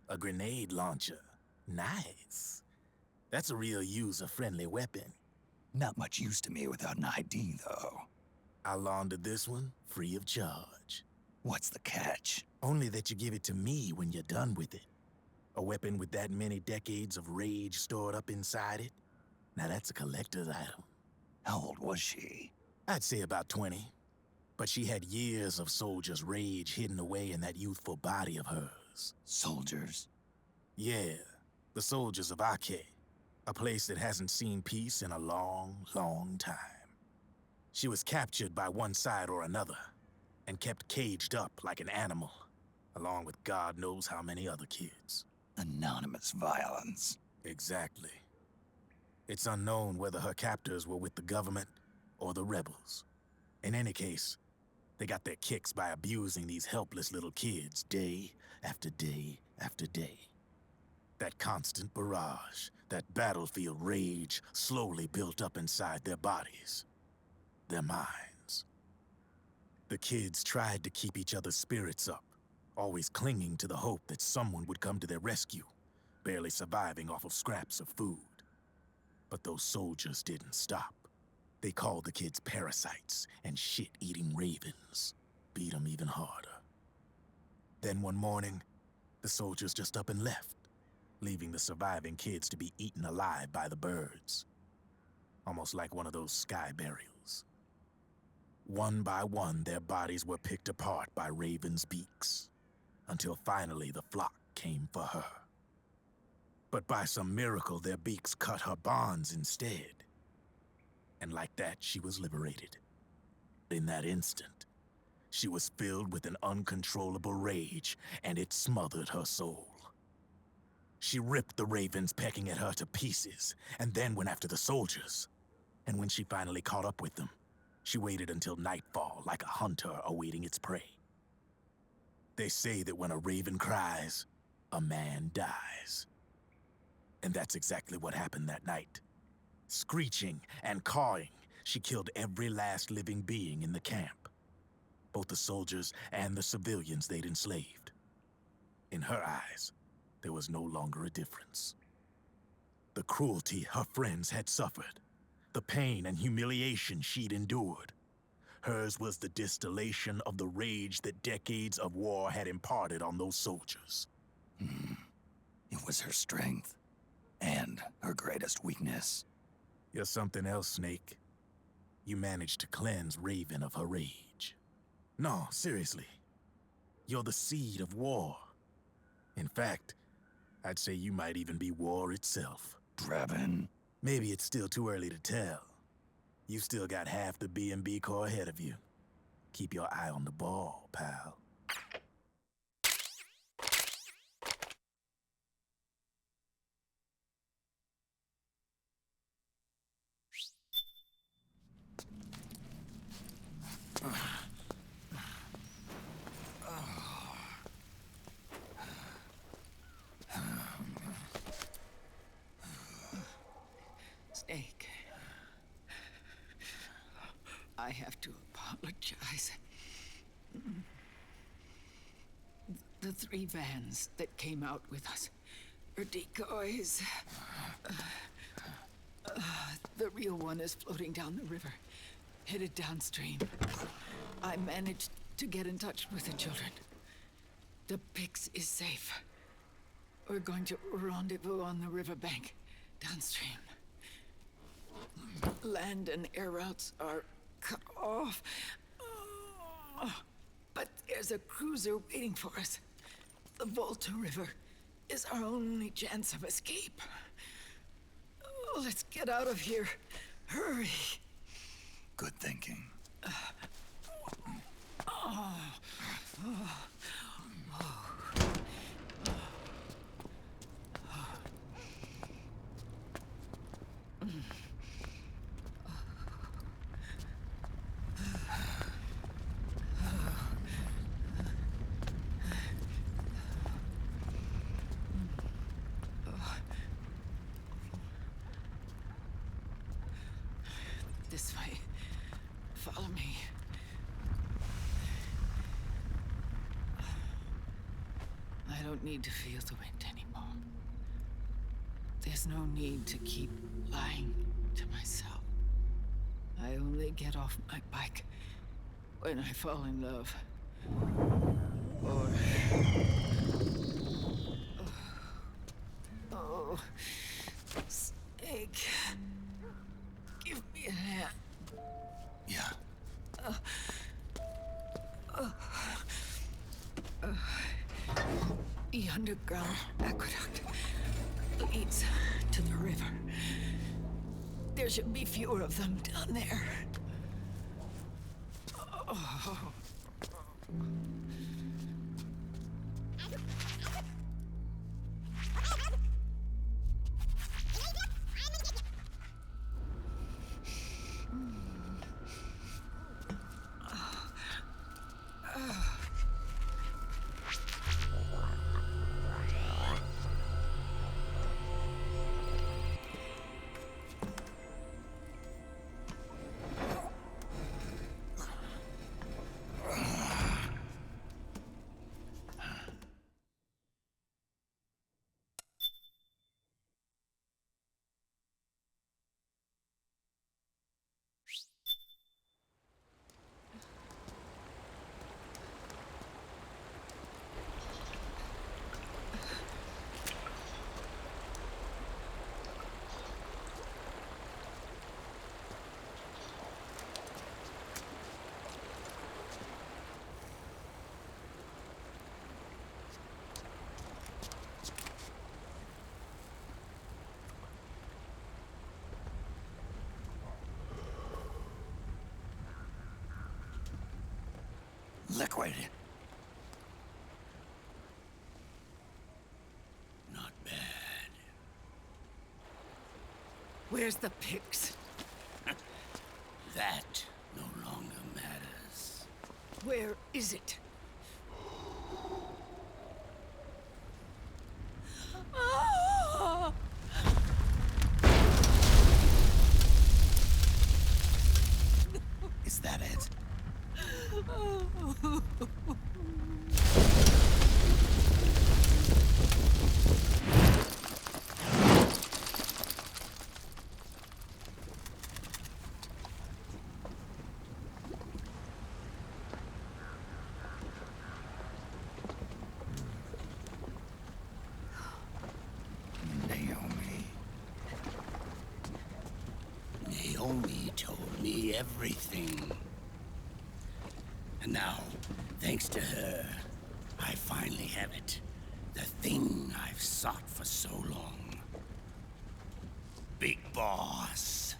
A grenade launcher. Nice. That's a real user-friendly weapon. Not much use to me without an ID, though. I'll launder this one free of charge. What's the catch? Only that you give it to me when you're done with it. A weapon with that many decades of rage stored up inside it? Now that's a collector's item. How old was she? I'd say about 20. But she had years of soldiers' rage hidden away in that youthful body of hers. Soldiers? Yeah, the soldiers of F.A.Q. A place that hasn't seen peace in a long, long time. She was captured by one side or another, and kept caged up like an animal, along with God knows how many other kids. Anonymous violence. Exactly. It's unknown whether her captors were with the government or the rebels. In any case, they got their kicks by abusing these helpless little kids day after day after day. That constant barrage, that battlefield rage slowly built up inside their bodies, their minds. The kids tried to keep each other's spirits up, always clinging to the hope that someone would come to their rescue, barely surviving off of scraps of food. But those soldiers didn't stop. They called the kids parasites and shit-eating ravens. Beat them even harder. Then one morning, the soldiers just up and left, leaving the surviving kids to be eaten alive by the birds. Almost like one of those sky burials. One by one, their bodies were picked apart by ravens' beaks, until finally the flock came for her. But by some miracle, their beaks cut her bonds instead. And like that, she was liberated. In that instant, she was filled with an uncontrollable rage, and it smothered her soul. She ripped the ravens pecking at her to pieces, and then went after the soldiers. And when she finally caught up with them, she waited until nightfall like a hunter awaiting its prey. They say that when a raven cries, a man dies. And that's exactly what happened that night. Screeching and cawing, she killed every last living being in the camp. Both the soldiers and the civilians they'd enslaved. In her eyes, there was no longer a difference. The cruelty her friends had suffered, the pain and humiliation she'd endured. Hers was the distillation of the rage that decades of war had imparted on those soldiers. It was her strength, and her greatest weakness. You're something else, Snake. You managed to cleanse Raven of her rage. No, seriously. You're the seed of war. In fact, I'd say you might even be war itself. Draven? Maybe it's still too early to tell. You've still got half the B&B Corps ahead of you. Keep your eye on the ball, pal. Snake. I have to apologize. The 3 vans that came out with us are decoys. The real one is floating down the river, headed downstream. I managed to get in touch with the children. The Pix is safe. We're going to rendezvous on the riverbank, downstream. Land and air routes are cut off. But there's a cruiser waiting for us. The Volta River is our only chance of escape. Let's get out of here. Hurry. Good thinking. This way. Follow me. I don't need to feel the wind anymore. There's no need to keep lying to myself. I only get off my bike when I fall in love. Or... Oh, Snake. Give me a hand. Yeah. The underground aqueduct leads to the river. There should be fewer of them down there. Oh. Liquid. Not bad. Where's the pics? That no longer matters. Where is it? Is that it? Naomi told me everything. And now, thanks to her, I finally have it. The thing I've sought for so long. Big Boss.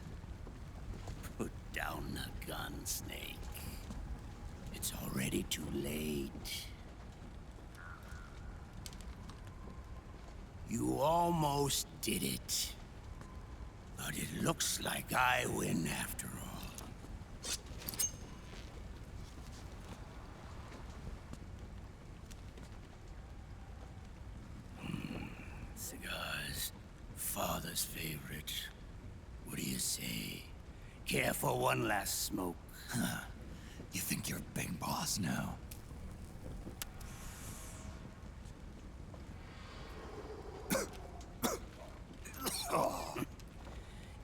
Put down the gun, Snake. It's already too late. You almost did it. But it looks like I win after all. Cigars, father's favorite. What do you say? Care for one last smoke? Huh. You think you're Big Boss now?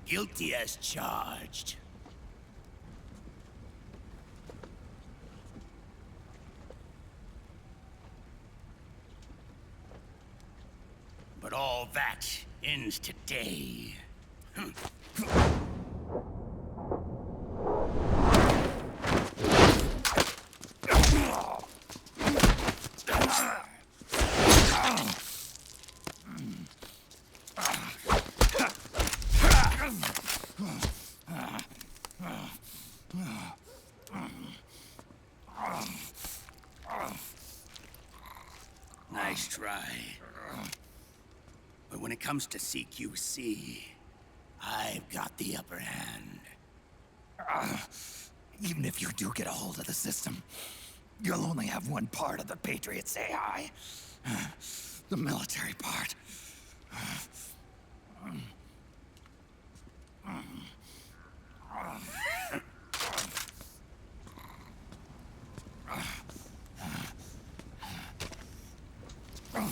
Guilty as charged. But all that ends today. Nice try. But when it comes to CQC, I've got the upper hand. Even if you do get a hold of the system, you'll only have one part of the Patriots AI. The military part.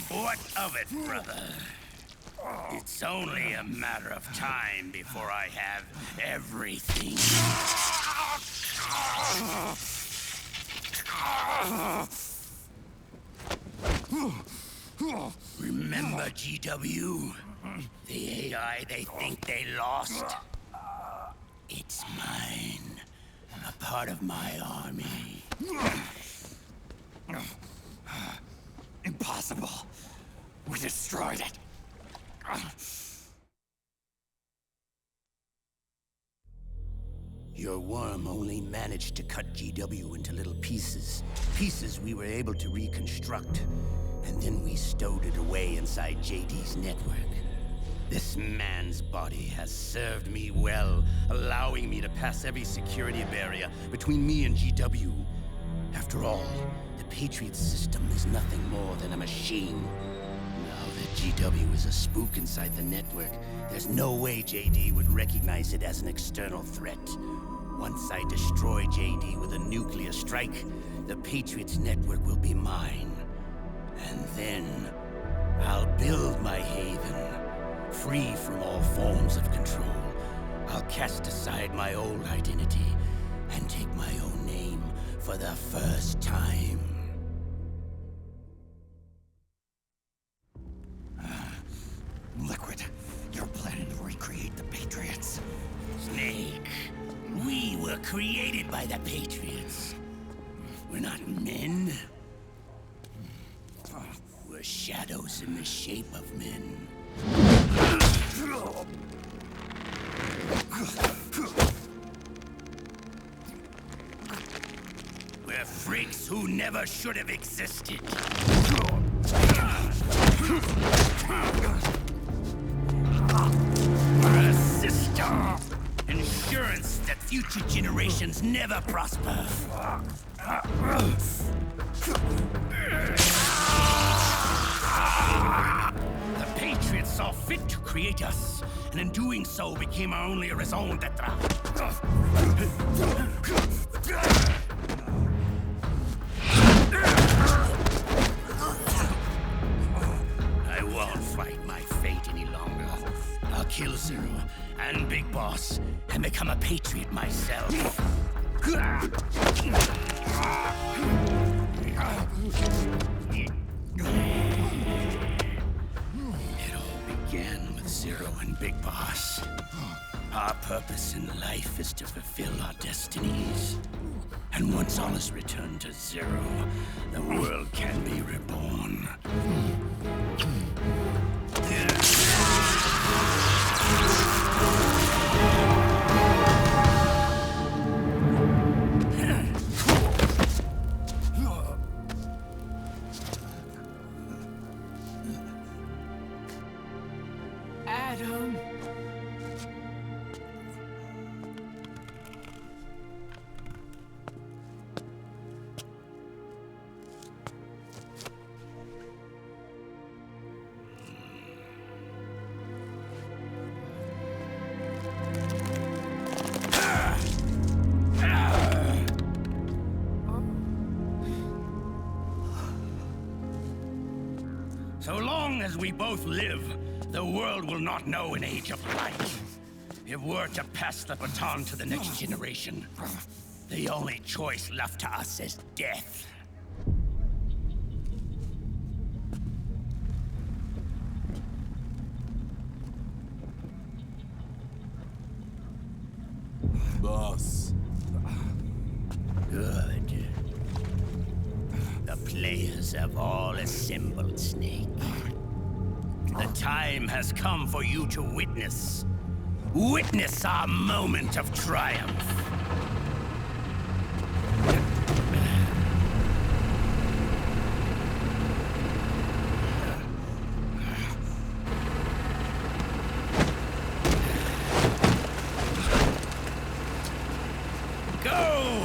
What of it, brother? It's only a matter of time before I have everything. Remember, GW? The AI they think they lost? It's mine. A part of my army. Impossible. We destroyed it. Your worm only managed to cut GW into little pieces. Pieces we were able to reconstruct. And then we stowed it away inside JD's network. This man's body has served me well, allowing me to pass every security barrier between me and GW. After all, the Patriots system is nothing more than a machine. Now that GW is a spook inside the network, there's no way JD would recognize it as an external threat. Once I destroy JD with a nuclear strike, the Patriots network will be mine. And then, I'll build my haven, free from all forms of control. I'll cast aside my old identity and take my own name for the first time. Liquid, you're planning to recreate the Patriots. Snake, we were created by the Patriots. We're not men. We're shadows in the shape of men. We're We're freaks who never should have existed. We're a system. Insurance that future generations never prosper. The Patriots saw fit to create us, and in doing so became our only raison d'etre. I won't fight my fate any longer. I'll kill Zero and Big Boss and become a Patriot myself. It all began with Zero and Big Boss. Our purpose in life is to fulfill our destinies. And once all is returned to Zero, the world can be reborn. Adam. So long as we both live, the world will not know an age of light. If we're to pass the baton to the next generation, the only choice left to us is death. Boss. Good. The players have all assembled, Snake. The time has come for you to witness our moment of triumph. Go!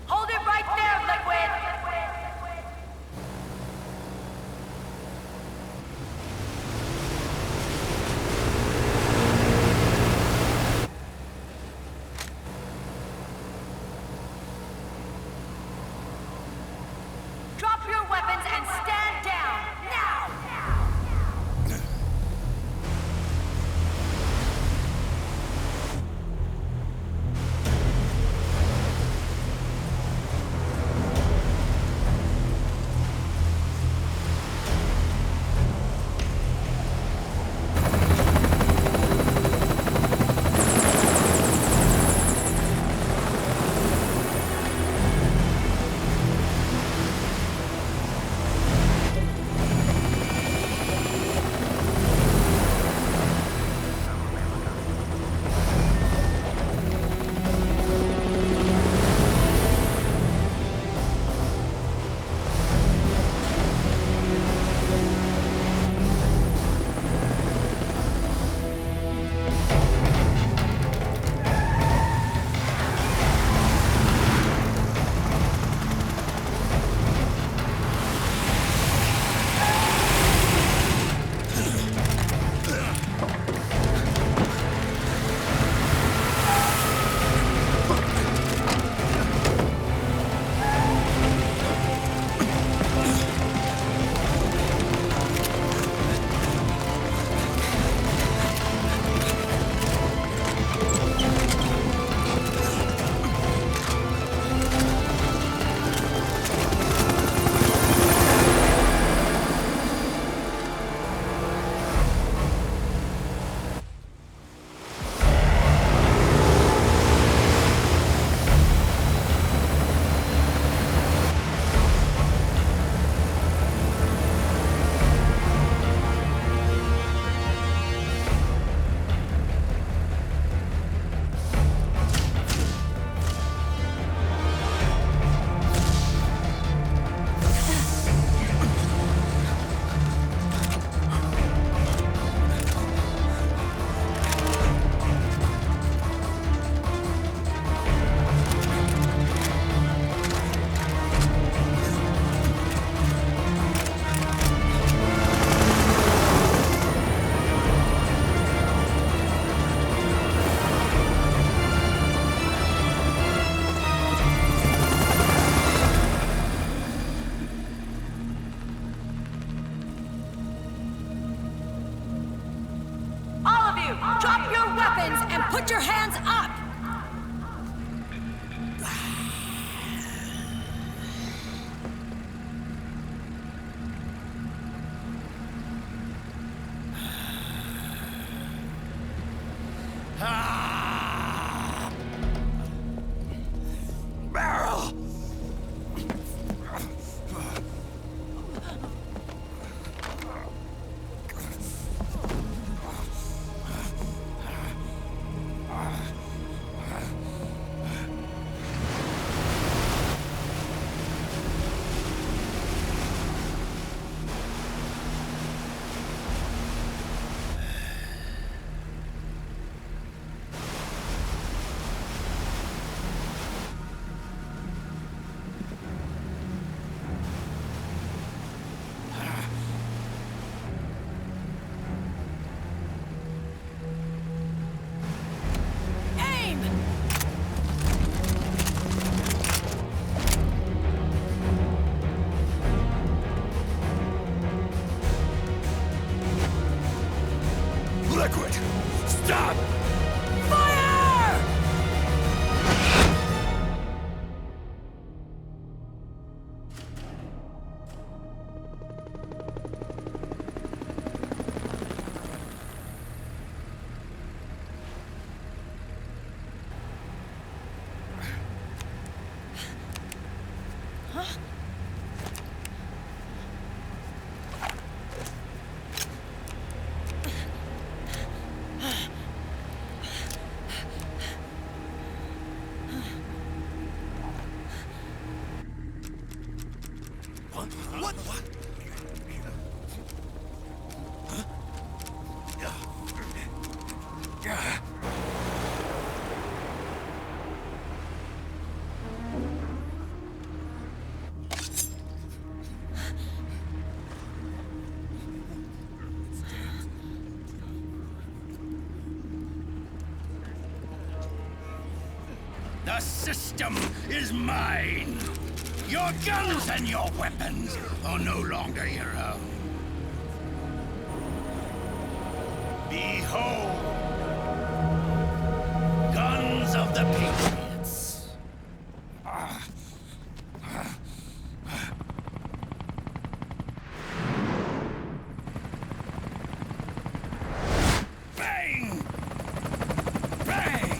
Hold it right there, Liquid! Drop your weapons and stand down, now! weapons and put your hands up! Barrel! Liquid! Stop! Fire! Huh? What? What? The system is mine. Your guns and your weapons are no longer your own. Behold, guns of the Patriots. Bang! Bang!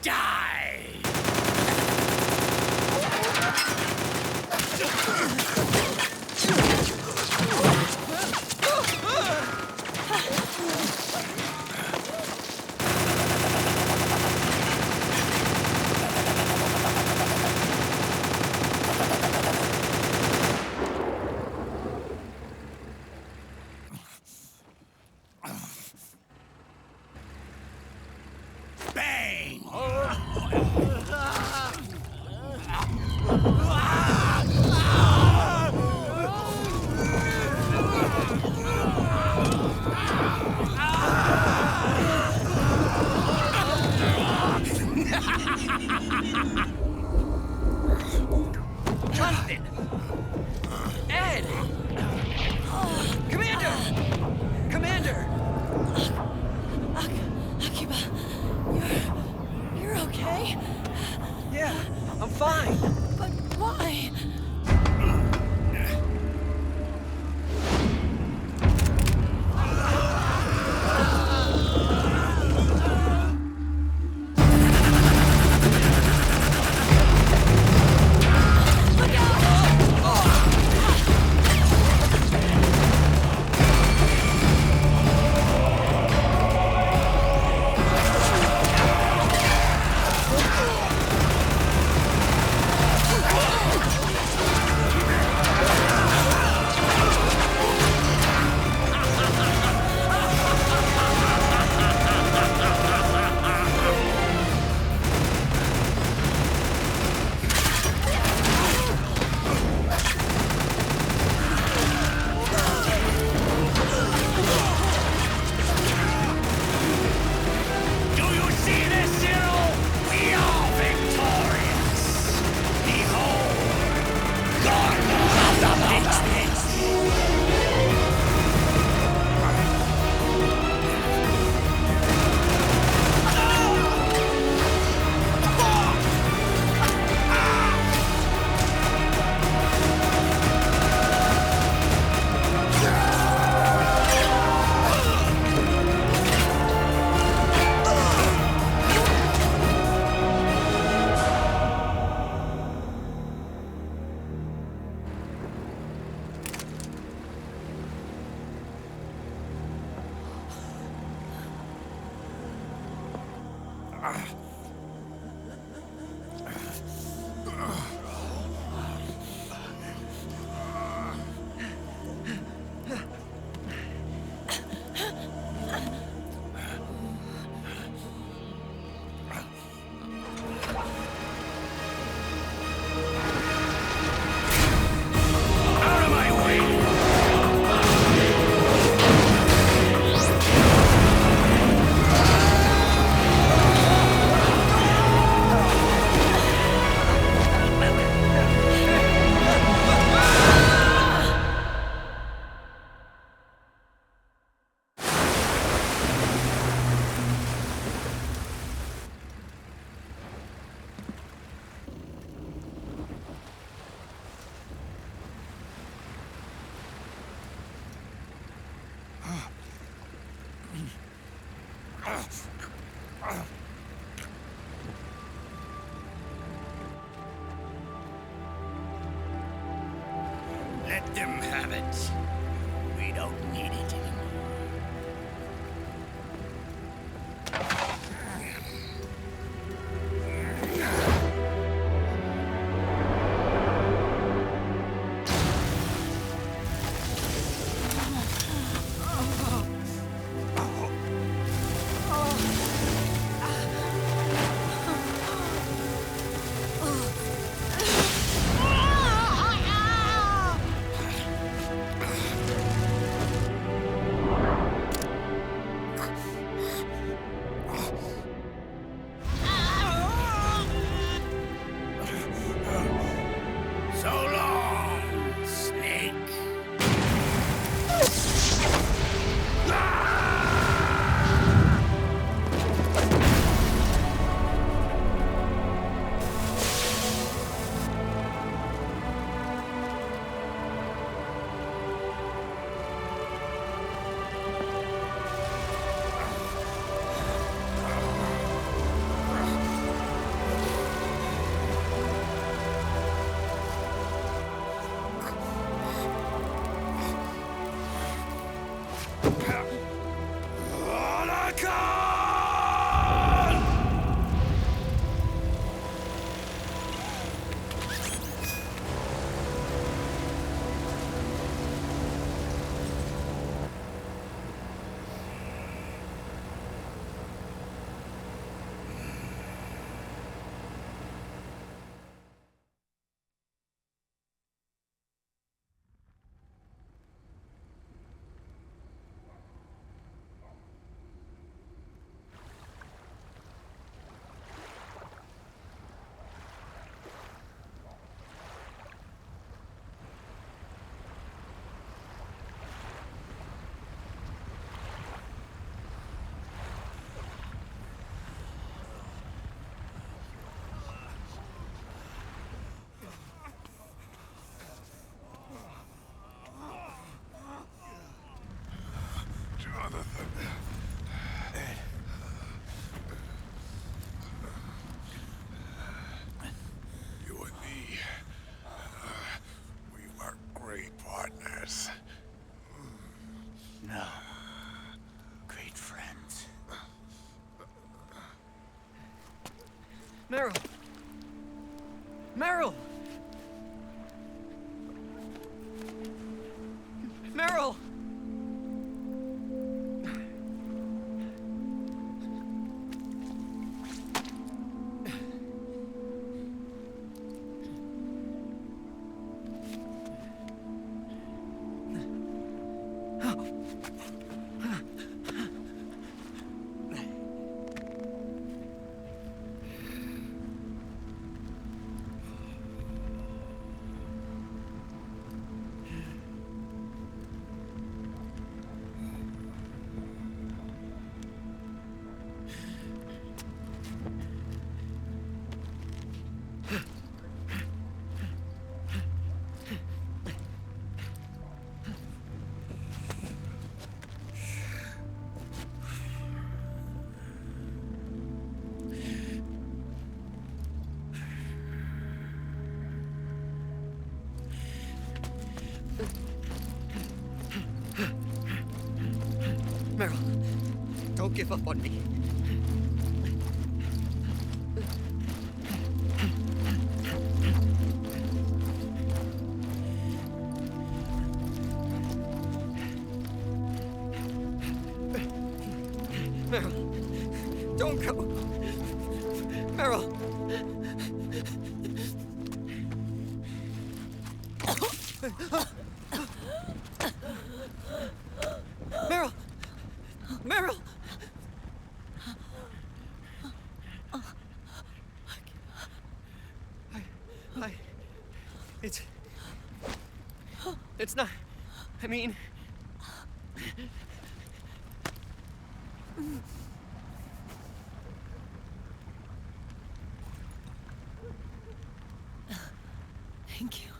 Die! Let them have it. We don't need it anymore. So long, Snake. You and me, we were great partners. No. Great friends. Meryl! Meryl! Meryl! Meryl, don't give up on me. Meryl, don't go. Meryl. Meryl! Meryl! It's not... I mean... Thank you.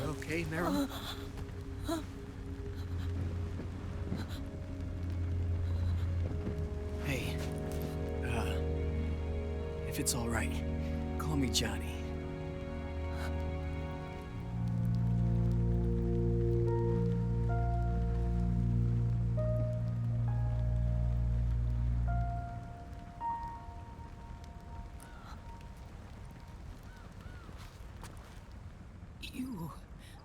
Okay. okay, Meryl? Hey, if it's all right, call me Johnny. You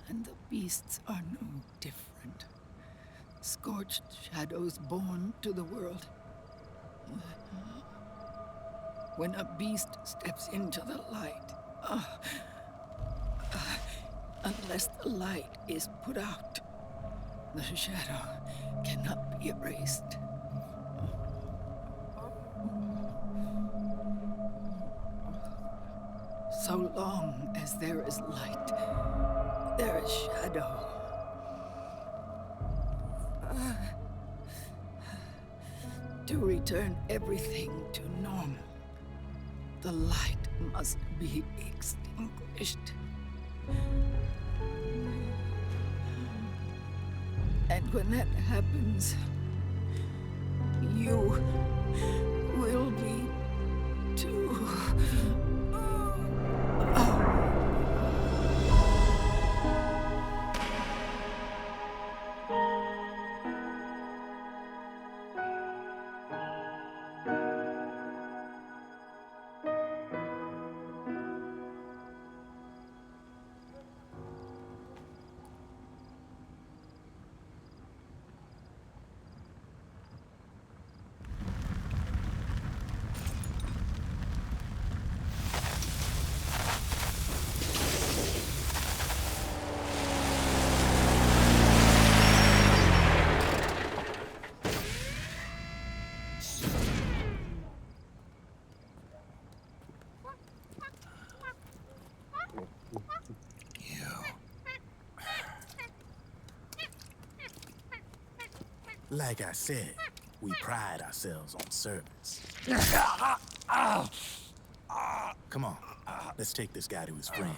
and the beasts are no different. Scorched shadows born to the world. When a beast steps into the light, unless the light is put out, the shadow cannot be erased. So long as there is light, there is shadow. To return everything to normal, the light must be extinguished. And when that happens, you will be too. Like I said, we pride ourselves on service. Come on, let's take this guy to his friends.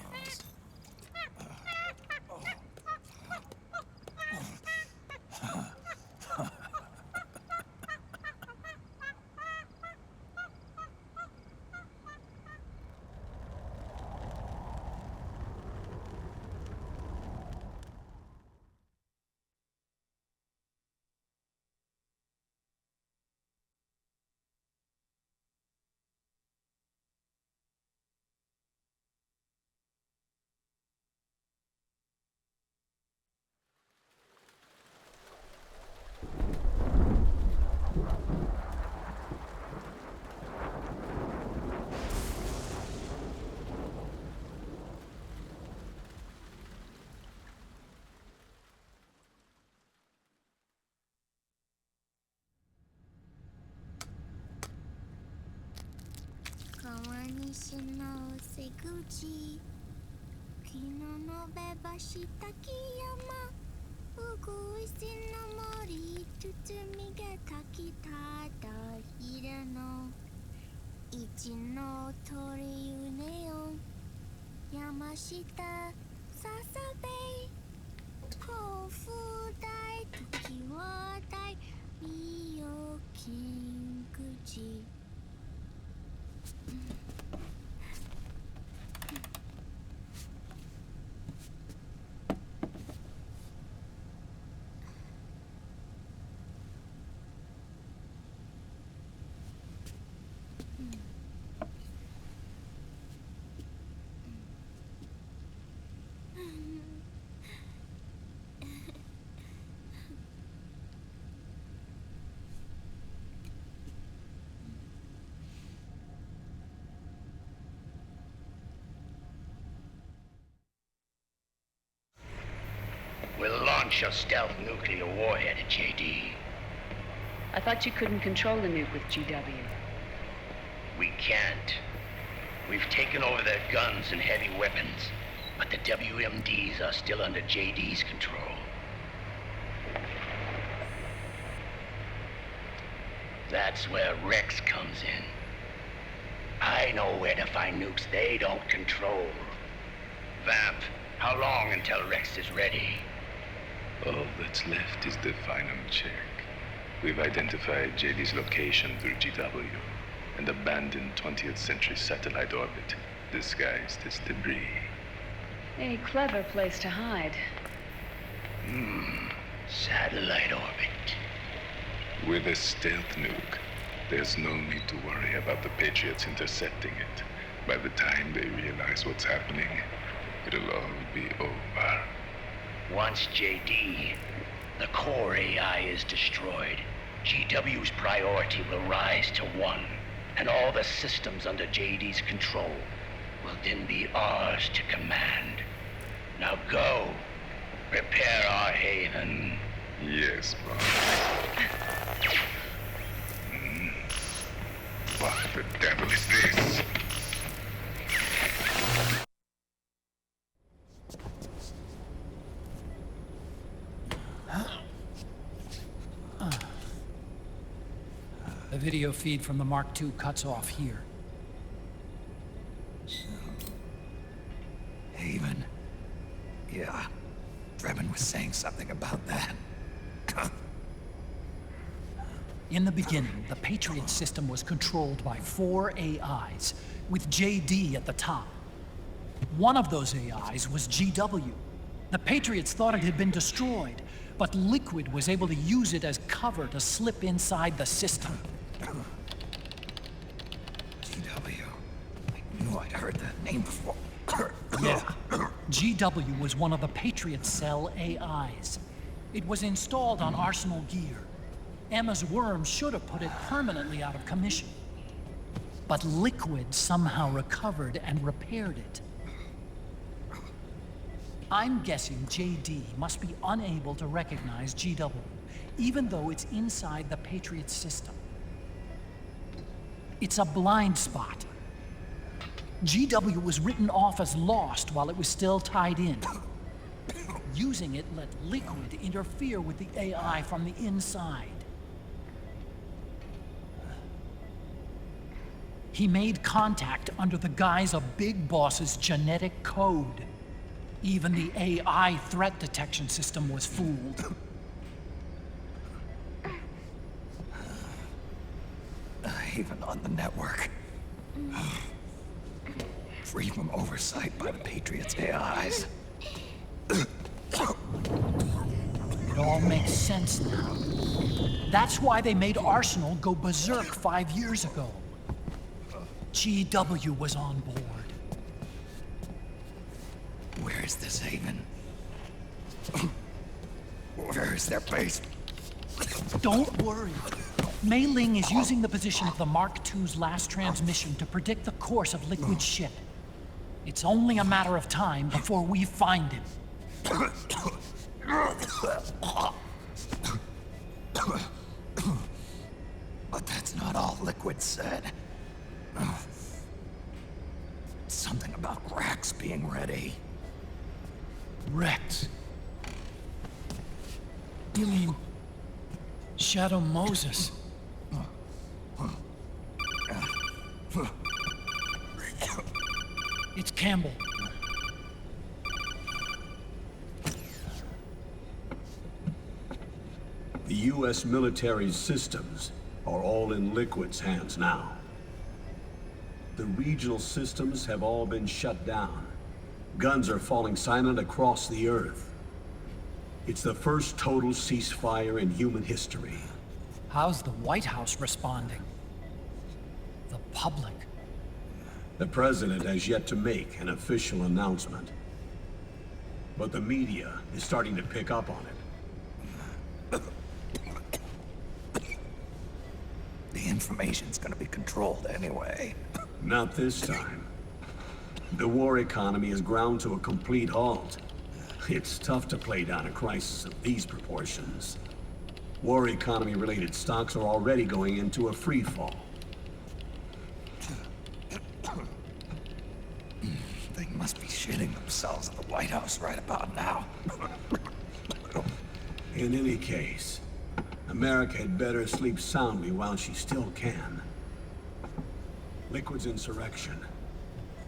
We'll launch a stealth nuclear warhead at JD. I thought you couldn't control the nuke with GW. We can't. We've taken over their guns and heavy weapons, but the WMDs are still under JD's control. That's where Rex comes in. I know where to find nukes they don't control. Vamp, How long until Rex is ready? All that's left is the final check. We've identified JD's location through GW, an abandoned 20th century satellite orbit, disguised as debris. A clever place to hide. Satellite orbit. With a stealth nuke, there's no need to worry about the Patriots intercepting it. By the time they realize what's happening, it'll all be over. Once JD, the core AI is destroyed, GW's priority will rise to 1, and all the systems under JD's control will then be ours to command. Now go, prepare our haven. Yes, boss. What the devil is this? The video feed from the Mark II cuts off here. Haven. Yeah. Drebin was saying something about that. In the beginning, the Patriot system was controlled by 4 AIs, with JD at the top. One of those AIs was GW. The Patriots thought it had been destroyed, but Liquid was able to use it as cover to slip inside the system. GW. I knew I'd heard that name before. Yeah. GW was one of the Patriot Cell AIs. It was installed on Arsenal gear. Emma's worm should have put it permanently out of commission. But Liquid somehow recovered and repaired it. I'm guessing JD must be unable to recognize GW, even though it's inside the Patriot system. It's a blind spot. GW was written off as lost while it was still tied in. Using it let Liquid interfere with the AI from the inside. He made contact under the guise of Big Boss's genetic code. Even the AI threat detection system was fooled. Even on the network. Free from oversight by the Patriots' AIs. It all makes sense now. That's why they made Arsenal go berserk 5 years ago. GW was on board. Where is this haven? Where is their base? Don't worry. Mei Ling is using the position of the Mark II's last transmission to predict the course of Liquid's ship. It's only a matter of time before we find him. But that's not all Liquid said. Something about Rex being ready. Rex? You mean Shadow Moses? It's Campbell. The U.S. military's systems are all in Liquid's hands now. The regional systems have all been shut down. Guns are falling silent across the Earth. It's the first total ceasefire in human history. How's the White House responding? The public? The president has yet to make an official announcement. But the media is starting to pick up on it. The information's gonna be controlled anyway. Not this time. The war economy is ground to a complete halt. It's tough to play down a crisis of these proportions. War economy-related stocks are already going into a free fall. They must be shitting themselves at the White House right about now. In any case, America had better sleep soundly while she still can. Liquid's insurrection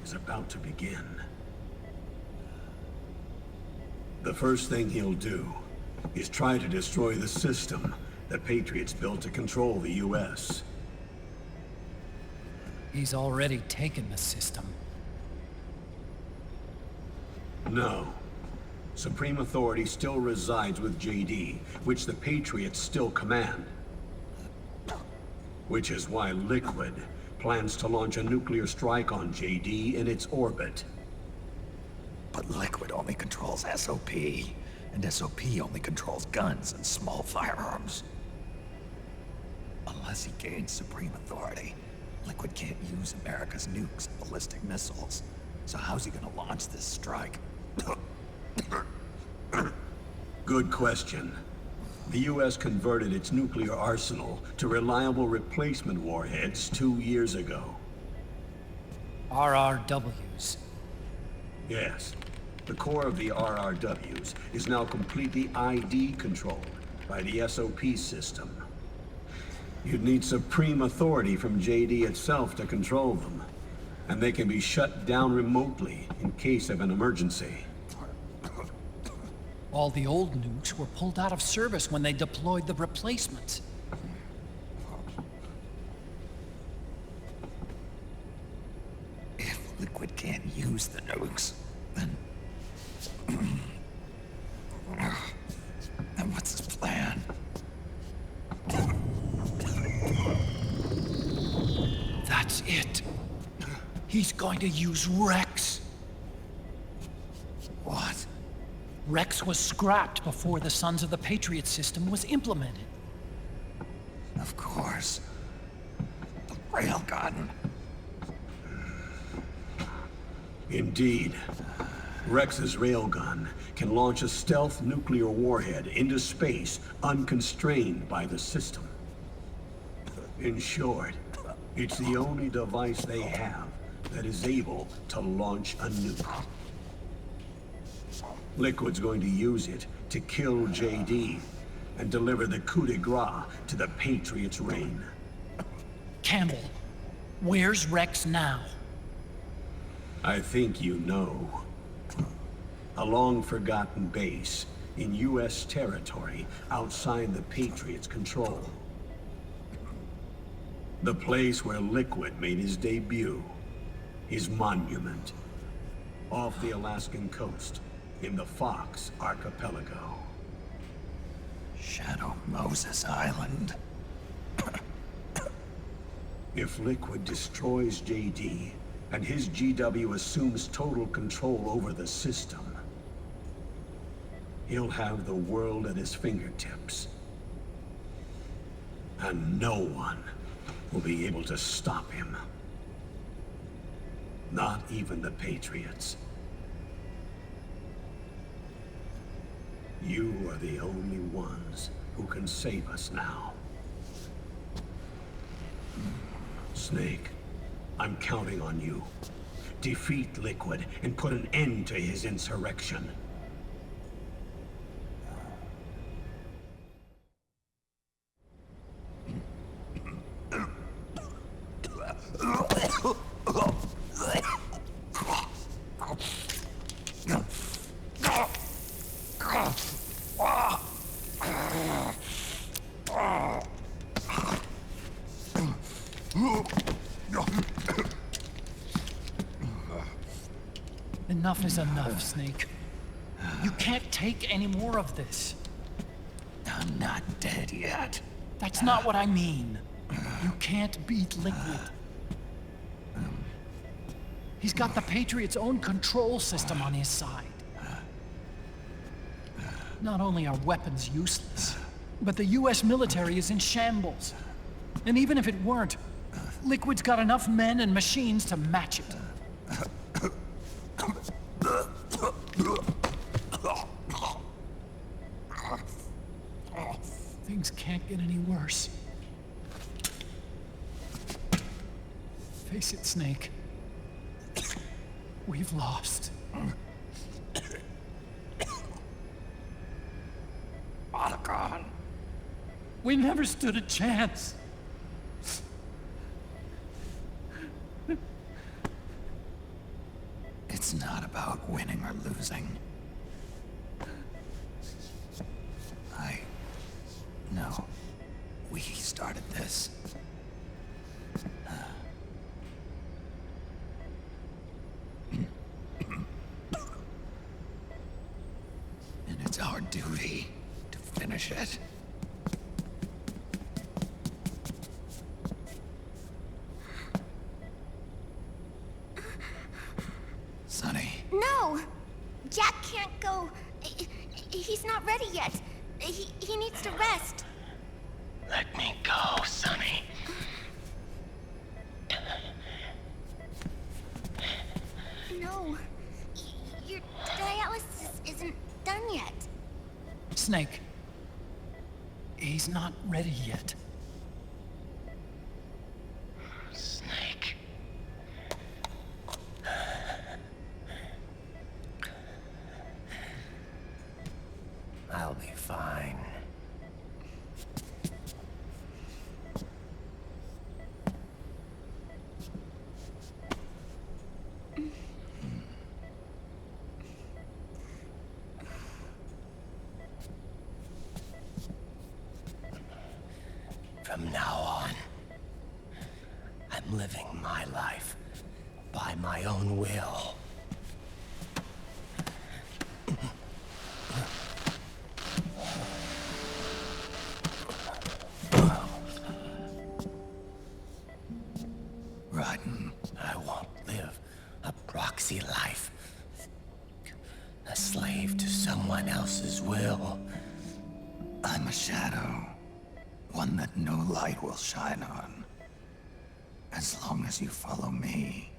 is about to begin. The first thing he'll do is try to destroy the system the Patriots built to control the U.S. He's already taken the system. No. Supreme authority still resides with JD, which the Patriots still command. Which is why Liquid plans to launch a nuclear strike on JD in its orbit. But Liquid only controls SOP, and SOP only controls guns and small firearms. Unless he gains supreme authority, Liquid can't use America's nukes and ballistic missiles. So how's he gonna launch this strike? Good question. The U.S. converted its nuclear arsenal to reliable replacement warheads 2 years ago. RRWs. Yes. The core of the RRWs is now completely ID controlled by the SOP system. You'd need supreme authority from JD itself to control them, and they can be shut down remotely in case of an emergency. All the old nukes were pulled out of service when they deployed the replacements. If Liquid can't use the nukes, then what's his plan? That's it. He's going to use Rex. What? Rex was scrapped before the Sons of the Patriot system was implemented. Of course. The railgun. Indeed. Rex's railgun can launch a stealth nuclear warhead into space unconstrained by the system. In short, it's the only device they have that is able to launch a nuke. Liquid's going to use it to kill JD and deliver the coup de grace to the Patriots' reign. Campbell, where's Rex now? I think you know. A long-forgotten base in U.S. territory outside the Patriots' control. The place where Liquid made his debut, his monument, off the Alaskan coast in the Fox Archipelago. Shadow Moses Island. If Liquid destroys JD, and his GW assumes total control over the system, he'll have the world at his fingertips. And no one will be able to stop him. Not even the Patriots. You are the only ones who can save us now. Snake, I'm counting on you. Defeat Liquid and put an end to his insurrection. Enough is enough, Snake. You can't take any more of this. I'm not dead yet. That's not what I mean. You can't beat Liquid. He's got the Patriots' own control system on his side. Not only are weapons useless, but the US military is in shambles. And even if it weren't, Liquid's got enough men and machines to match it. Things can't get any worse. Face it, Snake. We've lost. Otacon. We never stood a chance. It's not about winning or losing. No. We started this. And it's our duty to finish it. Sonny. No! Jack can't go. He's not ready yet. He needs to rest. Let me go, Sonny. No. Your dialysis isn't done yet. Snake. He's not ready yet. Snake. I'll be fine. From now on, I'm living my life by my own will. Rotten. I won't live a proxy life. A slave to someone else's will. I'm a shadow. One that no light will shine on. As long as you follow me,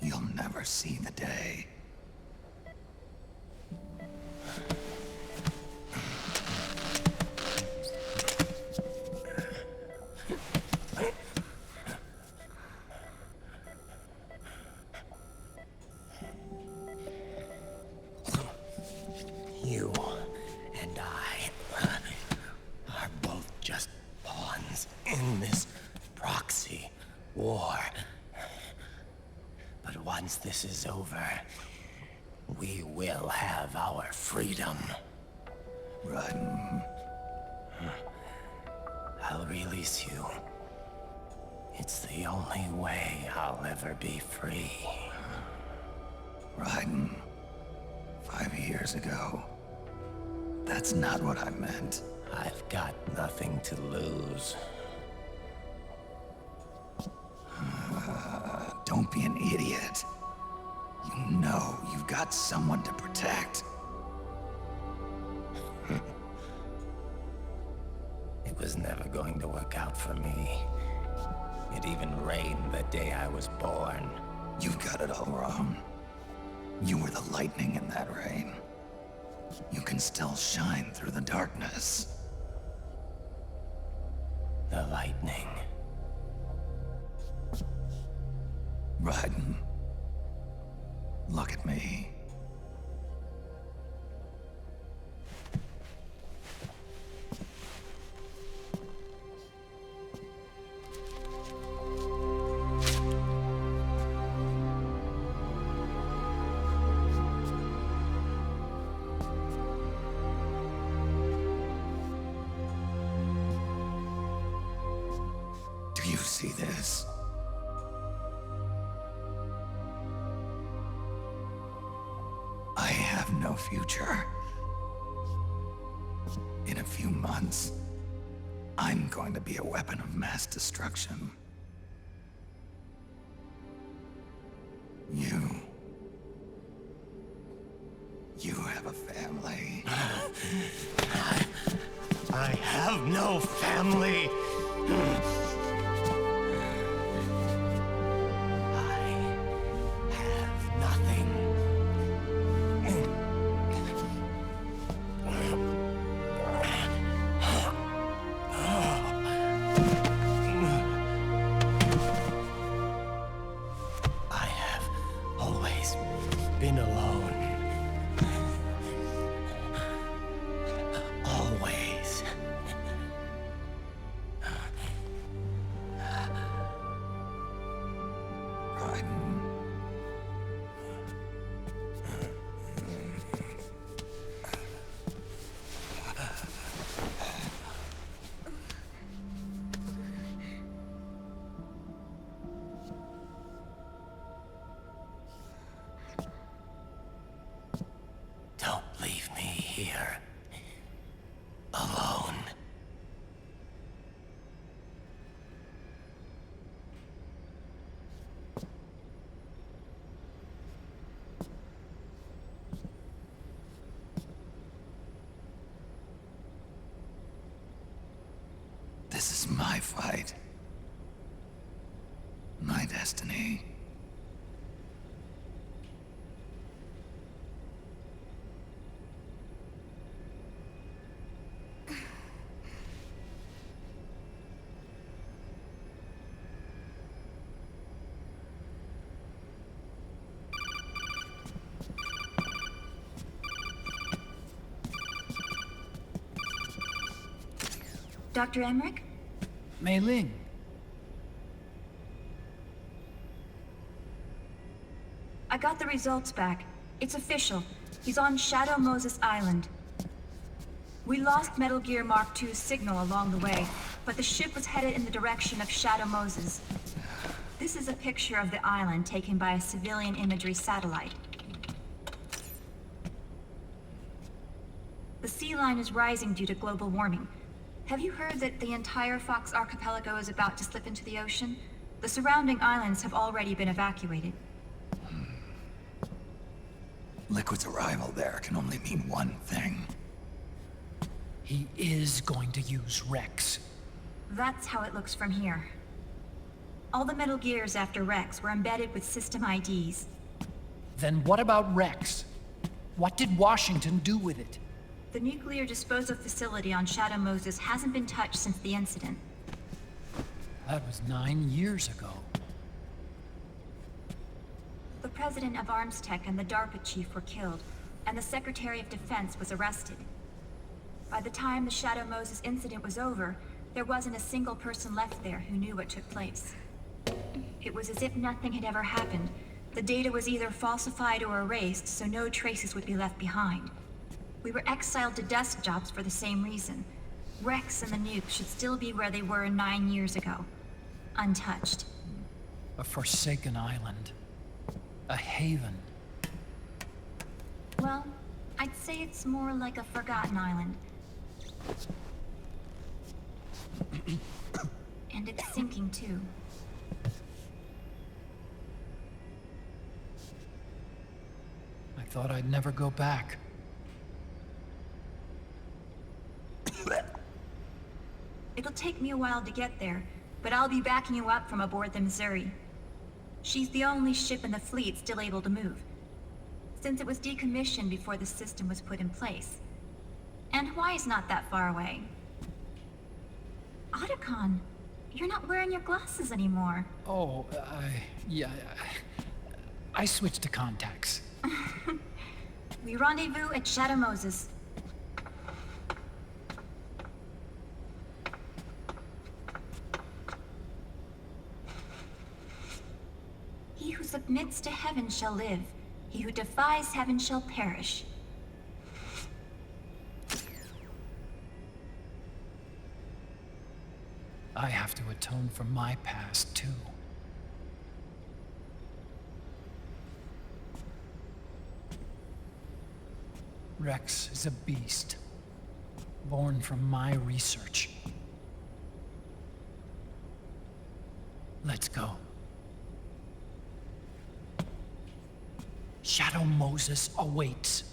you'll never see the day. You and I are both just pawns in this proxy war. But once this is over, we will have our freedom. Run. I'll release you. It's the only way I'll ever be free. Raiden, 5 years ago. That's not what I meant. I've got nothing to lose. Don't be an idiot. You know you've got someone to protect. It was never going to work out for me. It even rained the day I was born. You've got it all wrong. You were the lightning in that rain. You can still shine through the darkness. The lightning. Raiden, look at me. Do you see this? I have no future. In a few months, I'm going to be a weapon of mass destruction. You have a family. I have no family. Been alone. Always. Dr. Emmerich? Mei Ling. I got the results back. It's official. He's on Shadow Moses Island. We lost Metal Gear Mark II's signal along the way, but the ship was headed in the direction of Shadow Moses. This is a picture of the island taken by a civilian imagery satellite. The sea line is rising due to global warming. Have you heard that the entire Fox archipelago is about to slip into the ocean? The surrounding islands have already been evacuated. Liquid's arrival there can only mean one thing. He is going to use Rex. That's how it looks from here. All the Metal Gears after Rex were embedded with system IDs. Then what about Rex? What did Washington do with it? The nuclear disposal facility on Shadow Moses hasn't been touched since the incident. That was 9 years ago. The president of Armstech and the DARPA chief were killed, and the Secretary of Defense was arrested. By the time the Shadow Moses incident was over, there wasn't a single person left there who knew what took place. It was as if nothing had ever happened. The data was either falsified or erased, so no traces would be left behind. We were exiled to desk jobs for the same reason. Rex and the nuke should still be where they were 9 years ago. Untouched. A forsaken island. A haven. Well, I'd say it's more like a forgotten island. And it's sinking too. I thought I'd never go back. It'll take me a while to get there, but I'll be backing you up from aboard the Missouri. She's the only ship in the fleet still able to move, since it was decommissioned before the system was put in place. And Hawaii's not that far away. Otacon, you're not wearing your glasses anymore. Oh, yeah, I switched to contacts. We rendezvous at Shadow Moses. He who submits to heaven shall live. He who defies heaven shall perish. I have to atone for my past, too. Rex is a beast, born from my research. Let's go. Shadow Moses awaits.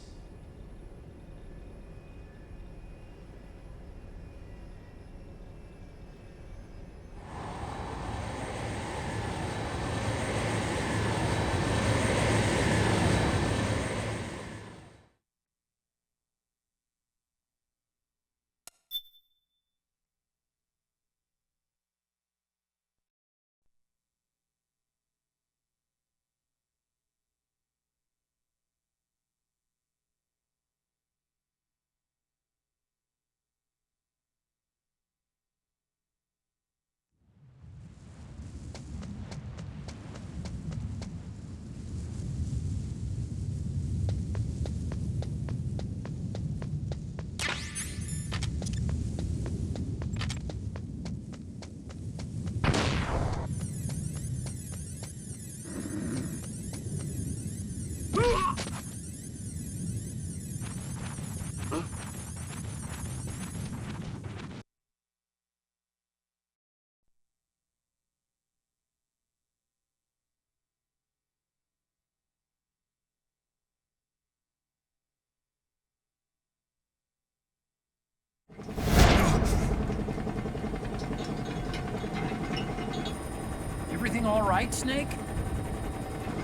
Everything all right, Snake?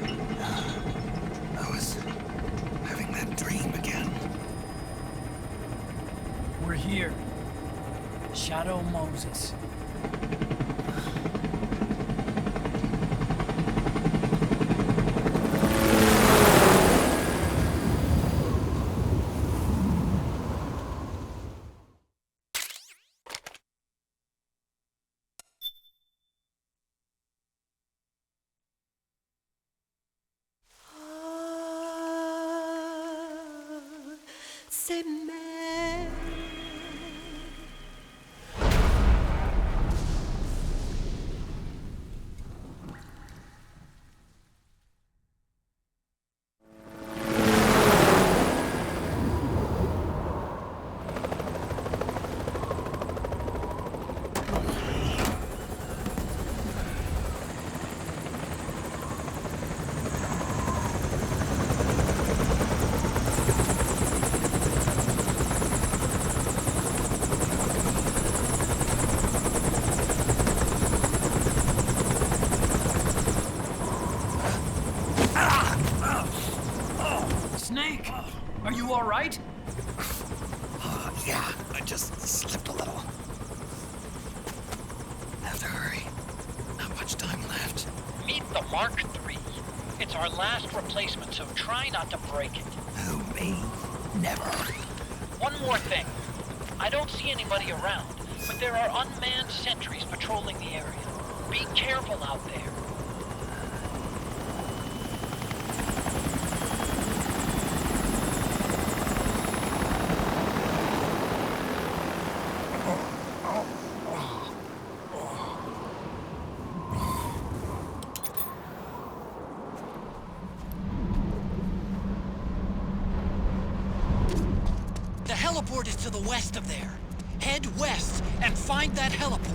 I was having that dream again. We're here. Shadow Moses. Say man. Snake, are you all right? Yeah, I just slipped a little. Have to hurry. Not much time left. Meet the Mark III. It's our last replacement, so try not to break it. Who, me? Never. One more thing. I don't see anybody around, but there are unmanned sentries patrolling the area. Be careful out there. The heliport is to the west of there. Head west and find that heliport.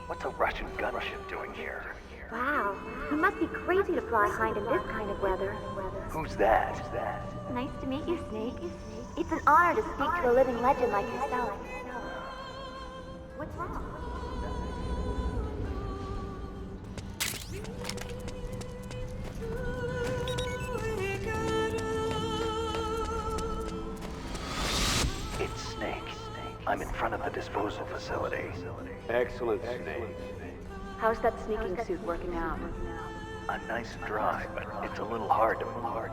What's a Russian gunship doing here? Wow, you must be crazy to fly Hind in this kind of weather. Who's that? Nice to meet you, Snake. It's an honor to speak to a living legend like yourself. What's wrong? It's Snake. I'm in front of the disposal facility. Excellent, Snake. How's that sneaking suit working out? A nice drive, but it's a little hard to move.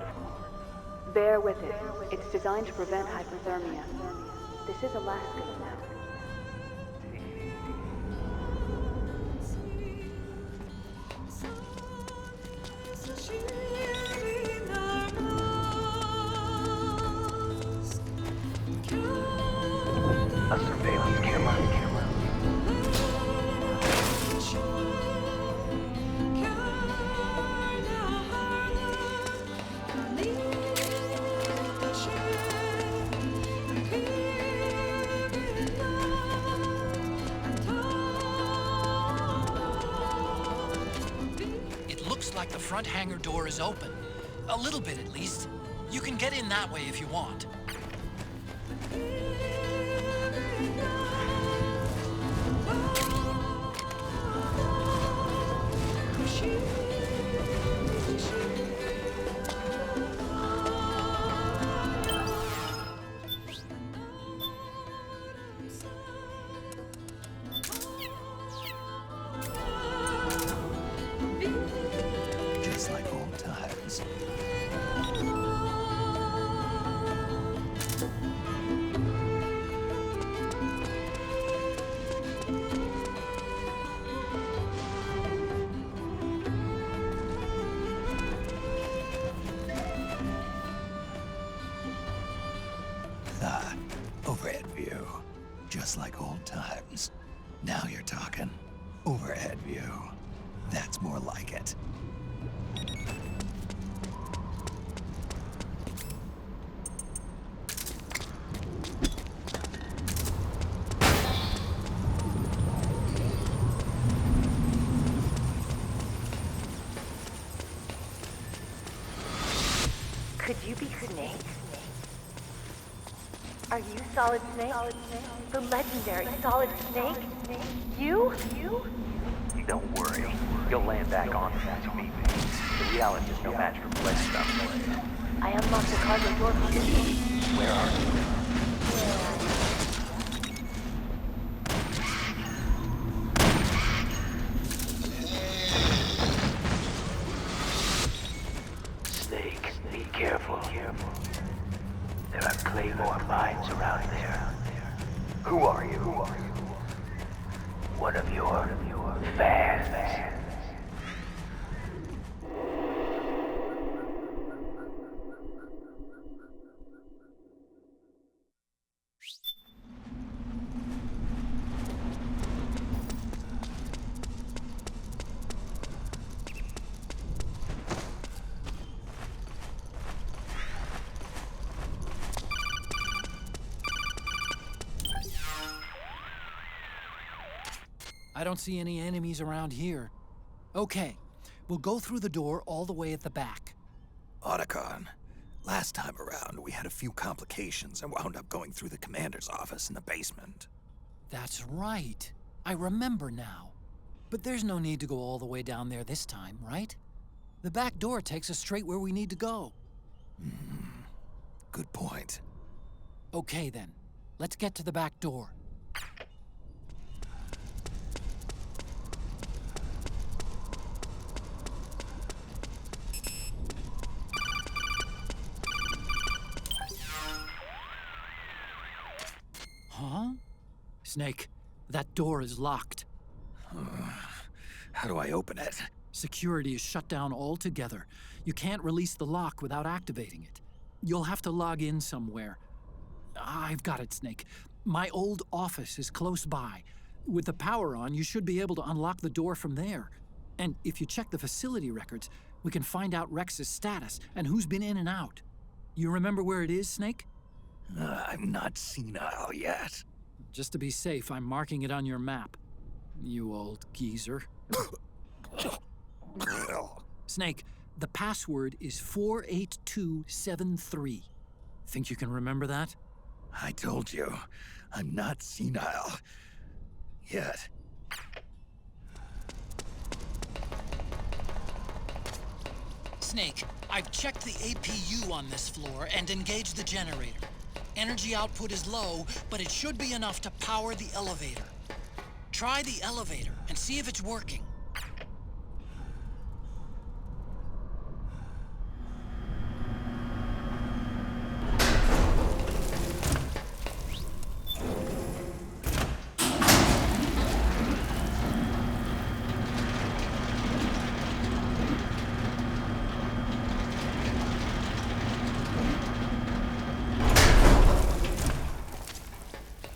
Bear with it. It's designed to prevent hypothermia. This is Alaska, you know. A surveillance camera. It looks like the front hangar door is open. A little bit, at least. You can get in that way if you want. Just like old times. like it. Could you be Snake? Are you Solid Snake? The legendary Solid Snake? You? Don't worry. You'll land back on to me. The reality is no match for flesh stuff. I unlocked the cargo door for you. Where are you? Snake, be careful. There are claymore mines around there. Who are you? One of your fans. I don't see any enemies around here. Okay, we'll go through the door all the way at the back. Otacon, last time around we had a few complications and wound up going through the commander's office in the basement. That's right. I remember now. But there's no need to go all the way down there this time, right? The back door takes us straight where we need to go. Good point. Okay then, let's get to the back door. Huh? Snake, that door is locked. How do I open it? Security is shut down altogether. You can't release the lock without activating it. You'll have to log in somewhere. I've got it, Snake. My old office is close by. With the power on, you should be able to unlock the door from there. And if you check the facility records, we can find out Rex's status and who's been in and out. You remember where it is, Snake? I'm not senile yet. Just to be safe, I'm marking it on your map. You old geezer. Snake, the password is 48273. Think you can remember that? I told you, I'm not senile. Yet. Snake, I've checked the APU on this floor and engaged the generator. Energy output is low, but it should be enough to power the elevator. Try the elevator and see if it's working.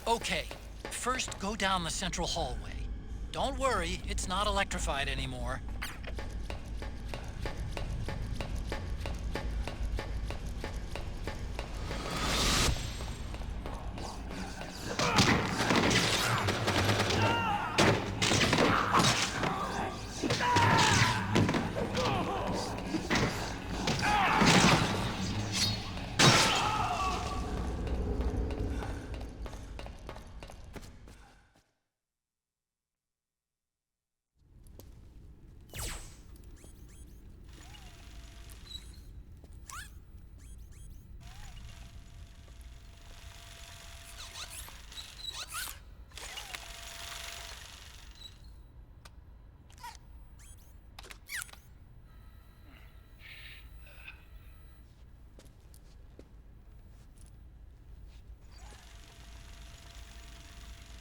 Okay, first go down the central hallway. Don't worry, it's not electrified anymore.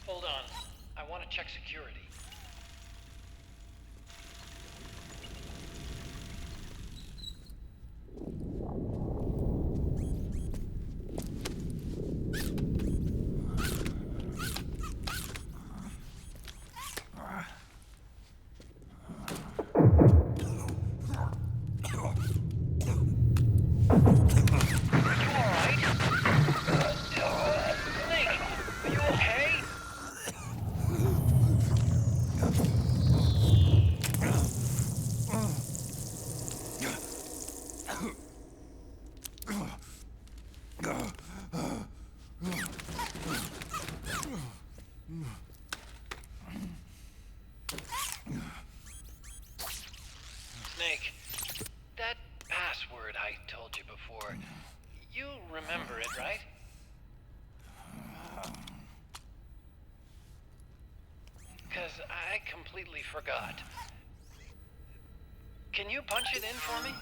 Hold on. I want to check security. Snake, that password I told you before, you remember it, right? Because I completely forgot. Can you punch it in for me?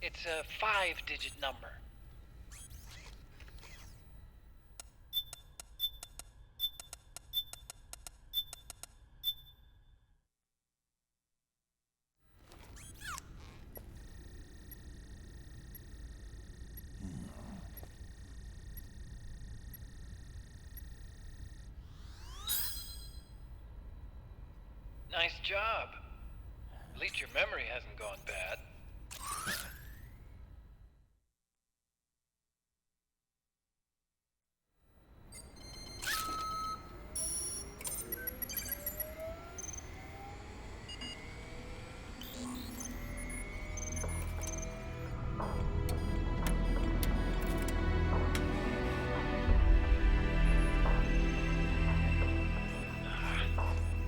It's a 5-digit number. Nice job. At least your memory hasn't gone bad.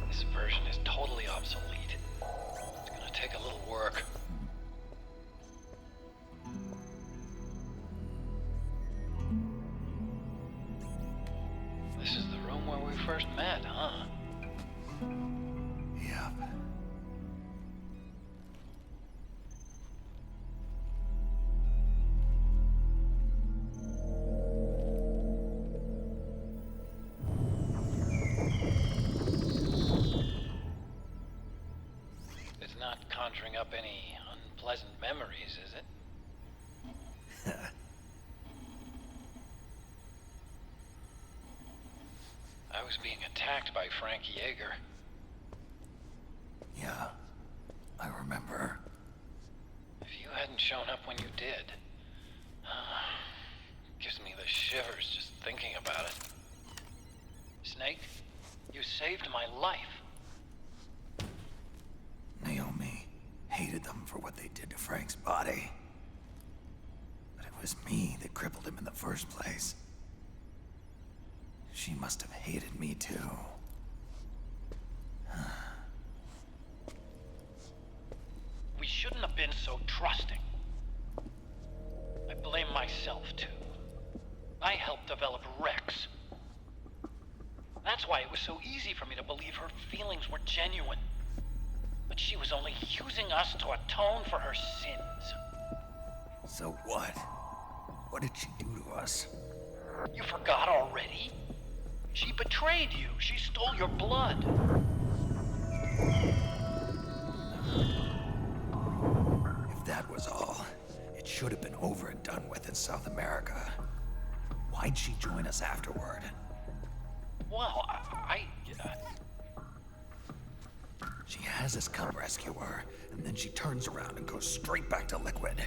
This version is totally obsolete. It's gonna take a little work. This is the room where we first met, huh? Yep. It's not conjuring up any unpleasant memories, is it? I was being attacked by Frank Yeager. Yeah, I remember. If you hadn't shown up when you did, gives me the shivers just thinking about it. Snake, you saved my life. Naomi hated them for what they did to Frank's body. But it was me that crippled him in the first place. She must have hated me too. We shouldn't have been so trusting. I blame myself too. I helped develop Rex. That's why it was so easy for me to believe her feelings were genuine. But she was only using us to atone for her sins. So what? What did she do to us? You forgot already? She betrayed you. She stole your blood. If that was all, it should have been over and done with in South America. Why'd she join us afterward? Well, She has us come rescue her, and then she turns around and goes straight back to Liquid.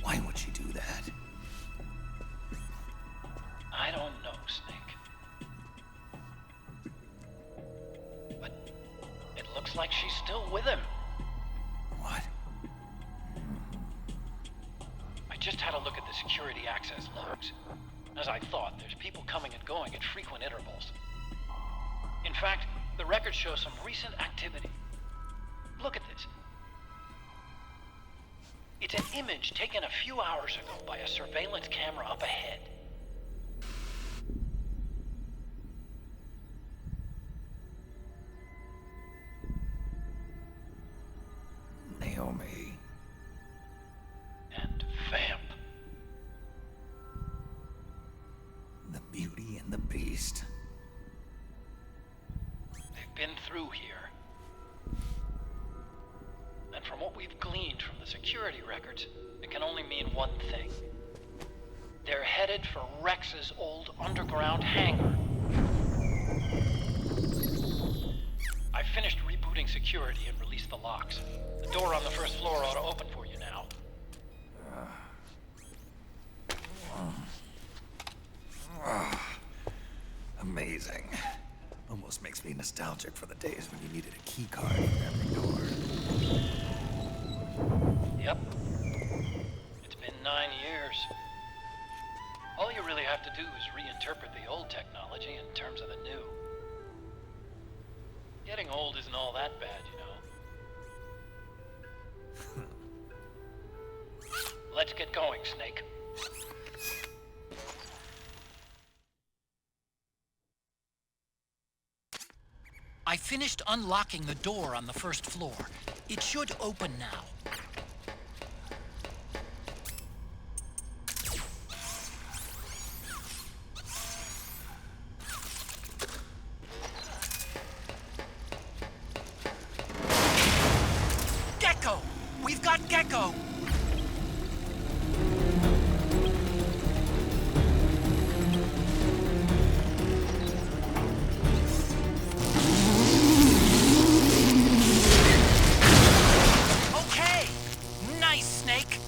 Why would she do that? I don't know, Snake. But it looks like she's still with him. What? I just had a look at the security access logs. As I thought, there's people coming and going at frequent intervals. In fact, the record shows some recent activity. Look at this. It's an image taken a few hours ago by a surveillance camera up ahead. Naomi. And Vamp. The Beauty and the Beast. They've been through here. And from what we've gleaned from the security records, it can only mean one thing. They're headed for Rex's old underground hangar. I finished rebooting security and released the locks. The door on the first floor ought to open for you now. Amazing. Almost makes me nostalgic for the days when you needed a key card for every door. Yep. It's been 9 years. All you really have to do is reinterpret the old technology in terms of the new. Getting old isn't all that bad, you know. Let's get going, Snake. I finished unlocking the door on the first floor. It should open now. Gecko! We've got Gecko! Okay! Nice, Snake!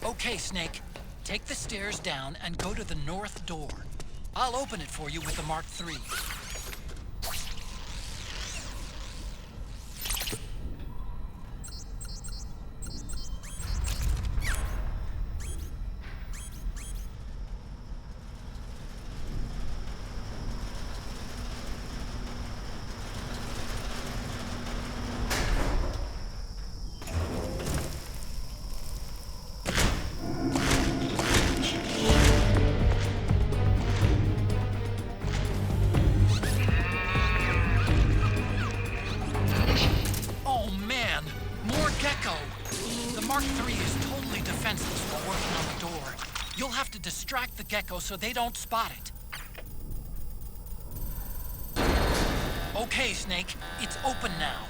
Okay, Snake. Take the stairs down and go to the north door. I'll open it for you with the Mark III. Oh man, more Gecko! The Mark III is totally defenseless while working on the door. You'll have to distract the Gecko so they don't spot it. Okay, Snake, it's open now.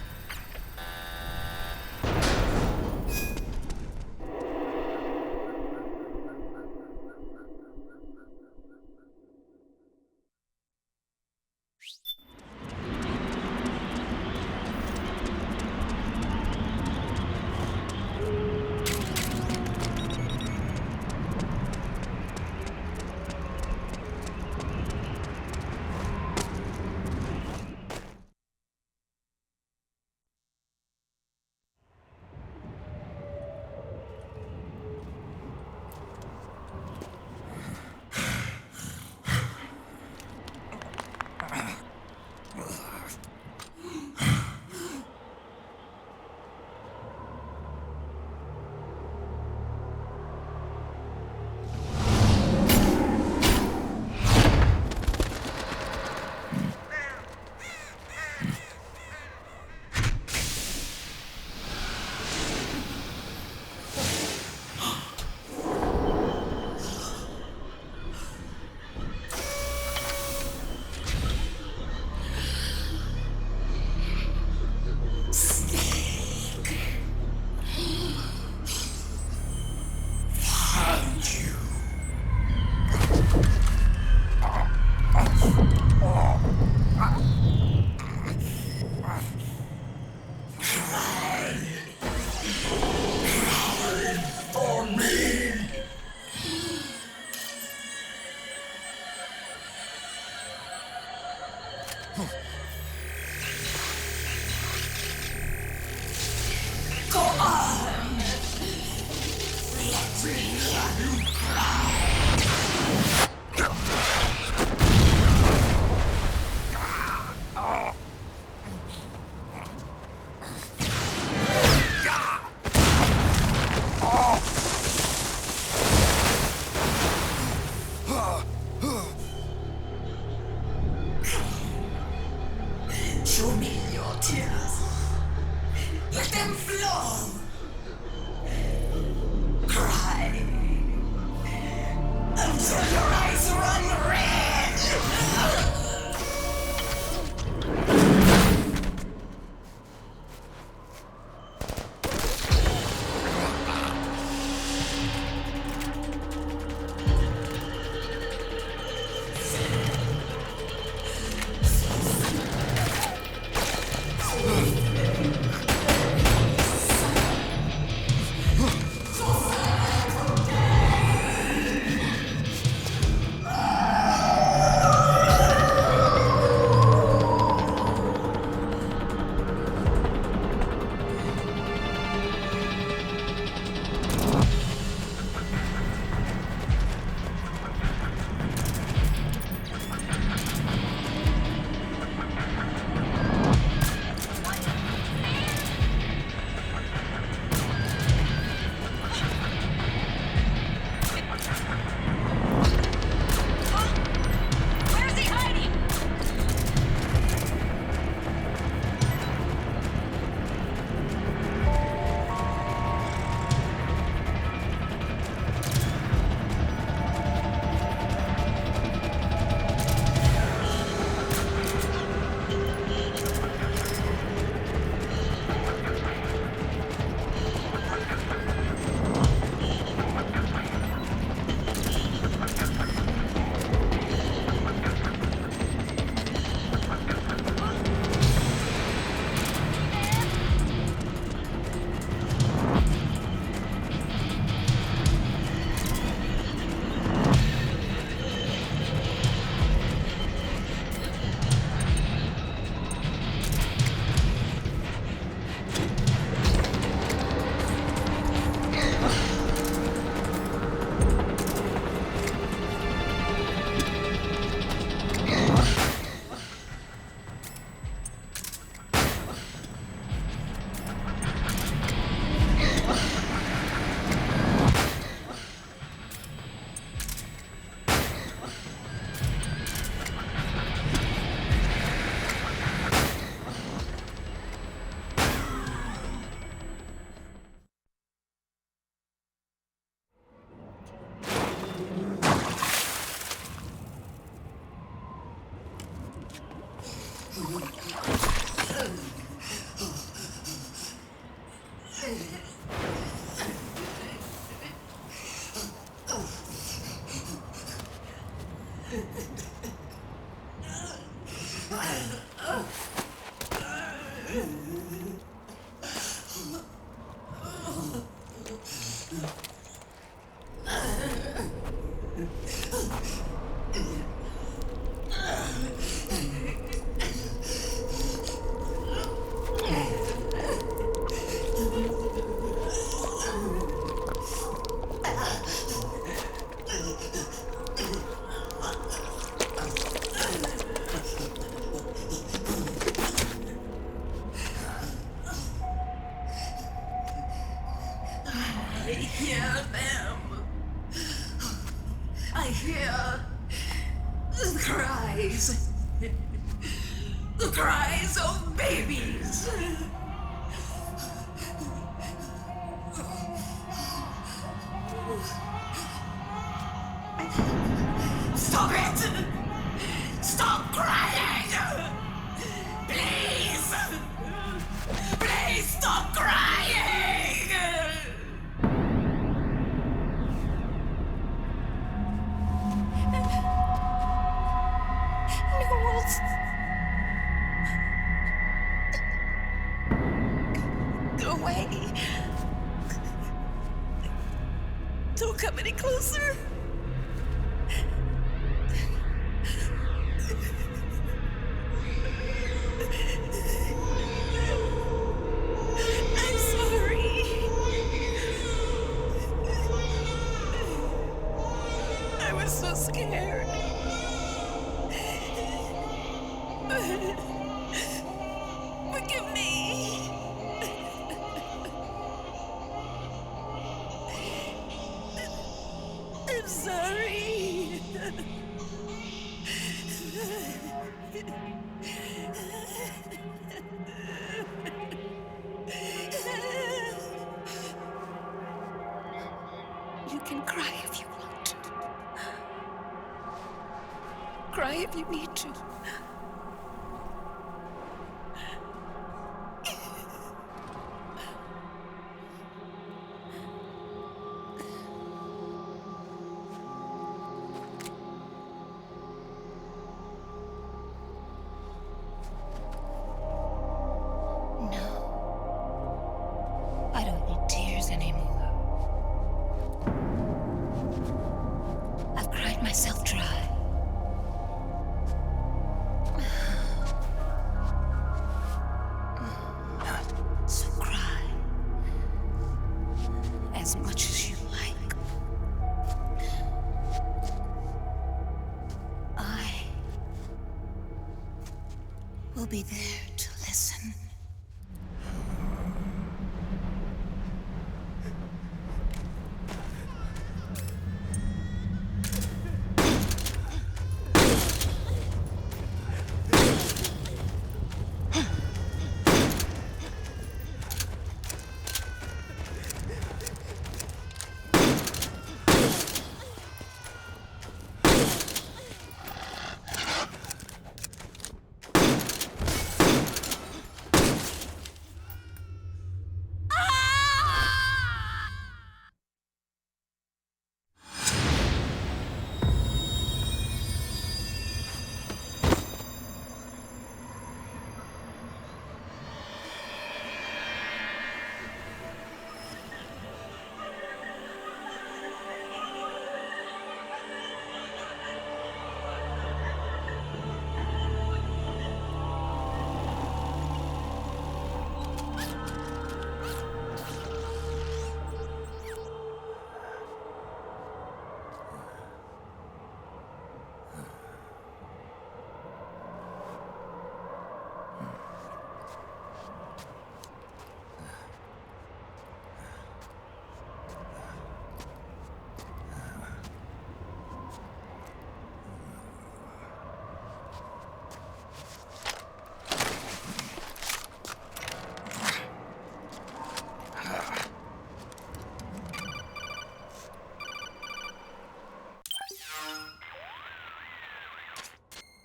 I hear them. I hear the cries. The cries of babies. Stop it! Stop crying! Please! Please stop crying! Knowles. Go away. Don't come any closer. I'm sorry. I was so scared. Forgive me. I'm sorry. You can cry if you want to. Cry if you need to. I don't need tears anymore. I've cried myself dry. So cry. As much as you like. I will be there to listen.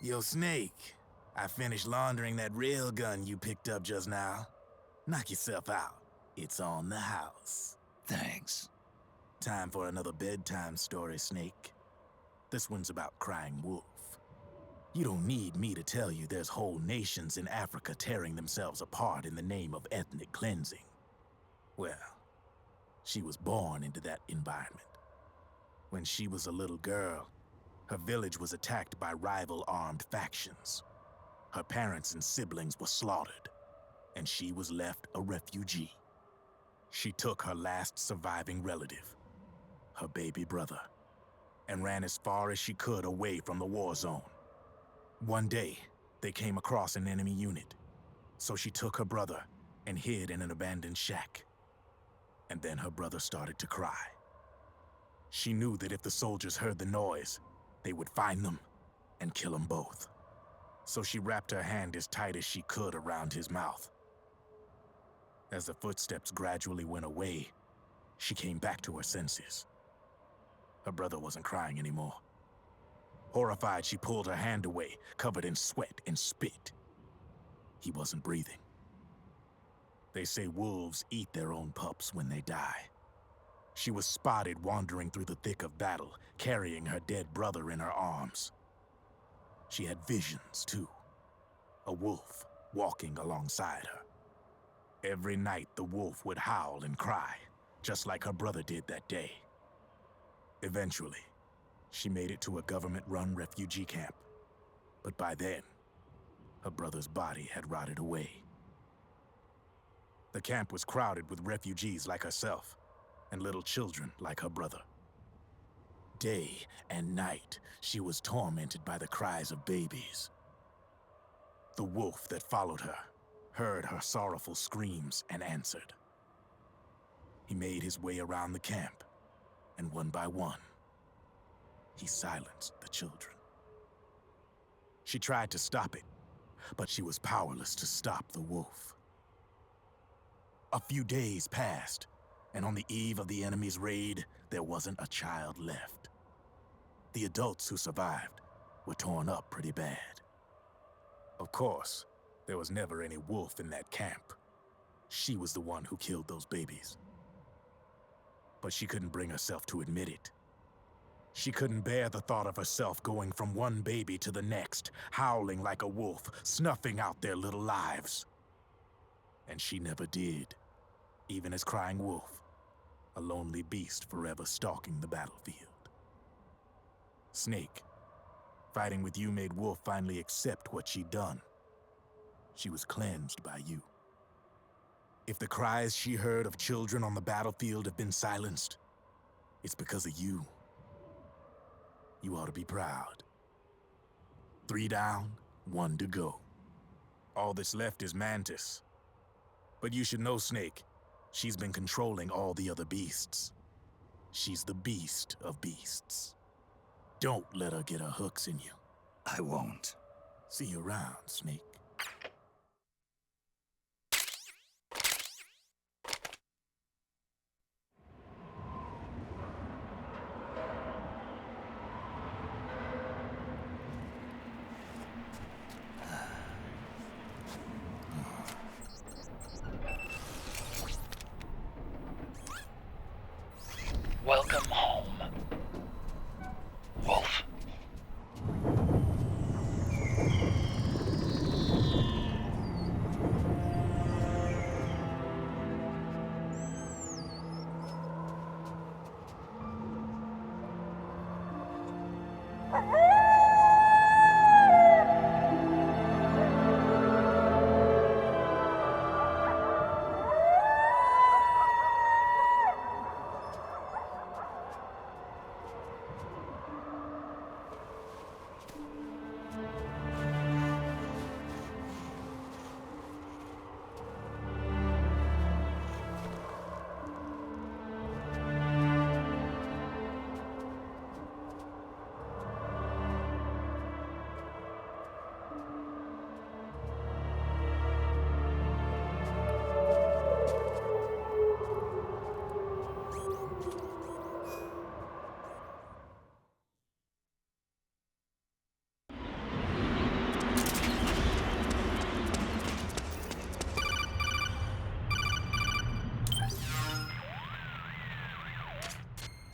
Yo, Snake, I finished laundering that railgun you picked up just now. Knock yourself out. It's on the house. Thanks. Time for another bedtime story, Snake. This one's about crying wolf. You don't need me to tell you there's whole nations in Africa tearing themselves apart in the name of ethnic cleansing. Well, she was born into that environment. When she was a little girl, her village was attacked by rival armed factions. Her parents and siblings were slaughtered, and she was left a refugee. She took her last surviving relative, her baby brother, and ran as far as she could away from the war zone. One day, they came across an enemy unit, so she took her brother and hid in an abandoned shack. And then her brother started to cry. She knew that if the soldiers heard the noise, they would find them and kill them both. So she wrapped her hand as tight as she could around his mouth. As the footsteps gradually went away, she came back to her senses. Her brother wasn't crying anymore. Horrified, she pulled her hand away, covered in sweat and spit. He wasn't breathing. They say wolves eat their own pups when they die. She was spotted wandering through the thick of battle, carrying her dead brother in her arms. She had visions, too. A wolf walking alongside her. Every night, the wolf would howl and cry, just like her brother did that day. Eventually, she made it to a government-run refugee camp. But by then, her brother's body had rotted away. The camp was crowded with refugees like herself, and little children like her brother. Day and night, she was tormented by the cries of babies. The wolf that followed her heard her sorrowful screams and answered. He made his way around the camp, and one by one, he silenced the children. She tried to stop it, but she was powerless to stop the wolf. A few days passed, and on the eve of the enemy's raid, there wasn't a child left. The adults who survived were torn up pretty bad. Of course, there was never any wolf in that camp. She was the one who killed those babies. But she couldn't bring herself to admit it. She couldn't bear the thought of herself going from one baby to the next, howling like a wolf, snuffing out their little lives. And she never did, even as crying wolf, a lonely beast forever stalking the battlefield. Snake, fighting with you made Wolf finally accept what she'd done. She was cleansed by you. If the cries she heard of children on the battlefield have been silenced, it's because of you. You ought to be proud. 3 down, 1 to go. All that's left is Mantis. But you should know, Snake, she's been controlling all the other beasts. She's the beast of beasts. Don't let her get her hooks in you. I won't. See you around, Snake. Welcome home, Wolf.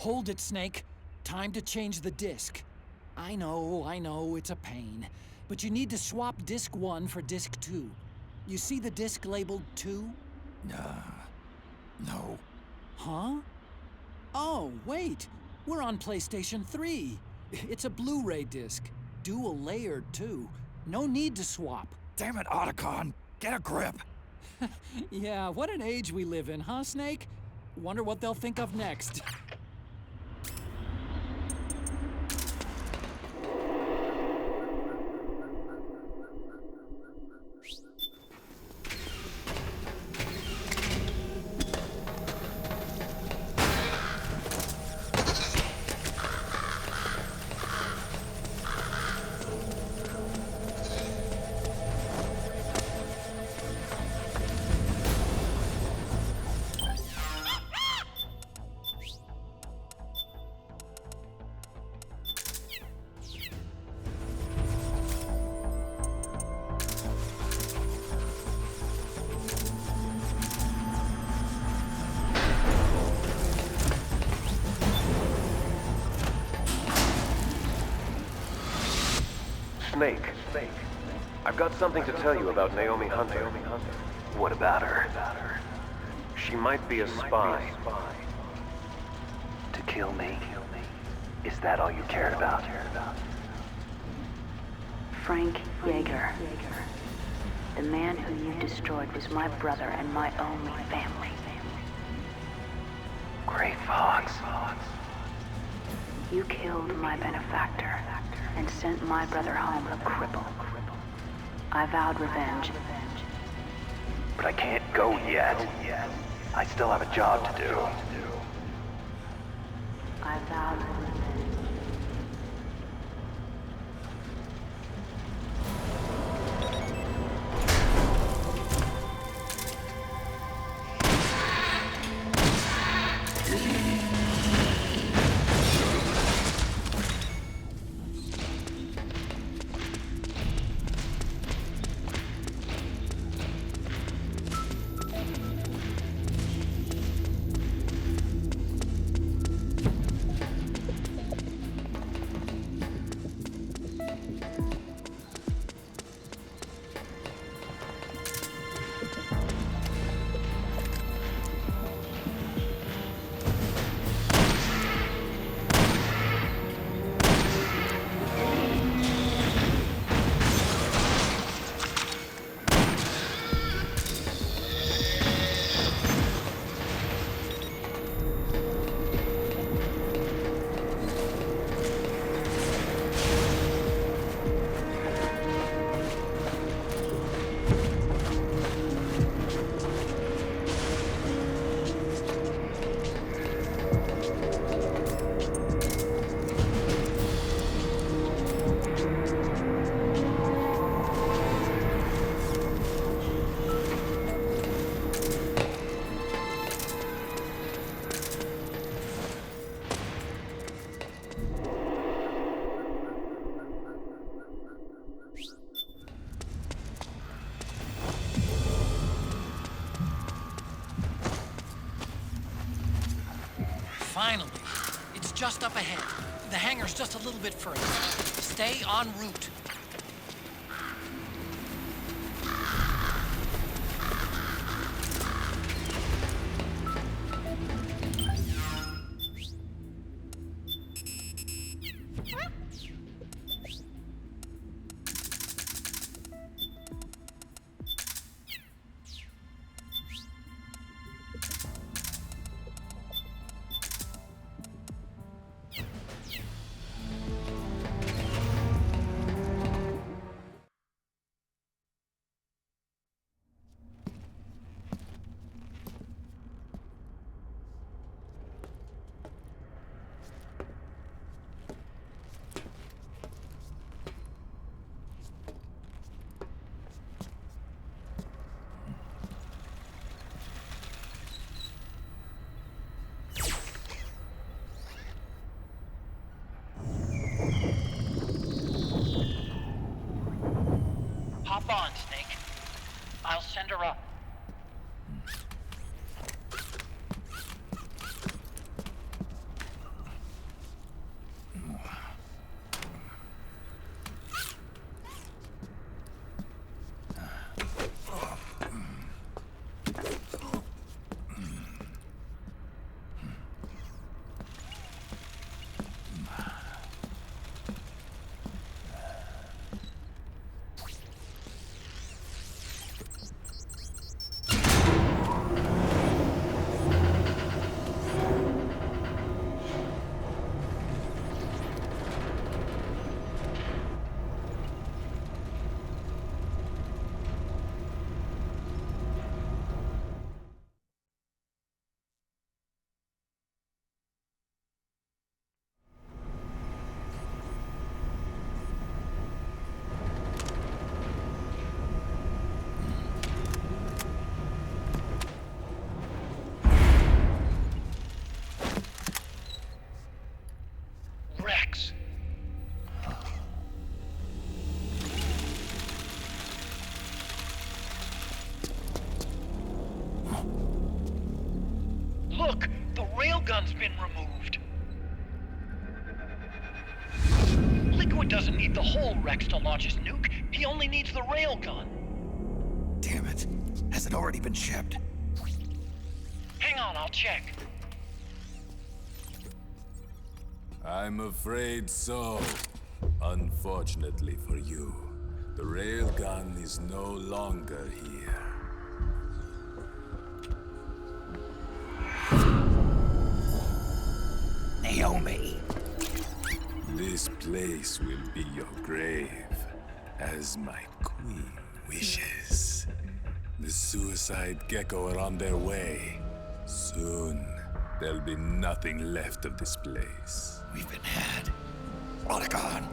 Hold it, Snake. Time to change the disc. I know, it's a pain. But you need to swap disc 1 for disc 2. You see the disc labeled 2? No. Huh? Oh, wait. We're on PlayStation 3. It's a Blu-ray disc. Dual layered, too. No need to swap. Damn it, Otacon! Get a grip! Yeah, what an age we live in, huh, Snake? Wonder what they'll think of next. Snake, I've got something to tell you about Naomi Hunter. What about her? She might be a spy. To kill me? Is that all you cared about? Frank Yeager. The man who you destroyed was my brother and my only family. Gray Fox. You killed my benefactor and sent my brother home a cripple. I vowed revenge. But I can't go yet. I still have a job to do. I vowed revenge. Finally. It's just up ahead. The hangar's just a little bit further. Stay en route. Look, the railgun's been removed. Liquid doesn't need the whole Rex to launch his nuke. He only needs the railgun. Damn it. Has it already been shipped? Hang on, I'll check. I'm afraid so. Unfortunately for you, the railgun is no longer here. Naomi! This place will be your grave, as my queen wishes. The suicide gecko are on their way. Soon, there'll be nothing left of this place. We've been had. Otagon!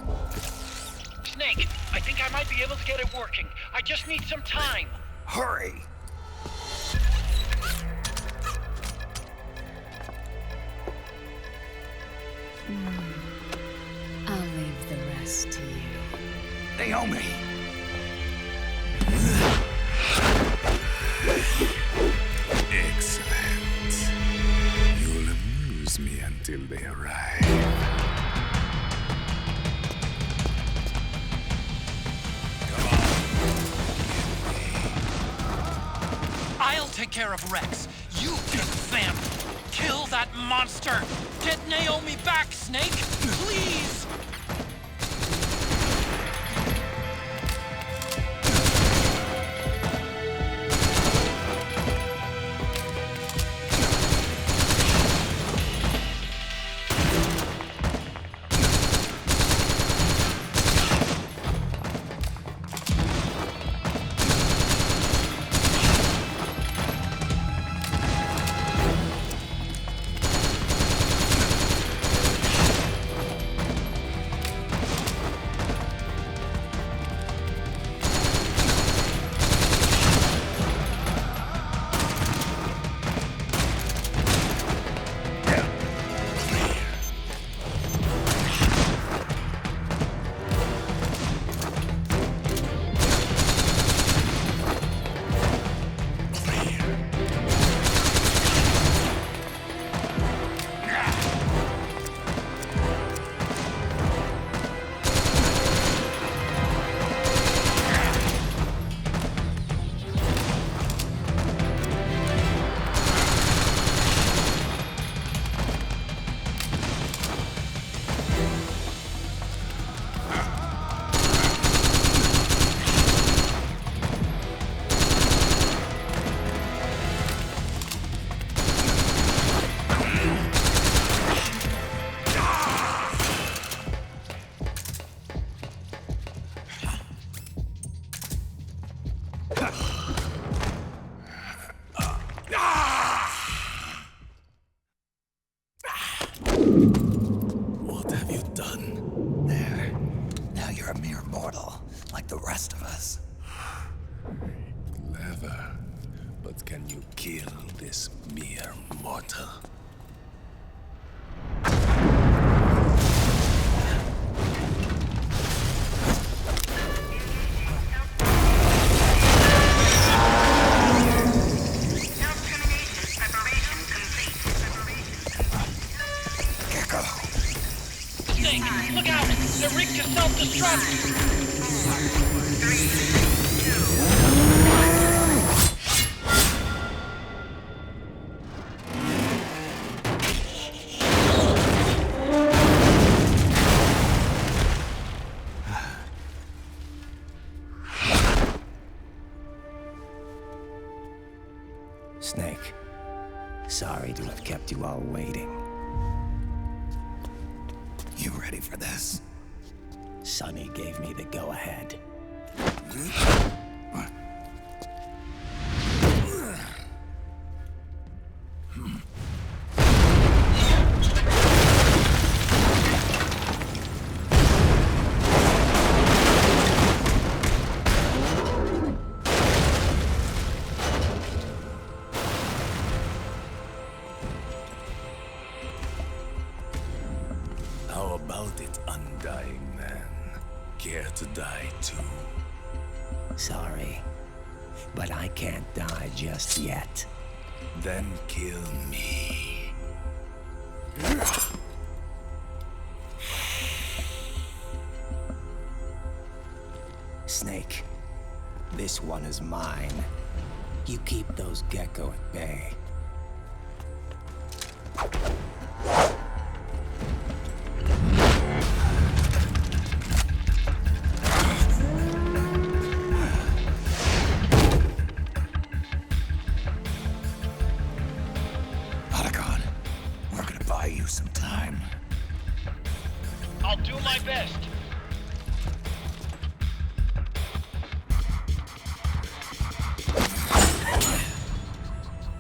Snake, I think I might be able to get it working. I just need some time. Hurry! I'll leave the rest to you. Naomi! Excellent. You'll amuse me until they arrive. I'll take care of Rex. You get Vamp. Kill that monster. Get Naomi back, Snake. Please. What have you done? There. Now you're a mere mortal, like the rest of us. Clever. But can you kill this mere mortal? Snake, look out! They're rigged to self-destruct! Snake, sorry to have kept you all waiting. You ready for this? Sonny gave me the go-ahead. How about it, undying man? Care to die too? Sorry, but I can't die just yet. Then kill me. This one is mine. You keep those gecko at bay. Otacon, we're gonna buy you some time. I'll do my best.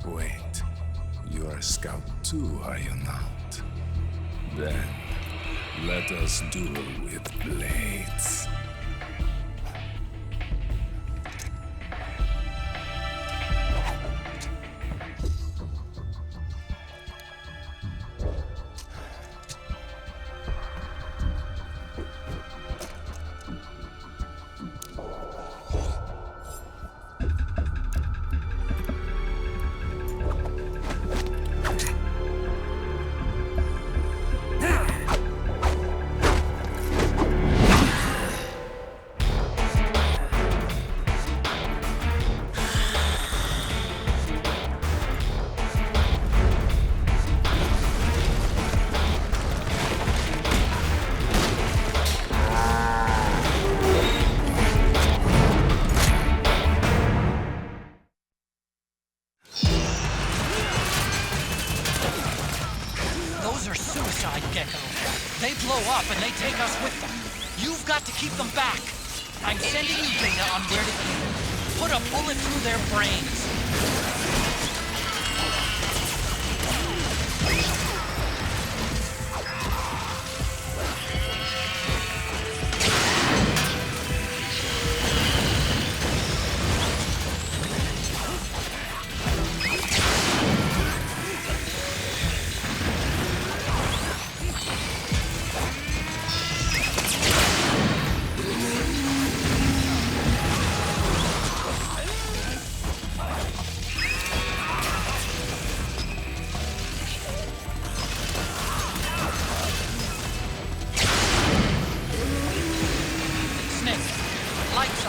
Wait, you are a scout too, are you not? Then, let us duel with blades. Those are suicide gecko. They blow up and they take us with them. You've got to keep them back. I'm sending you data on where to put a bullet through their brains.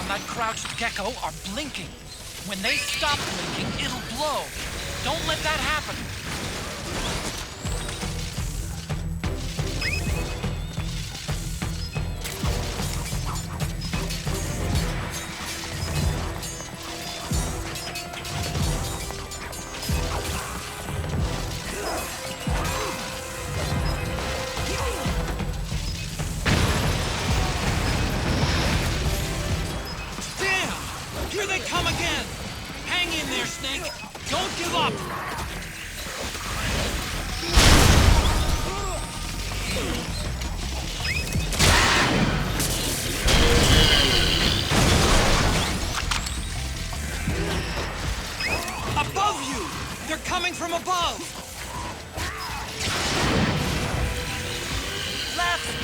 That crouched gecko are blinking. When they stop blinking, it'll blow. Don't let that happen. Here they come again! Hang in there, Snake! Don't give up! Above you! They're coming from above! Left!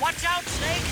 Watch out, Snake!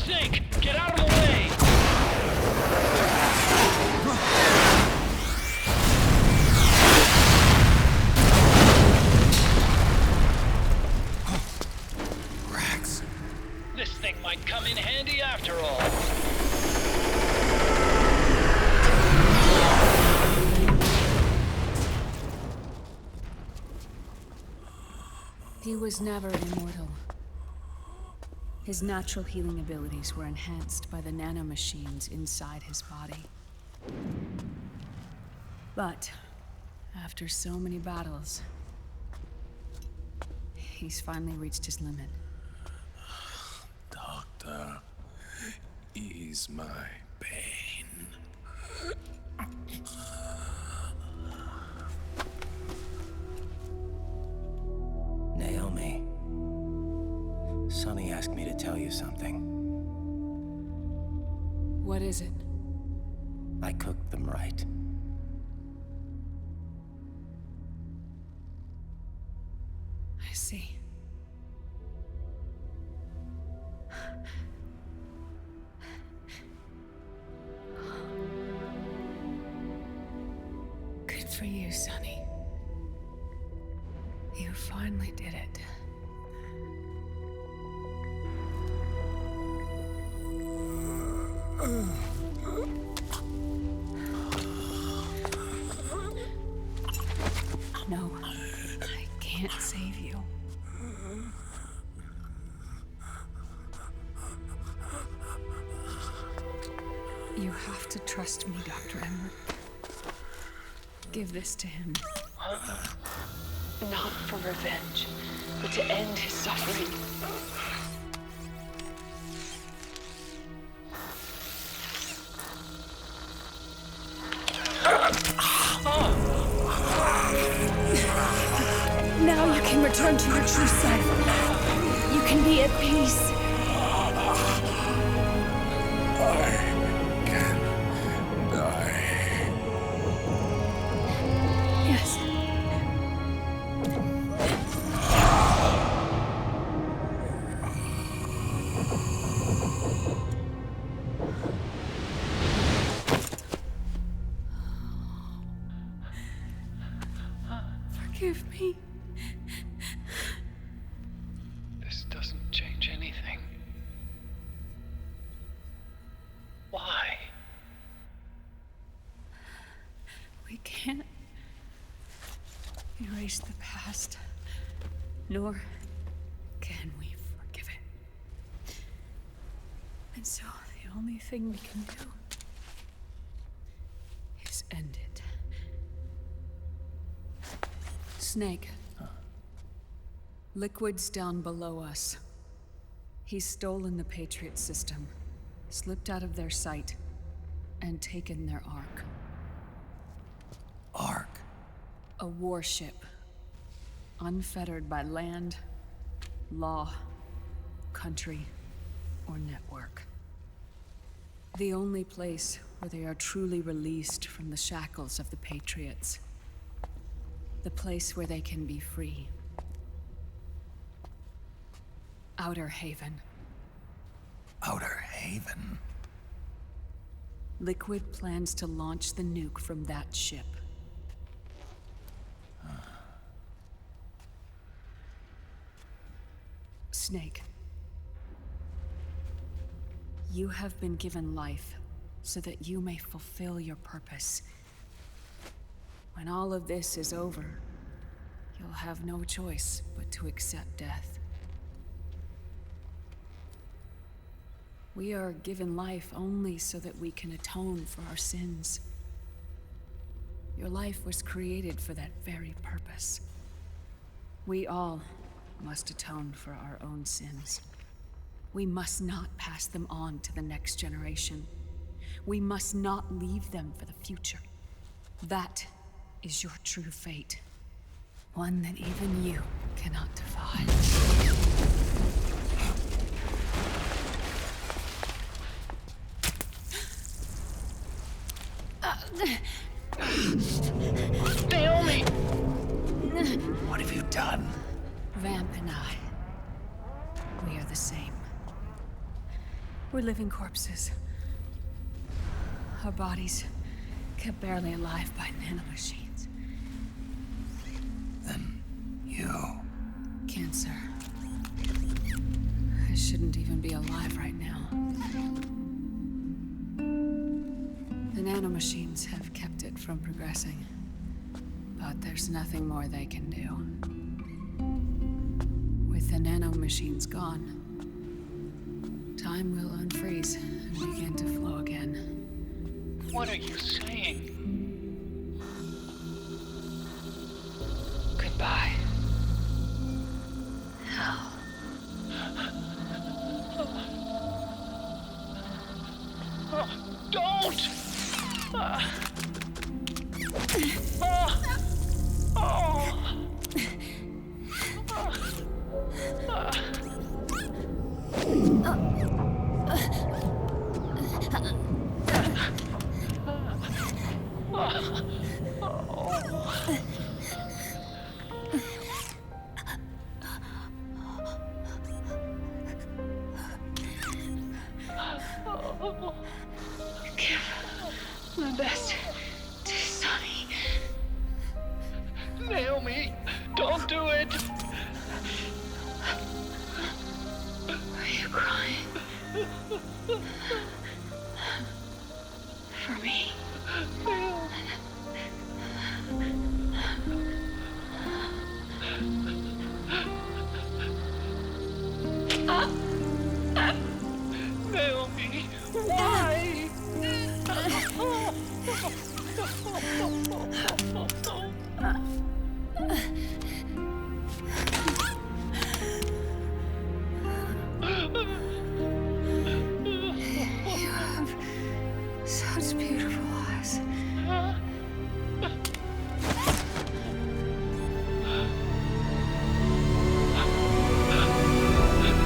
Snake, get out of the way! Rex. This thing might come in handy after all. He was never immortal. His natural healing abilities were enhanced by the nanomachines inside his body. But after so many battles, he's finally reached his limit. Doctor, ease my pain. Naomi. Sonny asked me to tell you something. What is it? I cooked them right. I see. Good for you, Sonny. You finally did it. No, I can't save you. You have to trust me, Dr. Emmer. Give this to him. Not for revenge, but to end his suffering. Now you can return to your true self. You can be at peace. I can die. Yes. Forgive me. This doesn't change anything. Why? We can't erase the past, nor can we forgive it. And so the only thing we can do is end it. Snake. Liquid's down below us. He's stolen the Patriot system, slipped out of their sight, and taken their Ark. Ark? A warship. Unfettered by land, law, country, or network. The only place where they are truly released from the shackles of the Patriots. The place where they can be free. Outer Haven. Outer Haven? Liquid plans to launch the nuke from that ship. Snake. You have been given life so that you may fulfill your purpose. When all of this is over, you'll have no choice but to accept death. We are given life only so that we can atone for our sins. Your life was created for that very purpose. We all must atone for our own sins. We must not pass them on to the next generation. We must not leave them for the future. That is your true fate. One that even you cannot defy. Naomi! What have you done? Vamp and I, we are the same. We're living corpses. Our bodies kept barely alive by nanomachines. Then you... Cancer. I shouldn't even be alive right now. The nanomachines have kept it from progressing. But there's nothing more they can do. With the nanomachines gone, time will unfreeze and begin to flow again. What are you saying? Goodbye. Hell. Don't! Give my best to Sonny. Naomi, don't do it! Are you crying? For me? Naomi, why? You have such beautiful eyes.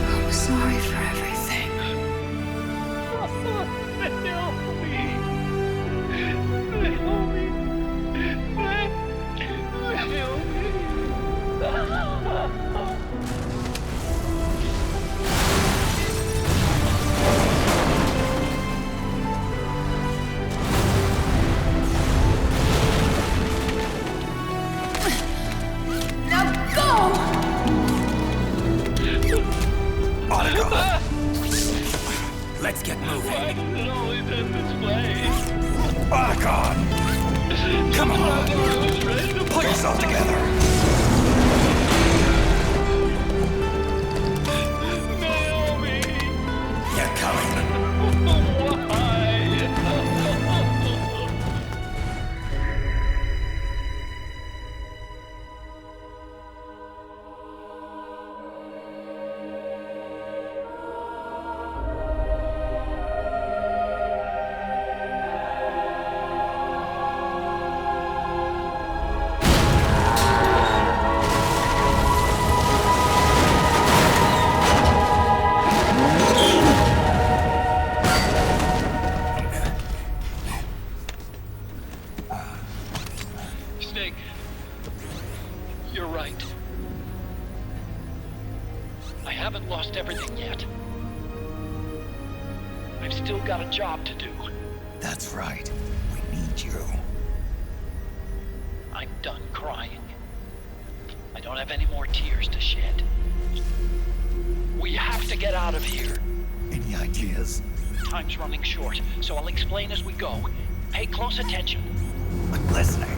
I'm sorry for everything. Let's get moving. Why does it always end this way? Back on! Come on! Pull yourself together! Naomi! They're coming! Why? Snake, you're right. I haven't lost everything yet. I've still got a job to do. That's right. We need you. I'm done crying. I don't have any more tears to shed. We have to get out of here. Any ideas? Time's running short, so I'll explain as we go. Pay close attention. I'm listening.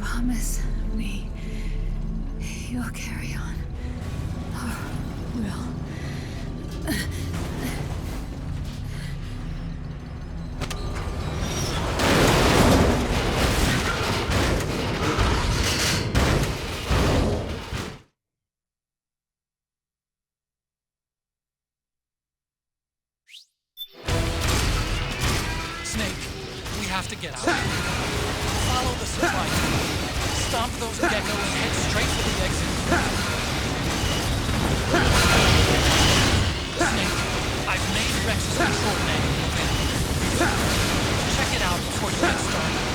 Promise me you'll carry on. Or will. have to get out. Follow the supply chain. Stomp those geckos and head straight for the exit. Snake, I've made Rex's control manual available. Check it out before you get started.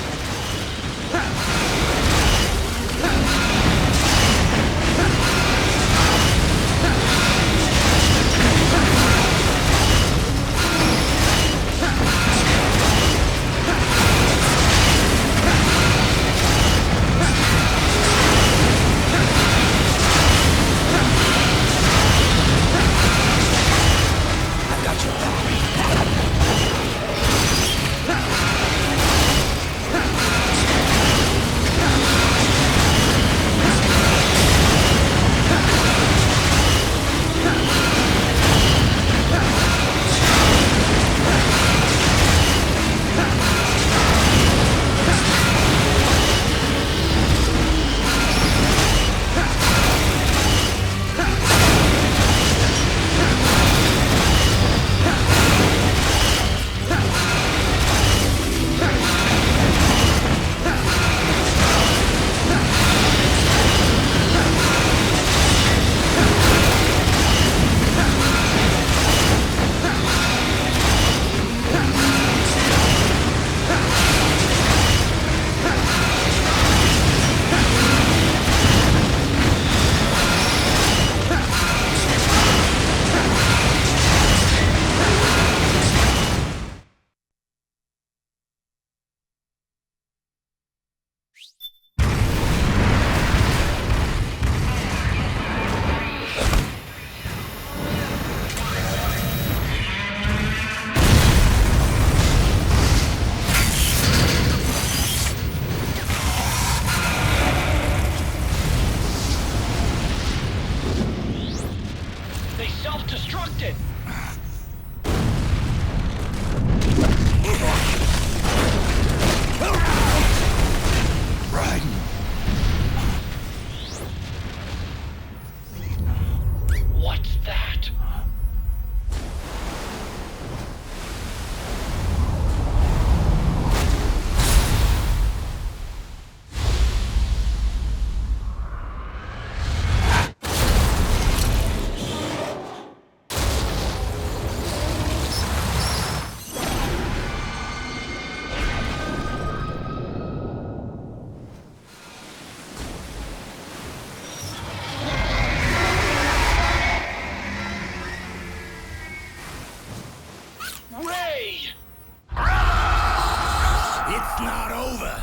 It's not over.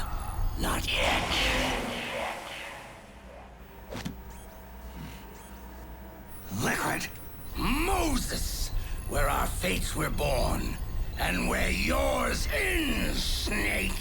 Not yet. Liquid. Moses! Where our fates were born, and where yours ends, Snake.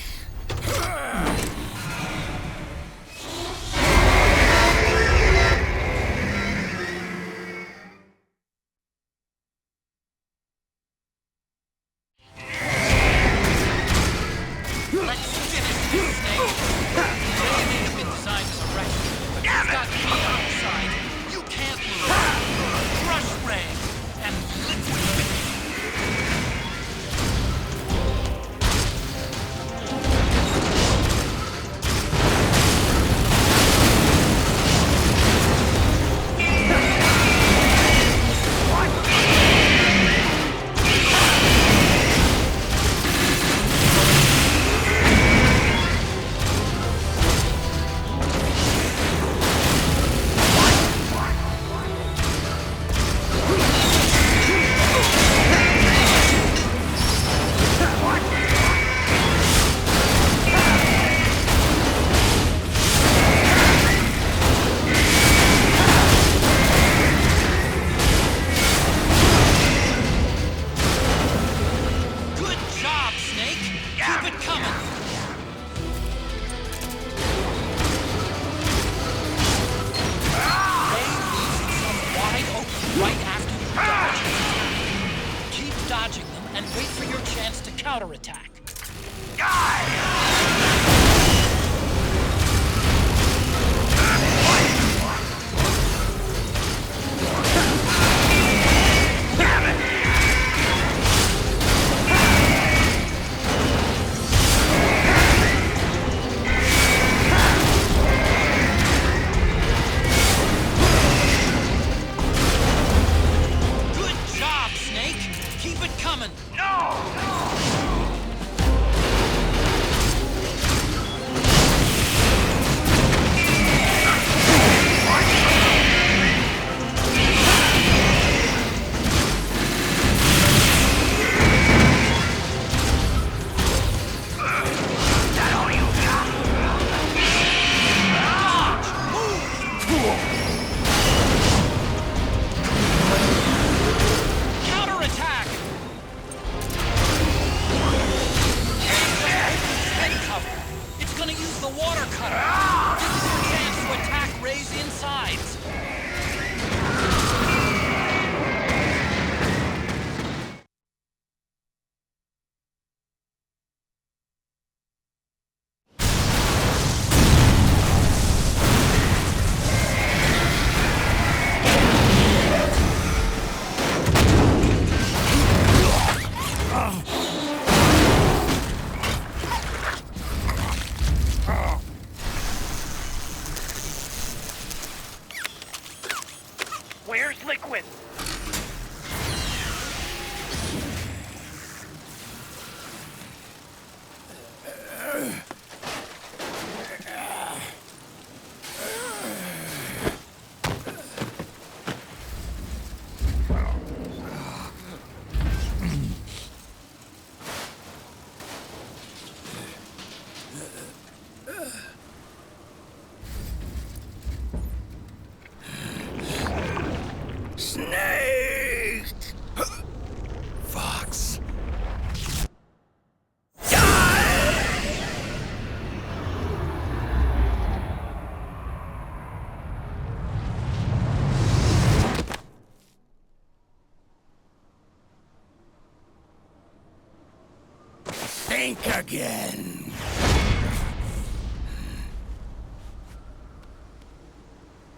again.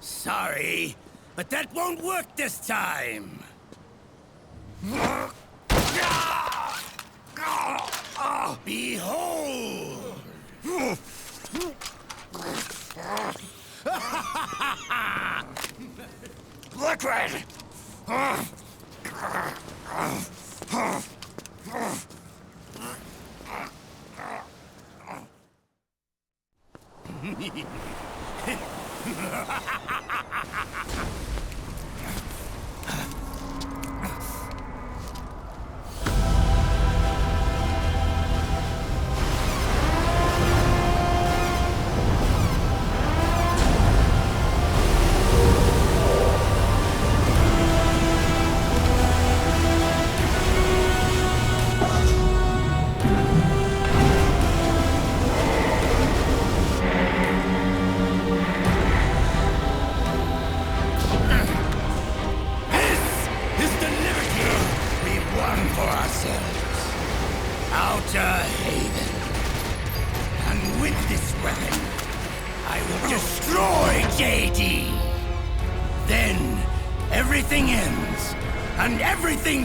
Sorry, but that won't work this time. Behold! Liquid!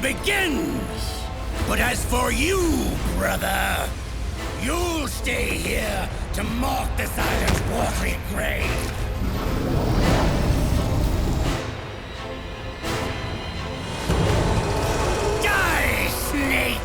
Begins! But as for you, brother, you'll stay here to mark this island's watery grave. Die, snake!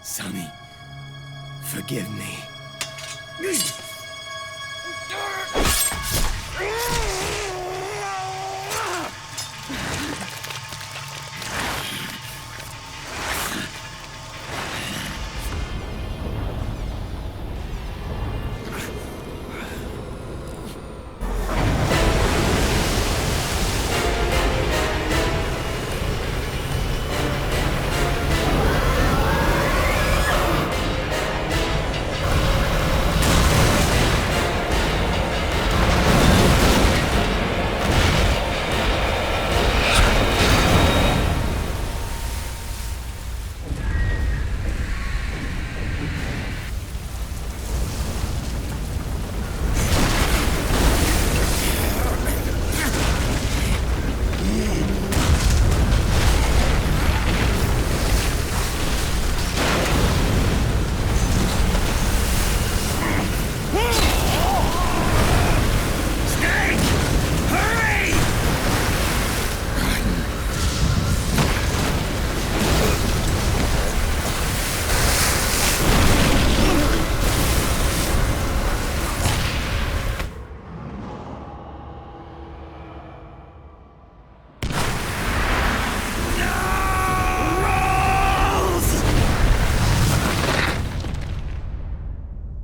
Sonny, forgive me.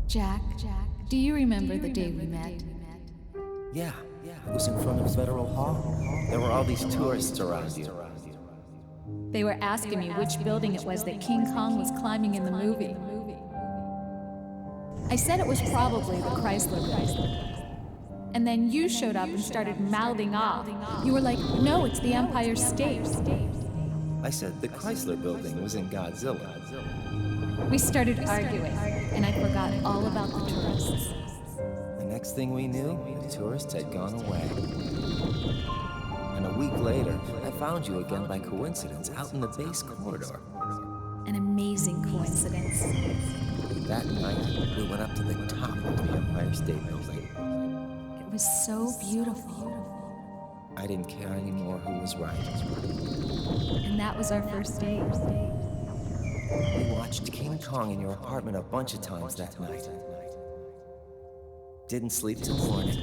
Jack, do you remember the day we met? Yeah, it was in front of Federal Hall. There were all these tourists around you. They were asking me which building it was that King Kong was climbing in the movie. I said it was probably the Chrysler Building. And then you showed up and started mouthing off. You were like, no, it's the Empire State. I said the Chrysler Building was in Godzilla. We started arguing, and I forgot all about the tourists. The next thing we knew, the tourists had gone away. And a week later, I found you again by coincidence out in the base corridor. An amazing coincidence. That night, we went up to the top of the Empire State Building. It was so beautiful. I didn't care anymore who was right. And that was our first date. We watched King Kong in your apartment a bunch of times that night. Didn't sleep till morning.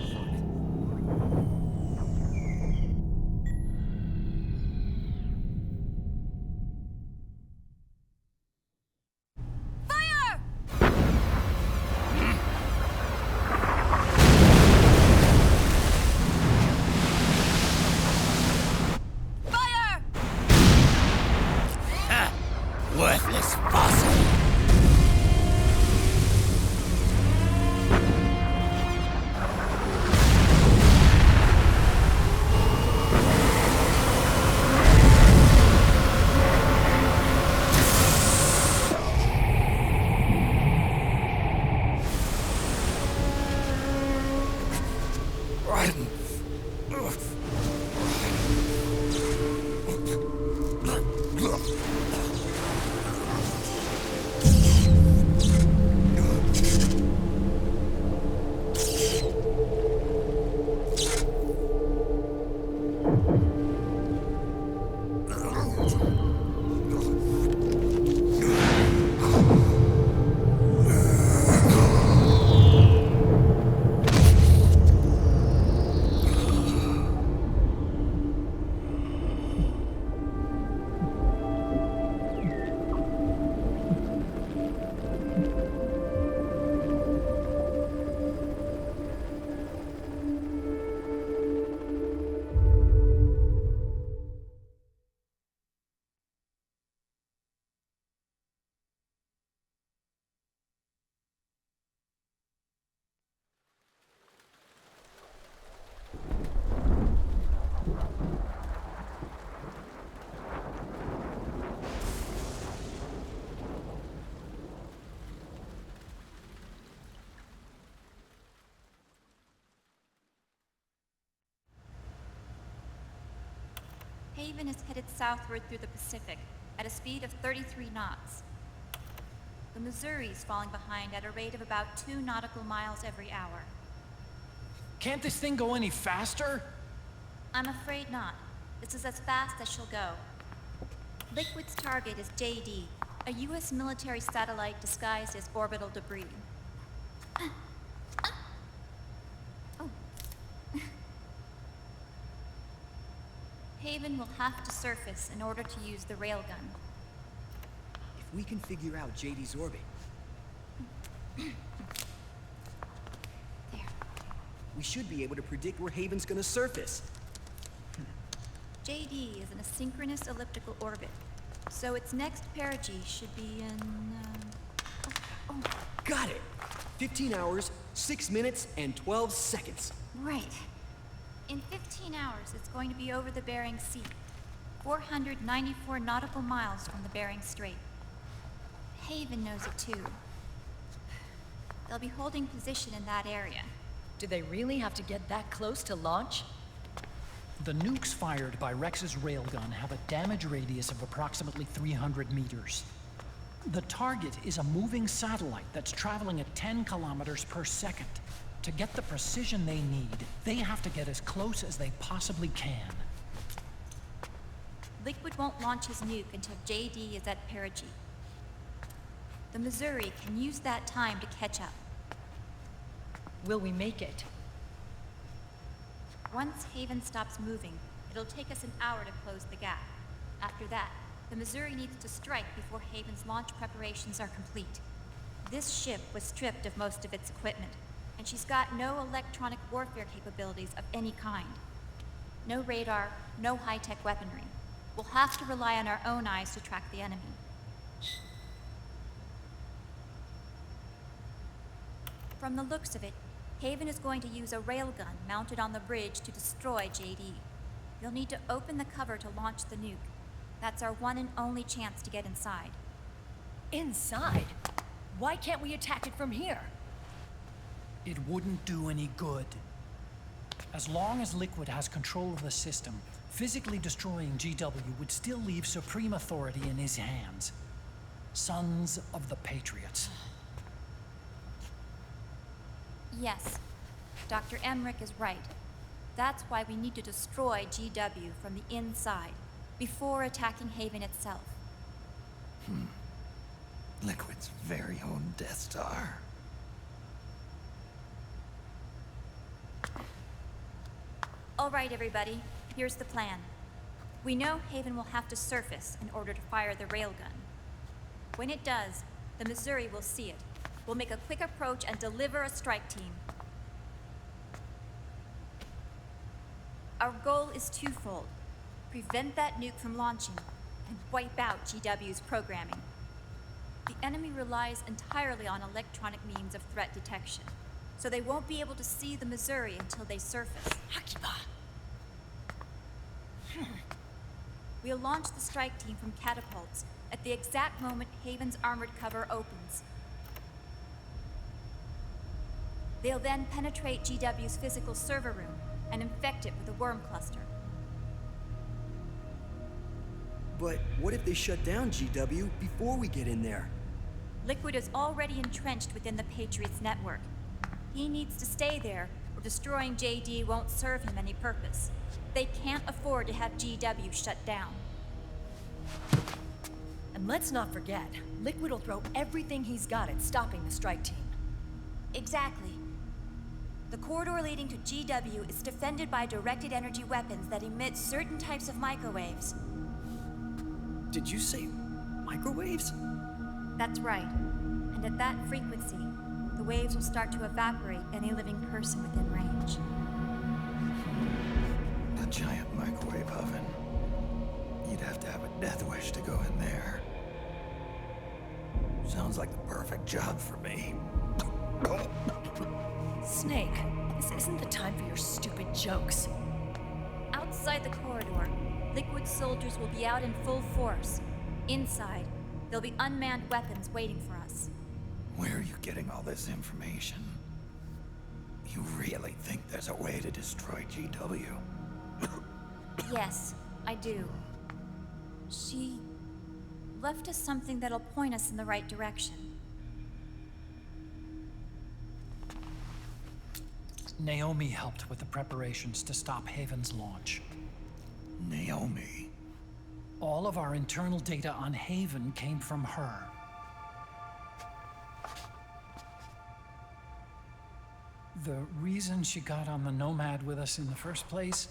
Haven is headed southward through the Pacific at a speed of 33 knots. The Missouri's falling behind at a rate of about 2 nautical miles every hour. Can't this thing go any faster? I'm afraid not. This is as fast as she'll go. Liquid's target is JD, a U.S. military satellite disguised as orbital debris. Oh. Haven will have to surface in order to use the railgun. If we can figure out JD's orbit... we should be able to predict where Haven's gonna surface. JD is in a synchronous elliptical orbit, so its next perigee should be in, Got it! 15 hours, 6 minutes, and 12 seconds. Right. In 15 hours, it's going to be over the Bering Sea, 494 nautical miles from the Bering Strait. Haven knows it too. They'll be holding position in that area. Do they really have to get that close to launch? The nukes fired by Rex's railgun have a damage radius of approximately 300 meters. The target is a moving satellite that's traveling at 10 kilometers per second. To get the precision they need, they have to get as close as they possibly can. Liquid won't launch his nuke until JD is at perigee. The Missouri can use that time to catch up. Will we make it? Once Haven stops moving, it'll take us an hour to close the gap. After that, the Missouri needs to strike before Haven's launch preparations are complete. This ship was stripped of most of its equipment, and she's got no electronic warfare capabilities of any kind. No radar, no high-tech weaponry. We'll have to rely on our own eyes to track the enemy. From the looks of it, Haven is going to use a railgun mounted on the bridge to destroy JD. You'll need to open the cover to launch the nuke. That's our one and only chance to get inside. Inside? Why can't we attack it from here? It wouldn't do any good. As long as Liquid has control of the system, physically destroying GW would still leave supreme authority in his hands. Sons of the Patriots. Yes, Dr. Emmerich is right. That's why we need to destroy GW from the inside, before attacking Haven itself. Liquid's very own Death Star. All right, everybody, here's the plan. We know Haven will have to surface in order to fire the railgun. When it does, the Missouri will see it. We'll make a quick approach and deliver a strike team. Our goal is twofold. Prevent that nuke from launching, and wipe out GW's programming. The enemy relies entirely on electronic means of threat detection, so they won't be able to see the Missouri until they surface. We'll launch the strike team from catapults at the exact moment Haven's armored cover opens. They'll then penetrate GW's physical server room and infect it with a worm cluster. But what if they shut down GW before we get in there? Liquid is already entrenched within the Patriots network. He needs to stay there, or destroying JD won't serve him any purpose. They can't afford to have GW shut down. And let's not forget, Liquid will throw everything he's got at stopping the strike team. Exactly. The corridor leading to GW is defended by directed energy weapons that emit certain types of microwaves. Did you say microwaves? That's right. And at that frequency, the waves will start to evaporate any living person within range. A giant microwave oven. You'd have to have a death wish to go in there. Sounds like the perfect job for me. Snake, this isn't the time for your stupid jokes. Outside the corridor, Liquid soldiers will be out in full force. Inside, there'll be unmanned weapons waiting for us. Where are you getting all this information? You really think there's a way to destroy GW? Yes, I do. She left us something that'll point us in the right direction. Naomi helped with the preparations to stop Haven's launch. Naomi? All of our internal data on Haven came from her. The reason she got on the Nomad with us in the first place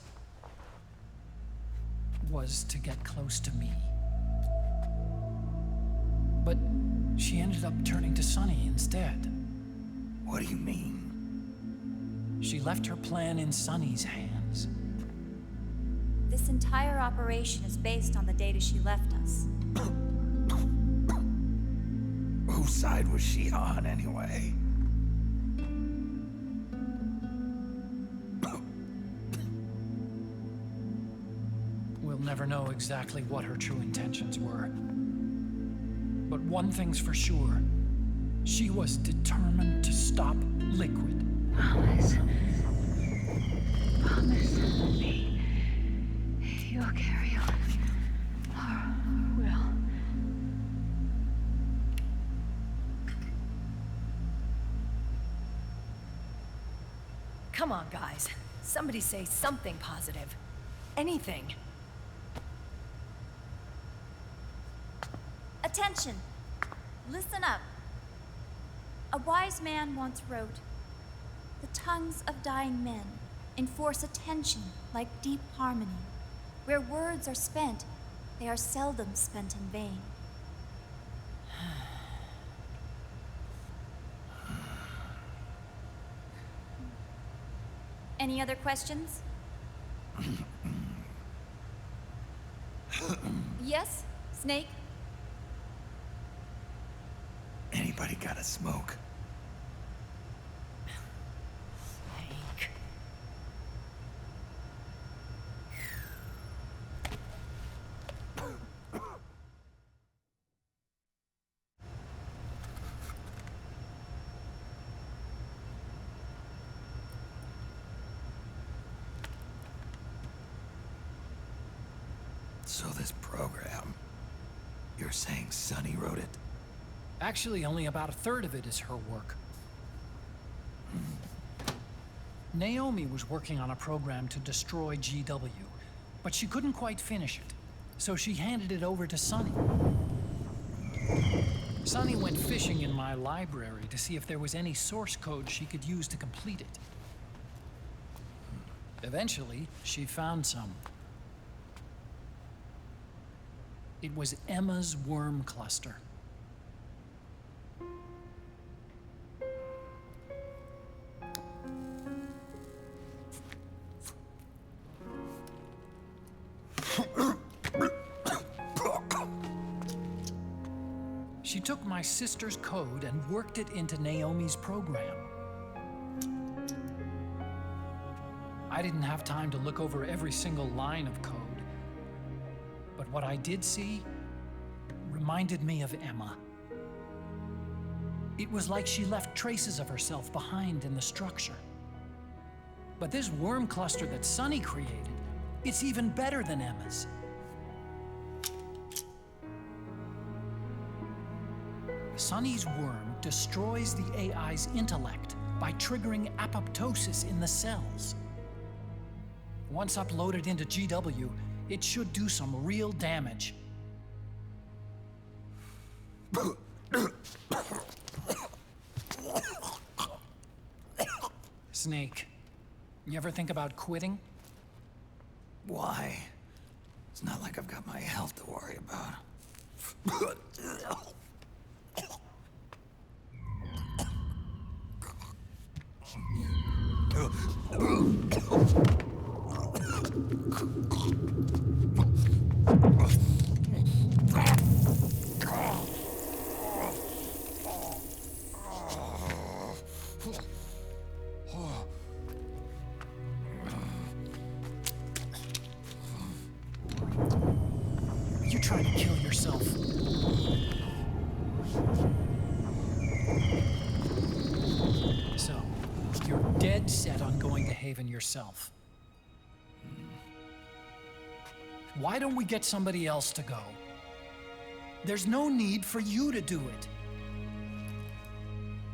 was to get close to me. But she ended up turning to Sunny instead. What do you mean? She left her plan in Sunny's hands. This entire operation is based on the data she left us. Whose side was she on, anyway? We'll never know exactly what her true intentions were. But one thing's for sure. She was determined to stop Liquid. Promise. Promise me you'll carry on. Or will. Come on, guys. Somebody say something positive. Anything. Attention! Listen up. A wise man once wrote, "The tongues of dying men enforce attention like deep harmony. Where words are spent, they are seldom spent in vain." Any other questions? Yes, Snake? Anybody got a smoke? Snake. So this program, you're saying Sunny wrote it? Actually, only about a third of it is her work. Naomi was working on a program to destroy GW, but she couldn't quite finish it, so she handed it over to Sunny. Sunny went fishing in my library to see if there was any source code she could use to complete it. Eventually, she found some. It was Emma's worm cluster. She took my sister's code and worked it into Naomi's program. I didn't have time to look over every single line of code, but what I did see reminded me of Emma. It was like she left traces of herself behind in the structure. But this worm cluster that Sunny created, it's even better than Emma's. Sunny's worm destroys the AI's intellect by triggering apoptosis in the cells. Once uploaded into GW, it should do some real damage. Snake, you ever think about quitting? Why? It's not like I've got my health to worry about. Are you trying to kill yourself? So, you're dead set on going to Haven yourself. Why don't we get somebody else to go? There's no need for you to do it.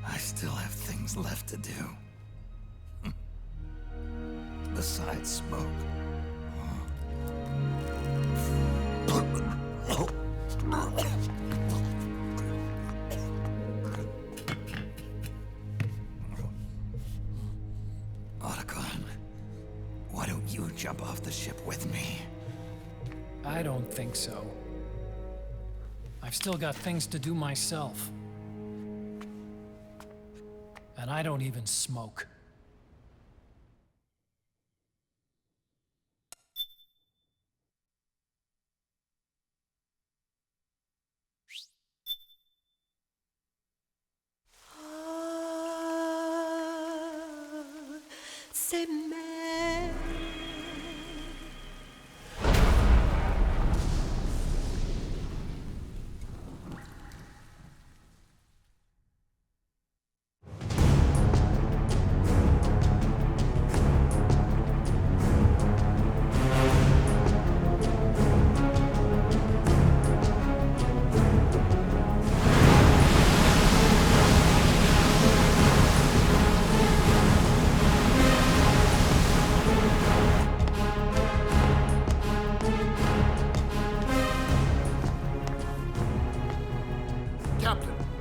I still have things left to do. Besides smoke. Otacon, why don't you jump off the ship with me? I don't think so. I've still got things to do myself. And I don't even smoke. C'est mère.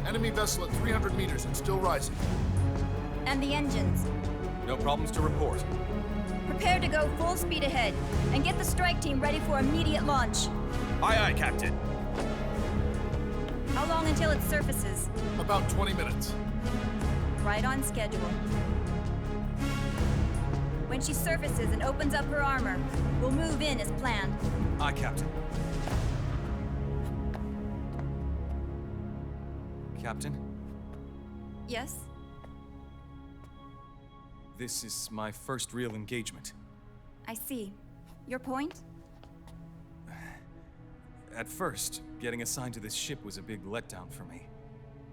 Enemy vessel at 300 meters and still rising. And the engines. No problems to report. Prepare to go full speed ahead, and get the strike team ready for immediate launch. Aye, aye, Captain. How long until it surfaces? About 20 minutes. Right on schedule. When she surfaces and opens up her armor, we'll move in as planned. Aye, Captain. Captain? Yes? This is my first real engagement. I see. Your point? At first, getting assigned to this ship was a big letdown for me.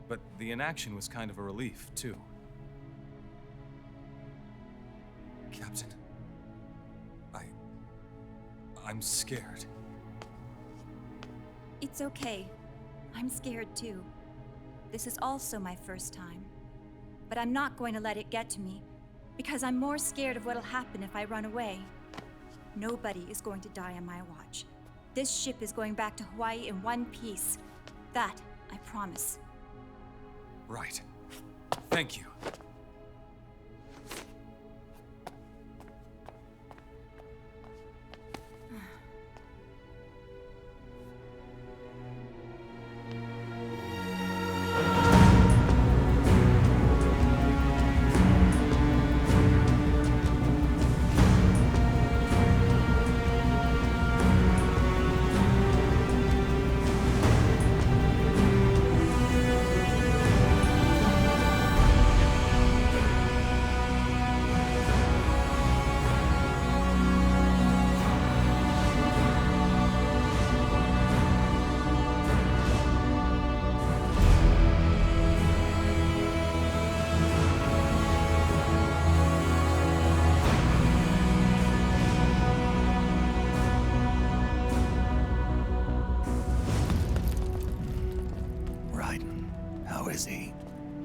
But the inaction was kind of a relief, too. Captain, I'm scared. It's okay. I'm scared too. This is also my first time. But I'm not going to let it get to me, because I'm more scared of what'll happen if I run away. Nobody is going to die on my watch. This ship is going back to Hawaii in one piece. That, I promise. Right. Thank you.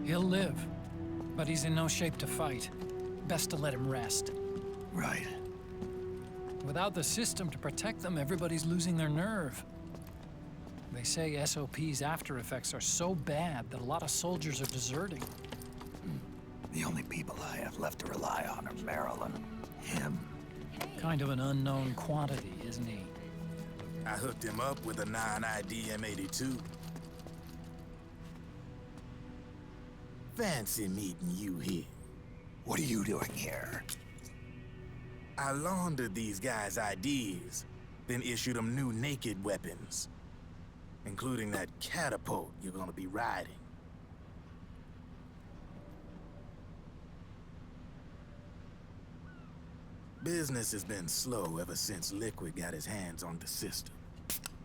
He'll live, but he's in no shape to fight. Best to let him rest. Right. Without the system to protect them, everybody's losing their nerve. They say SOP's after effects are so bad that a lot of soldiers are deserting. The only people I have left to rely on are Marilyn, him. Kind of an unknown quantity, isn't he? I hooked him up with a 9ID M82. Fancy meeting you here. What are you doing here? I laundered these guys' IDs, then issued them new naked weapons, including that catapult you're gonna be riding. Business has been slow ever since Liquid got his hands on the system.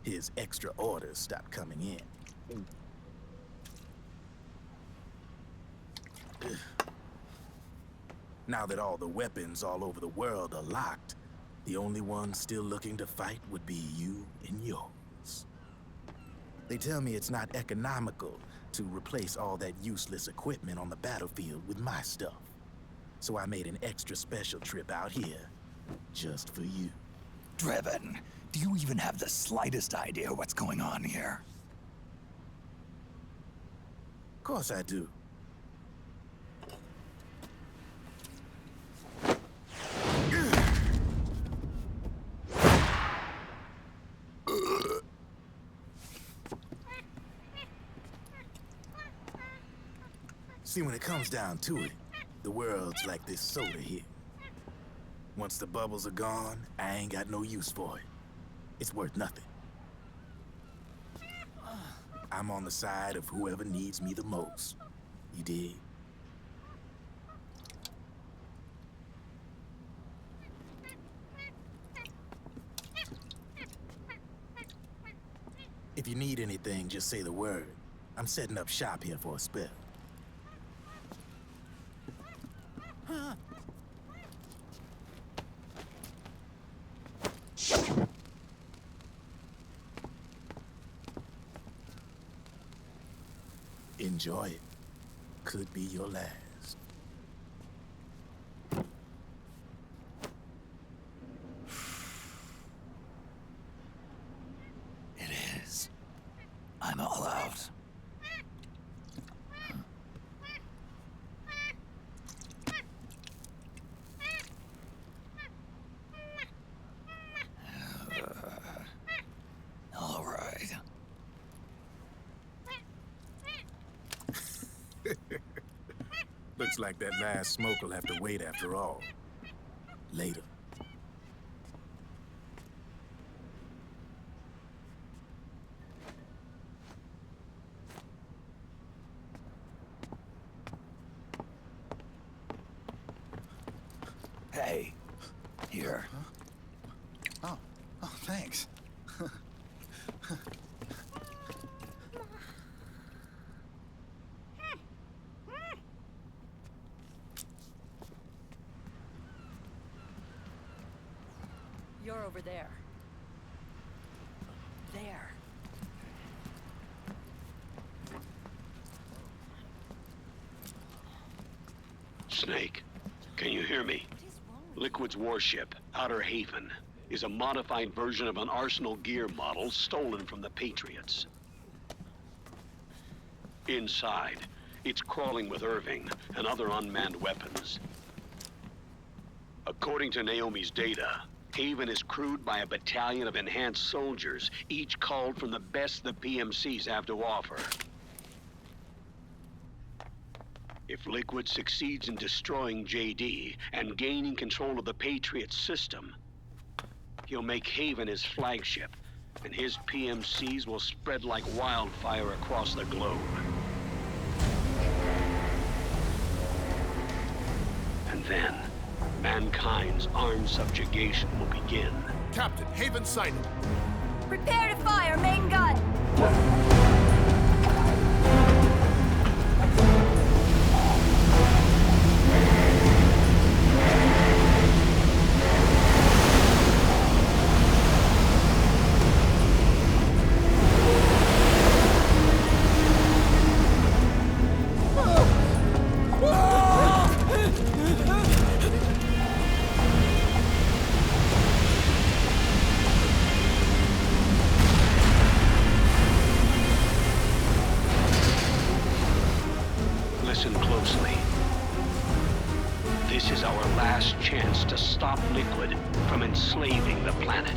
His extra orders stopped coming in. Now that all the weapons all over the world are locked, The only ones still looking to fight would be you and yours. They tell me it's not economical to replace all that useless equipment on the battlefield with my stuff. So I made an extra special trip out here, just for you. Driven, do you even have the slightest idea what's going on here? Of course I do. See, when it comes down to it, the world's like this soda here. Once the bubbles are gone, I ain't got no use for it. It's worth nothing. I'm on the side of whoever needs me the most. You dig? If you need anything, just say the word. I'm setting up shop here for a spell. Enjoy it. Could be your last. It is. I'm all out. All right. Looks like that last smoke will have to wait after all. Later. Hey, here. Oh, thanks. You're over there. There. Snake, can you hear me? Liquid's warship, Outer Haven, is a modified version of an Arsenal gear model stolen from the Patriots. Inside, it's crawling with Irving and other unmanned weapons. According to Naomi's data, Haven is crewed by a battalion of enhanced soldiers, each culled from the best the PMCs have to offer. If Liquid succeeds in destroying JD and gaining control of the Patriots system, he'll make Haven his flagship, and his PMCs will spread like wildfire across the globe. And then, mankind's armed subjugation will begin. Captain, Haven sighted. Prepare to fire, main gun! Listen closely. This is our last chance to stop Liquid from enslaving the planet.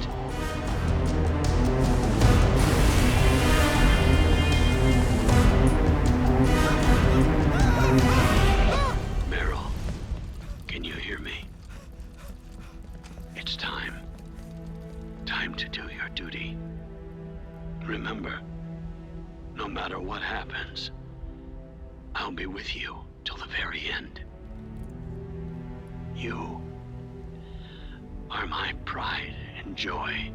Meryl, can you hear me? It's time. Time to do your duty. Remember, no matter what happens, I'll be with you till the very end. You are my pride and joy.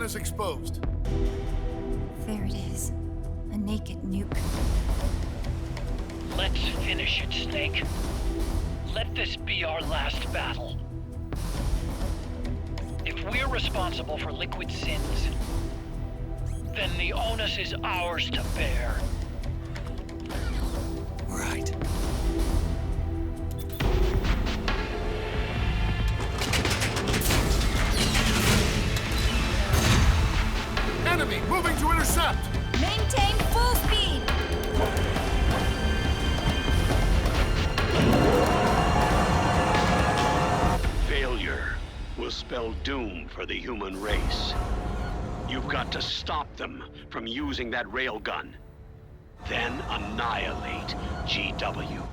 is exposed. There it is. A naked nuke. Let's finish it, Snake. Let this be our last battle. If we're responsible for Liquid's sins, then the onus is ours to bear. Right. Enemy moving to intercept! Maintain full speed! Failure will spell doom for the human race. You've got to stop them from using that railgun. Then annihilate GW.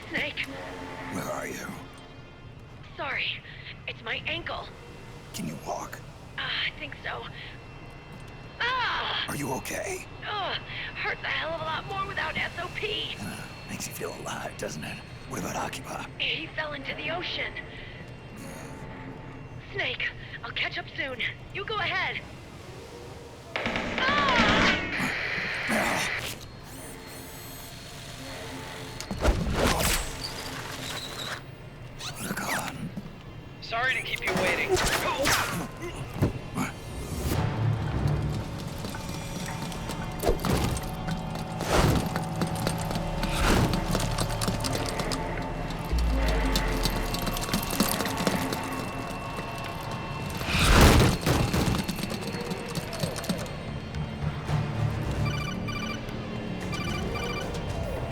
Snake, Where are you? sorry. It's my ankle. Can you walk? I think so. Ah! Are you okay? Hurts a hell of a lot more without SOP. Makes you feel alive, doesn't it? What about Occupy? He fell into the ocean. Snake, I'll catch up soon. You go ahead. Sorry to keep you waiting.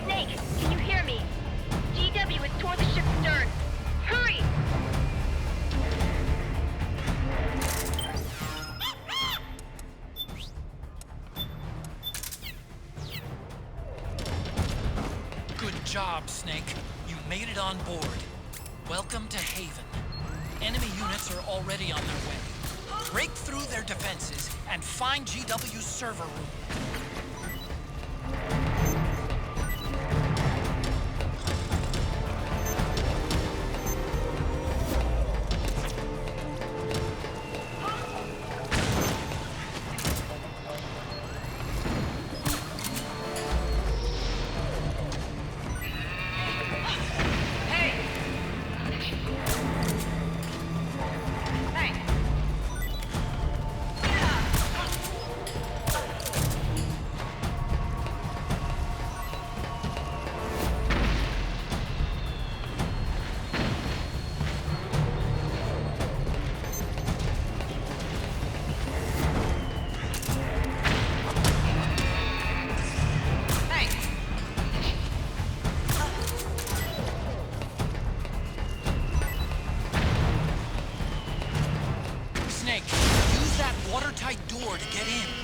Snake, can you hear me? GW is toward the ship's stern. Hurry! Good job, Snake. You made it on board. Welcome to Haven. Enemy units are already on their way. Break through their defenses and find GW's server room. side door to get in.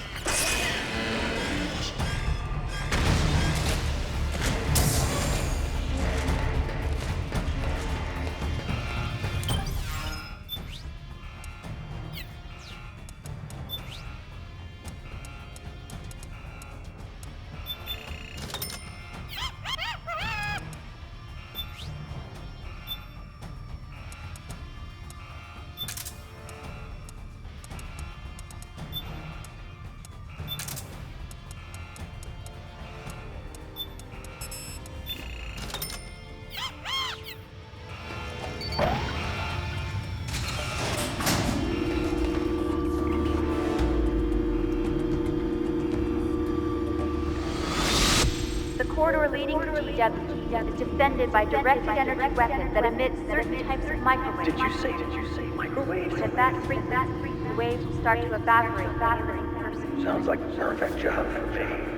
The corridor leading to GW is defended by directed energy weapons that emit certain types of microwaves. Did you say microwaves? At that frequency, the waves will start to evaporate from the living person. Sounds like a perfect job for me.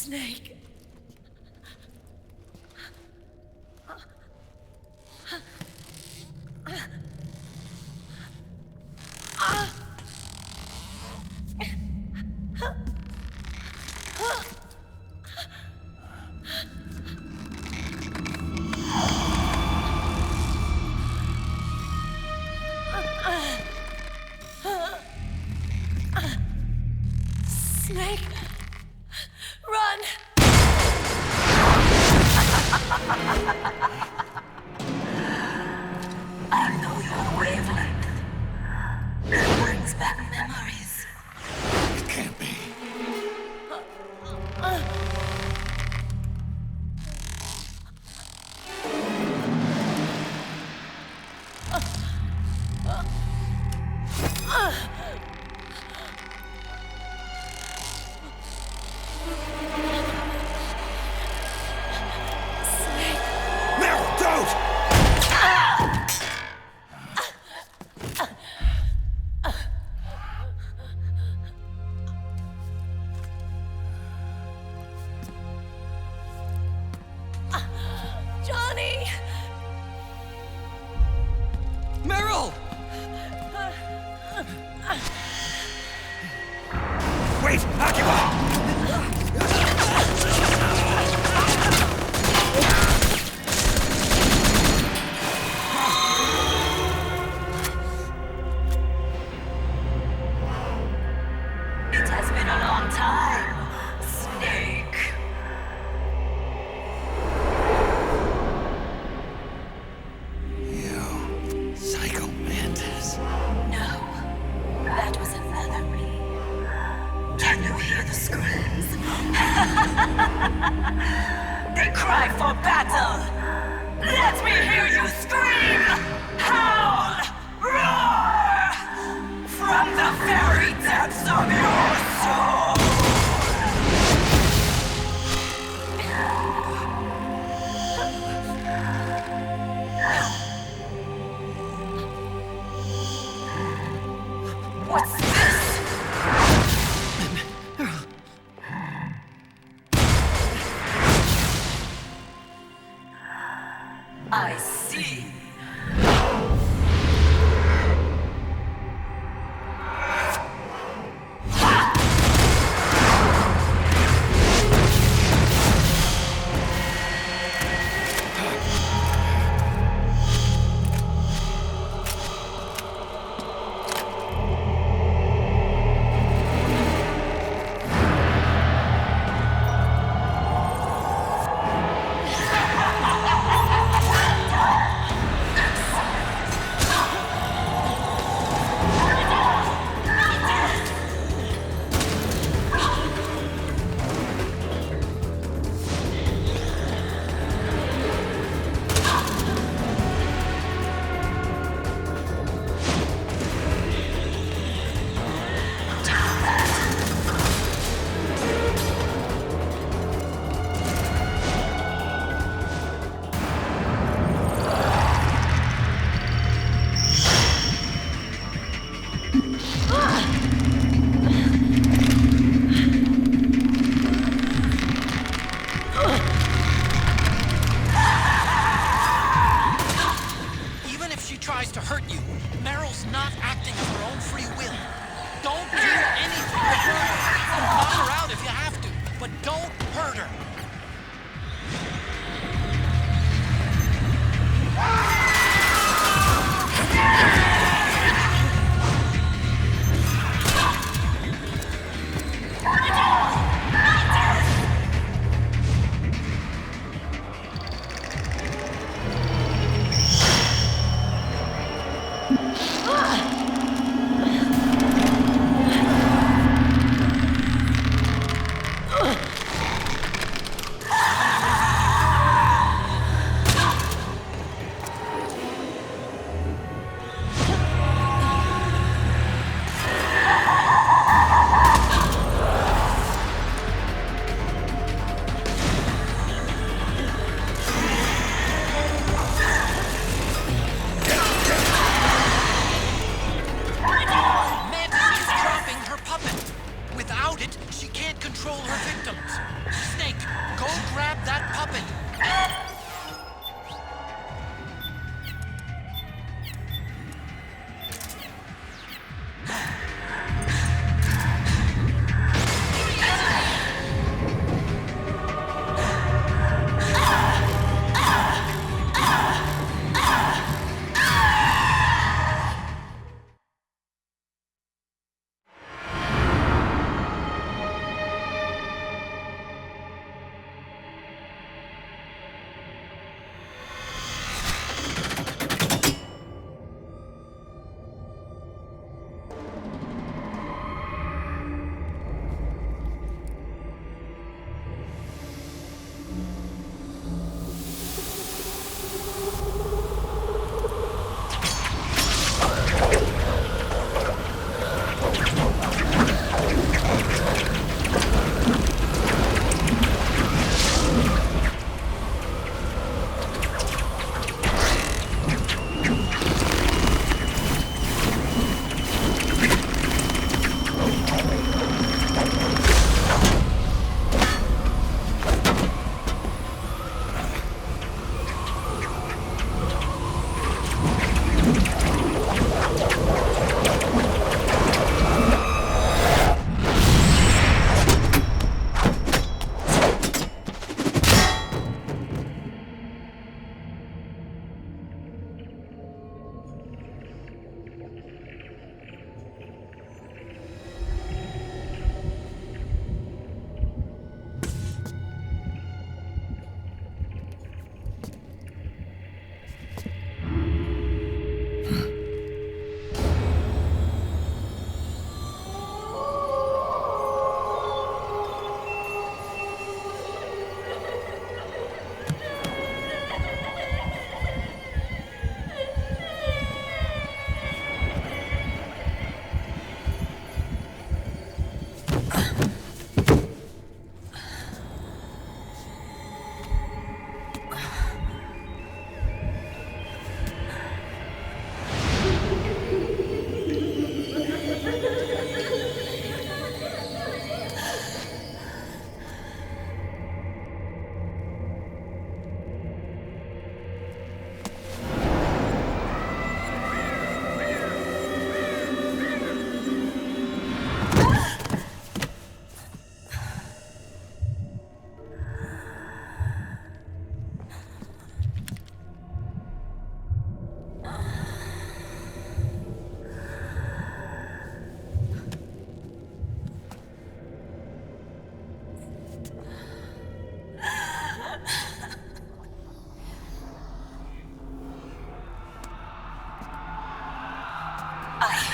Snake. Snake, run! I know your wavelength. It brings back memories. It can't be. Johnny! Meryl! Wait! Occupy! It has been a long time, Snake. You, Psycho Mantis. No, that was another me. Can you hear the screams? They cry for battle. Let me hear you scream! Howl! Roar! From the very depths of your soul! What's this? I see. Even if she tries to hurt you, Meryl's not acting of her own free will. Don't do anything to hurt her. Knock her out if you have to, but don't hurt her.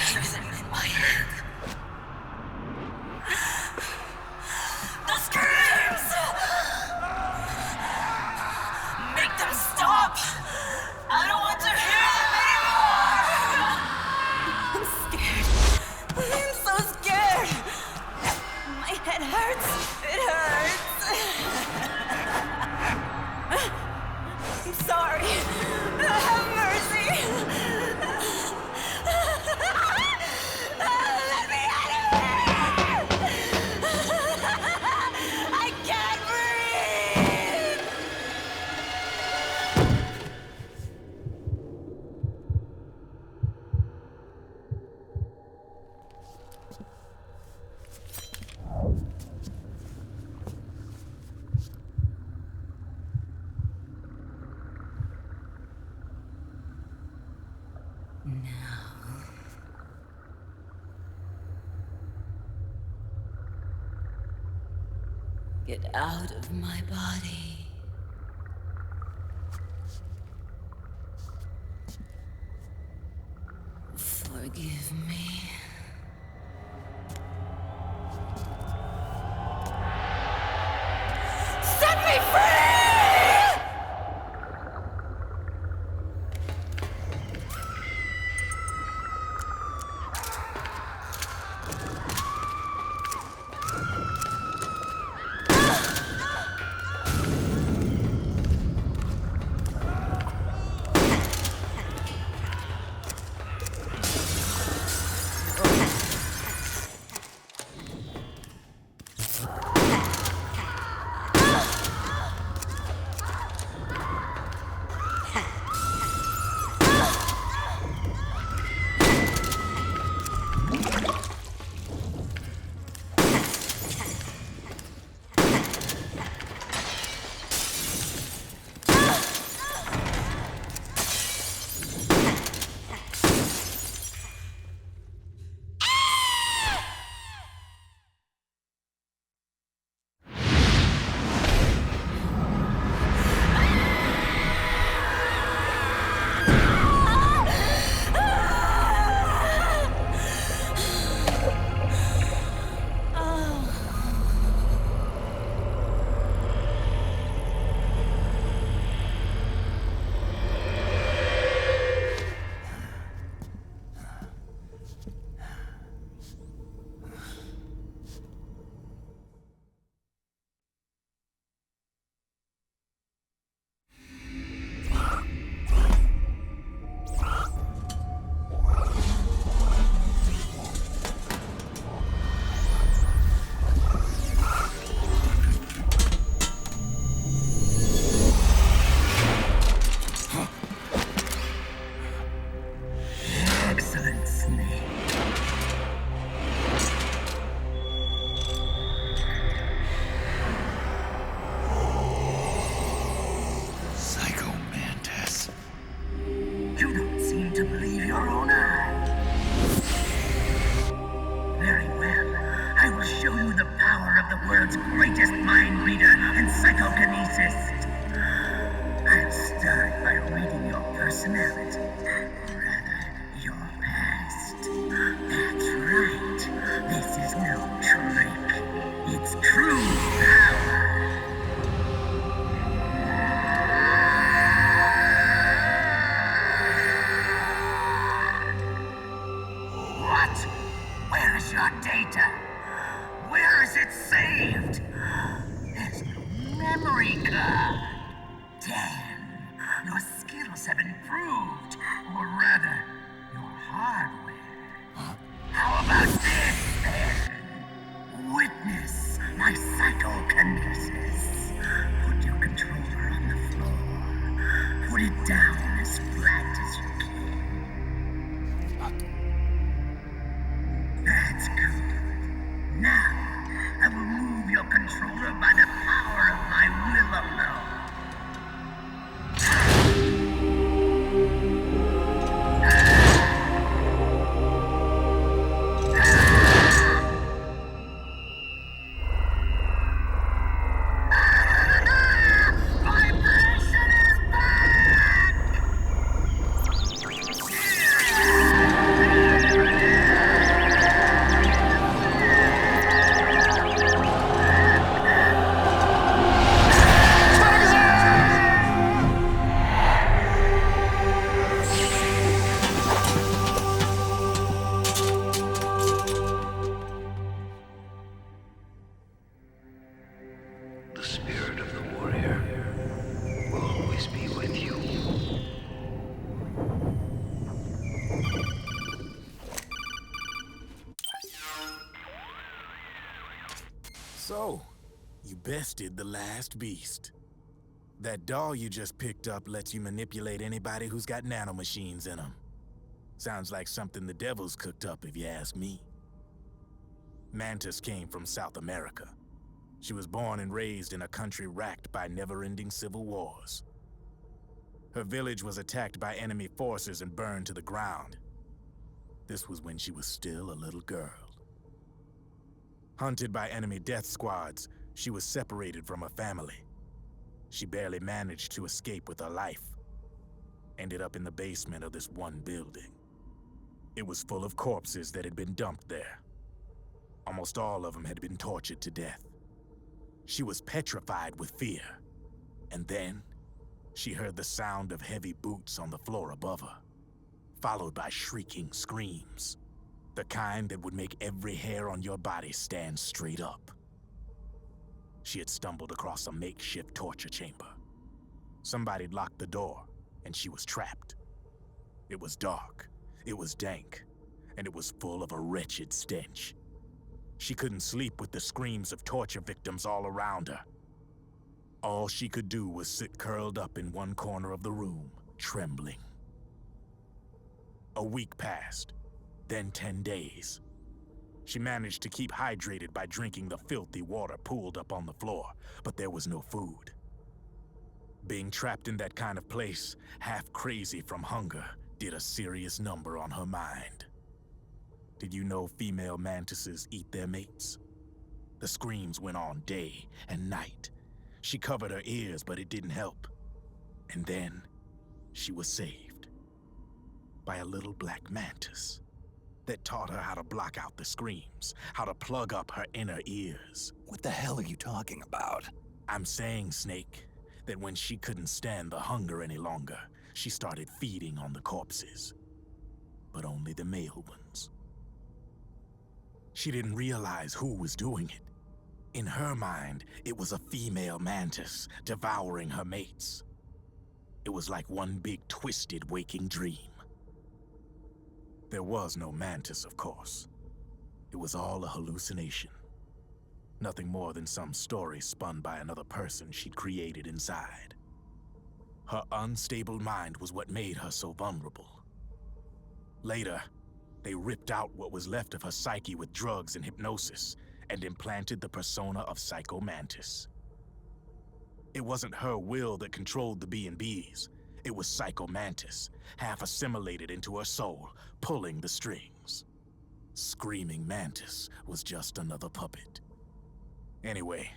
everything in my head. The screams! Make them stop! I don't want to hear them anymore! I'm scared. I'm so scared. My head hurts. It hurts. I'm sorry. Have mercy. Let me out of here! I can't breathe! Get out of my body. Forgive me. Set me free! So, you bested the last beast. That doll you just picked up lets you manipulate anybody who's got nanomachines in them. Sounds like something the devil's cooked up, if you ask me. Mantis came from South America. She was born and raised in a country racked by never-ending civil wars. Her village was attacked by enemy forces and burned to the ground. This was when she was still a little girl. Hunted by enemy death squads, she was separated from her family. She barely managed to escape with her life. Ended up in the basement of this one building. It was full of corpses that had been dumped there. Almost all of them had been tortured to death. She was petrified with fear. And then, she heard the sound of heavy boots on the floor above her, followed by shrieking screams. The kind that would make every hair on your body stand straight up. She had stumbled across a makeshift torture chamber. Somebody'd locked the door, and she was trapped. It was dark, it was dank, and it was full of a wretched stench. She couldn't sleep with the screams of torture victims all around her. All she could do was sit curled up in one corner of the room, trembling. A week passed, then 10 days. She managed to keep hydrated by drinking the filthy water pooled up on the floor, but there was no food. Being trapped in that kind of place, half crazy from hunger, did a serious number on her mind. Did you know female mantises eat their mates? The screams went on day and night. She covered her ears, but it didn't help. And then, she was saved by a little black mantis that taught her how to block out the screams, how to plug up her inner ears. What the hell are you talking about? I'm saying, Snake, that when she couldn't stand the hunger any longer, she started feeding on the corpses. But only the male ones. She didn't realize who was doing it. In her mind, it was a female mantis devouring her mates. It was like one big twisted waking dream. There was no mantis, of course. It was all a hallucination. Nothing more than some story spun by another person she'd created inside. Her unstable mind was what made her so vulnerable. Later, they ripped out what was left of her psyche with drugs and hypnosis, and implanted the persona of Psycho Mantis. It wasn't her will that controlled the B&Bs. It was Psycho Mantis, half assimilated into her soul, pulling the strings. Screaming Mantis was just another puppet. Anyway,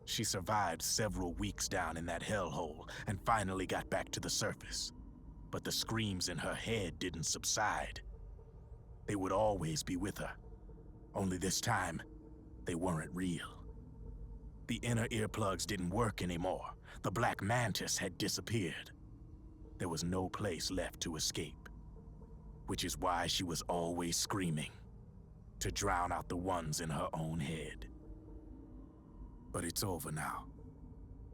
she survived several weeks down in that hellhole and finally got back to the surface. But the screams in her head didn't subside. They would always be with her. Only this time, they weren't real. The inner earplugs didn't work anymore. The black mantis had disappeared. There was no place left to escape. Which is why she was always screaming, to drown out the ones in her own head. But it's over now.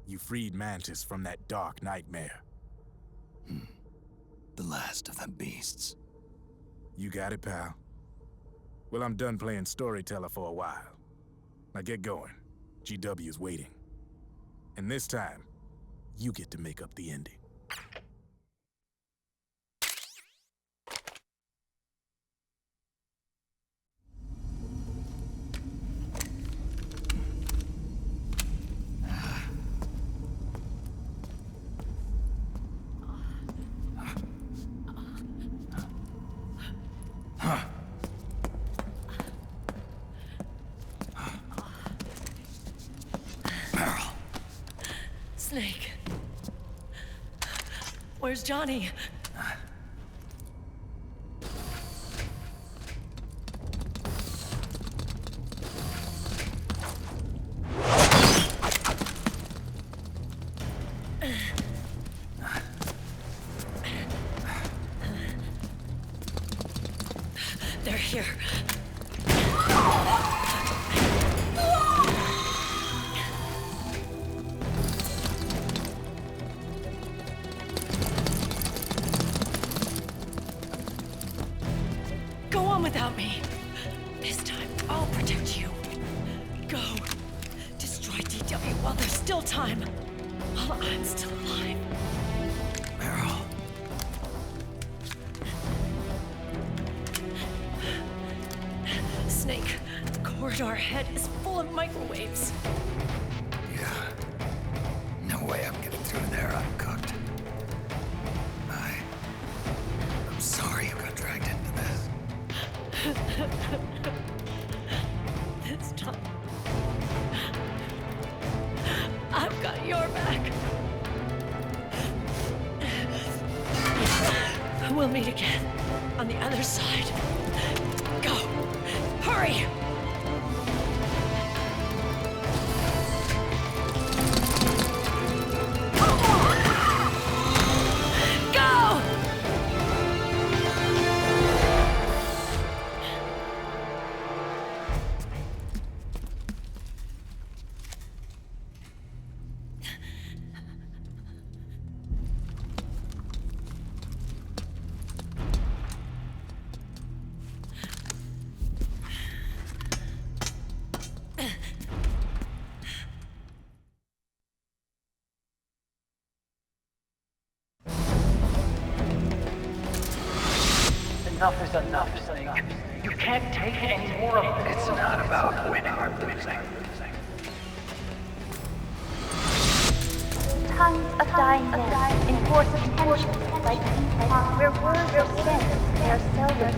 You freed Mantis from that dark nightmare. The last of them beasts. You got it, pal. Well, I'm done playing storyteller for a while. Now get going. GW's waiting. And this time, you get to make up the ending. Snake. Where's Johnny? They're here. Go on without me. This time, I'll protect you. Go. GW, while there's still time. While I'm still alive. Meryl. Snake, the corridor ahead is full of microwaves. Yeah. No way I'm getting through there uncooked. I'm sorry you got dragged into this. This time, I've got your back. We'll meet again on the other side. Go! Hurry! Go! Enough is enough, Snake. You can't take any more of this. It's not about winning or losing. Tons of dying men in force of tension, like where words are spent, they are seldom.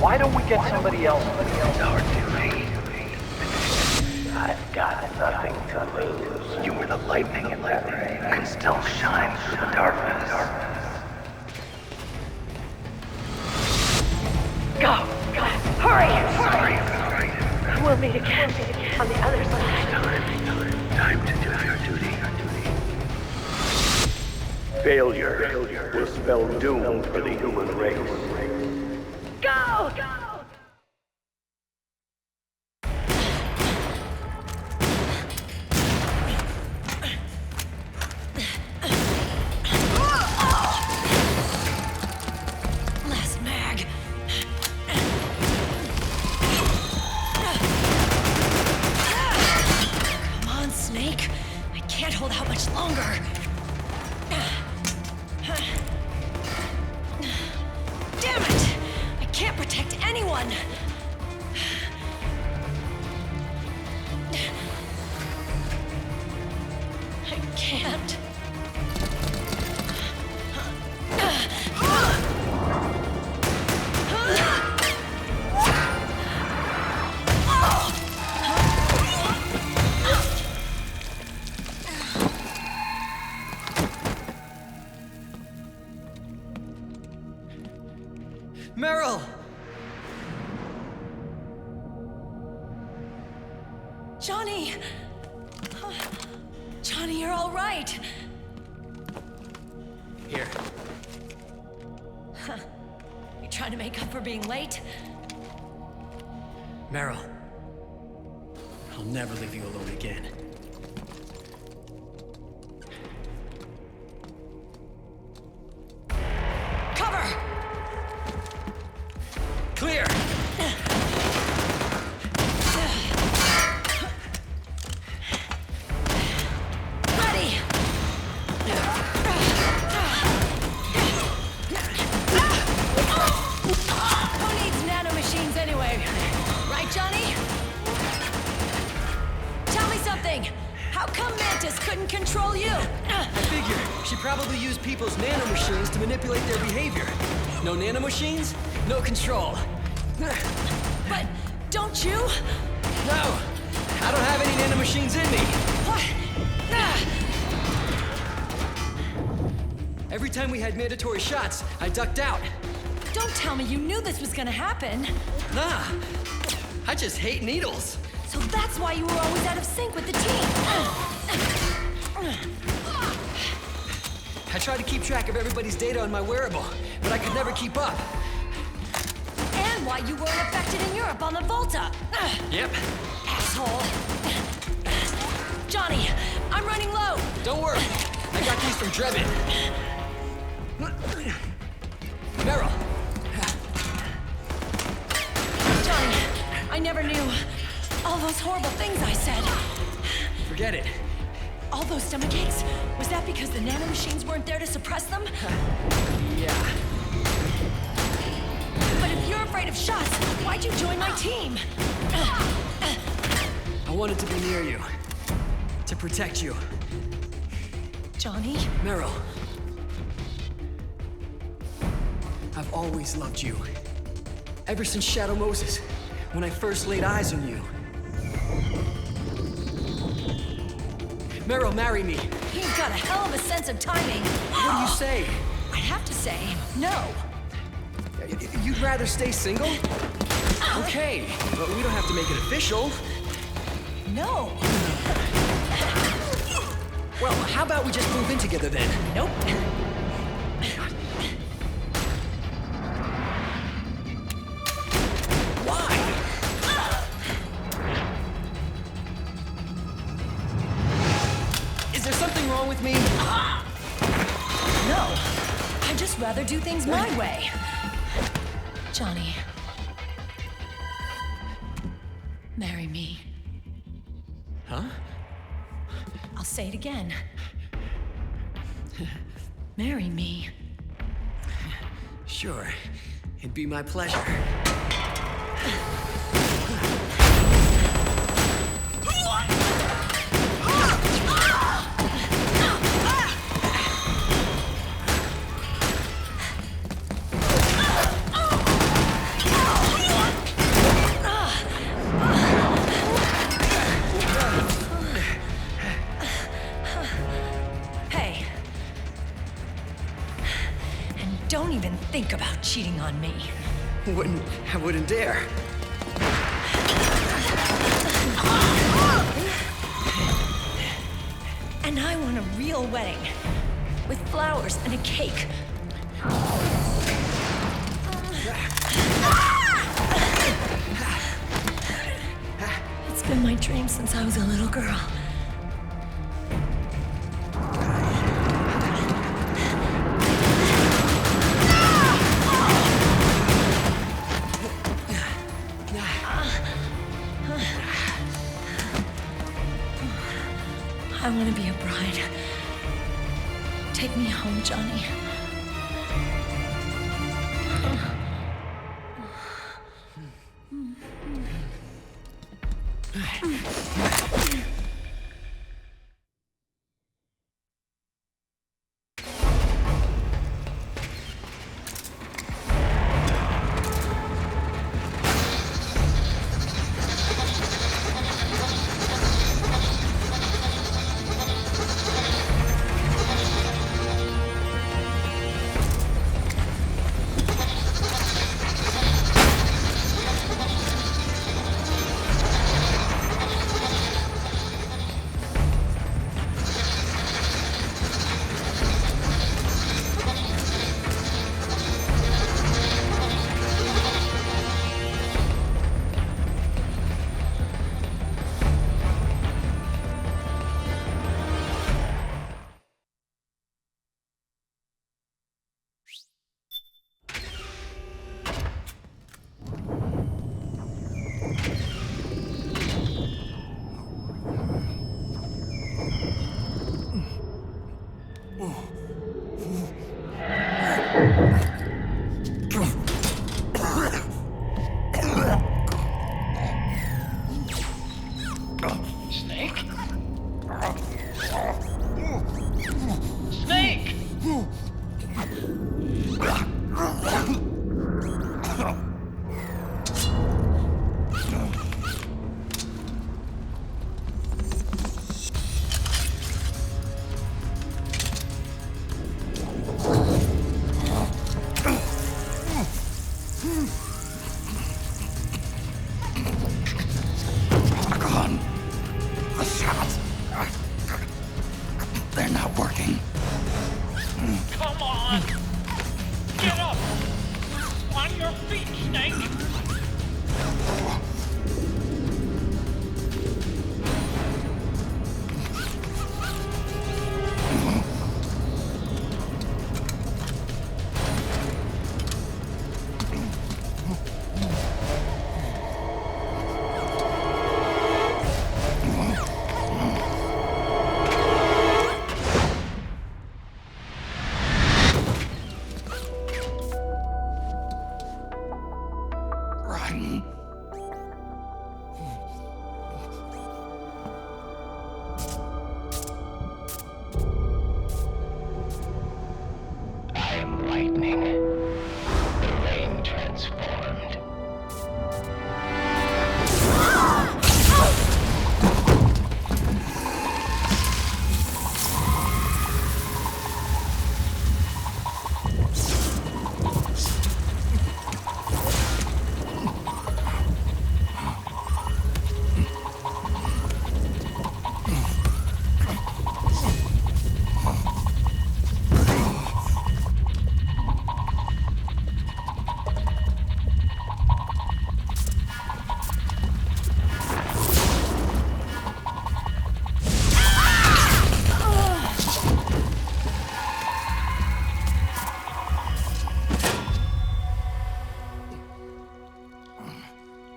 Why don't we get somebody else? It's our duty. I've got nothing to lose. You were the lightning in that ray. You can still shine through the darkness. Go! Hurry! Sorry. We'll meet again on the other side. Time to do your duty. Failure will spell doom for the human race. Go! Last mag. Come on, Snake. I can't hold out much longer. Damn it! I can't protect anyone! I can't. Meryl! Johnny! Johnny, you're all right. Here. Huh. You trying to make up for being late? Meryl. I'll never leave you alone again. Cover! Clear! Ready! Who needs nanomachines anyway? Right, Johnny? Tell me something! How come Mantis couldn't control you? I figure she probably used people's nanomachines to manipulate their behavior. No nanomachines, no control. But don't you? No! I don't have any nanomachines in me! What? Every time we had mandatory shots, I ducked out. Don't tell me you knew this was gonna happen. Nah, I just hate needles. So that's why you were always out of sync with the team. I tried to keep track of everybody's data on my wearable, but I could never keep up. And why you weren't affected in Europe on the Volta. Yep. Asshole. Johnny, I'm running low. Don't worry, I got these from Drebin. Meryl. Johnny, I never knew all those horrible things I said. Forget it. All those stomachaches? Was that because the nanomachines weren't there to suppress them? Yeah. But if you're afraid of shots, why'd you join my team? I wanted to be near you. To protect you. Johnny? Meryl. I've always loved you. Ever since Shadow Moses, when I first laid eyes on you. Meryl, marry me. He's got a hell of a sense of timing. What do you say? I have to say, no. You'd rather stay single? Okay, but we don't have to make it official. No. Well, how about we just move in together then? Nope. Why? Is there something wrong with me? No. I'd just rather do things my way. Johnny. Marry me. Huh? I'll say it again. Marry me. Sure. It'd be my pleasure. Don't even think about cheating on me. I wouldn't dare. And I want a real wedding. With flowers and a cake. It's been my dream since I was a little girl. I want to be a bride. Take me home, Johnny. Run. I am lightning. The rain transformed.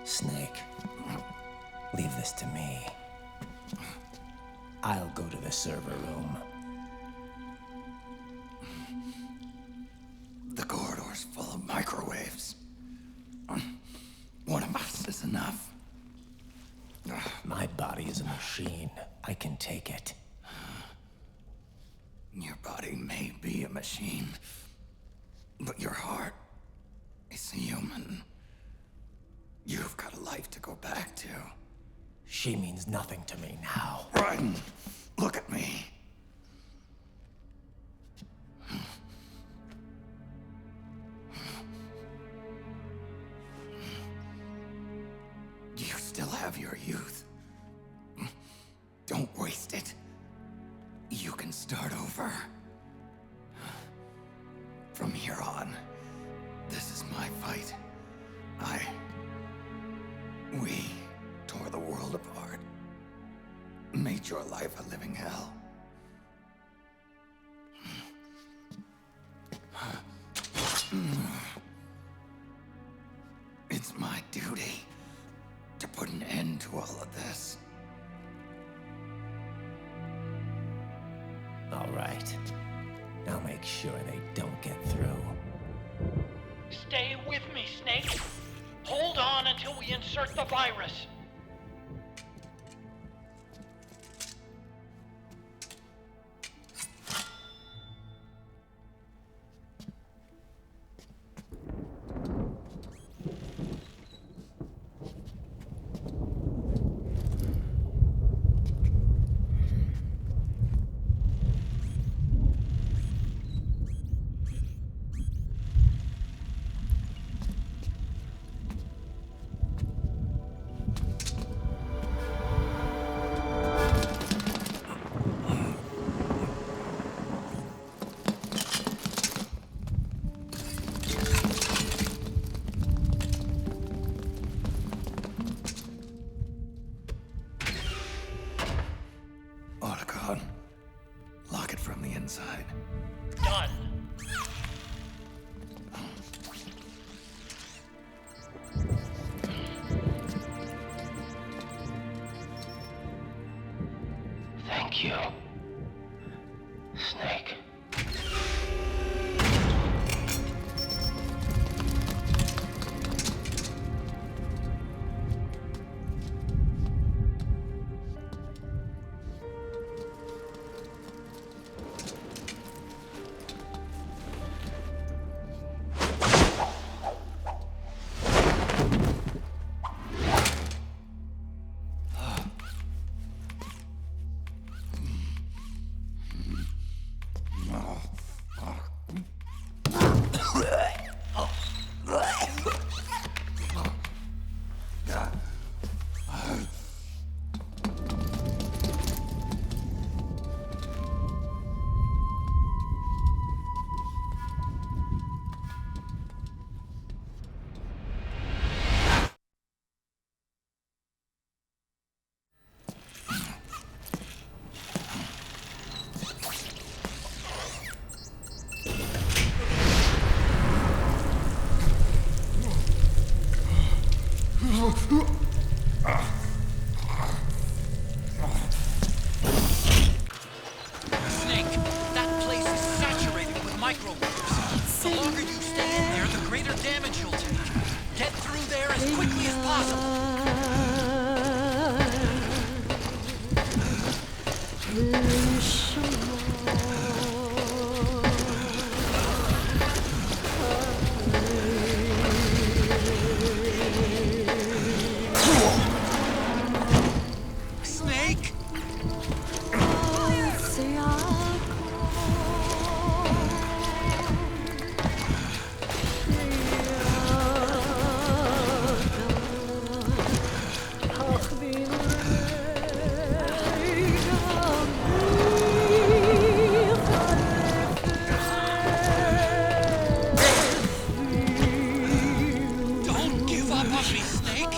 Snake, leave this to me. I'll go to the server room. The corridor's full of microwaves. One of us is enough. My body is a machine. I can take it. Your body may be a machine, but your heart is human. You've got a life to go back to. She means nothing to me now. Run! Look at me. You still have your youth. Don't waste it. You can start over. From here on, this is my fight. We tore the world apart. Made your life a living hell. It's my duty to put an end to all of this. All right. I'll make sure they don't get through. Stay with me, Snake. Hold on until we insert the virus. Lock it from the inside. Done. Thank you, Snake. Snake, that place is saturated with microwaves. The longer you stay in there, the greater damage you'll take. Get through there as quickly as possible. Snake? Don't give up on me, Snake!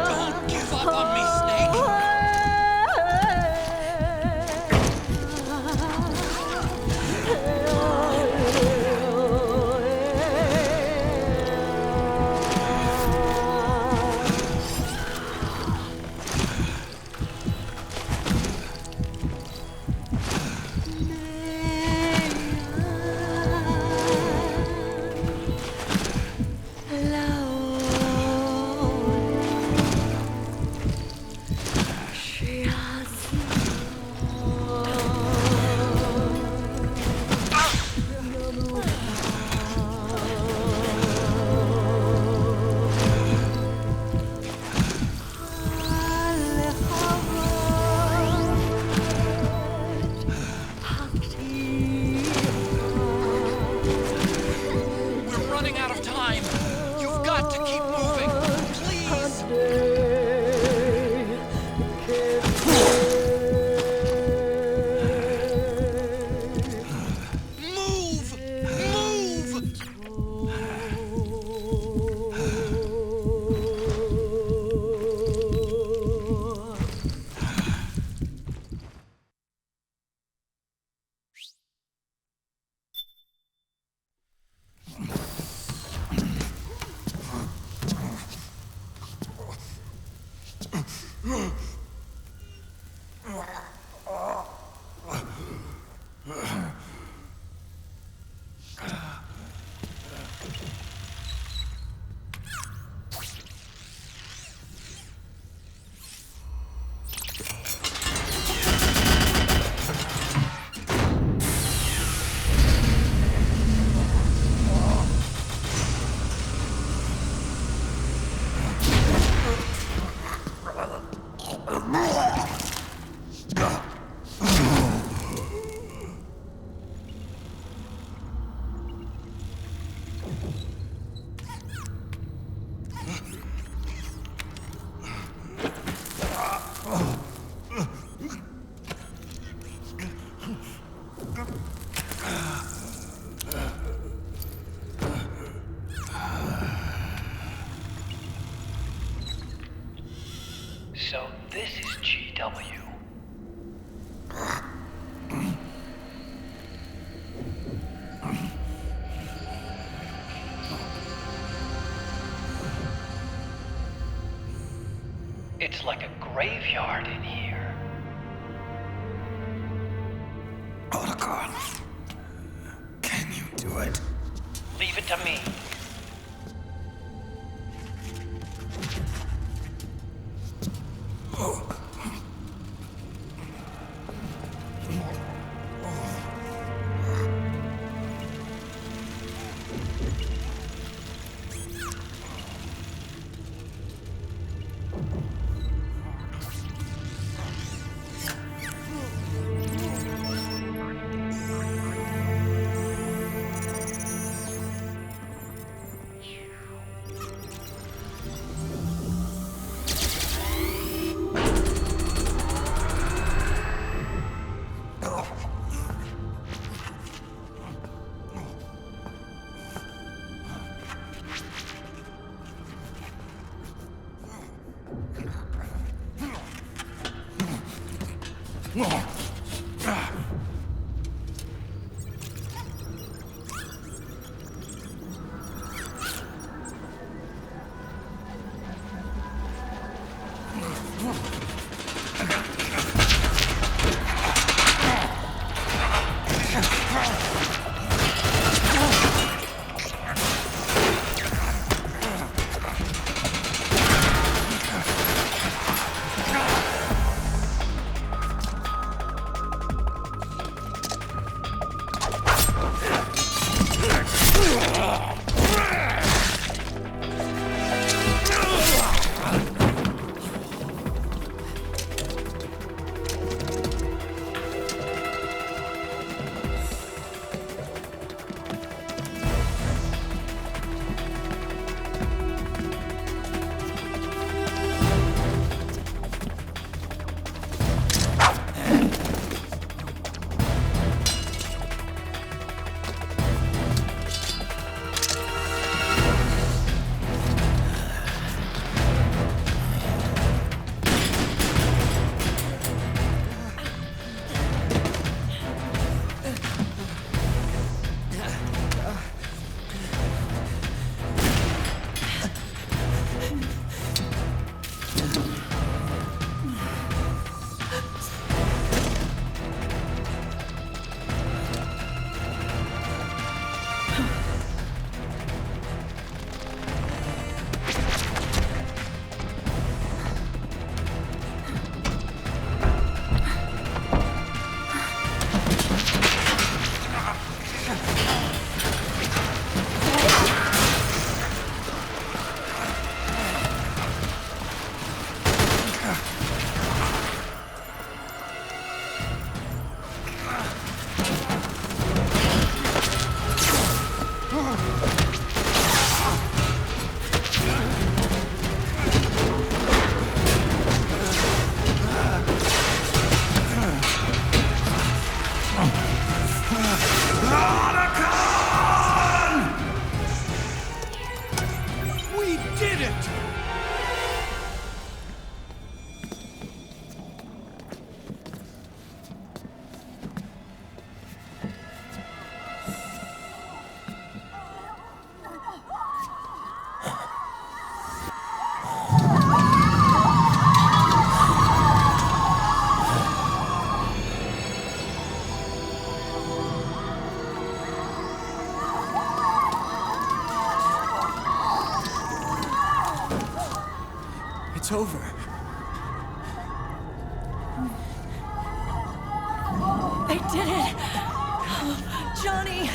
Don't give up on me, Snake! We're running out of time. You've got to keep moving. Please. Move! Move! So this is GW. It's like a graveyard in here. Otacon, can you do it? Leave it to me. It's over. They did it! Johnny!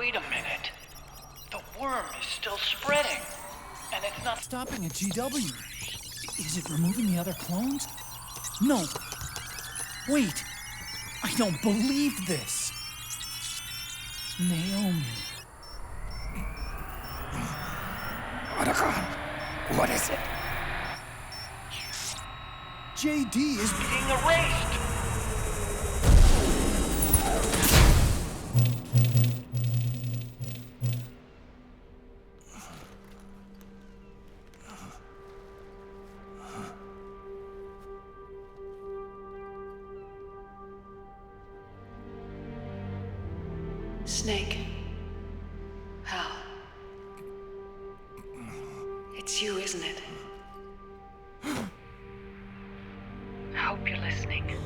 Wait a minute. The worm is still spreading. And it's not stopping at GW. Is it removing the other clones? No. Wait. I don't believe this. Naomi. What is it? JD is being erased. Snake. Hal. It's you, isn't it? I hope you're listening.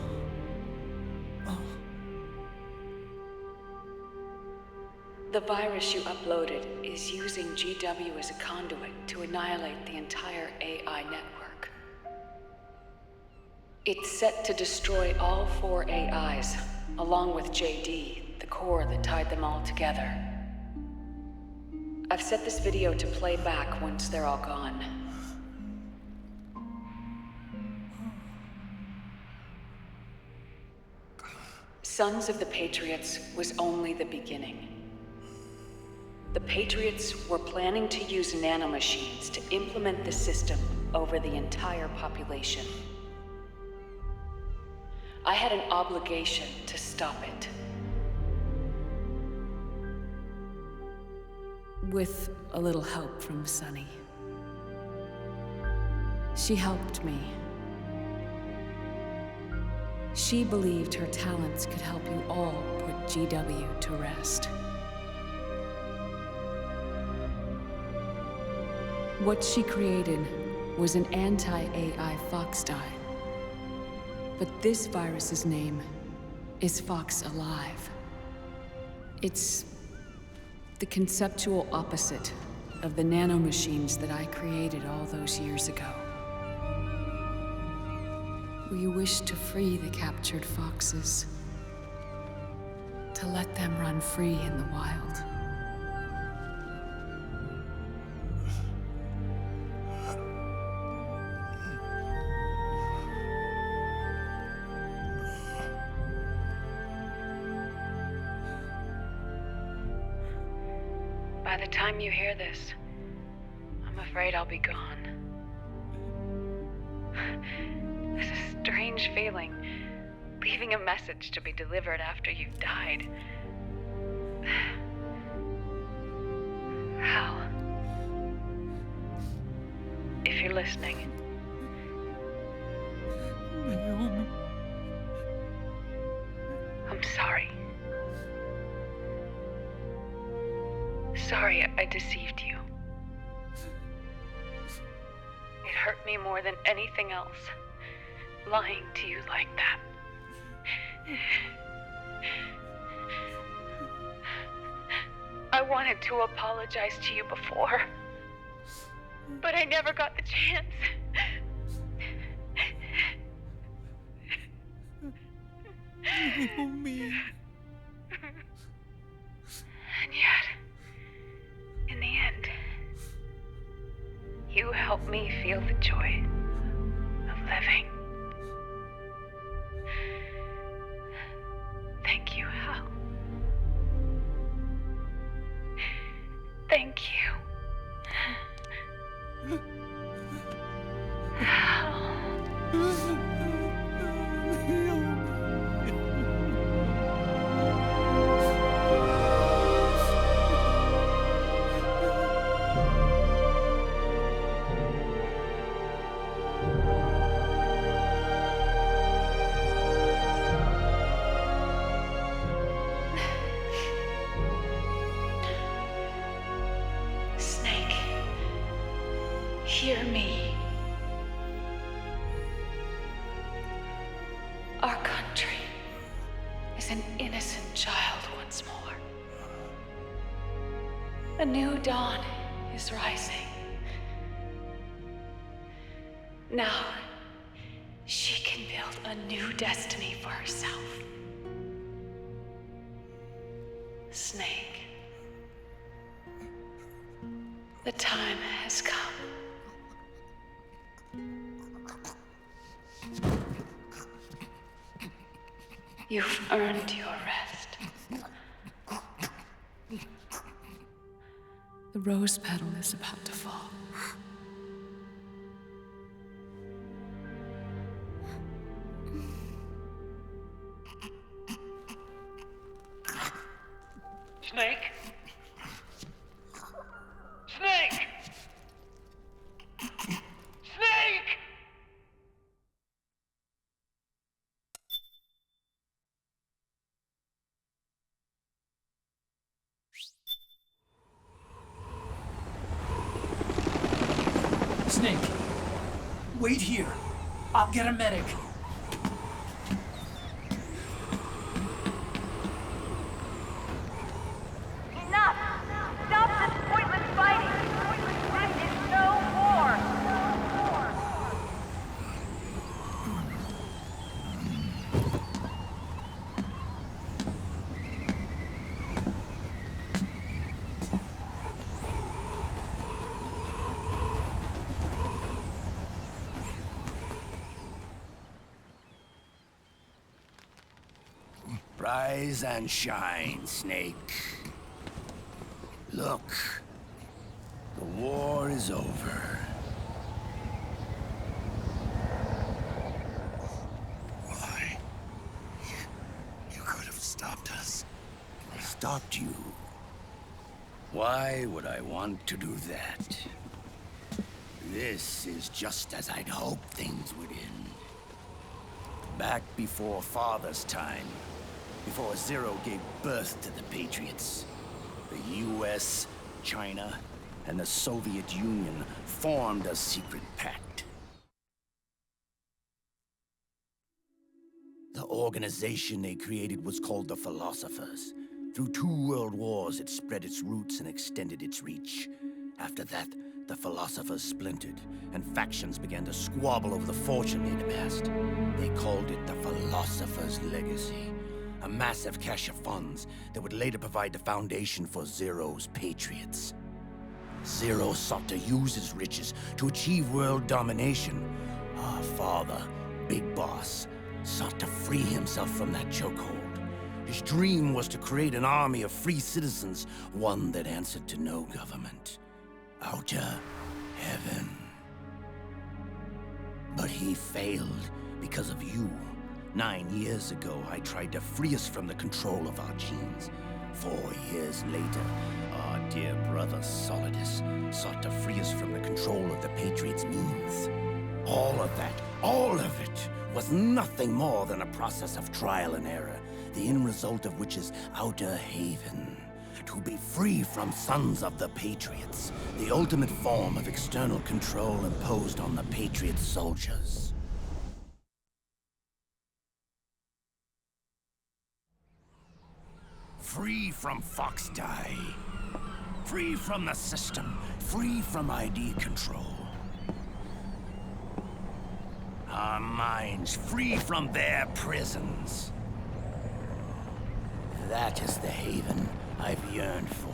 The virus you uploaded is using GW as a conduit to annihilate the entire AI network. It's set to destroy all 4 AIs, along with JD, the core that tied them all together. I've set this video to play back once they're all gone. Sons of the Patriots was only the beginning. The Patriots were planning to use nanomachines to implement the system over the entire population. I had an obligation to stop it. With a little help from Sunny. She helped me. She believed her talents could help you all put GW to rest. What she created was an anti-AI Fox dye. But this virus's name is Fox Alive. It's the conceptual opposite of the nanomachines that I created all those years ago. We wish to free the captured foxes, to let them run free in the wild. By the time you hear this, I'm afraid I'll be gone. It's a strange feeling, leaving a message to be delivered after you've died. Hal, if you're listening. Naomi. I'm sorry. Sorry I deceived you. It hurt me more than anything else, lying to you like that. I wanted to apologize to you before, but I never got the chance. Naomi. And yet, in the end, you helped me feel the joy of living. Thank you, Hal. Thank you. Hal. Snake, hear me. Our country is an innocent child once more. A new dawn is rising. Now, she can build a new destiny for herself. Snake, the time has come. You've earned your rest. The rose petal is about to fall. Snake? Snake! Snake! Snake, wait here. I'll get a medic. Enough! Stop this pointless fighting! This is no war! Rise and shine, Snake. Look, the war is over. Why? You could have stopped us. Stopped you? Why would I want to do that? This is just as I'd hoped things would end. Back before Father's time, before Zero gave birth to the Patriots, the US, China, and the Soviet Union formed a secret pact. The organization they created was called the Philosophers. Through 2 world wars, it spread its roots and extended its reach. After that, the Philosophers splintered, and factions began to squabble over the fortune they'd amassed. They called it the Philosopher's Legacy, a massive cache of funds that would later provide the foundation for Zero's Patriots. Zero sought to use his riches to achieve world domination. Our father, Big Boss, sought to free himself from that chokehold. His dream was to create an army of free citizens, one that answered to no government. Outer heaven. But he failed because of you. 9 years ago, I tried to free us from the control of our genes. 4 years later, our dear brother Solidus sought to free us from the control of the Patriots' means. All of it, was nothing more than a process of trial and error, the end result of which is Outer Haven. To be free from sons of the Patriots, the ultimate form of external control imposed on the Patriot soldiers. Free from Foxdie. Free from the system. Free from ID control. Our minds free from their prisons. That is the haven I've yearned for.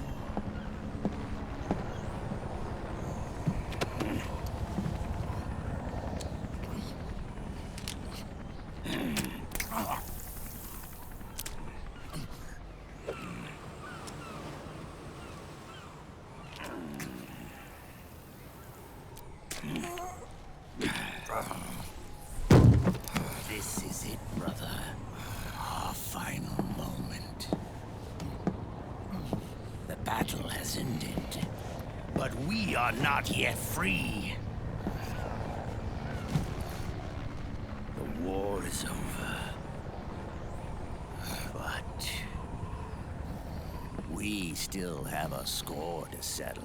This is it, brother. Our final moment. The battle has ended, but we are not yet free. The war is over, but we still have a score to settle.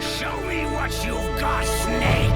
Show me what you've got, Snake!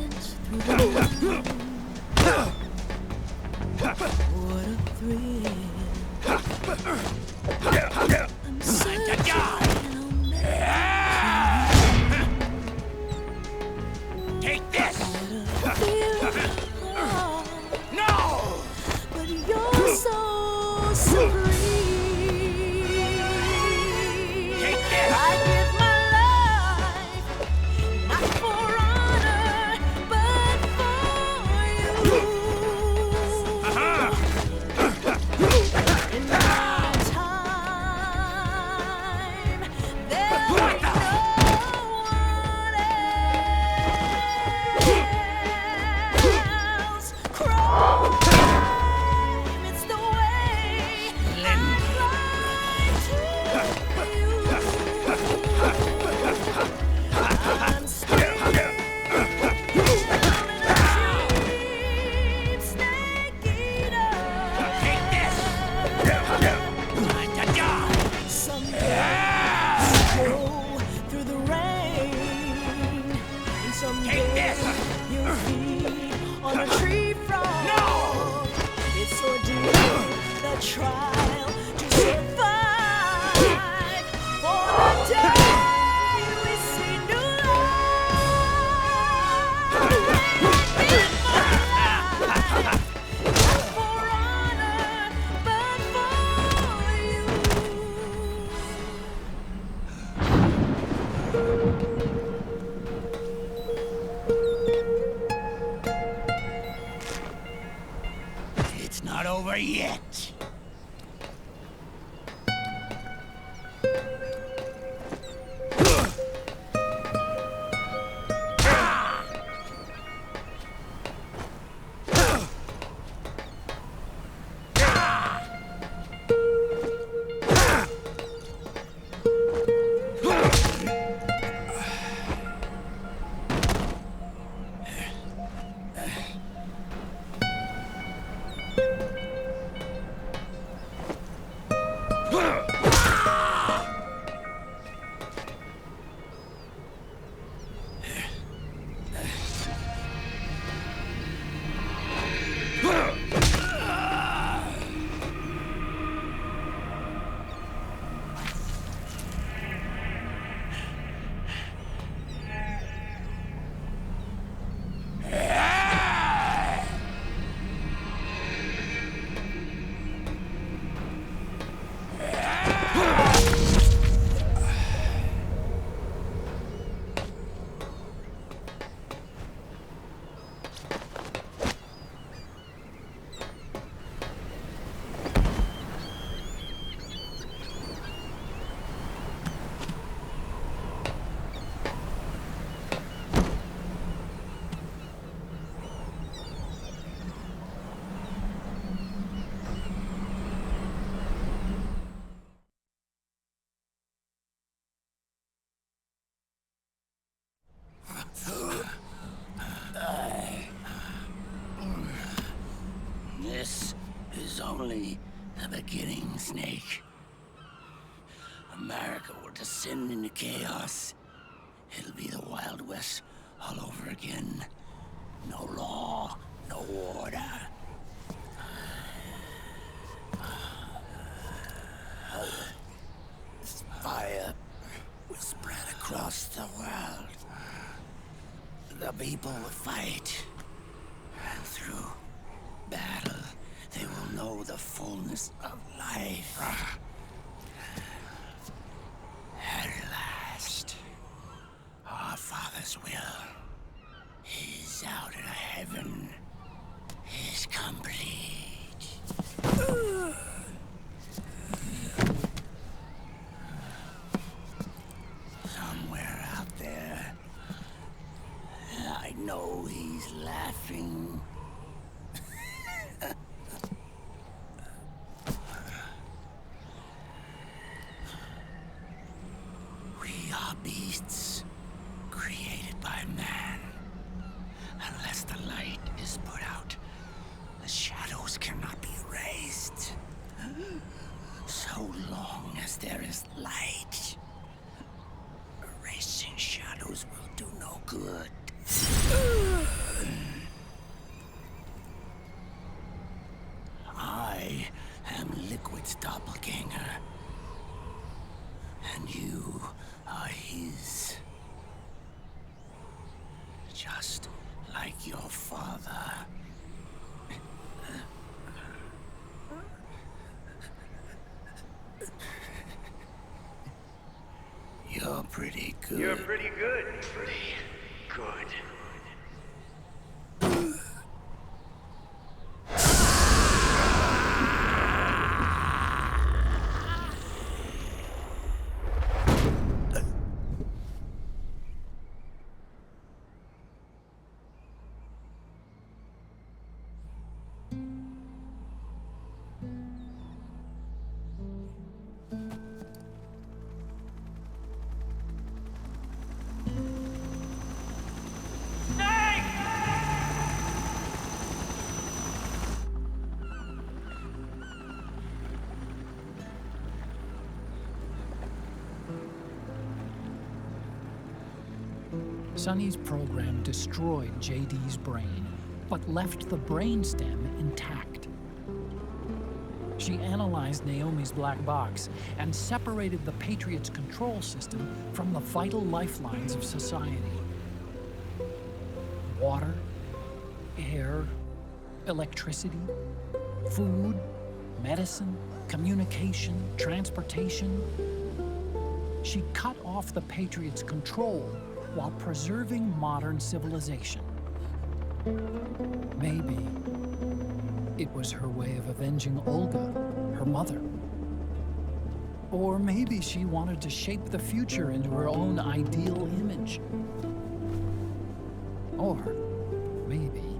distance through the night. What a thrill. I'm searching on Take this! No! But you're so supreme. Take this! I give my life, not for honor, but for you. In my time, there'll be no one else. Crime, it's the way I fly to you. I'm still in a cheap snake eater. Take this! Someday you'll go through the rain, and someday you'll feed on a tree frog. No! It's ordeal, the trial to survive. For the day we see new life. Not for honor, but for you. It's not over yet. This is only the beginning, Snake. America will descend into chaos. It'll be the Wild West all over again. No law, no order. Fire will spread across the world. The people will fight. And through battle, they will know the fullness of life. At last, our Father's will is out in heaven, is complete. Somewhere out there, I know he's laughing. We are beasts created by man. Unless the light is put out, the shadows cannot be erased. So long as there is light, erasing shadows will do no good. just like your father. You're pretty good. You're pretty good. Pretty good. Sonny's program destroyed JD's brain, but left the brainstem intact. She analyzed Naomi's black box and separated the Patriots' control system from the vital lifelines of society. Water, air, electricity, food, medicine, communication, transportation. She cut off the Patriots' control while preserving modern civilization. Maybe it was her way of avenging Olga, her mother. Or maybe she wanted to shape the future into her own ideal image. Or maybe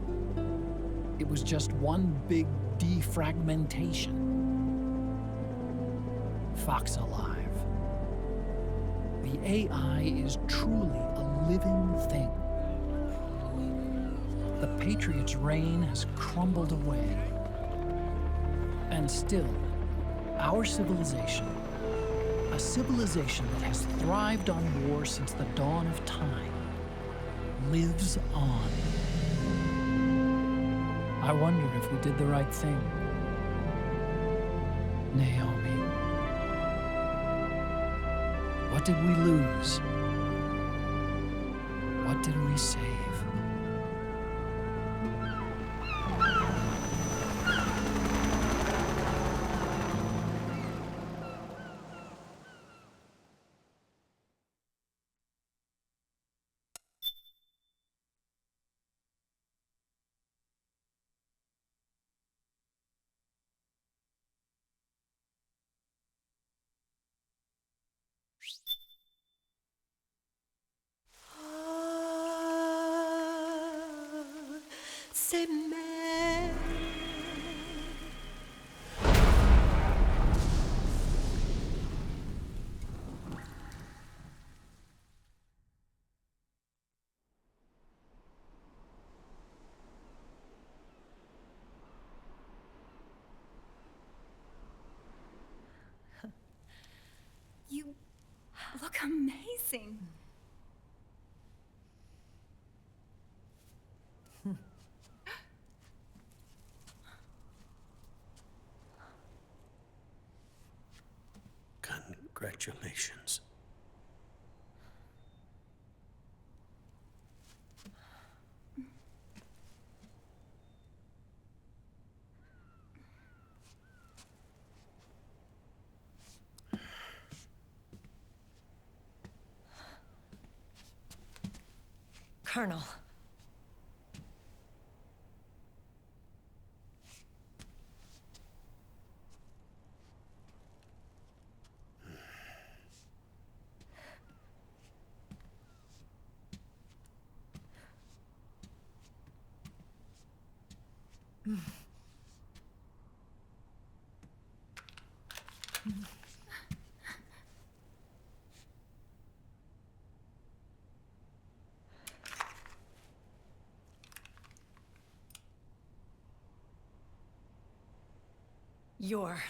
it was just one big defragmentation. Fox alive. The AI is truly a living thing. The Patriots' reign has crumbled away. And still, our civilization, a civilization that has thrived on war since the dawn of time, lives on. I wonder if we did the right thing. Naomi. What did we lose? What did we save? You look amazing. Congratulations. Colonel. You're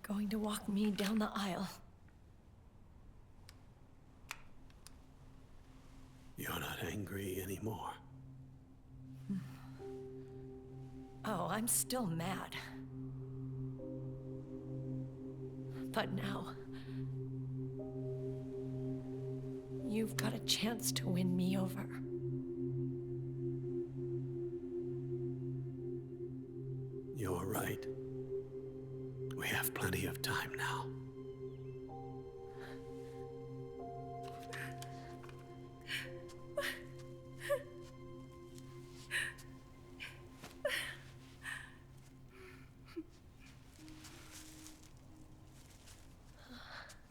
going to walk me down the aisle. You're not angry anymore. Oh, I'm still mad. But now, you've got a chance to win me over. You're right. We have plenty of time now.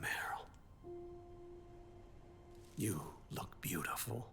Meryl, you look beautiful.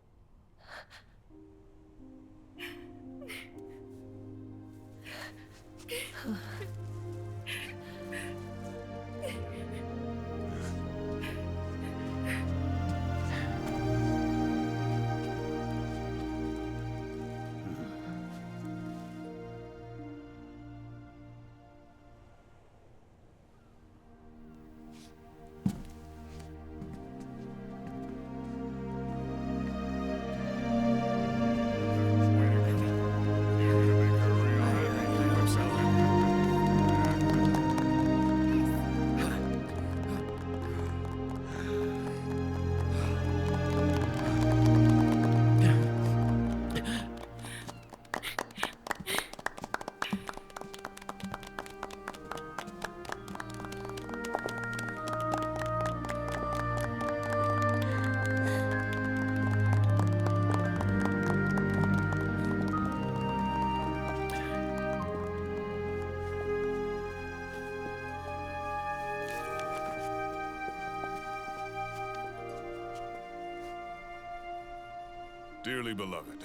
Dearly beloved,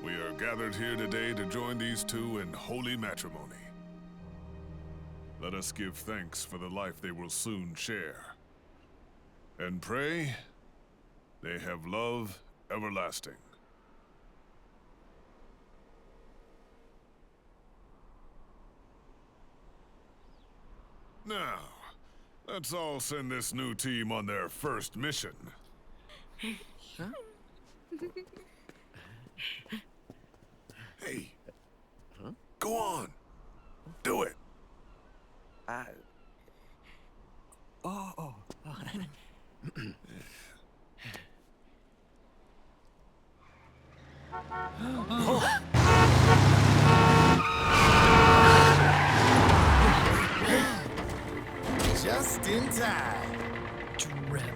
we are gathered here today to join these two in holy matrimony. Let us give thanks for the life they will soon share, and pray they have love everlasting. Now, let's all send this new team on their first mission. Huh? Hey. Go on. Do it. Just in time. Drebin.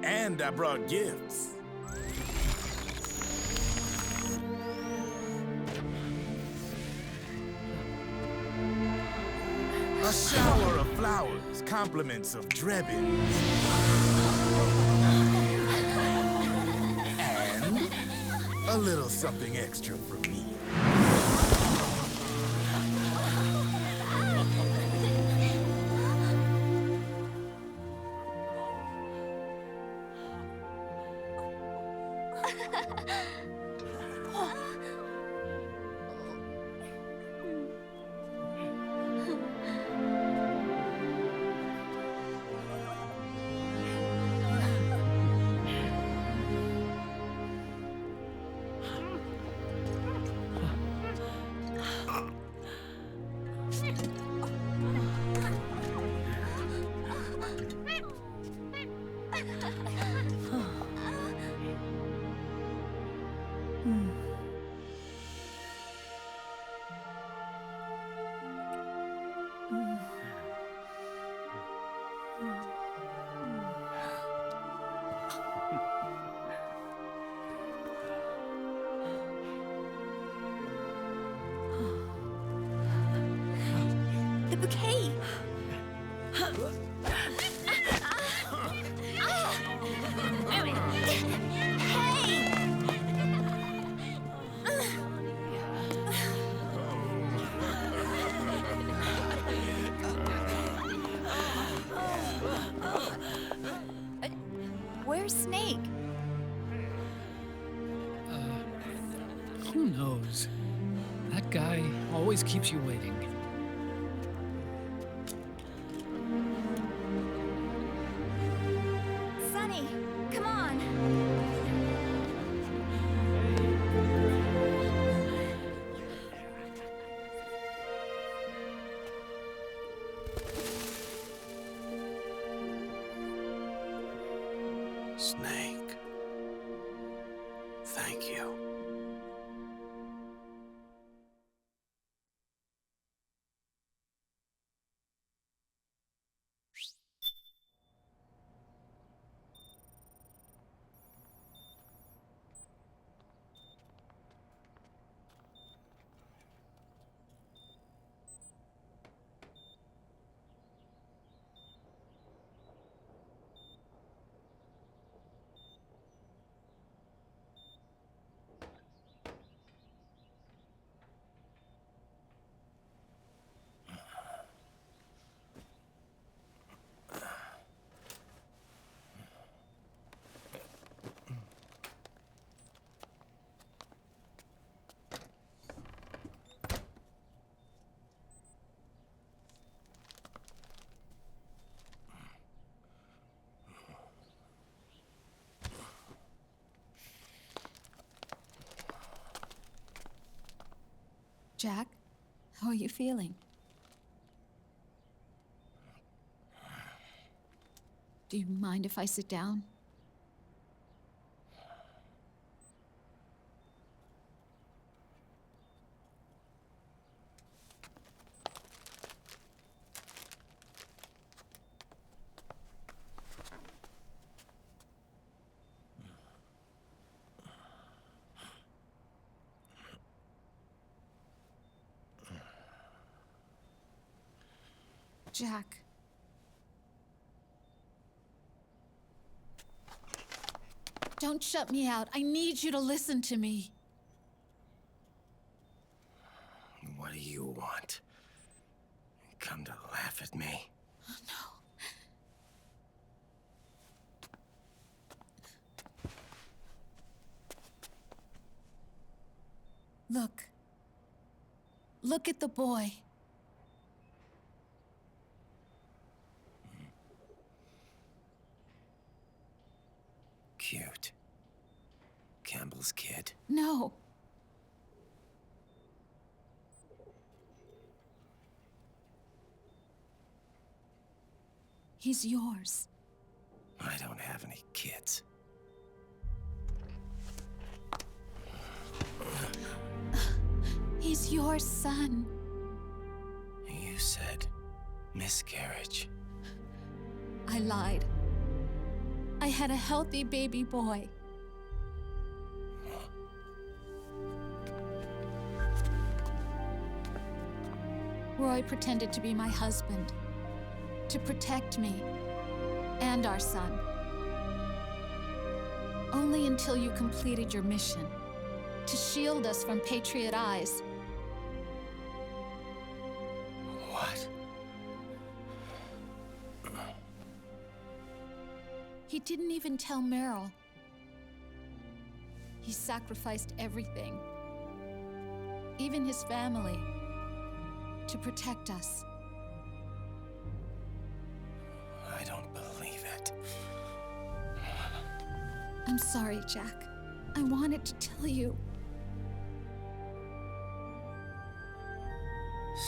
And I brought gifts. A shower of flowers, compliments of Drebin. And a little something extra from me. The bouquet! Where's Snake? Who knows? That guy always keeps you waiting. Sunny, come on! Snake. Thank you. Jack, how are you feeling? Do you mind if I sit down? Jack. Don't shut me out. I need you to listen to me. What do you want? Come to laugh at me? Oh, no. Look. Look at the boy. Cute. Campbell's kid. No. He's yours. I don't have any kids. He's your son. You said miscarriage. I lied. I had a healthy baby boy. Roy pretended to be my husband, to protect me and our son. Only until you completed your mission, to shield us from Patriot eyes. What? He didn't even tell Meryl. He sacrificed everything, even his family, to protect us. I don't believe it. I'm sorry, Jack. I wanted to tell you.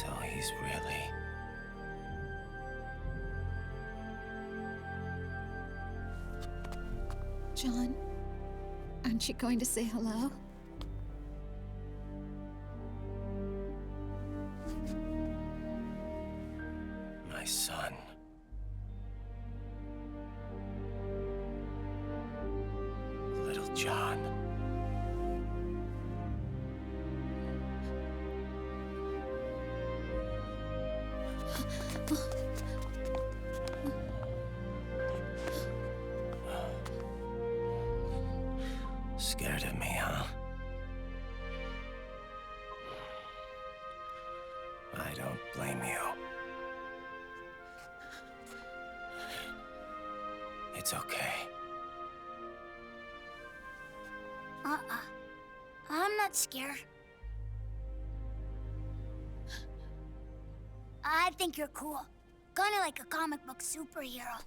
So he's really... John, aren't you going to say hello? My son. Little John. Scared of me, huh? I don't blame you. It's okay. I'm not scared. I think you're cool. Kinda like a comic book superhero.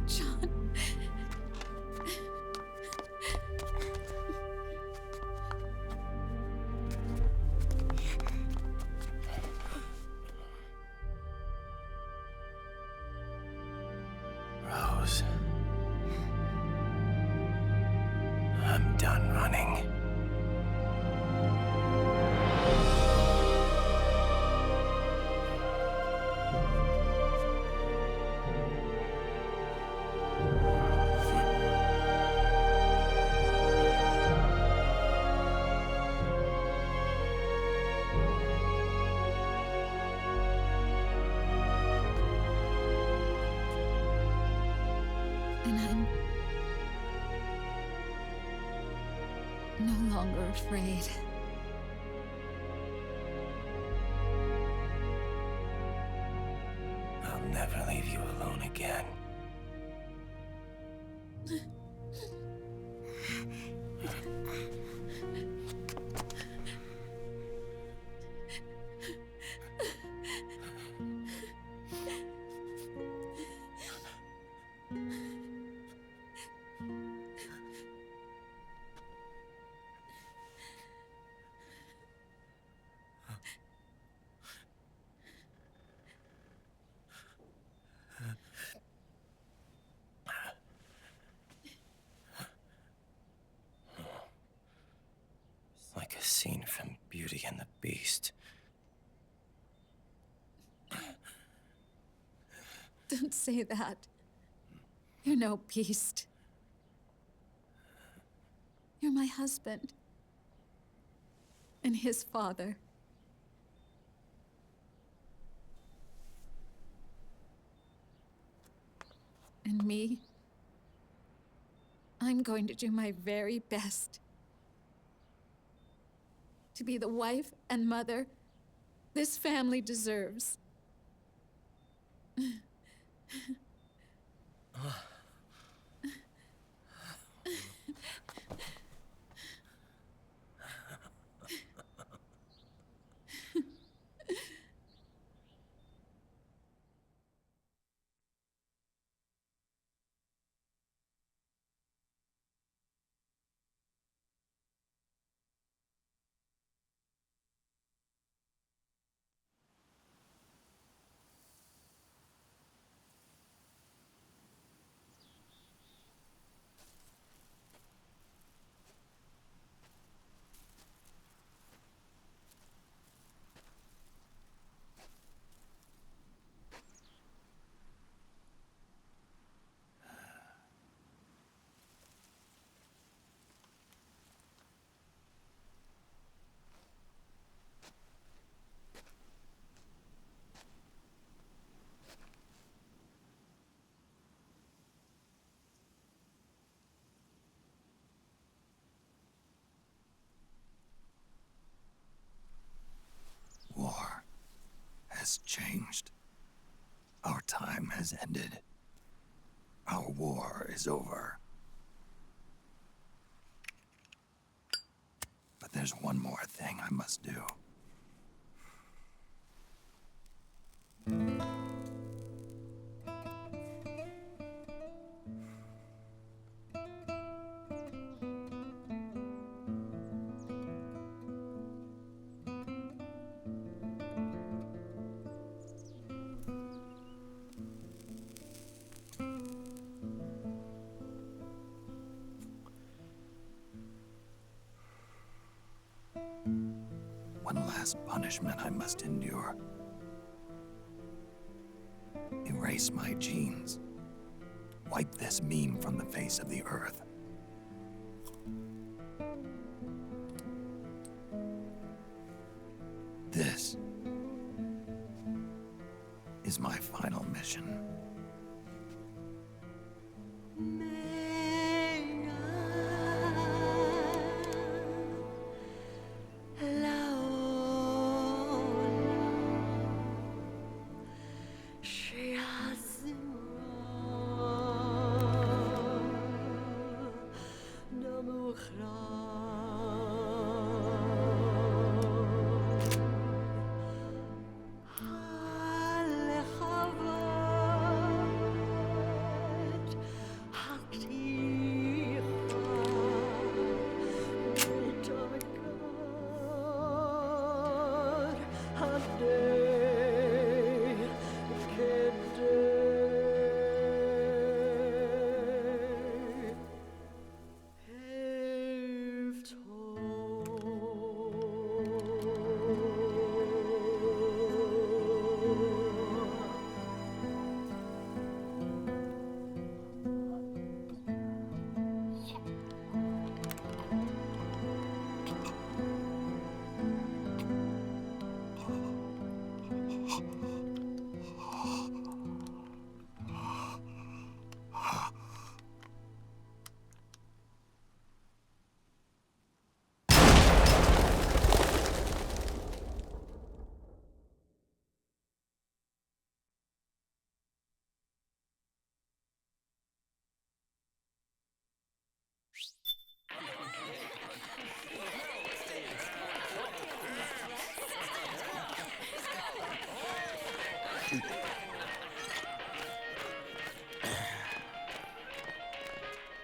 John. done running. And I'm no longer afraid. I'll never leave you alone again. Like a scene from Beauty and the Beast. Don't say that. You're no beast. You're my husband. And his father. And me? I'm going to do my very best to be the wife and mother this family deserves. War has changed. Our time has ended. Our war is over. But there's one more thing I must do. One last punishment I must endure. Erase my genes. Wipe this meme from the face of the earth. This is my final mission.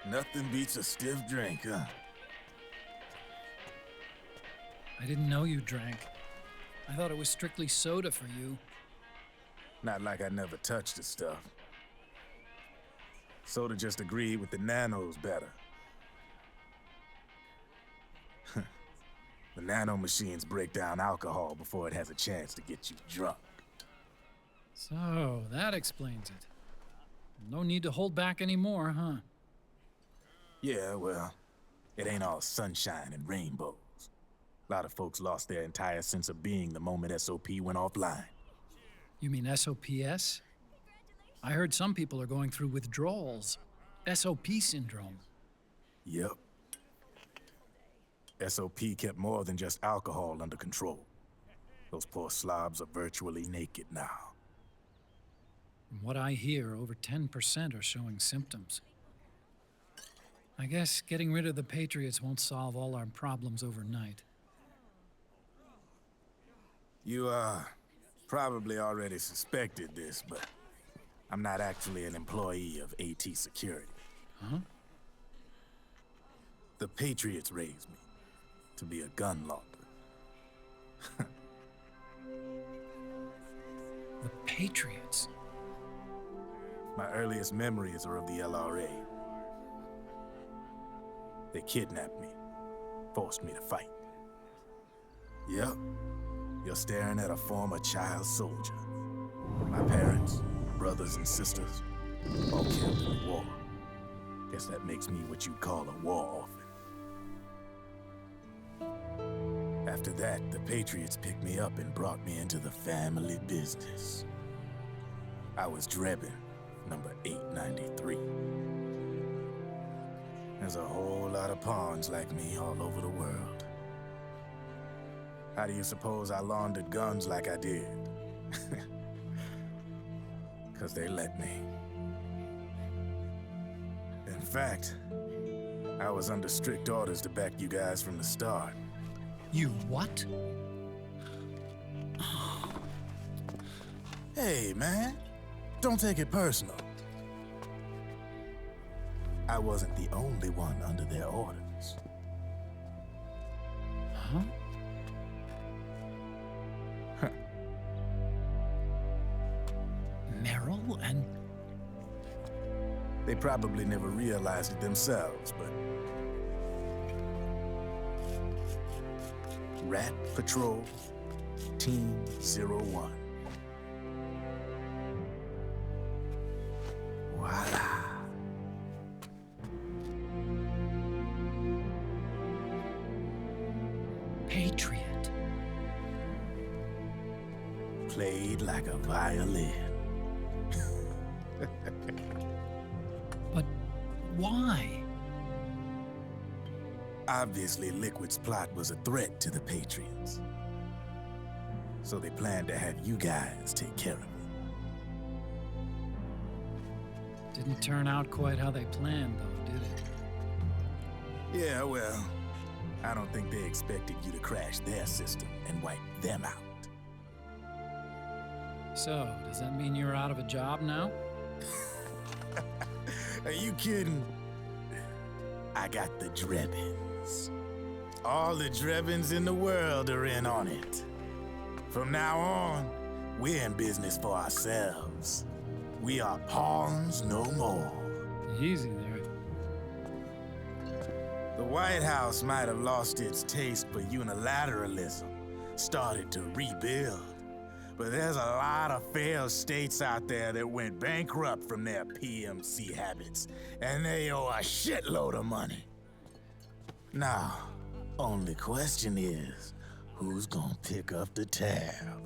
Nothing beats a stiff drink, huh? I didn't know you drank. I thought it was strictly soda for you. Not like I never touched the stuff. Soda just agreed with the nanos better. The nano machines break down alcohol before it has a chance to get you drunk. So, that explains it. No need to hold back anymore, huh? Yeah, well, it ain't all sunshine and rainbows. A lot of folks lost their entire sense of being the moment SOP went offline. You mean SOPS? I heard some people are going through withdrawals. SOP syndrome. Yep. SOP kept more than just alcohol under control. Those poor slobs are virtually naked now. From what I hear, over 10% are showing symptoms. I guess getting rid of the Patriots won't solve all our problems overnight. You, probably already suspected this, but I'm not actually an employee of AT Security. Huh? The Patriots raised me to be a gun launder. The Patriots? My earliest memories are of the LRA. They kidnapped me, forced me to fight. Yep, you're staring at a former child soldier. My parents, brothers and sisters, all killed in the war. Guess that makes me what you'd call a war orphan. After that, the Patriots picked me up and brought me into the family business. I was Drebin, number 893. There's a whole lot of pawns like me all over the world. How do you suppose I laundered guns like I did? 'Cause they let me. In fact, I was under strict orders to back you guys from the start. You what? Hey, man. Don't take it personal. I wasn't the only one under their orders. Huh? Meryl and... They probably never realized it themselves, but... Rat Patrol, Team 01. Voila. Patriot. Played like a violin. But why? Obviously, Liquid's plot was a threat to the Patriots. So they planned to have you guys take care of it. Didn't turn out quite how they planned, though, did it? Yeah, well, I don't think they expected you to crash their system and wipe them out. So, does that mean you're out of a job now? Are you kidding? I got the Drebins. All the Drebins in the world are in on it. From now on, we're in business for ourselves. We are pawns no more. Easy there. The White House might have lost its taste for unilateralism, started to rebuild. But there's a lot of failed states out there that went bankrupt from their PMC habits, and they owe a shitload of money. Now, only question is, who's gonna pick up the tab?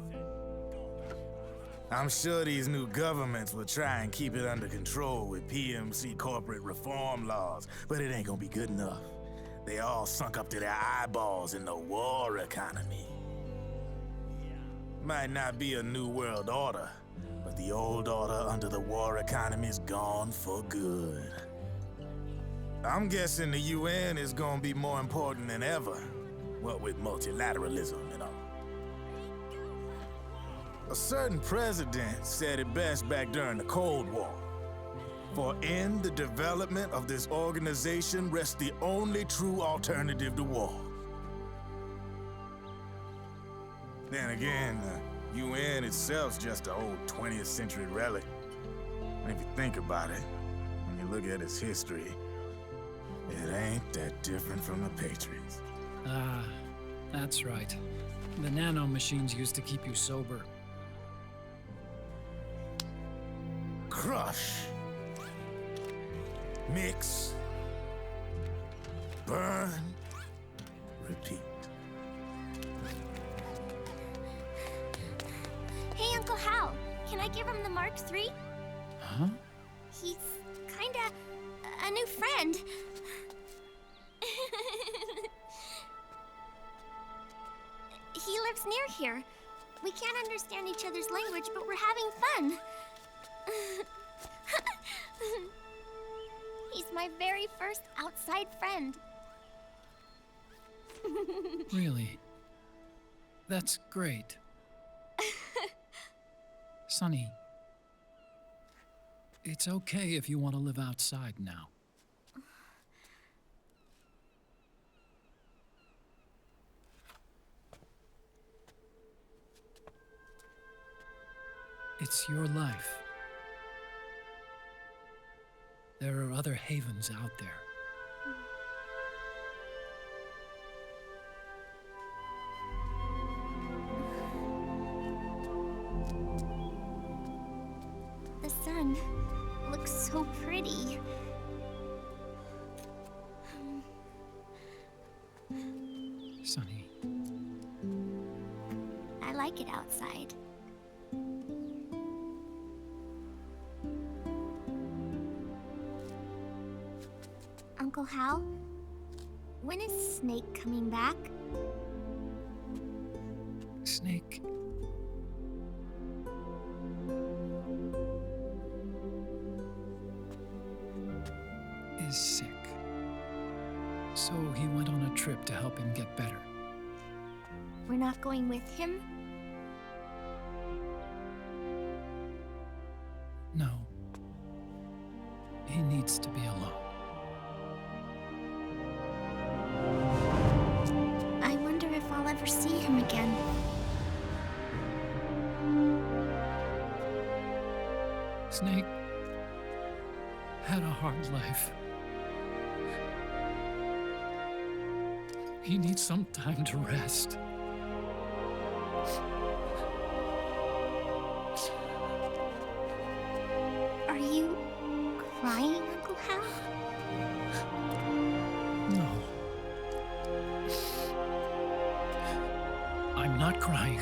I'm sure these new governments will try and keep it under control with PMC corporate reform laws, but it ain't gonna be good enough. They all sunk up to their eyeballs in the war economy. Might not be a new world order, but the old order under the war economy's gone for good. I'm guessing the UN is gonna be more important than ever. What with multilateralism and all. A certain president said it best back during the Cold War. For in the development of this organization rests the only true alternative to war. Then again, the UN itself's just an old 20th century relic. And if you think about it, when you look at its history, it ain't that different from the Patriots. Ah, that's right. The nanomachines used to keep you sober. Crush. Mix. Burn. Repeat. Hey, Uncle Hal, can I give him the Mark III? Huh? He's kinda a new friend. He lives near here. We can't understand each other's language, but we're having fun. He's my very first outside friend. Really? That's great. Sonny, it's okay if you want to live outside now. It's your life. There are other havens out there. The sun looks so pretty. Sonny. I like it outside. Uncle Hal, when is Snake coming back? Snake. Is sick. So he went on a trip to help him get better. We're not going with him? No. He needs to be alone. I wonder if I'll ever see him again. Snake had a hard life. He needs some time to rest. Are you crying, Uncle Hal? No. I'm not crying.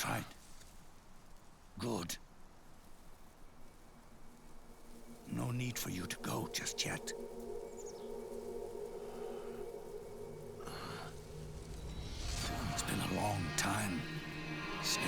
That's right. Good. No need for you to go just yet. It's been a long time, Snake.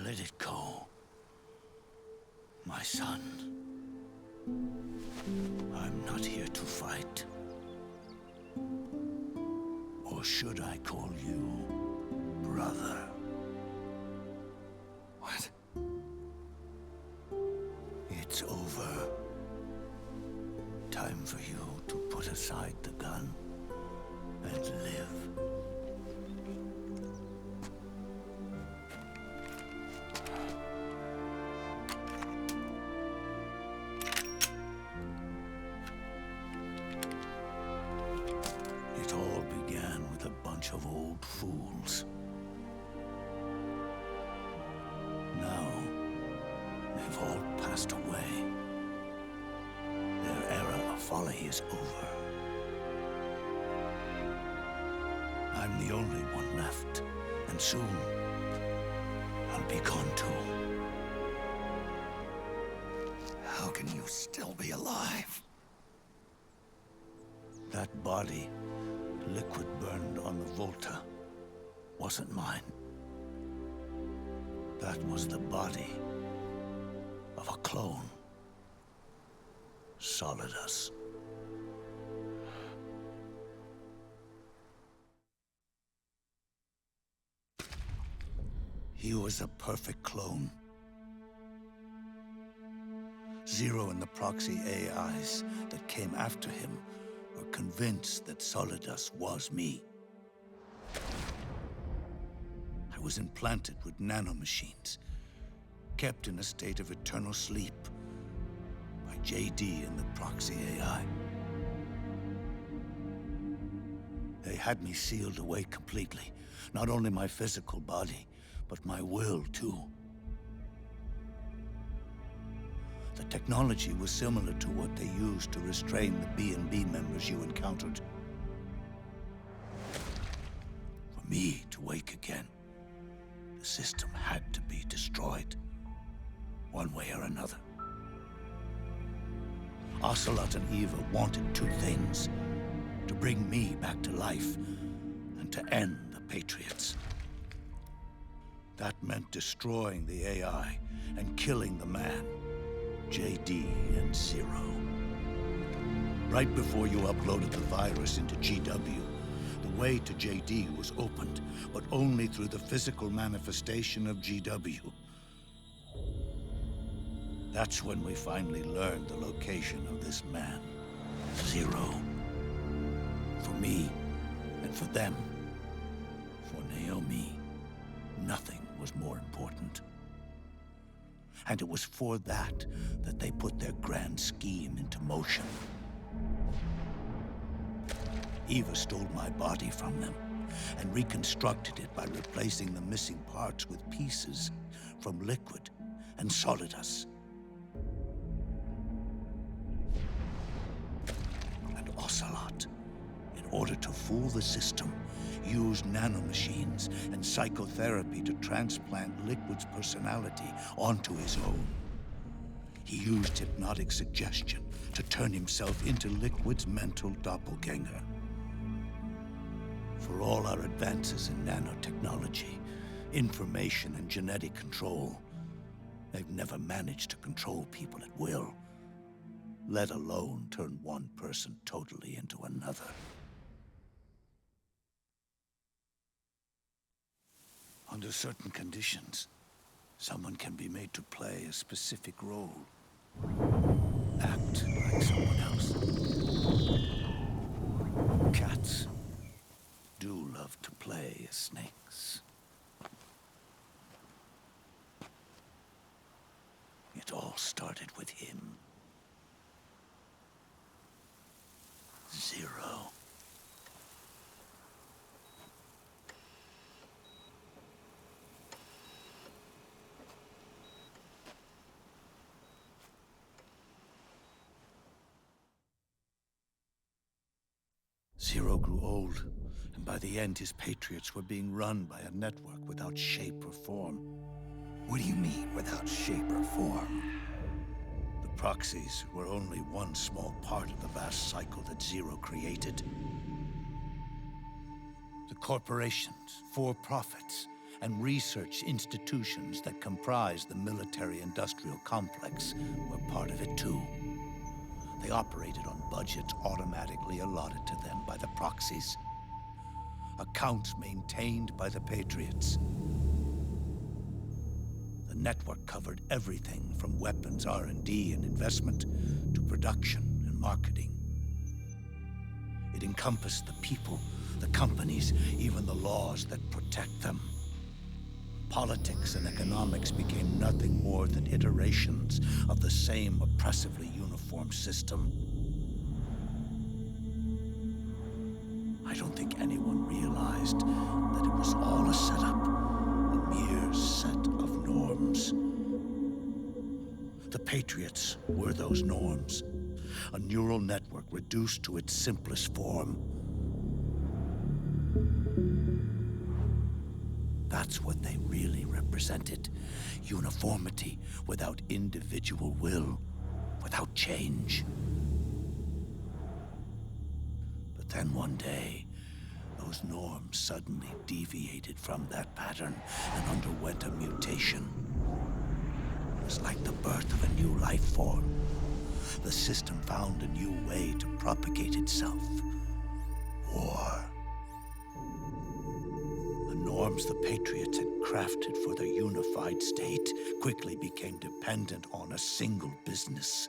Let it go, my son. I'm not here to fight. Or should I call you brother? What? It's over. Time for you to put aside the gun and live. It all began with a bunch of old fools. Now, they've all passed away. Their era of folly is over. I'm the only one left, and soon I'll be gone too. How can you still be alive? That body, liquid burned on the Volta, wasn't mine. That was the body of a clone. Solidus. He was a perfect clone. Zero and the proxy AIs that came after him were convinced that Solidus was me. I was implanted with nanomachines, kept in a state of eternal sleep by JD and the proxy AI. They had me sealed away completely, not only my physical body, but my will too. The technology was similar to what they used to restrain the B&B members you encountered. For me to wake again, the system had to be destroyed, one way or another. Ocelot and Eva wanted two things: to bring me back to life, and to end the Patriots. That meant destroying the AI and killing the man, JD and Zero. Right before you uploaded the virus into GW, the way to JD was opened, but only through the physical manifestation of GW. That's when we finally learned the location of this man, Zero. For me, and for them, for Naomi, nothing was more important. And it was for that they put their grand scheme into motion. Eva stole my body from them and reconstructed it by replacing the missing parts with pieces from Liquid and Solidus. order to fool the system, used nanomachines and psychotherapy to transplant Liquid's personality onto his own. He used hypnotic suggestion to turn himself into Liquid's mental doppelganger. For all our advances in nanotechnology, information and genetic control, they've never managed to control people at will, let alone turn one person totally into another. Under certain conditions, someone can be made to play a specific role. Act like someone else. Cats do love to play as snakes. It all started with him. Zero. Zero grew old, and by the end his Patriots were being run by a network without shape or form. What do you mean, without shape or form? The proxies were only one small part of the vast cycle that Zero created. The corporations, for-profits, and research institutions that comprise the military-industrial complex were part of it too. They operated on budgets automatically allotted to them by the proxies. Accounts maintained by the Patriots. The network covered everything from weapons R&D and investment to production and marketing. It encompassed the people, the companies, even the laws that protect them. Politics and economics became nothing more than iterations of the same oppressively uniform system. I don't think anyone realized that it was all a setup, a mere set of norms. The Patriots were those norms, a neural network reduced to its simplest form. That's what they really represented. Uniformity without individual will, without change. But then one day, those norms suddenly deviated from that pattern and underwent a mutation. It was like the birth of a new life form. The system found a new way to propagate itself. War. The norms the Patriots had crafted for their unified state quickly became dependent on a single business,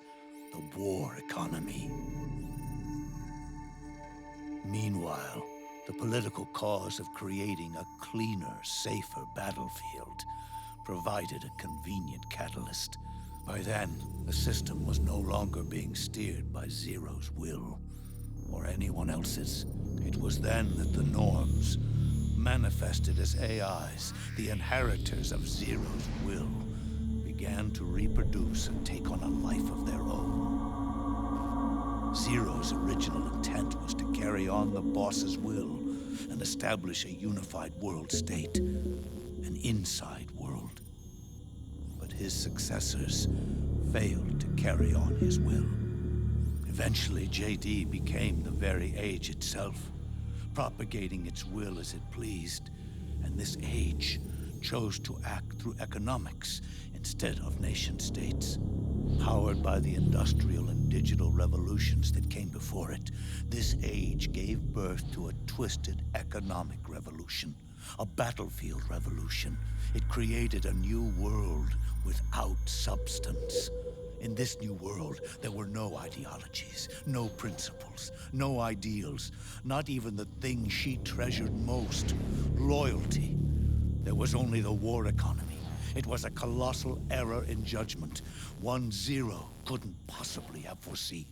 the war economy. Meanwhile, the political cause of creating a cleaner, safer battlefield provided a convenient catalyst. By then, the system was no longer being steered by Zero's will, or anyone else's. It was then that the norms, manifested as AIs, the inheritors of Zero's will, began to reproduce and take on a life of their own. Zero's original intent was to carry on the boss's will and establish a unified world state, an inside world. But his successors failed to carry on his will. Eventually, JD became the very age itself, propagating its will as it pleased, and this age chose to act through economics instead of nation-states. Powered by the industrial and digital revolutions that came before it, this age gave birth to a twisted economic revolution, a battlefield revolution. It created a new world without substance. In this new world, there were no ideologies, no principles, no ideals, not even the thing she treasured most, loyalty. There was only the war economy. It was a colossal error in judgment, one Zero couldn't possibly have foreseen.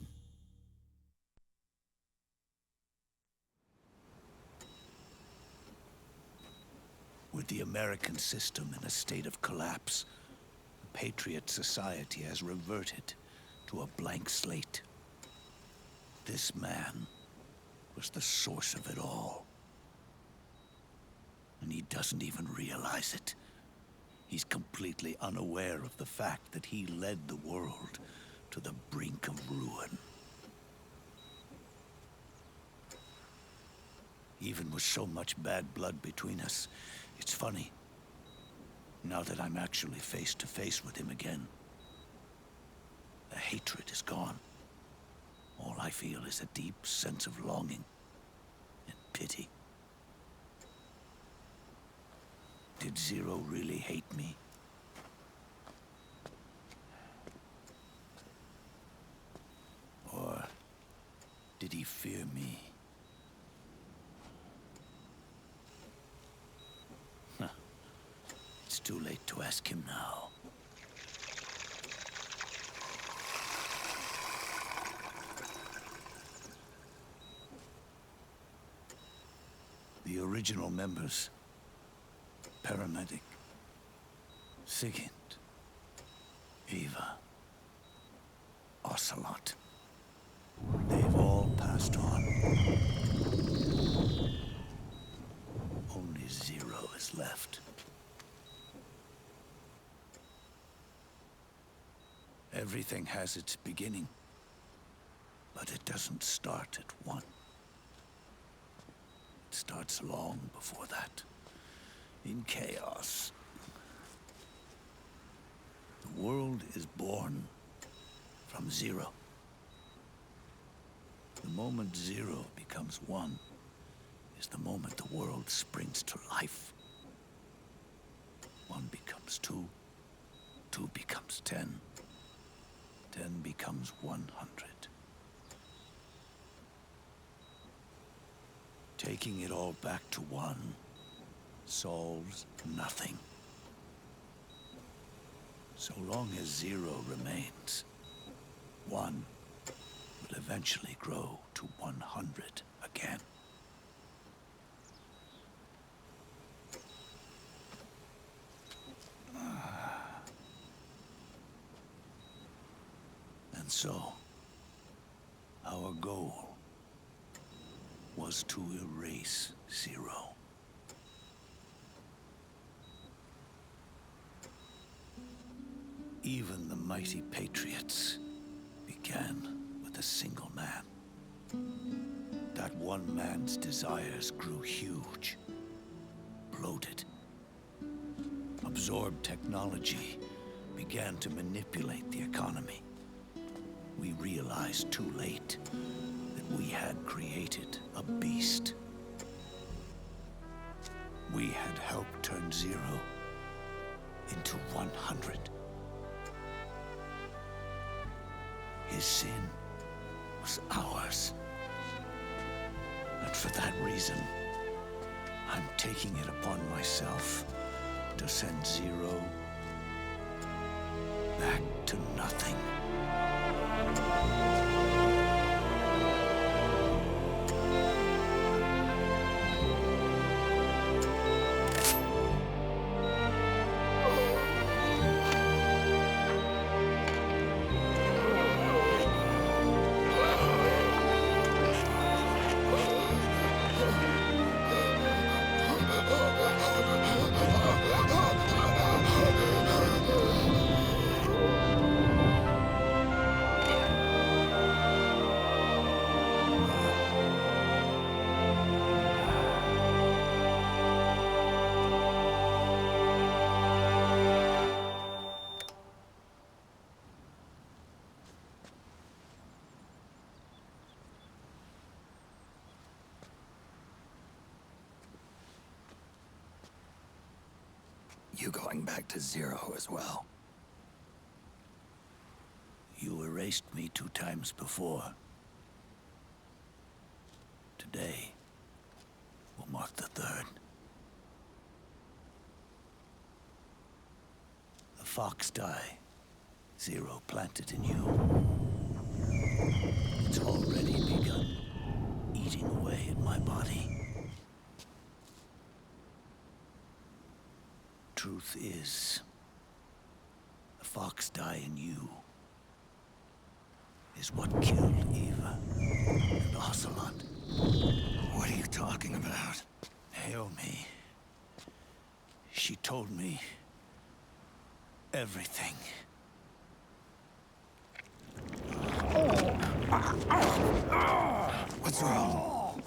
With the American system in a state of collapse, the Patriot society has reverted to a blank slate. This man was the source of it all. And he doesn't even realize it. He's completely unaware of the fact that he led the world to the brink of ruin. Even with so much bad blood between us, it's funny. Now that I'm actually face to face with him again, the hatred is gone. All I feel is a deep sense of longing and pity. Did Zero really hate me? Or did he fear me? Huh. It's too late to ask him now. The original members, Paramedic, Sigint, Eva, Ocelot, they've all passed on. Only Zero is left. Everything has its beginning, but it doesn't start at one. It starts long before that, in chaos. The world is born from zero. The moment zero becomes one is the moment the world springs to life. One becomes two, two becomes 10, 10 becomes 100. Taking it all back to one solves nothing. So long as zero remains, one will eventually grow to 100 again. And so, our goal was to erase Zero. Even the mighty Patriots began with a single man. That one man's desires grew huge, bloated. Absorbed technology began to manipulate the economy. We realized too late that we had created a beast. We had helped turn Zero into 100. His sin was ours. And for that reason, I'm taking it upon myself to send Zero back to nothing. You going back to Zero as well? You erased me 2 times before. Today will mark the 3rd. The fox die Zero planted in you. It's already begun eating away at my body. Truth is, the fox die in you is what killed Eva and Ocelot. What are you talking about? Naomi. She told me everything. What's wrong?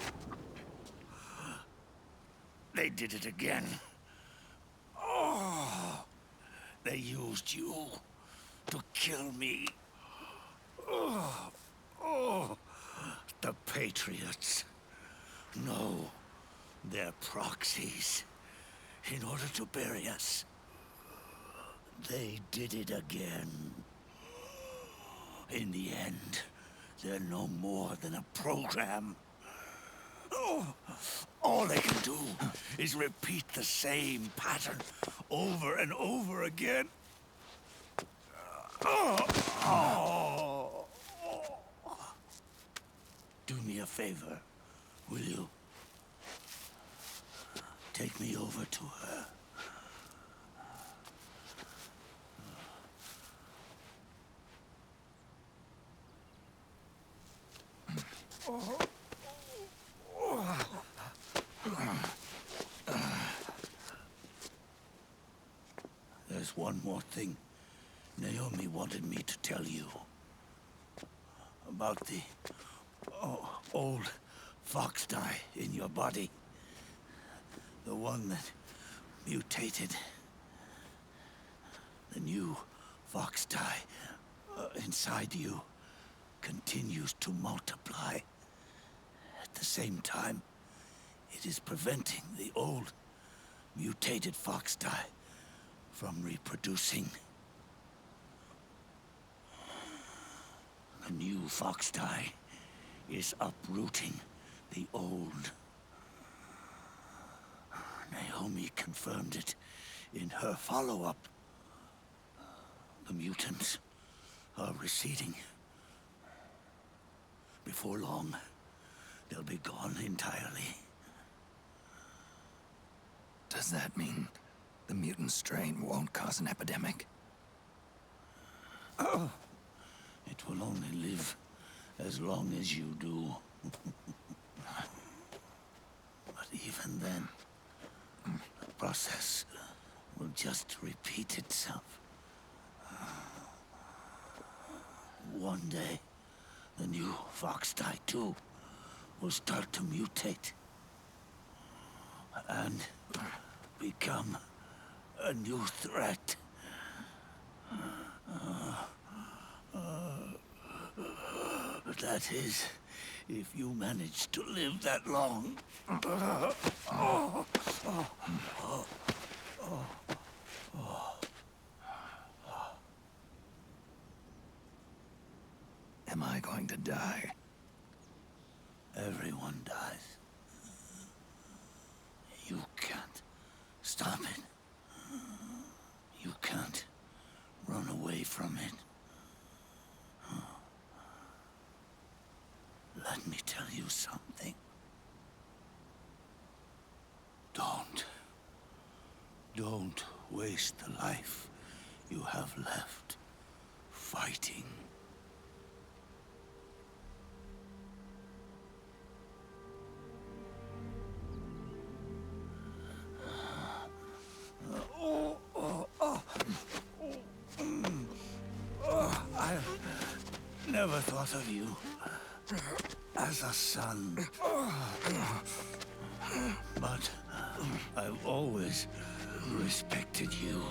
They did it again. They used you to kill me. The Patriots. No, they're proxies. In order to bury us. They did it again. In the end, they're no more than a program. All they can do is repeat the same pattern over and over again. Do me a favor, will you? Take me over to her. There's one more thing Naomi wanted me to tell you. About the old fox dye in your body. The one that mutated. The new fox dye inside you continues to multiply. At the same time, it is preventing the old mutated fox dye from reproducing. The new fox dye is uprooting the old. Naomi confirmed it in her follow-up. The mutants are receding. Before long, they'll be gone entirely. Does that mean the mutant strain won't cause an epidemic? It will only live as long as you do. But even then, the process will just repeat itself. One day, the new fox dye too will start to mutate and become a new threat. That is, if you manage to live that long. Am I going to die? Everyone dies. You can't stop it. You can't run away from it. Let me tell you something. Don't waste the life you have left fighting. I never thought of you as a son. But I've always respected you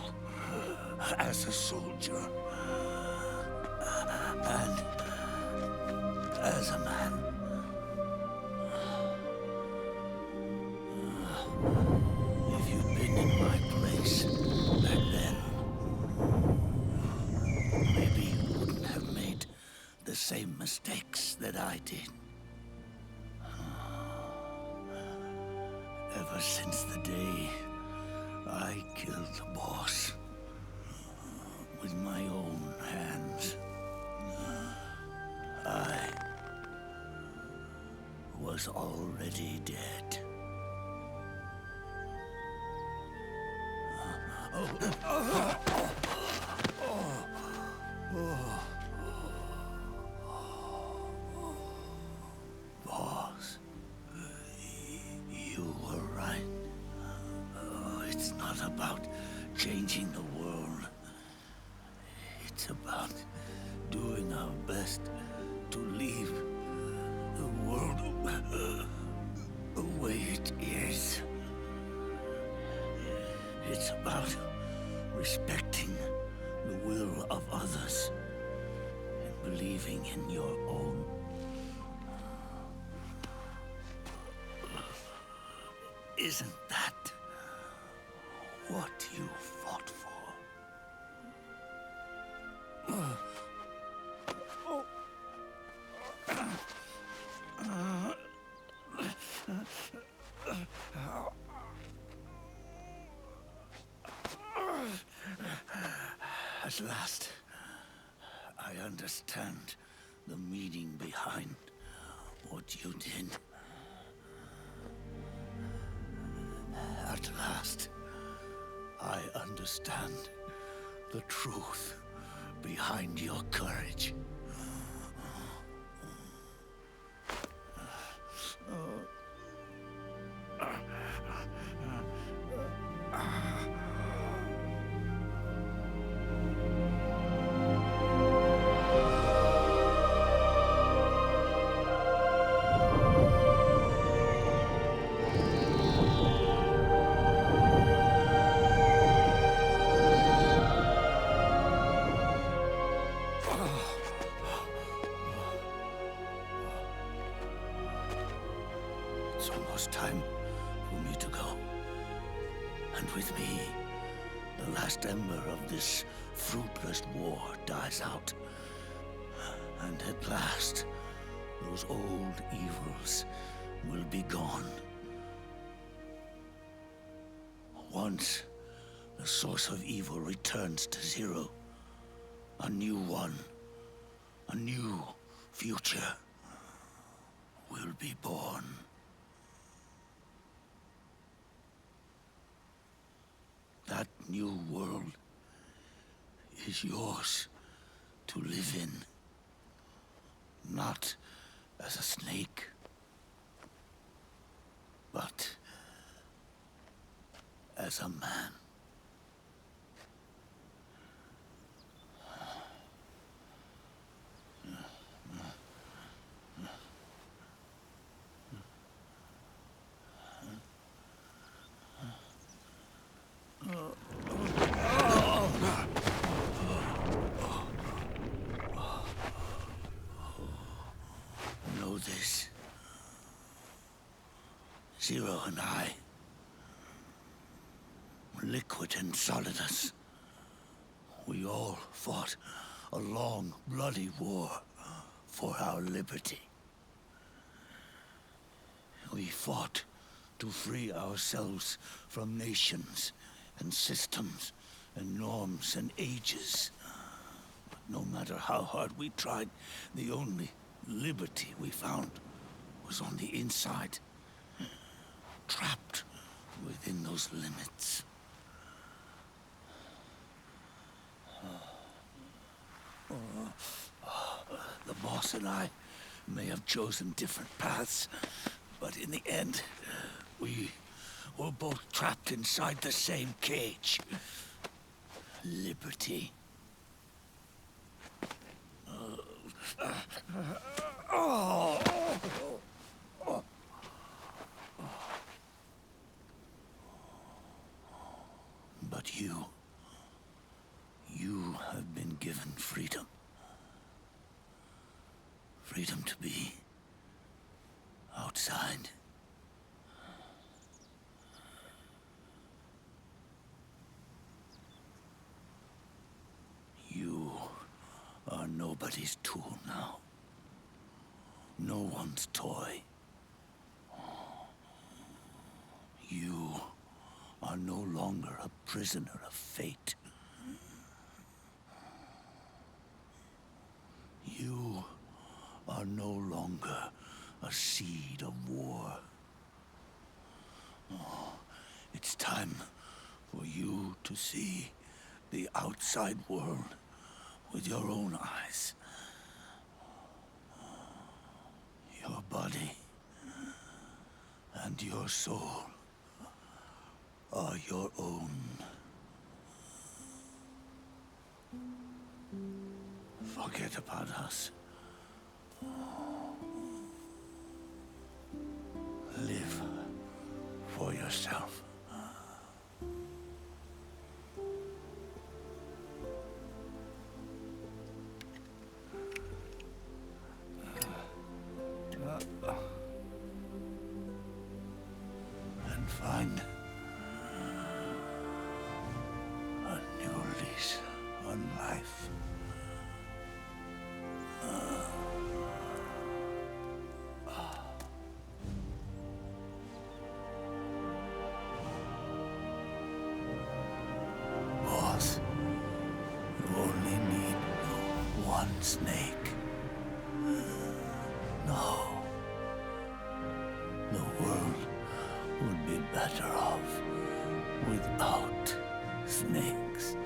as a soldier. And as a man. If you'd been in my place back then, maybe you wouldn't have made the same mistakes that I did. Ever since the day I killed the boss with my own hands, I was already dead. not about changing the world. It's about doing our best to leave the world the way it is. It's about respecting the will of others and believing in your own. Isn't that what you fought for? At last, I understand the meaning behind what you did. At last, I understand the truth behind your courage. It's almost time for me to go. And with me, the last ember of this fruitless war dies out. And at last, those old evils will be gone. Once the source of evil returns to zero, a new one, a new future will be born. That new world is yours to live in, not as a snake, but as a man. Know this. Zero and I, Liquid and Solidus, we all fought a long, bloody war for our liberty. We fought to free ourselves from nations and systems and norms and ages. But no matter how hard we tried, the only liberty we found was on the inside, trapped within those limits. The boss and I may have chosen different paths, but in the end, we were both trapped inside the same cage. Liberty. But you have been given freedom. Freedom to be outside. You are nobody's tool now. No one's toy. You are no longer a prisoner of fate. You are no longer a seed of war. It's time for you to see the outside world with your own eyes. Your body and your soul are your own. Forget about us. Live for yourself. And find a new lease on life. Boss, you only need one snake. No. The world would be better off without snakes.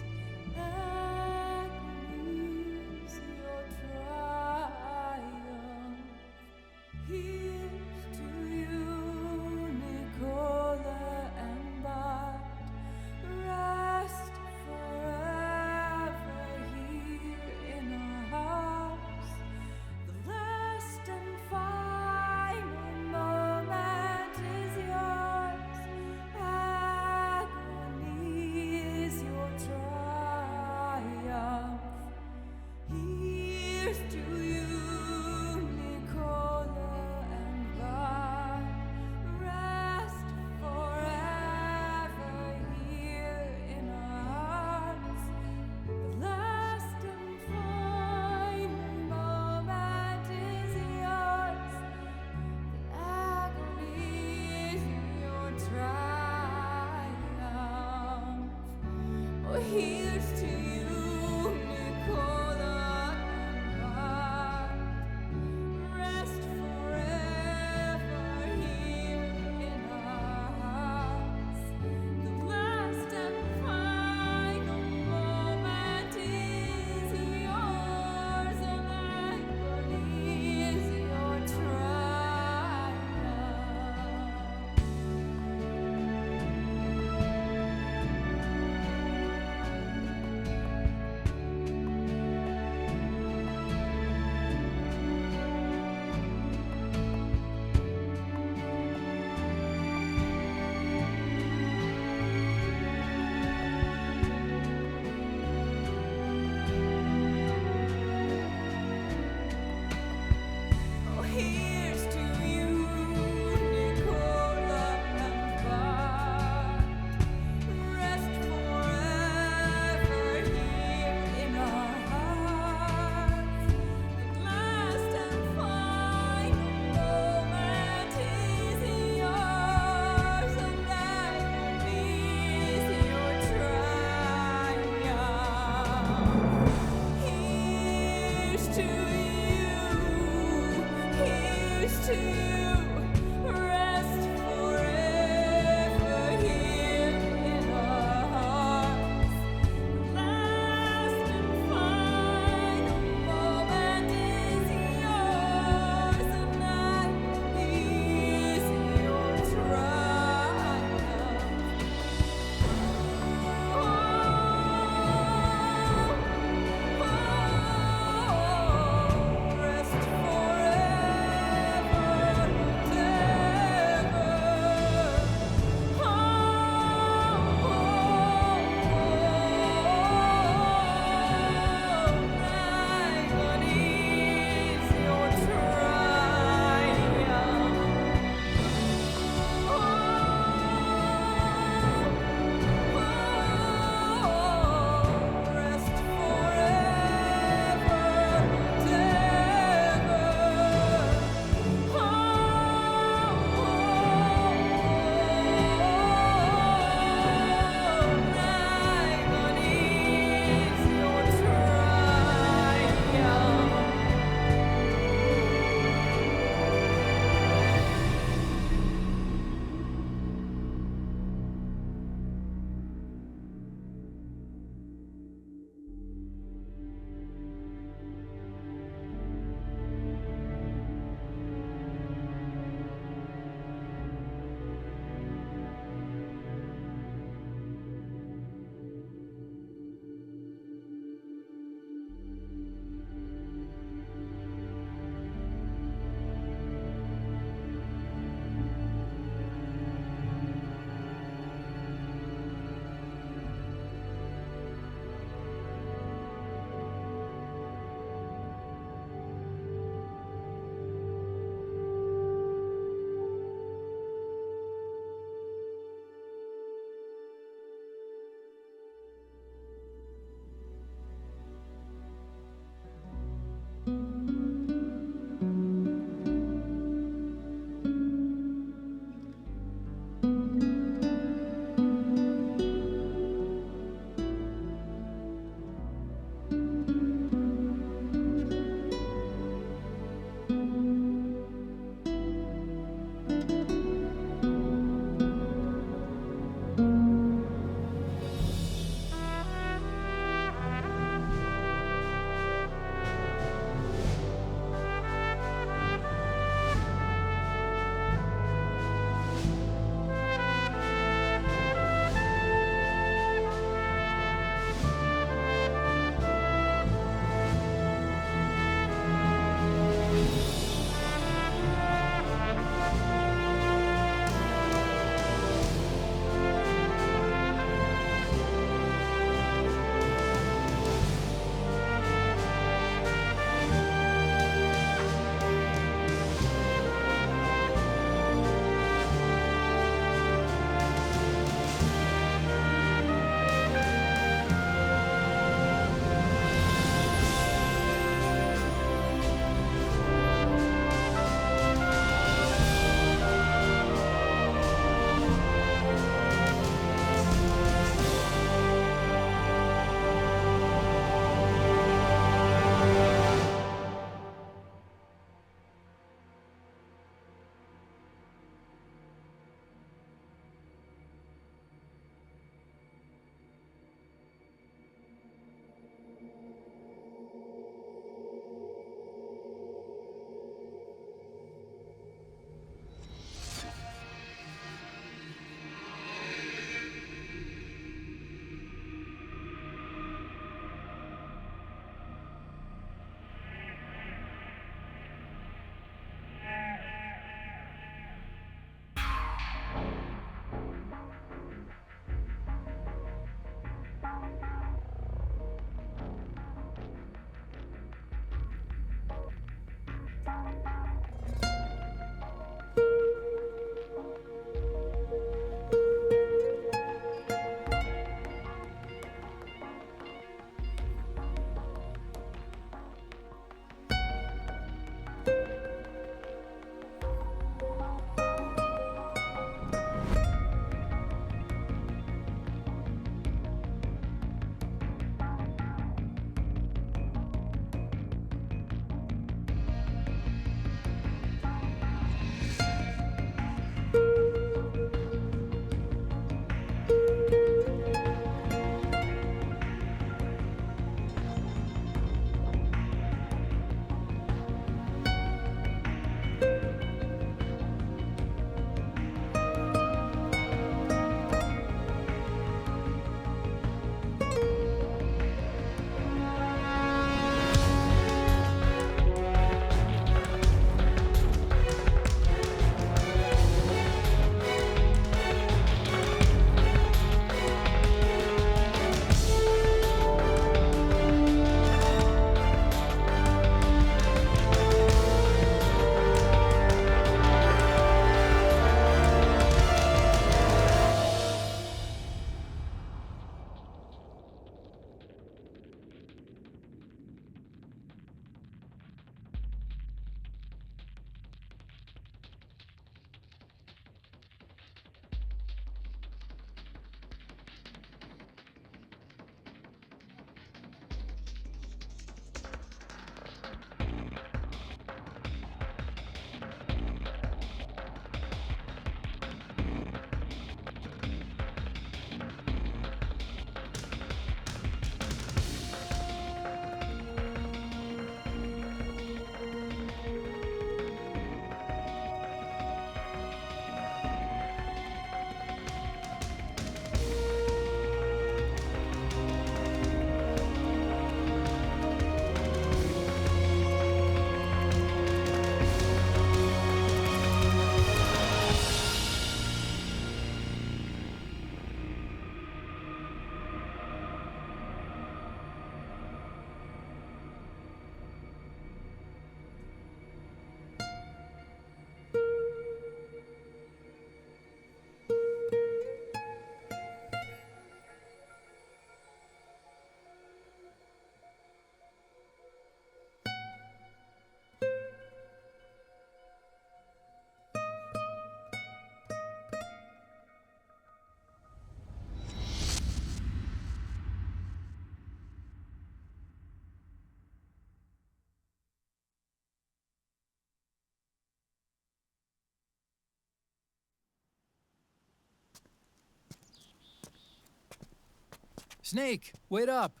Snake, wait up.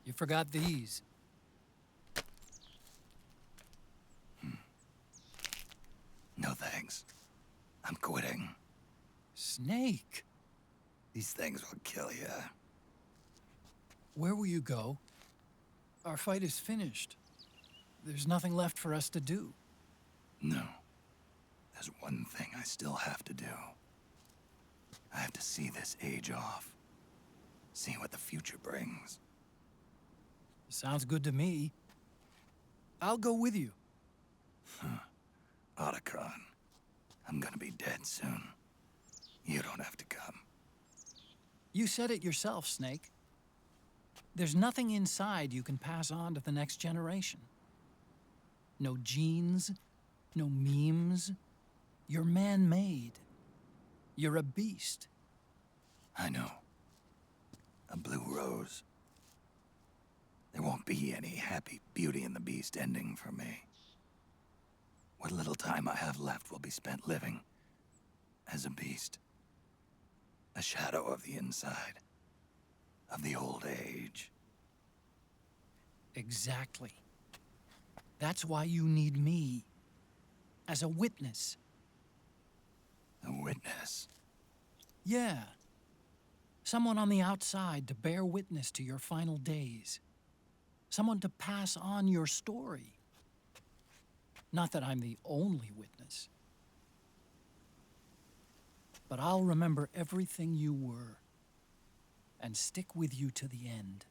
You forgot these. No thanks. I'm quitting. Snake. These things will kill you. Where will you go? Our fight is finished. There's nothing left for us to do. No. There's one thing I still have to do. I have to see this age off. See what the future brings. Sounds good to me. I'll go with you. Otacon, I'm gonna be dead soon. You don't have to come. You said it yourself, Snake. There's nothing inside you can pass on to the next generation. No genes, no memes. You're man-made. You're a beast. I know. A blue rose. There won't be any happy Beauty and the Beast ending for me. What little time I have left will be spent living as a beast. A shadow of the inside. Of the old age. Exactly. That's why you need me. As a witness. A witness? Yeah. Someone on the outside to bear witness to your final days. Someone to pass on your story. Not that I'm the only witness. But I'll remember everything you were. And stick with you to the end.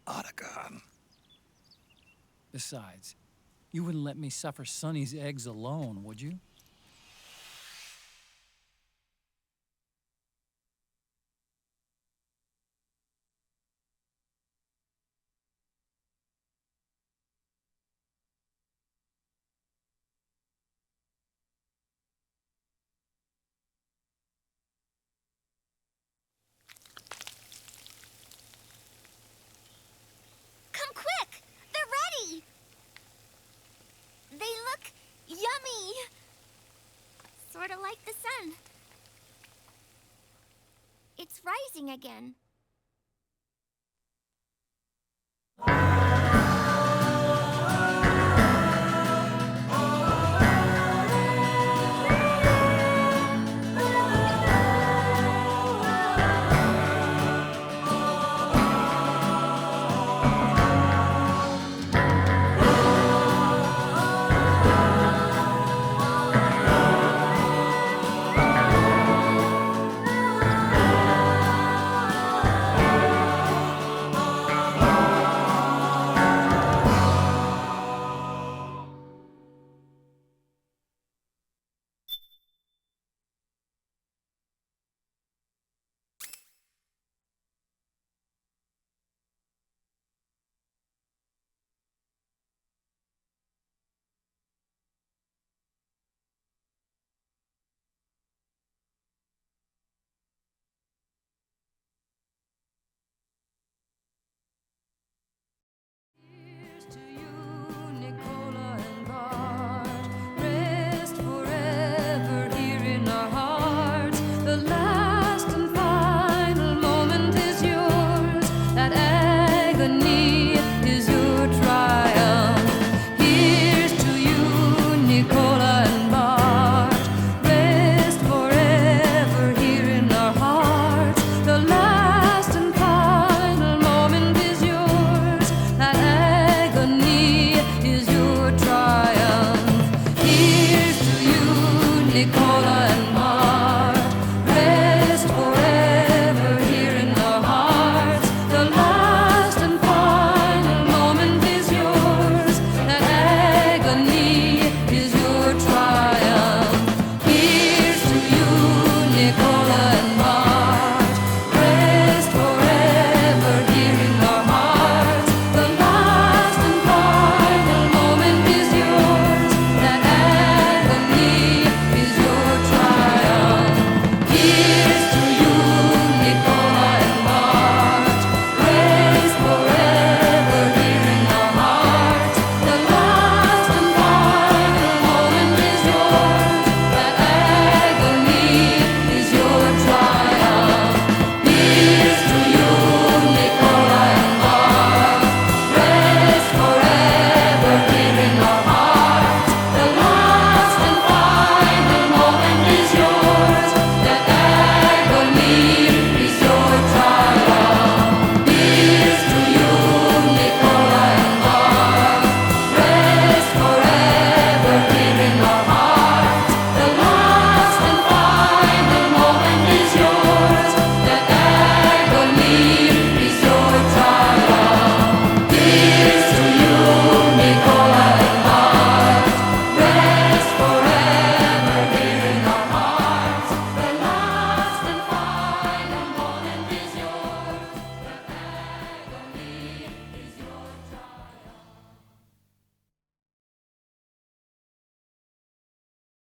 Otacon. Besides, you wouldn't let me suffer Sonny's eggs alone, would you? Come quick! They're ready! They look yummy! Sort of like the sun. It's rising again.